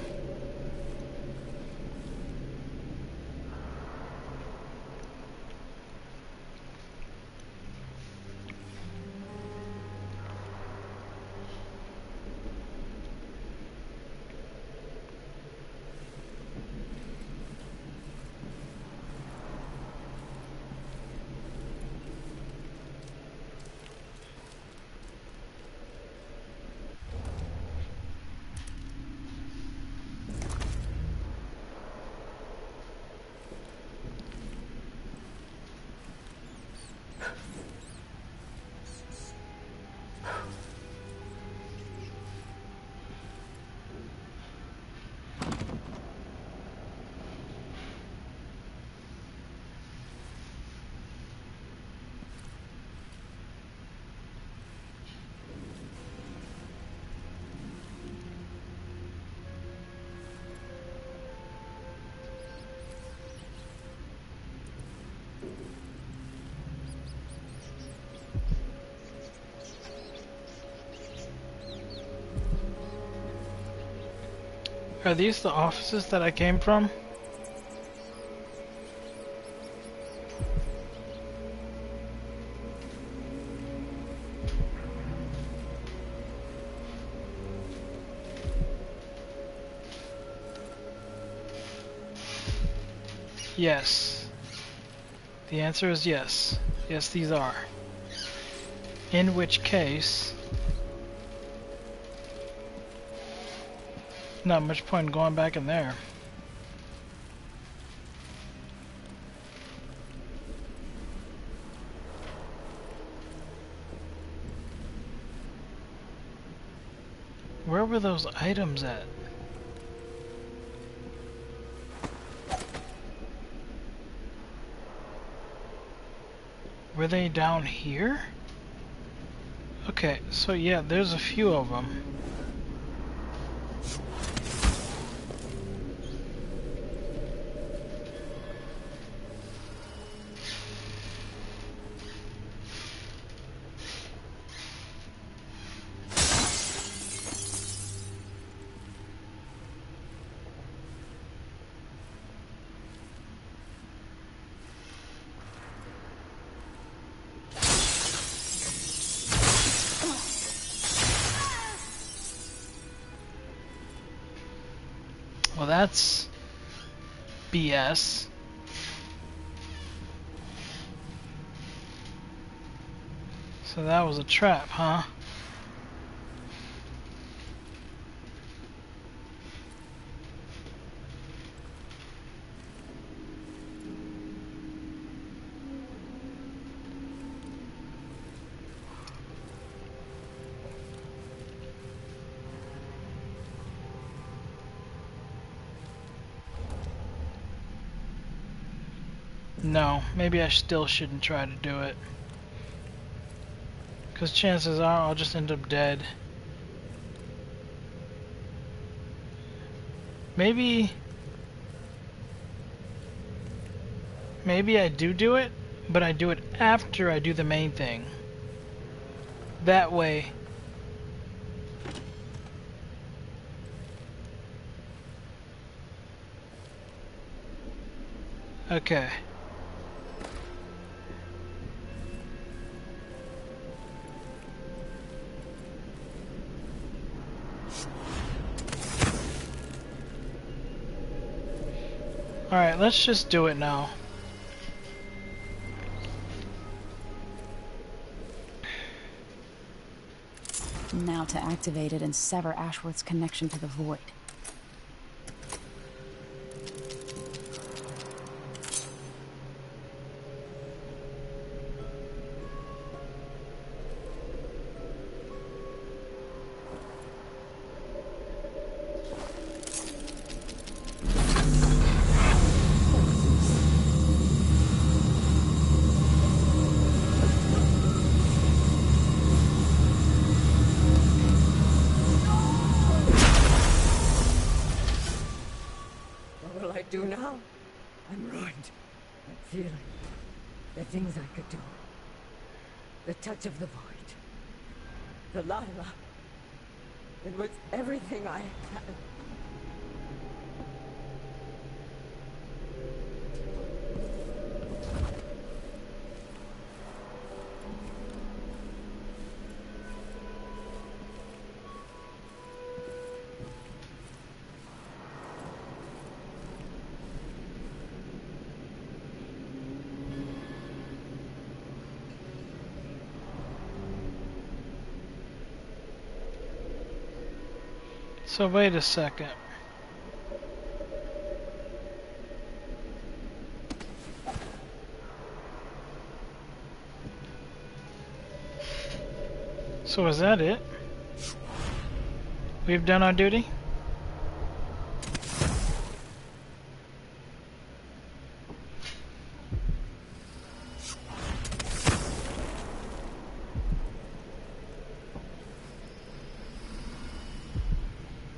Are these the offices that I came from? Yes. The answer is yes. Yes, these are. In which case... not much point in going back in there. Where were those items at? Were they down here? Okay, so yeah, there's a few of them. Well, that's BS. So that was a trap, huh? No, maybe I still shouldn't try to do it. Because chances are I'll just end up dead. Maybe I do it, but I do it after I do the main thing. That way. Okay. Alright, let's just do it now. Now to activate it and sever Ashworth's connection to the Void. What will I do now? I'm ruined. That feeling. The things I could do. The touch of the void. Delilah. It was everything I had. So wait a second. So is that it? We've done our duty?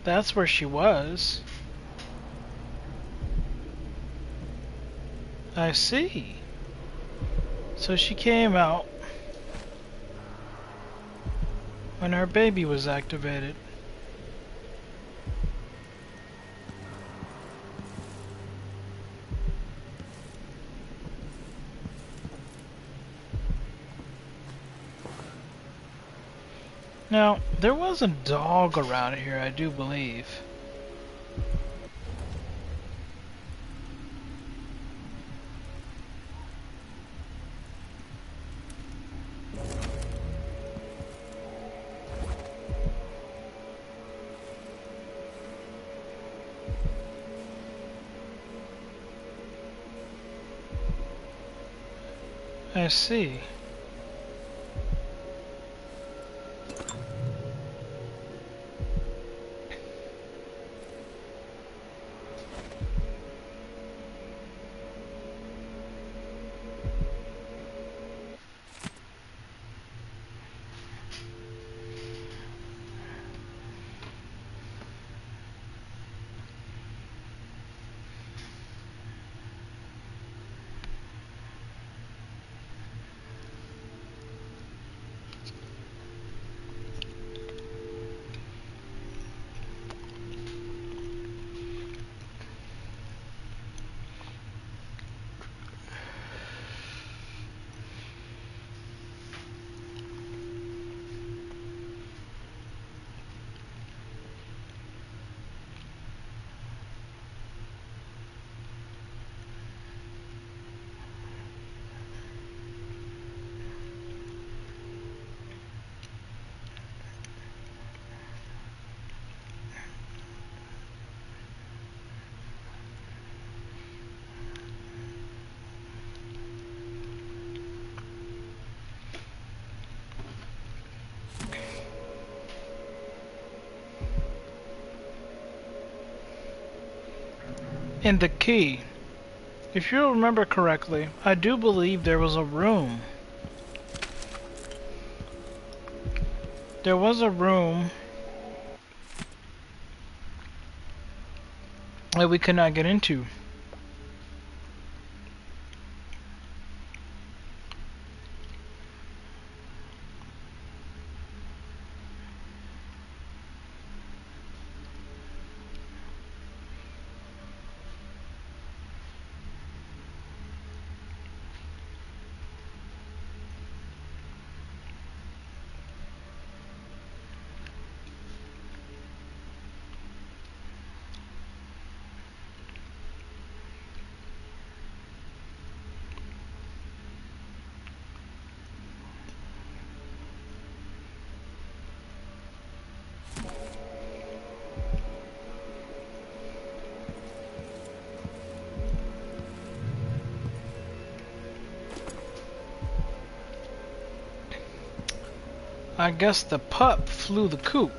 That's where she was. I see. So she came out when her baby was activated. Now, there was a dog around here, I do believe. I see. in the key. If you remember correctly, I do believe there was a room. There was a room that we could not get into. I guess the pup flew the coop.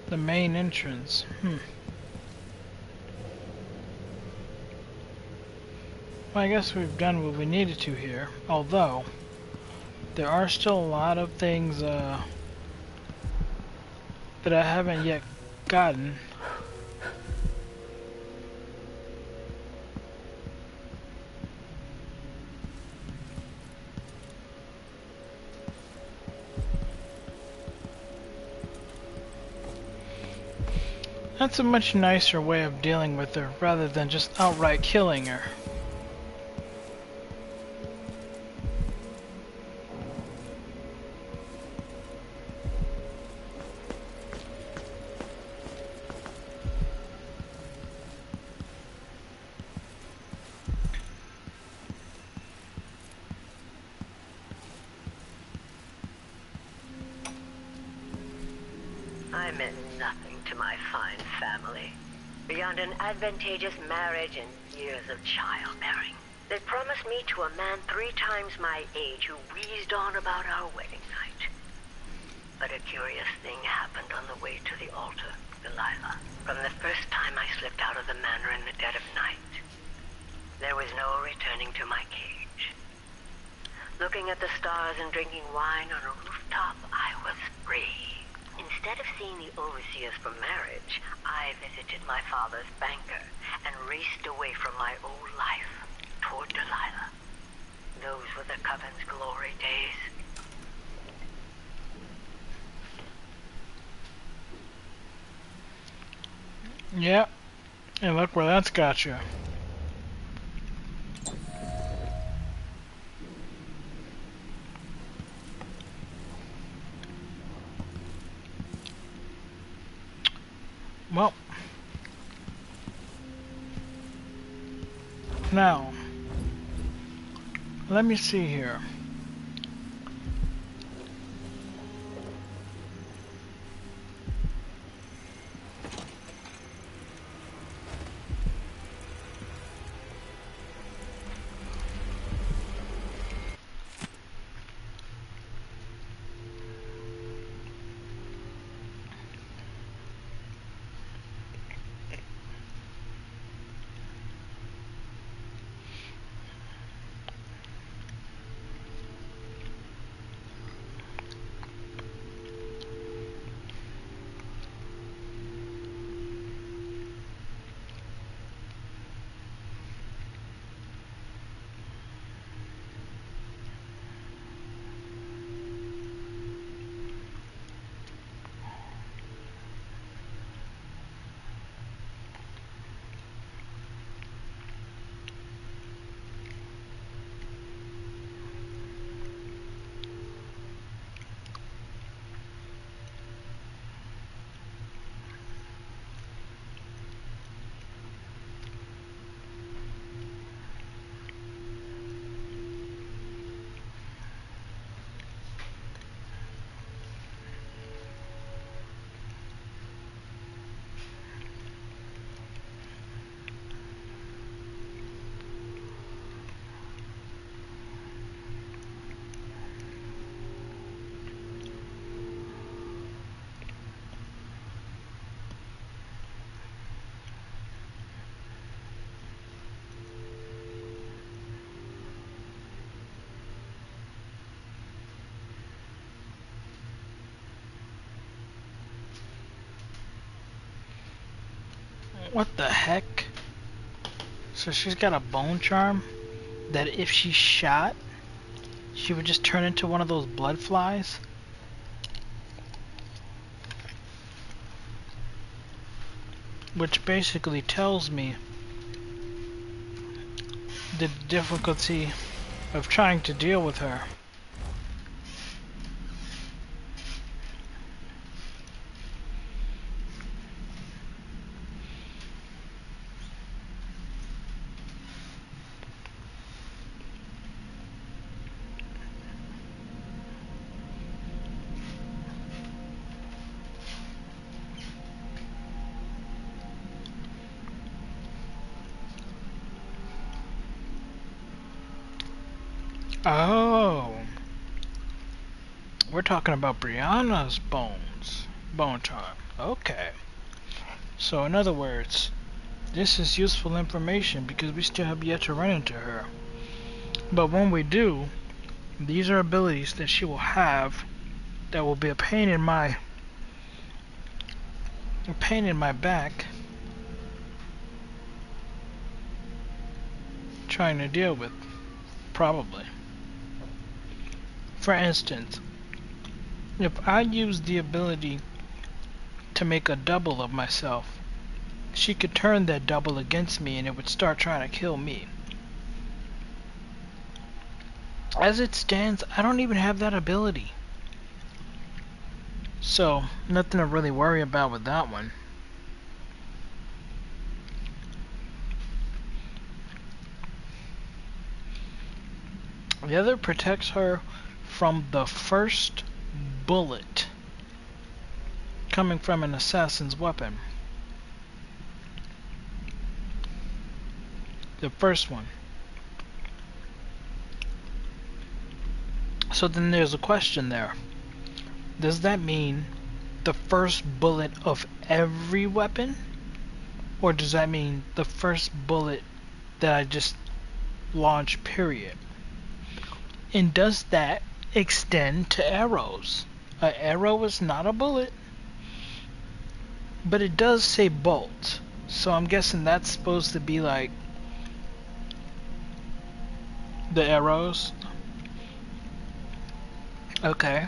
The main entrance. Well, I guess we've done what we needed to here. Although, there are still a lot of things that I haven't yet gotten. That's a much nicer way of dealing with her, rather than just outright killing her. I meant nothing to my fine family, beyond an advantageous marriage and years of childbearing. They promised me to a man 3 times my age who wheezed on about our wedding night. But a curious thing happened on the way to the altar, Delilah. From the first time I slipped out of the manor in the dead of night, there was no returning to my cage. Looking at the stars and drinking wine on a rooftop, I was free. Instead of seeing the overseers for marriage, I visited my father's banker and raced away from my old life toward Delilah. Those were the Coven's glory days. Yep. And look where that's got you. Well, now, let me see here. What the heck? So she's got a bone charm that if she shot, she would just turn into one of those blood flies? Which basically tells me the difficulty of trying to deal with her. Oh, we're talking about Brianna's bone charm. Okay. So in other words, this is useful information because we still have yet to run into her. But when we do, these are abilities that she will have that will be a pain in my back trying to deal with, probably. For instance, if I use the ability to make a double of myself, she could turn that double against me and it would start trying to kill me. As it stands, I don't even have that ability. So, nothing to really worry about with that one. The other protects her from the first bullet coming from an assassin's weapon. The first one. So then there's a question there. Does that mean the first bullet of every weapon? Or does that mean the first bullet that I just launched, period? And does that extend to arrows? An arrow is not a bullet, but it does say bolt. So I'm guessing that's supposed to be like the arrows. Okay.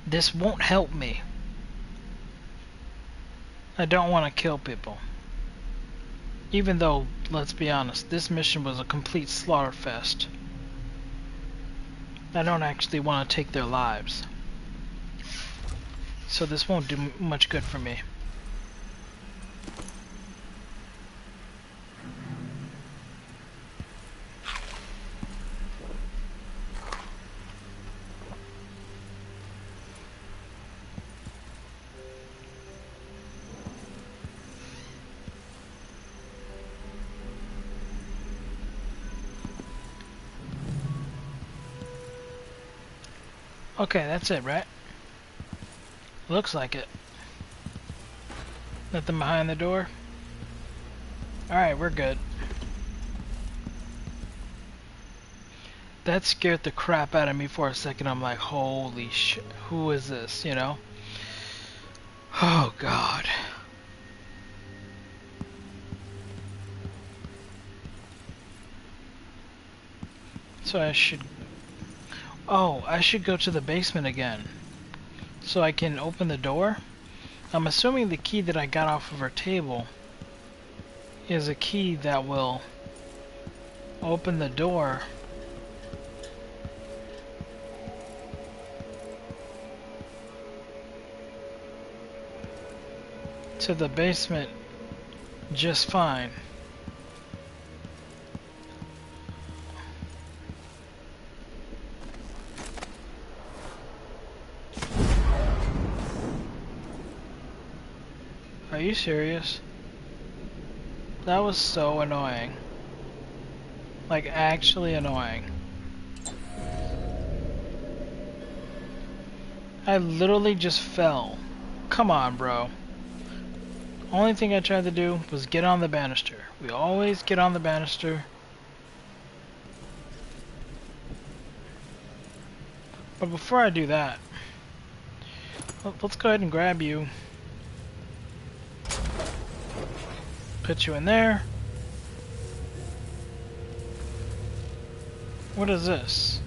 This won't help me. I don't want to kill people. Even though, let's be honest, this mission was a complete slaughter fest. I don't actually want to take their lives. So this won't do much good for me. Okay, that's it, right? Looks like it. Nothing behind the door? Alright, we're good. That scared the crap out of me for a second. I'm like, holy shit, who is this, you know? Oh, God. So I should... Oh, I should go to the basement again. So I can open the door? I'm assuming the key that I got off of our table is a key that will open the door to the basement just fine. Are you serious? That was so annoying. Like, actually annoying. I literally just fell. Come on, bro. Only thing I tried to do was get on the banister. We always get on the banister. But before I do that, let's go ahead and grab you. Put you in there. What is this?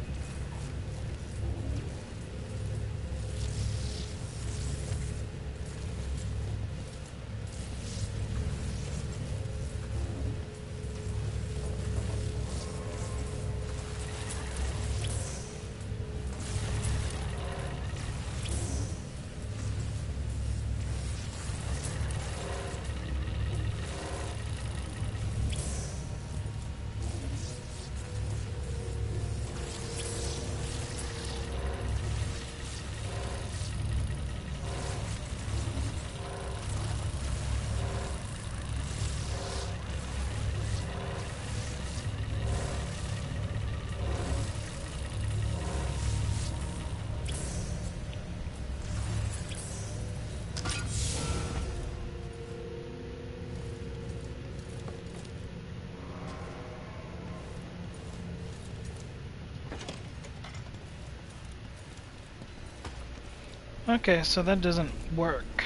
Okay, so that doesn't work.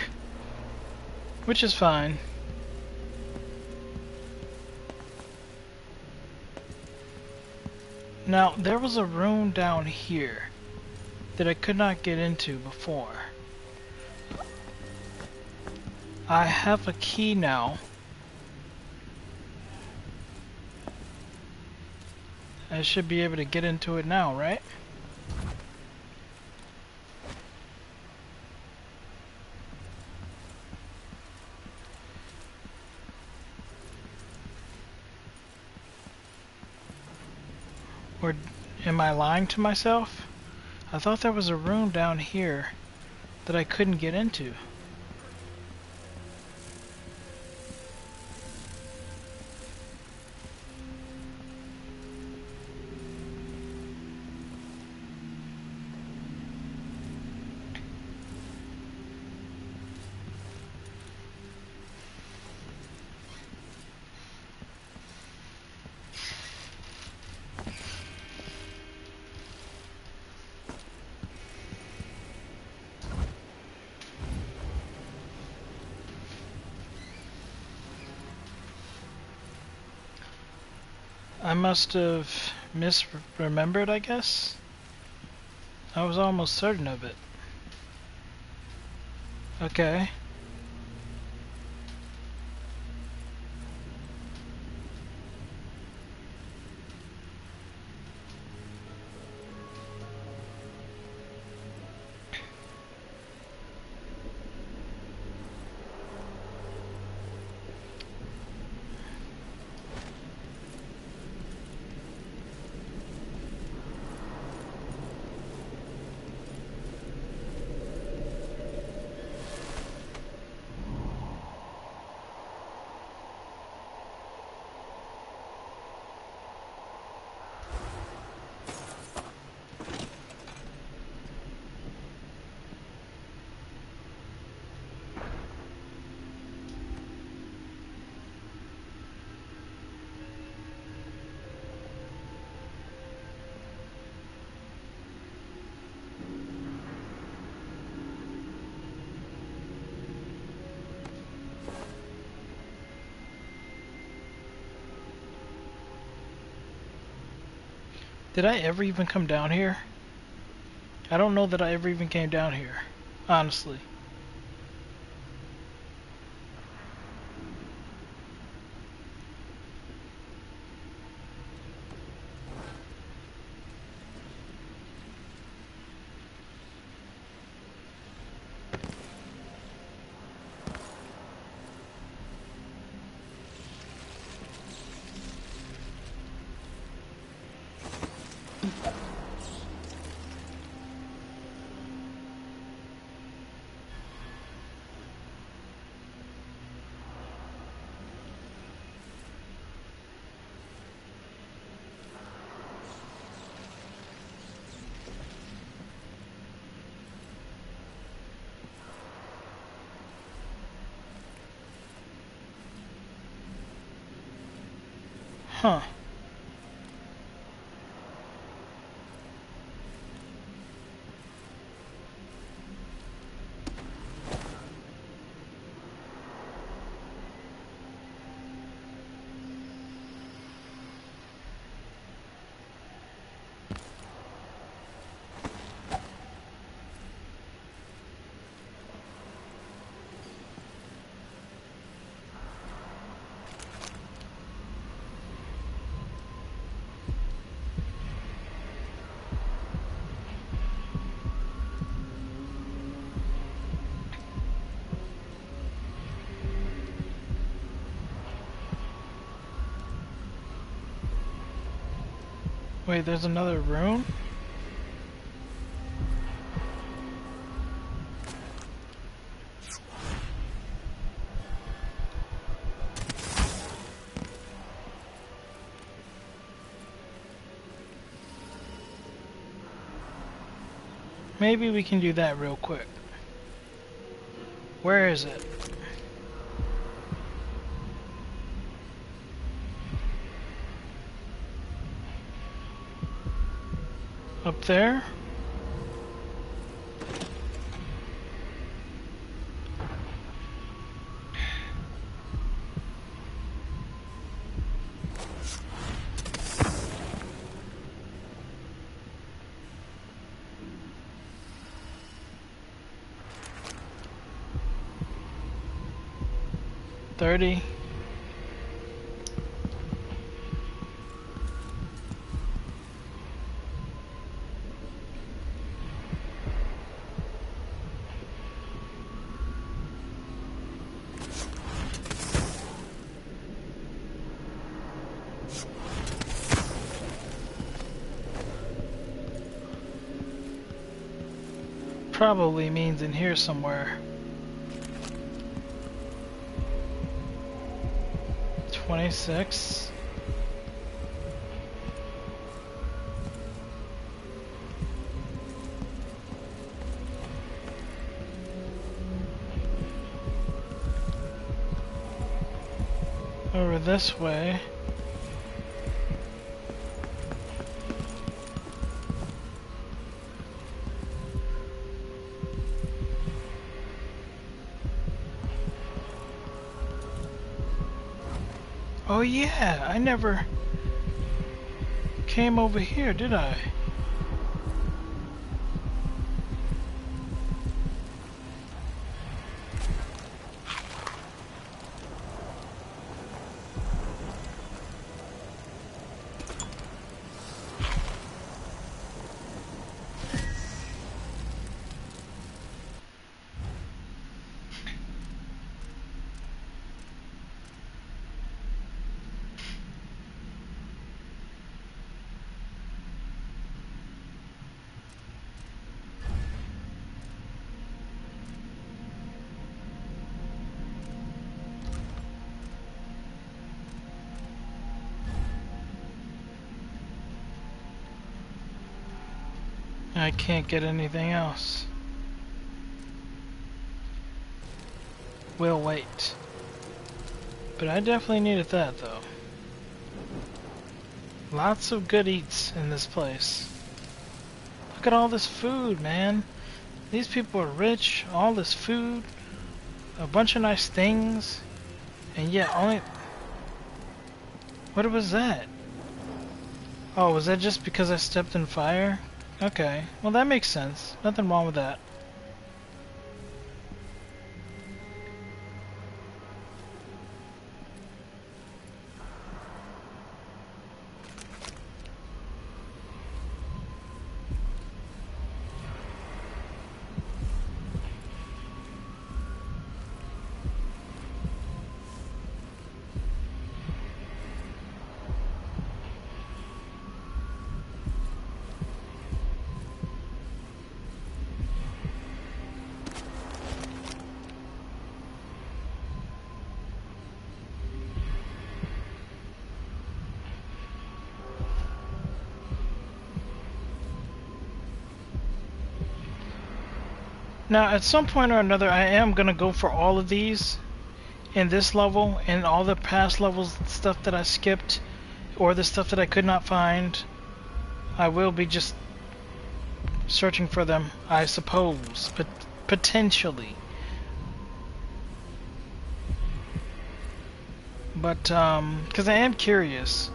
Which is fine. Now, there was a room down here that I could not get into before. I have a key now. I should be able to get into it now, right? Or am I lying to myself? I thought there was a room down here that I couldn't get into. I must have misremembered, I guess. I was almost certain of it. Okay. Did I ever even come down here? I don't know that I ever even came down here, honestly. Huh. Wait, there's another room? Maybe we can do that real quick. Where is it? Up there? $30. Probably means in here somewhere. 26. Over this way. Oh yeah, I never came over here, did I? I can't get anything else. We'll wait. But I definitely needed that though. Lots of good eats in this place. Look at all this food, man. These people are rich, all this food, a bunch of nice things, and yet only... What was that? Oh, was that just because I stepped in fire? Okay, well that makes sense. Nothing wrong with that. Now, at some point or another, I am gonna go for all of these in this level and all the past levels, stuff that I skipped, or the stuff that I could not find. I will be just searching for them, I suppose, but potentially. But, because I am curious.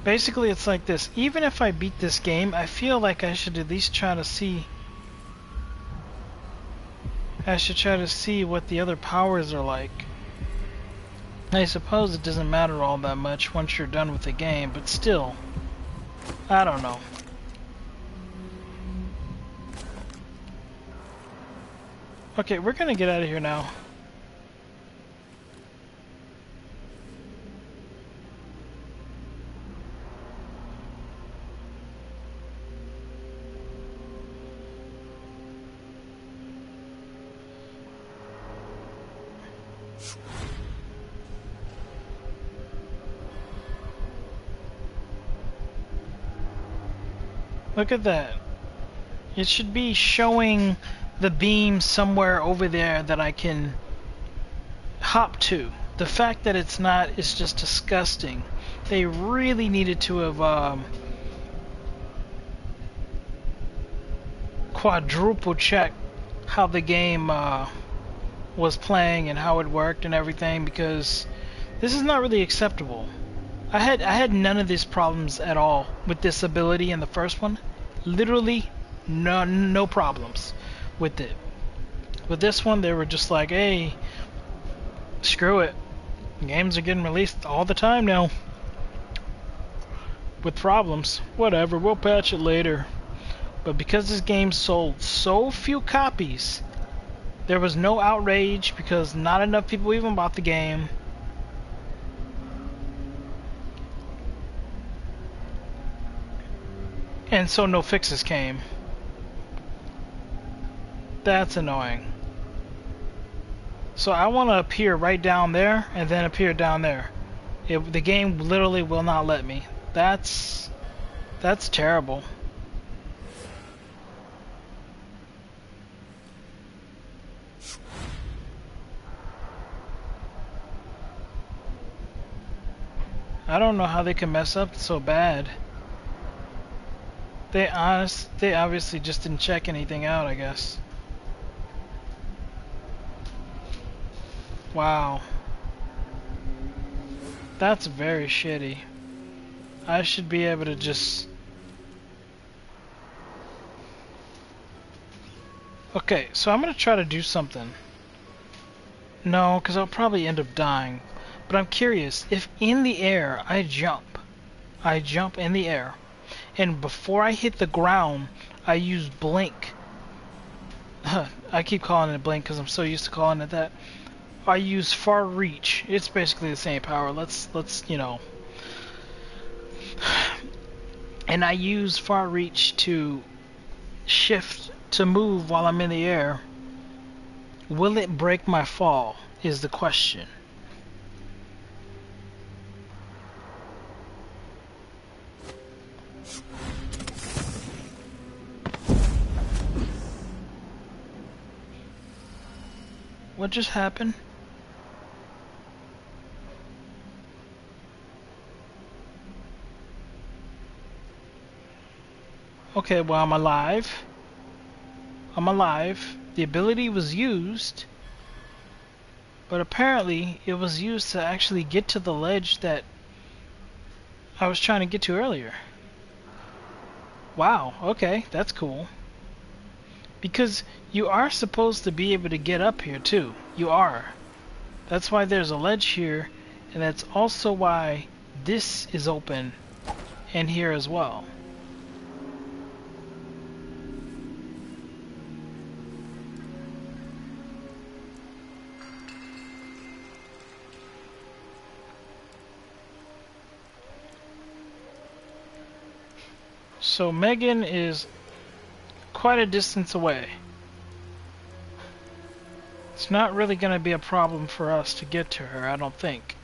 Basically, it's like this. Even if I beat this game, I feel like I should at least try to see... I should try to see what the other powers are like. I suppose it doesn't matter all that much once you're done with the game, but still, I don't know. Okay, we're gonna get out of here now. Look at that. It should be showing the beam somewhere over there that I can hop to. The fact that it's not is just disgusting. They really needed to have quadruple checked how the game was playing and how it worked and everything, because this is not really acceptable. I had none of these problems at all with this ability in the first one. Literally no problems with it. With this one, they were just like, hey, screw it. Games are getting released all the time now with problems. Whatever, we'll patch it later. But because this game sold so few copies, there was no outrage because not enough people even bought the game. And so no fixes came. That's annoying. So I want to appear right down there and then appear down there. The game literally will not let me. That's terrible. I don't know how they can mess up so bad. They obviously just didn't check anything out, I guess. Wow. That's very shitty. I should be able to just... Okay, so I'm gonna try to do something. No, because I'll probably end up dying. But I'm curious, if in the air I jump in the air, and before I hit the ground, I use blink. I keep calling it blink because I'm so used to calling it that. I use far reach. It's basically the same power. Let's you know. And I use far reach to shift to move while I'm in the air. Will it break my fall? Is the question. What just happened? Okay, well, I'm alive. I'm alive. The ability was used, but apparently it was used to actually get to the ledge that I was trying to get to earlier. Wow, okay, that's cool. Because you are supposed to be able to get up here too. You are. That's why there's a ledge here, and that's also why this is open and here as well. So Megan is quite a distance away. It's not really going to be a problem for us to get to her, I don't think.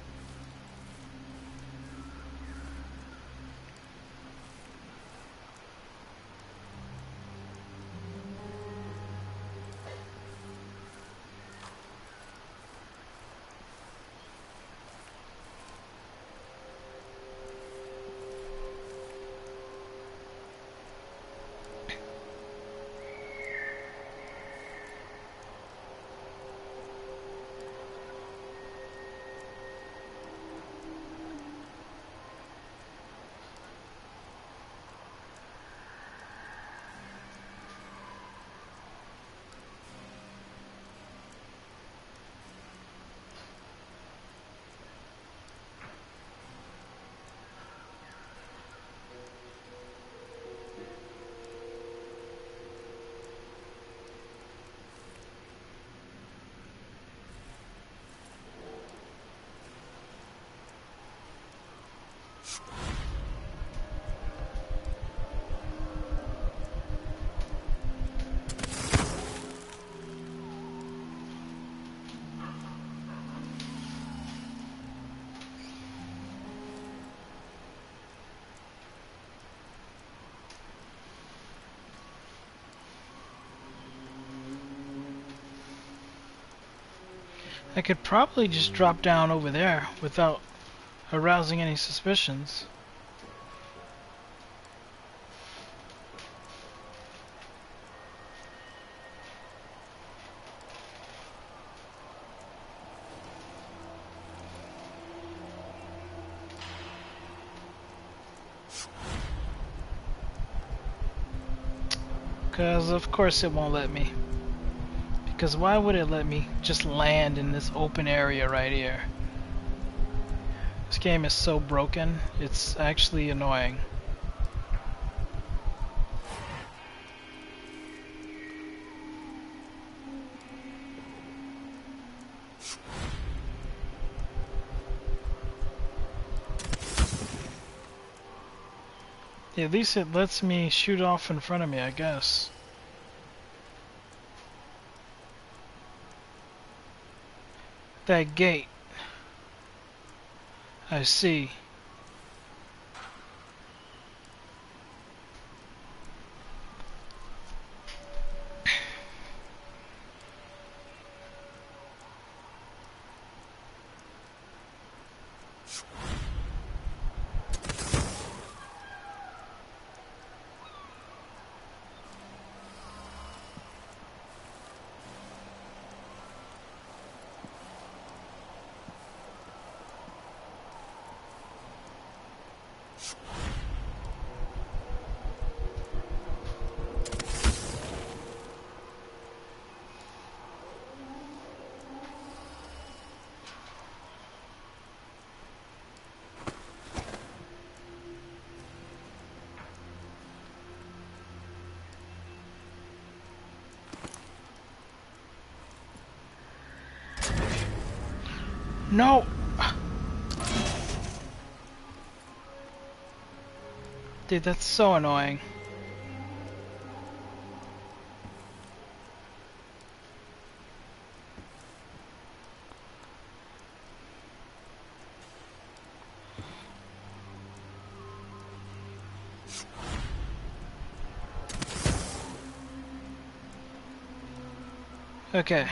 I could probably just drop down over there without arousing any suspicions. Because of course it won't let me. Because why would it let me just land in this open area right here? This game is so broken, it's actually annoying. At least it lets me shoot off in front of me, I guess. That gate. I see. No! Dude, that's so annoying. Okay.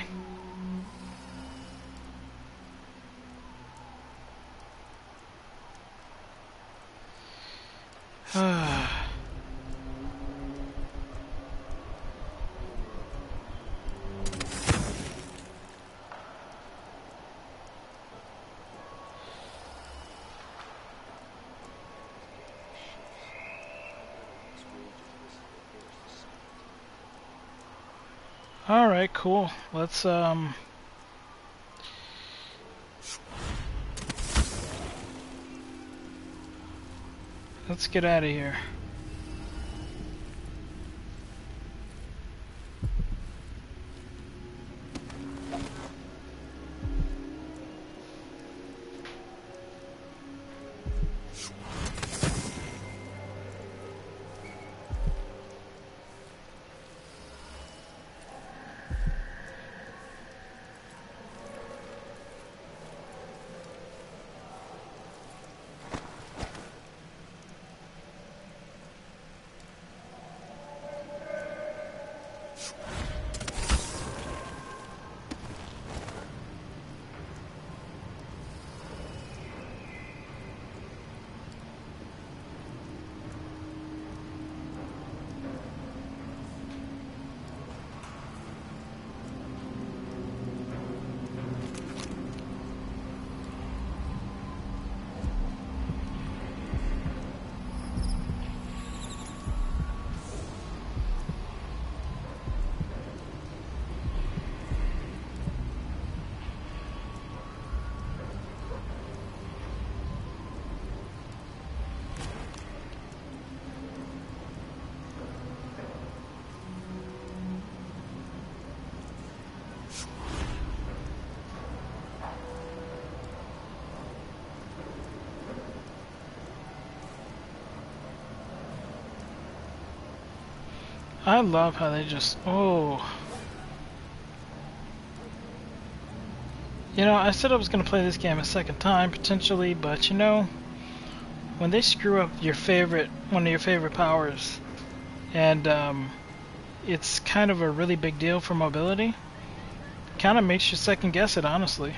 Alright, cool. Let's get out of here. I love how they just... Oh. You know, I said I was going to play this game a second time, potentially, but you know, when they screw up your one of your favorite powers, and it's kind of a really big deal for mobility, kind of makes you second guess it, honestly.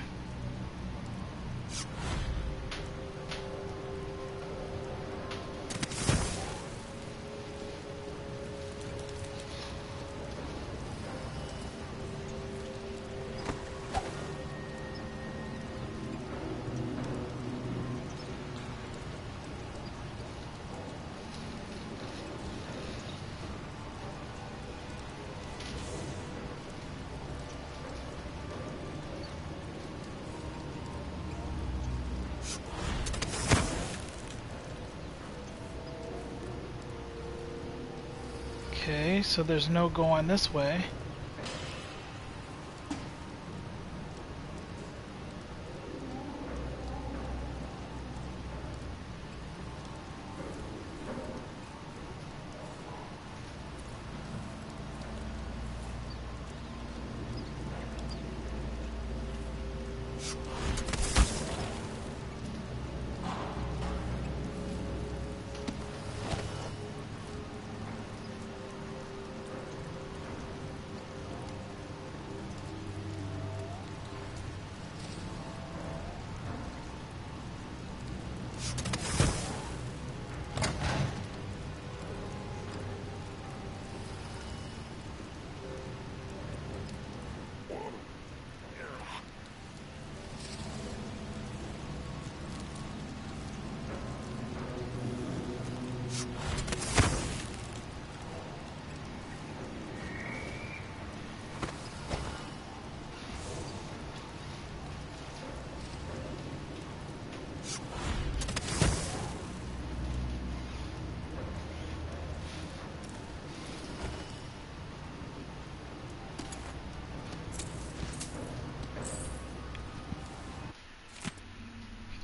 Okay, so there's no going this way.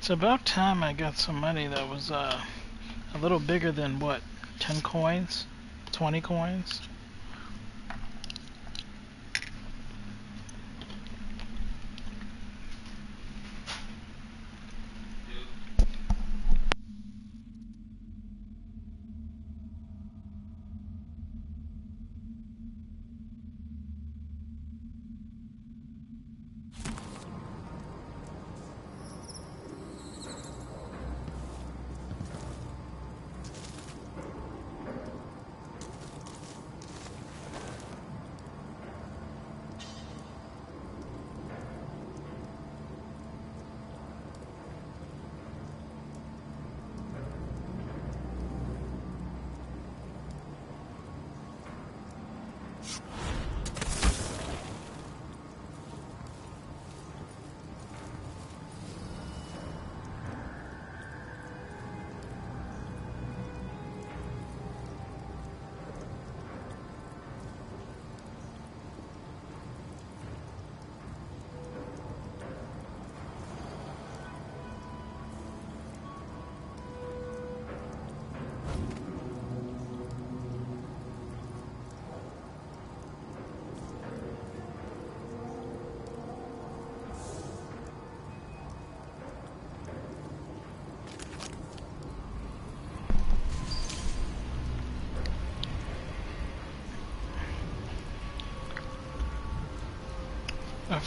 It's about time I got some money that was a little bigger than what, 10 coins? 20 coins?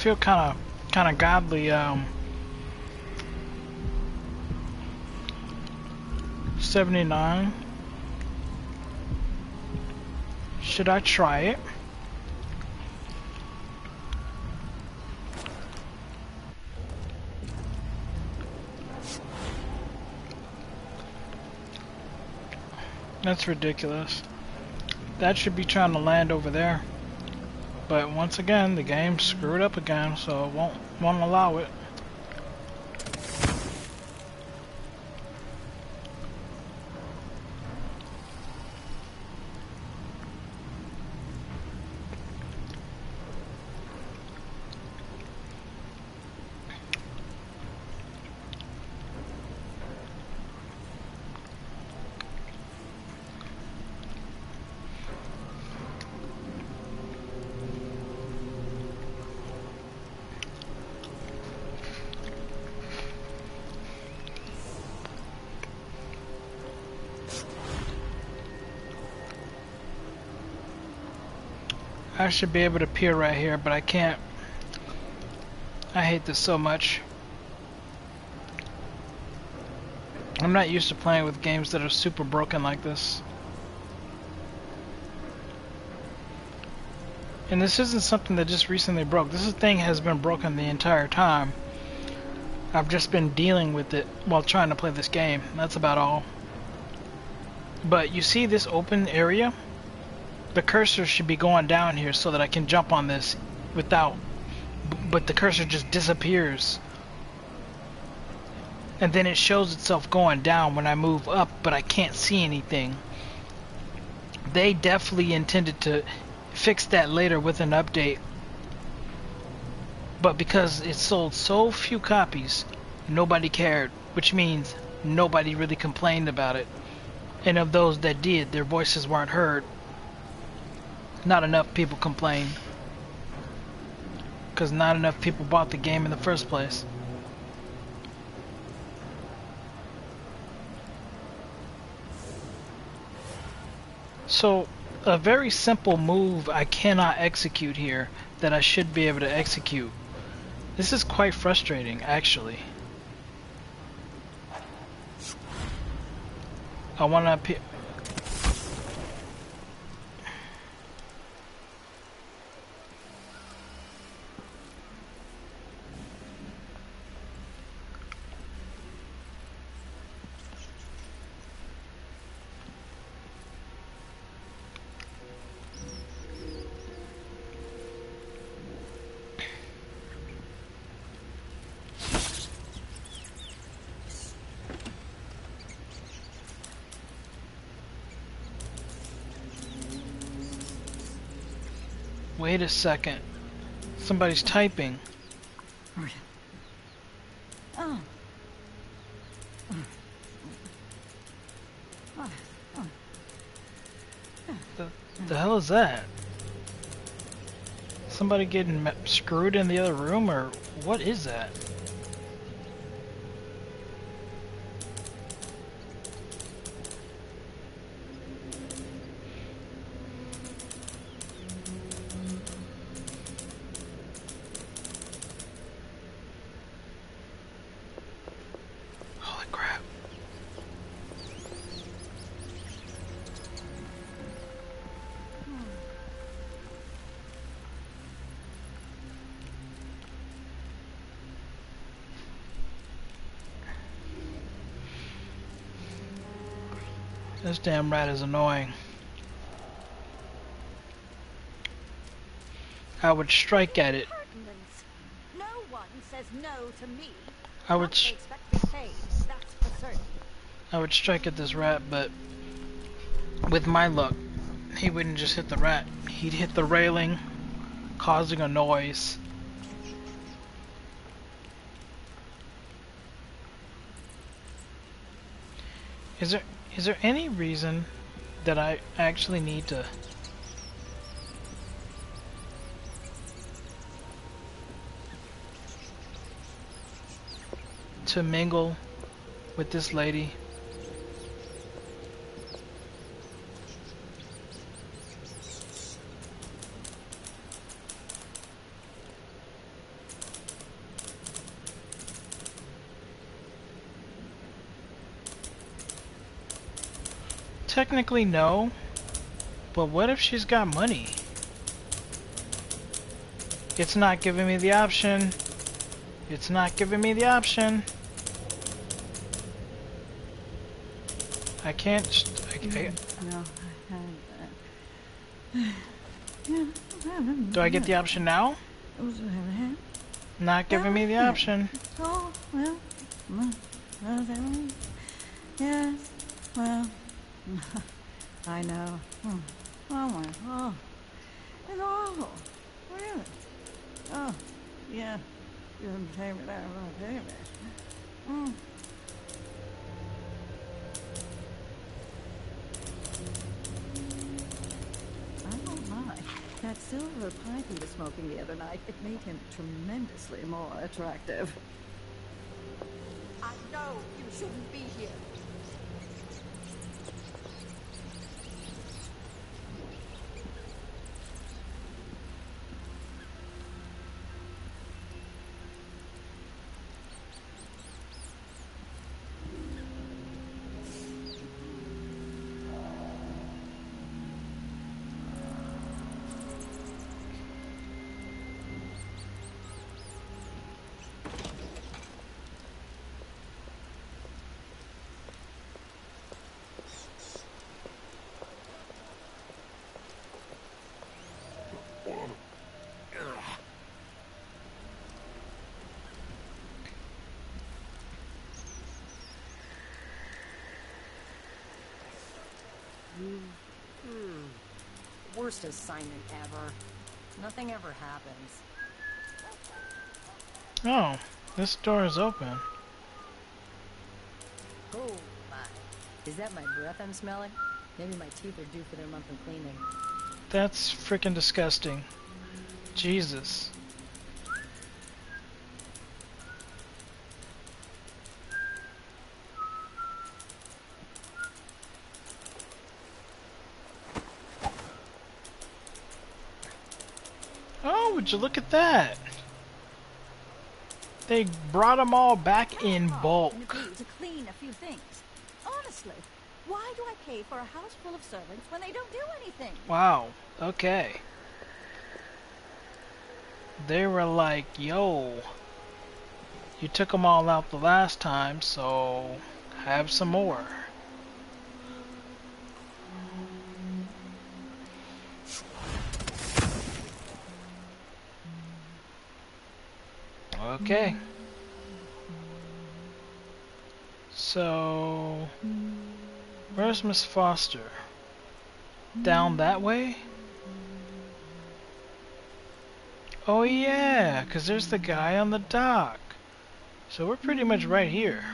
feel kind of godly. 79. Should I try it? That's ridiculous. That should be trying to land over there. But once again, the game screwed up again, so it won't allow it. I should be able to peer right here, but I can't. I hate this so much. I'm not used to playing with games that are super broken like this. And this isn't something that just recently broke. This thing has been broken the entire time. I've just been dealing with it while trying to play this game. That's about all. But you see this open area? The cursor should be going down here so that I can jump on this without, but the cursor just disappears. And then it shows itself going down when I move up, but I can't see anything. They definitely intended to fix that later with an update. But because it sold so few copies, nobody cared, which means nobody really complained about it. And of those that did, their voices weren't heard. Not enough people complained. Because not enough people bought the game in the first place. So, a very simple move I cannot execute here that I should be able to execute. This is quite frustrating, actually. I want to appear. Wait a second. Somebody's typing. The hell is that? Somebody getting screwed in the other room, or what is that? This damn rat is annoying. I would strike at it. No one says no to me. I would strike at this rat, but with my luck, he wouldn't just hit the rat. He'd hit the railing, causing a noise. Is there any reason that I actually need to mingle with this lady? technically no, but what if she's got money? It's not giving me the option. It's not giving me the option. I can't. Do I get the option now? Not giving me the option. Oh, well, yes, well, I know. Oh my, oh, it's awful, really. Oh, yeah, you didn't take me that long, did you? I won't lie. That silver pipe he was smoking the other night, it made him tremendously more attractive. I know you shouldn't be here. Worst assignment ever. Nothing ever happens. Oh, this door is open. Oh my. Is that my breath I'm smelling? Maybe my teeth are due for their monthly cleaning. That's freaking disgusting. Jesus. Oh, would you look at that? They brought them all back in bulk. To clean a few things. Honestly, why do I pay for a house full of servants when they don't do anything? Wow, okay. They were like, yo, you took them all out the last time, so have some more. Okay. So, where's Miss Foster? Down that way? Oh yeah, 'cause there's the guy on the dock. So we're pretty much right here.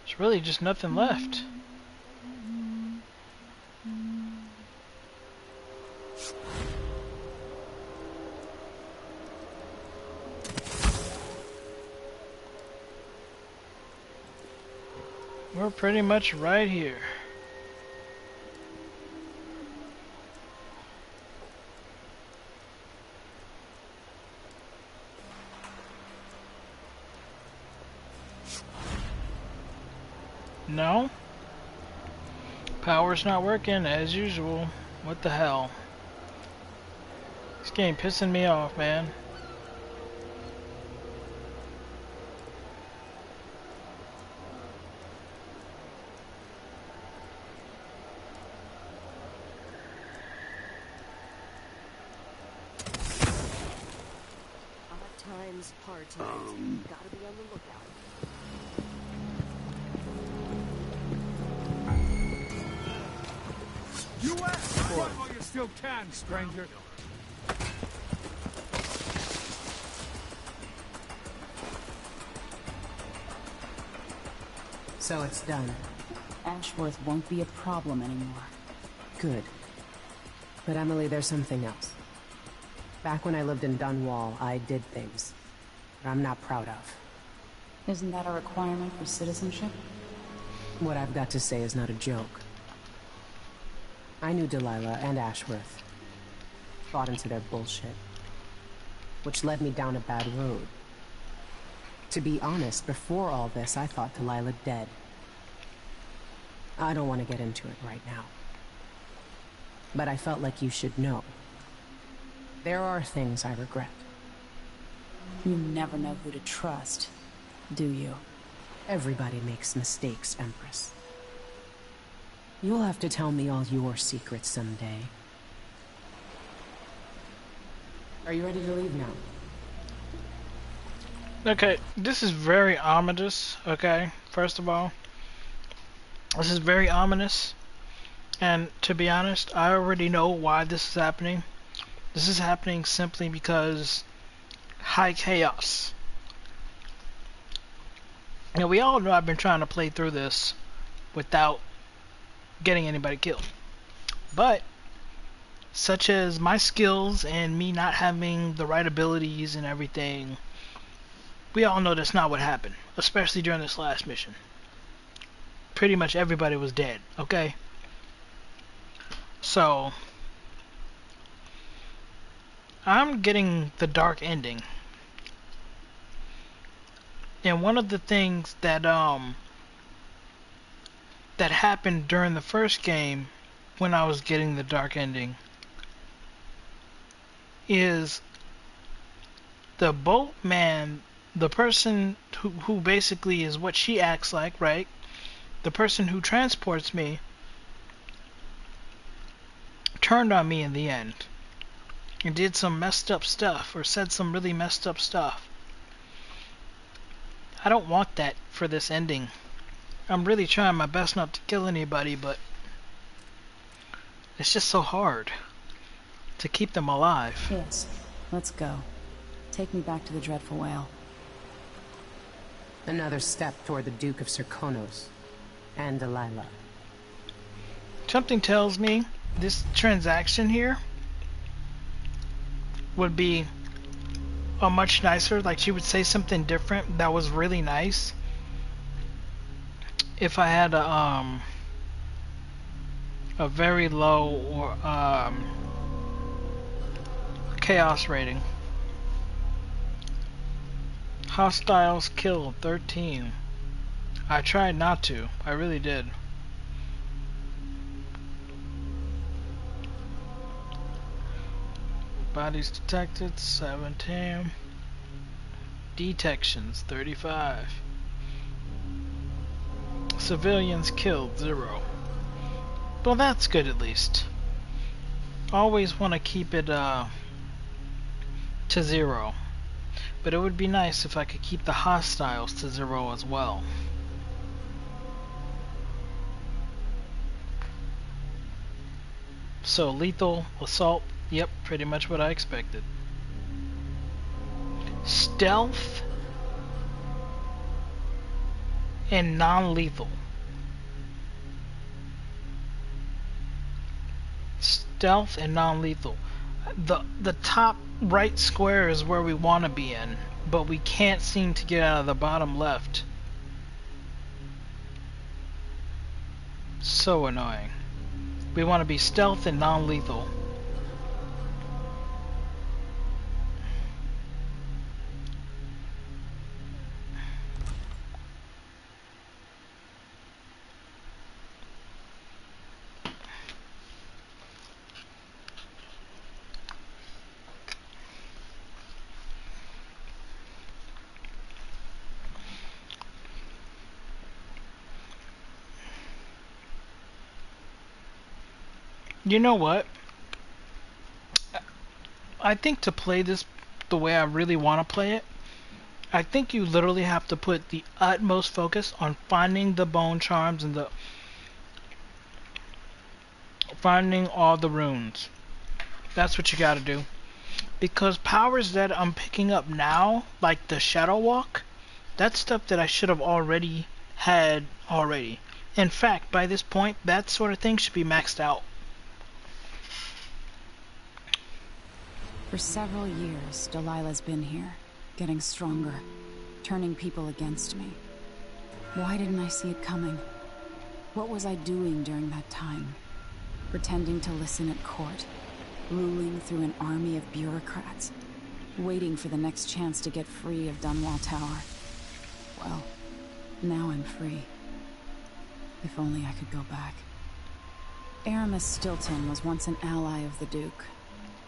There's really just nothing left. We're pretty much right here. No? Power's not working as usual. What the hell? This game pissing me off, man. Hard times. Gotta be on the lookout. You asked for it while you still can, stranger. So it's done. Ashworth won't be a problem anymore. Good. But Emily, there's something else. Back when I lived in Dunwall, I did things that I'm not proud of. Isn't that a requirement for citizenship? What I've got to say is not a joke. I knew Delilah and Ashworth. Bought into their bullshit. Which led me down a bad road. To be honest, before all this, I thought Delilah dead. I don't want to get into it right now. But I felt like you should know. There are things I regret. You never know who to trust, do you? Everybody makes mistakes, Empress. You'll have to tell me all your secrets someday. Are you ready to leave now? Okay, this is very ominous, okay? First of all, this is very ominous. And to be honest, I already know why this is happening. This is happening simply because high chaos. Now, we all know I've been trying to play through this without getting anybody killed. But, such as my skills and me not having the right abilities and everything, we all know that's not what happened, especially during this last mission. Pretty much everybody was dead, okay? So, I'm getting the dark ending. And one of the things that that happened during the first game when I was getting the dark ending is the boatman, the person who basically is what she acts like, right? The person who transports me turned on me in the end and did some messed up stuff, or said some really messed up stuff. I don't want that for this ending. I'm really trying my best not to kill anybody, but it's just so hard to keep them alive. Yes, let's go. Take me back to the Dreadful Whale. Another step toward the Duke of Serkonos and Delilah. Something tells me this transaction here would be a much nicer, like she would say something different that was really nice if I had a very low or chaos rating. Hostiles killed 13. I tried not to. I really did. Bodies detected 17. Detections 35. Civilians killed 0. Well, that's good at least. Always want to keep it to 0. But it would be nice if I could keep the hostiles to 0 as well. So, lethal assault, yep, pretty much what I expected. Stealth and non-lethal. Stealth and non-lethal. The top right square is where we want to be in, but we can't seem to get out of the bottom left. So annoying. We want to be stealth and non-lethal. You know what? I think to play this the way I really want to play it, I think you literally have to put the utmost focus on finding the bone charms and finding all the runes. That's what you gotta do. Because powers that I'm picking up now, like the Shadow Walk, that's stuff that I should have already had already. In fact, by this point, that sort of thing should be maxed out. For several years, Delilah's been here, getting stronger, turning people against me. Why didn't I see it coming? What was I doing during that time? Pretending to listen at court, ruling through an army of bureaucrats, waiting for the next chance to get free of Dunwall Tower. Well, now I'm free. If only I could go back. Aramis Stilton was once an ally of the Duke,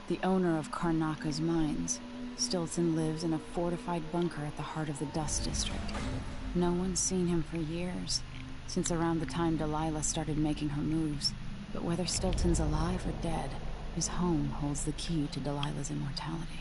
the owner of Karnaka's mines. Stilton lives in a fortified bunker at the heart of the Dust District. No one's seen him for years, since around the time Delilah started making her moves. But whether Stilton's alive or dead, his home holds the key to Delilah's immortality.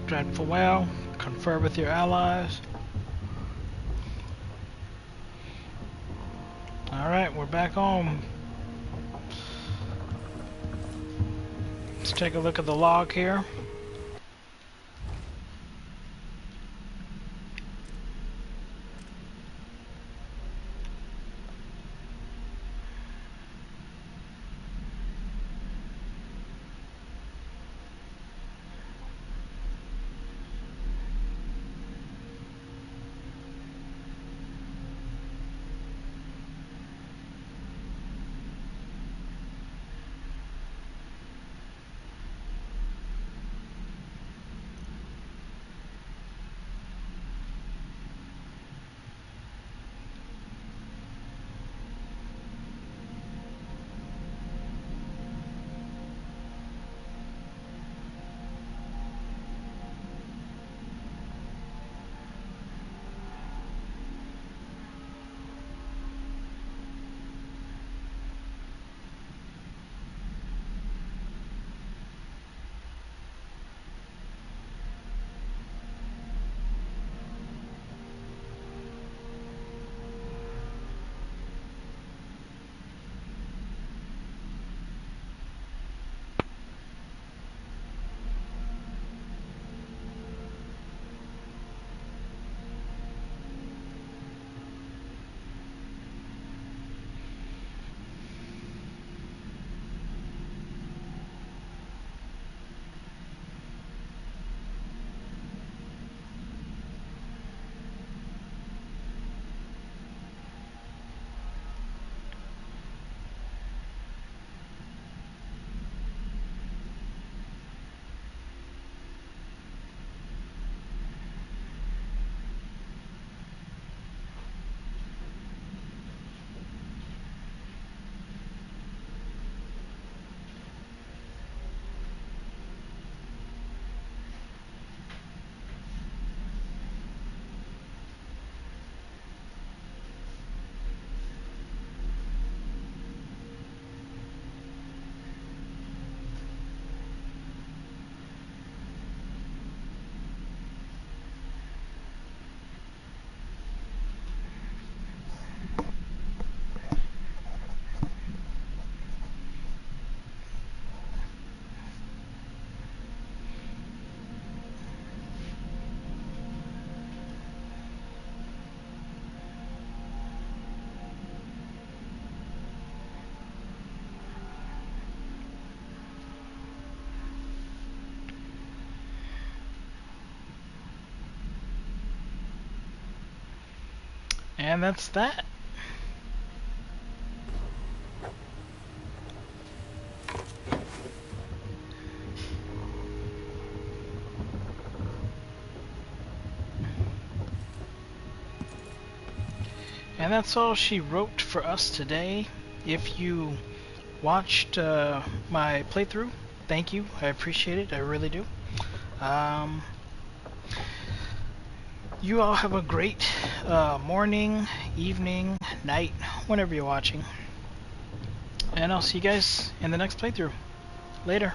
Dreadful well. Confer with your allies. Alright, we're back home. Let's take a look at the log here. And that's that. And that's all she wrote for us today. If you watched my playthrough, thank you. I appreciate it. I really do. You all have a great morning, evening, night, whenever you're watching. And I'll see you guys in the next playthrough. Later.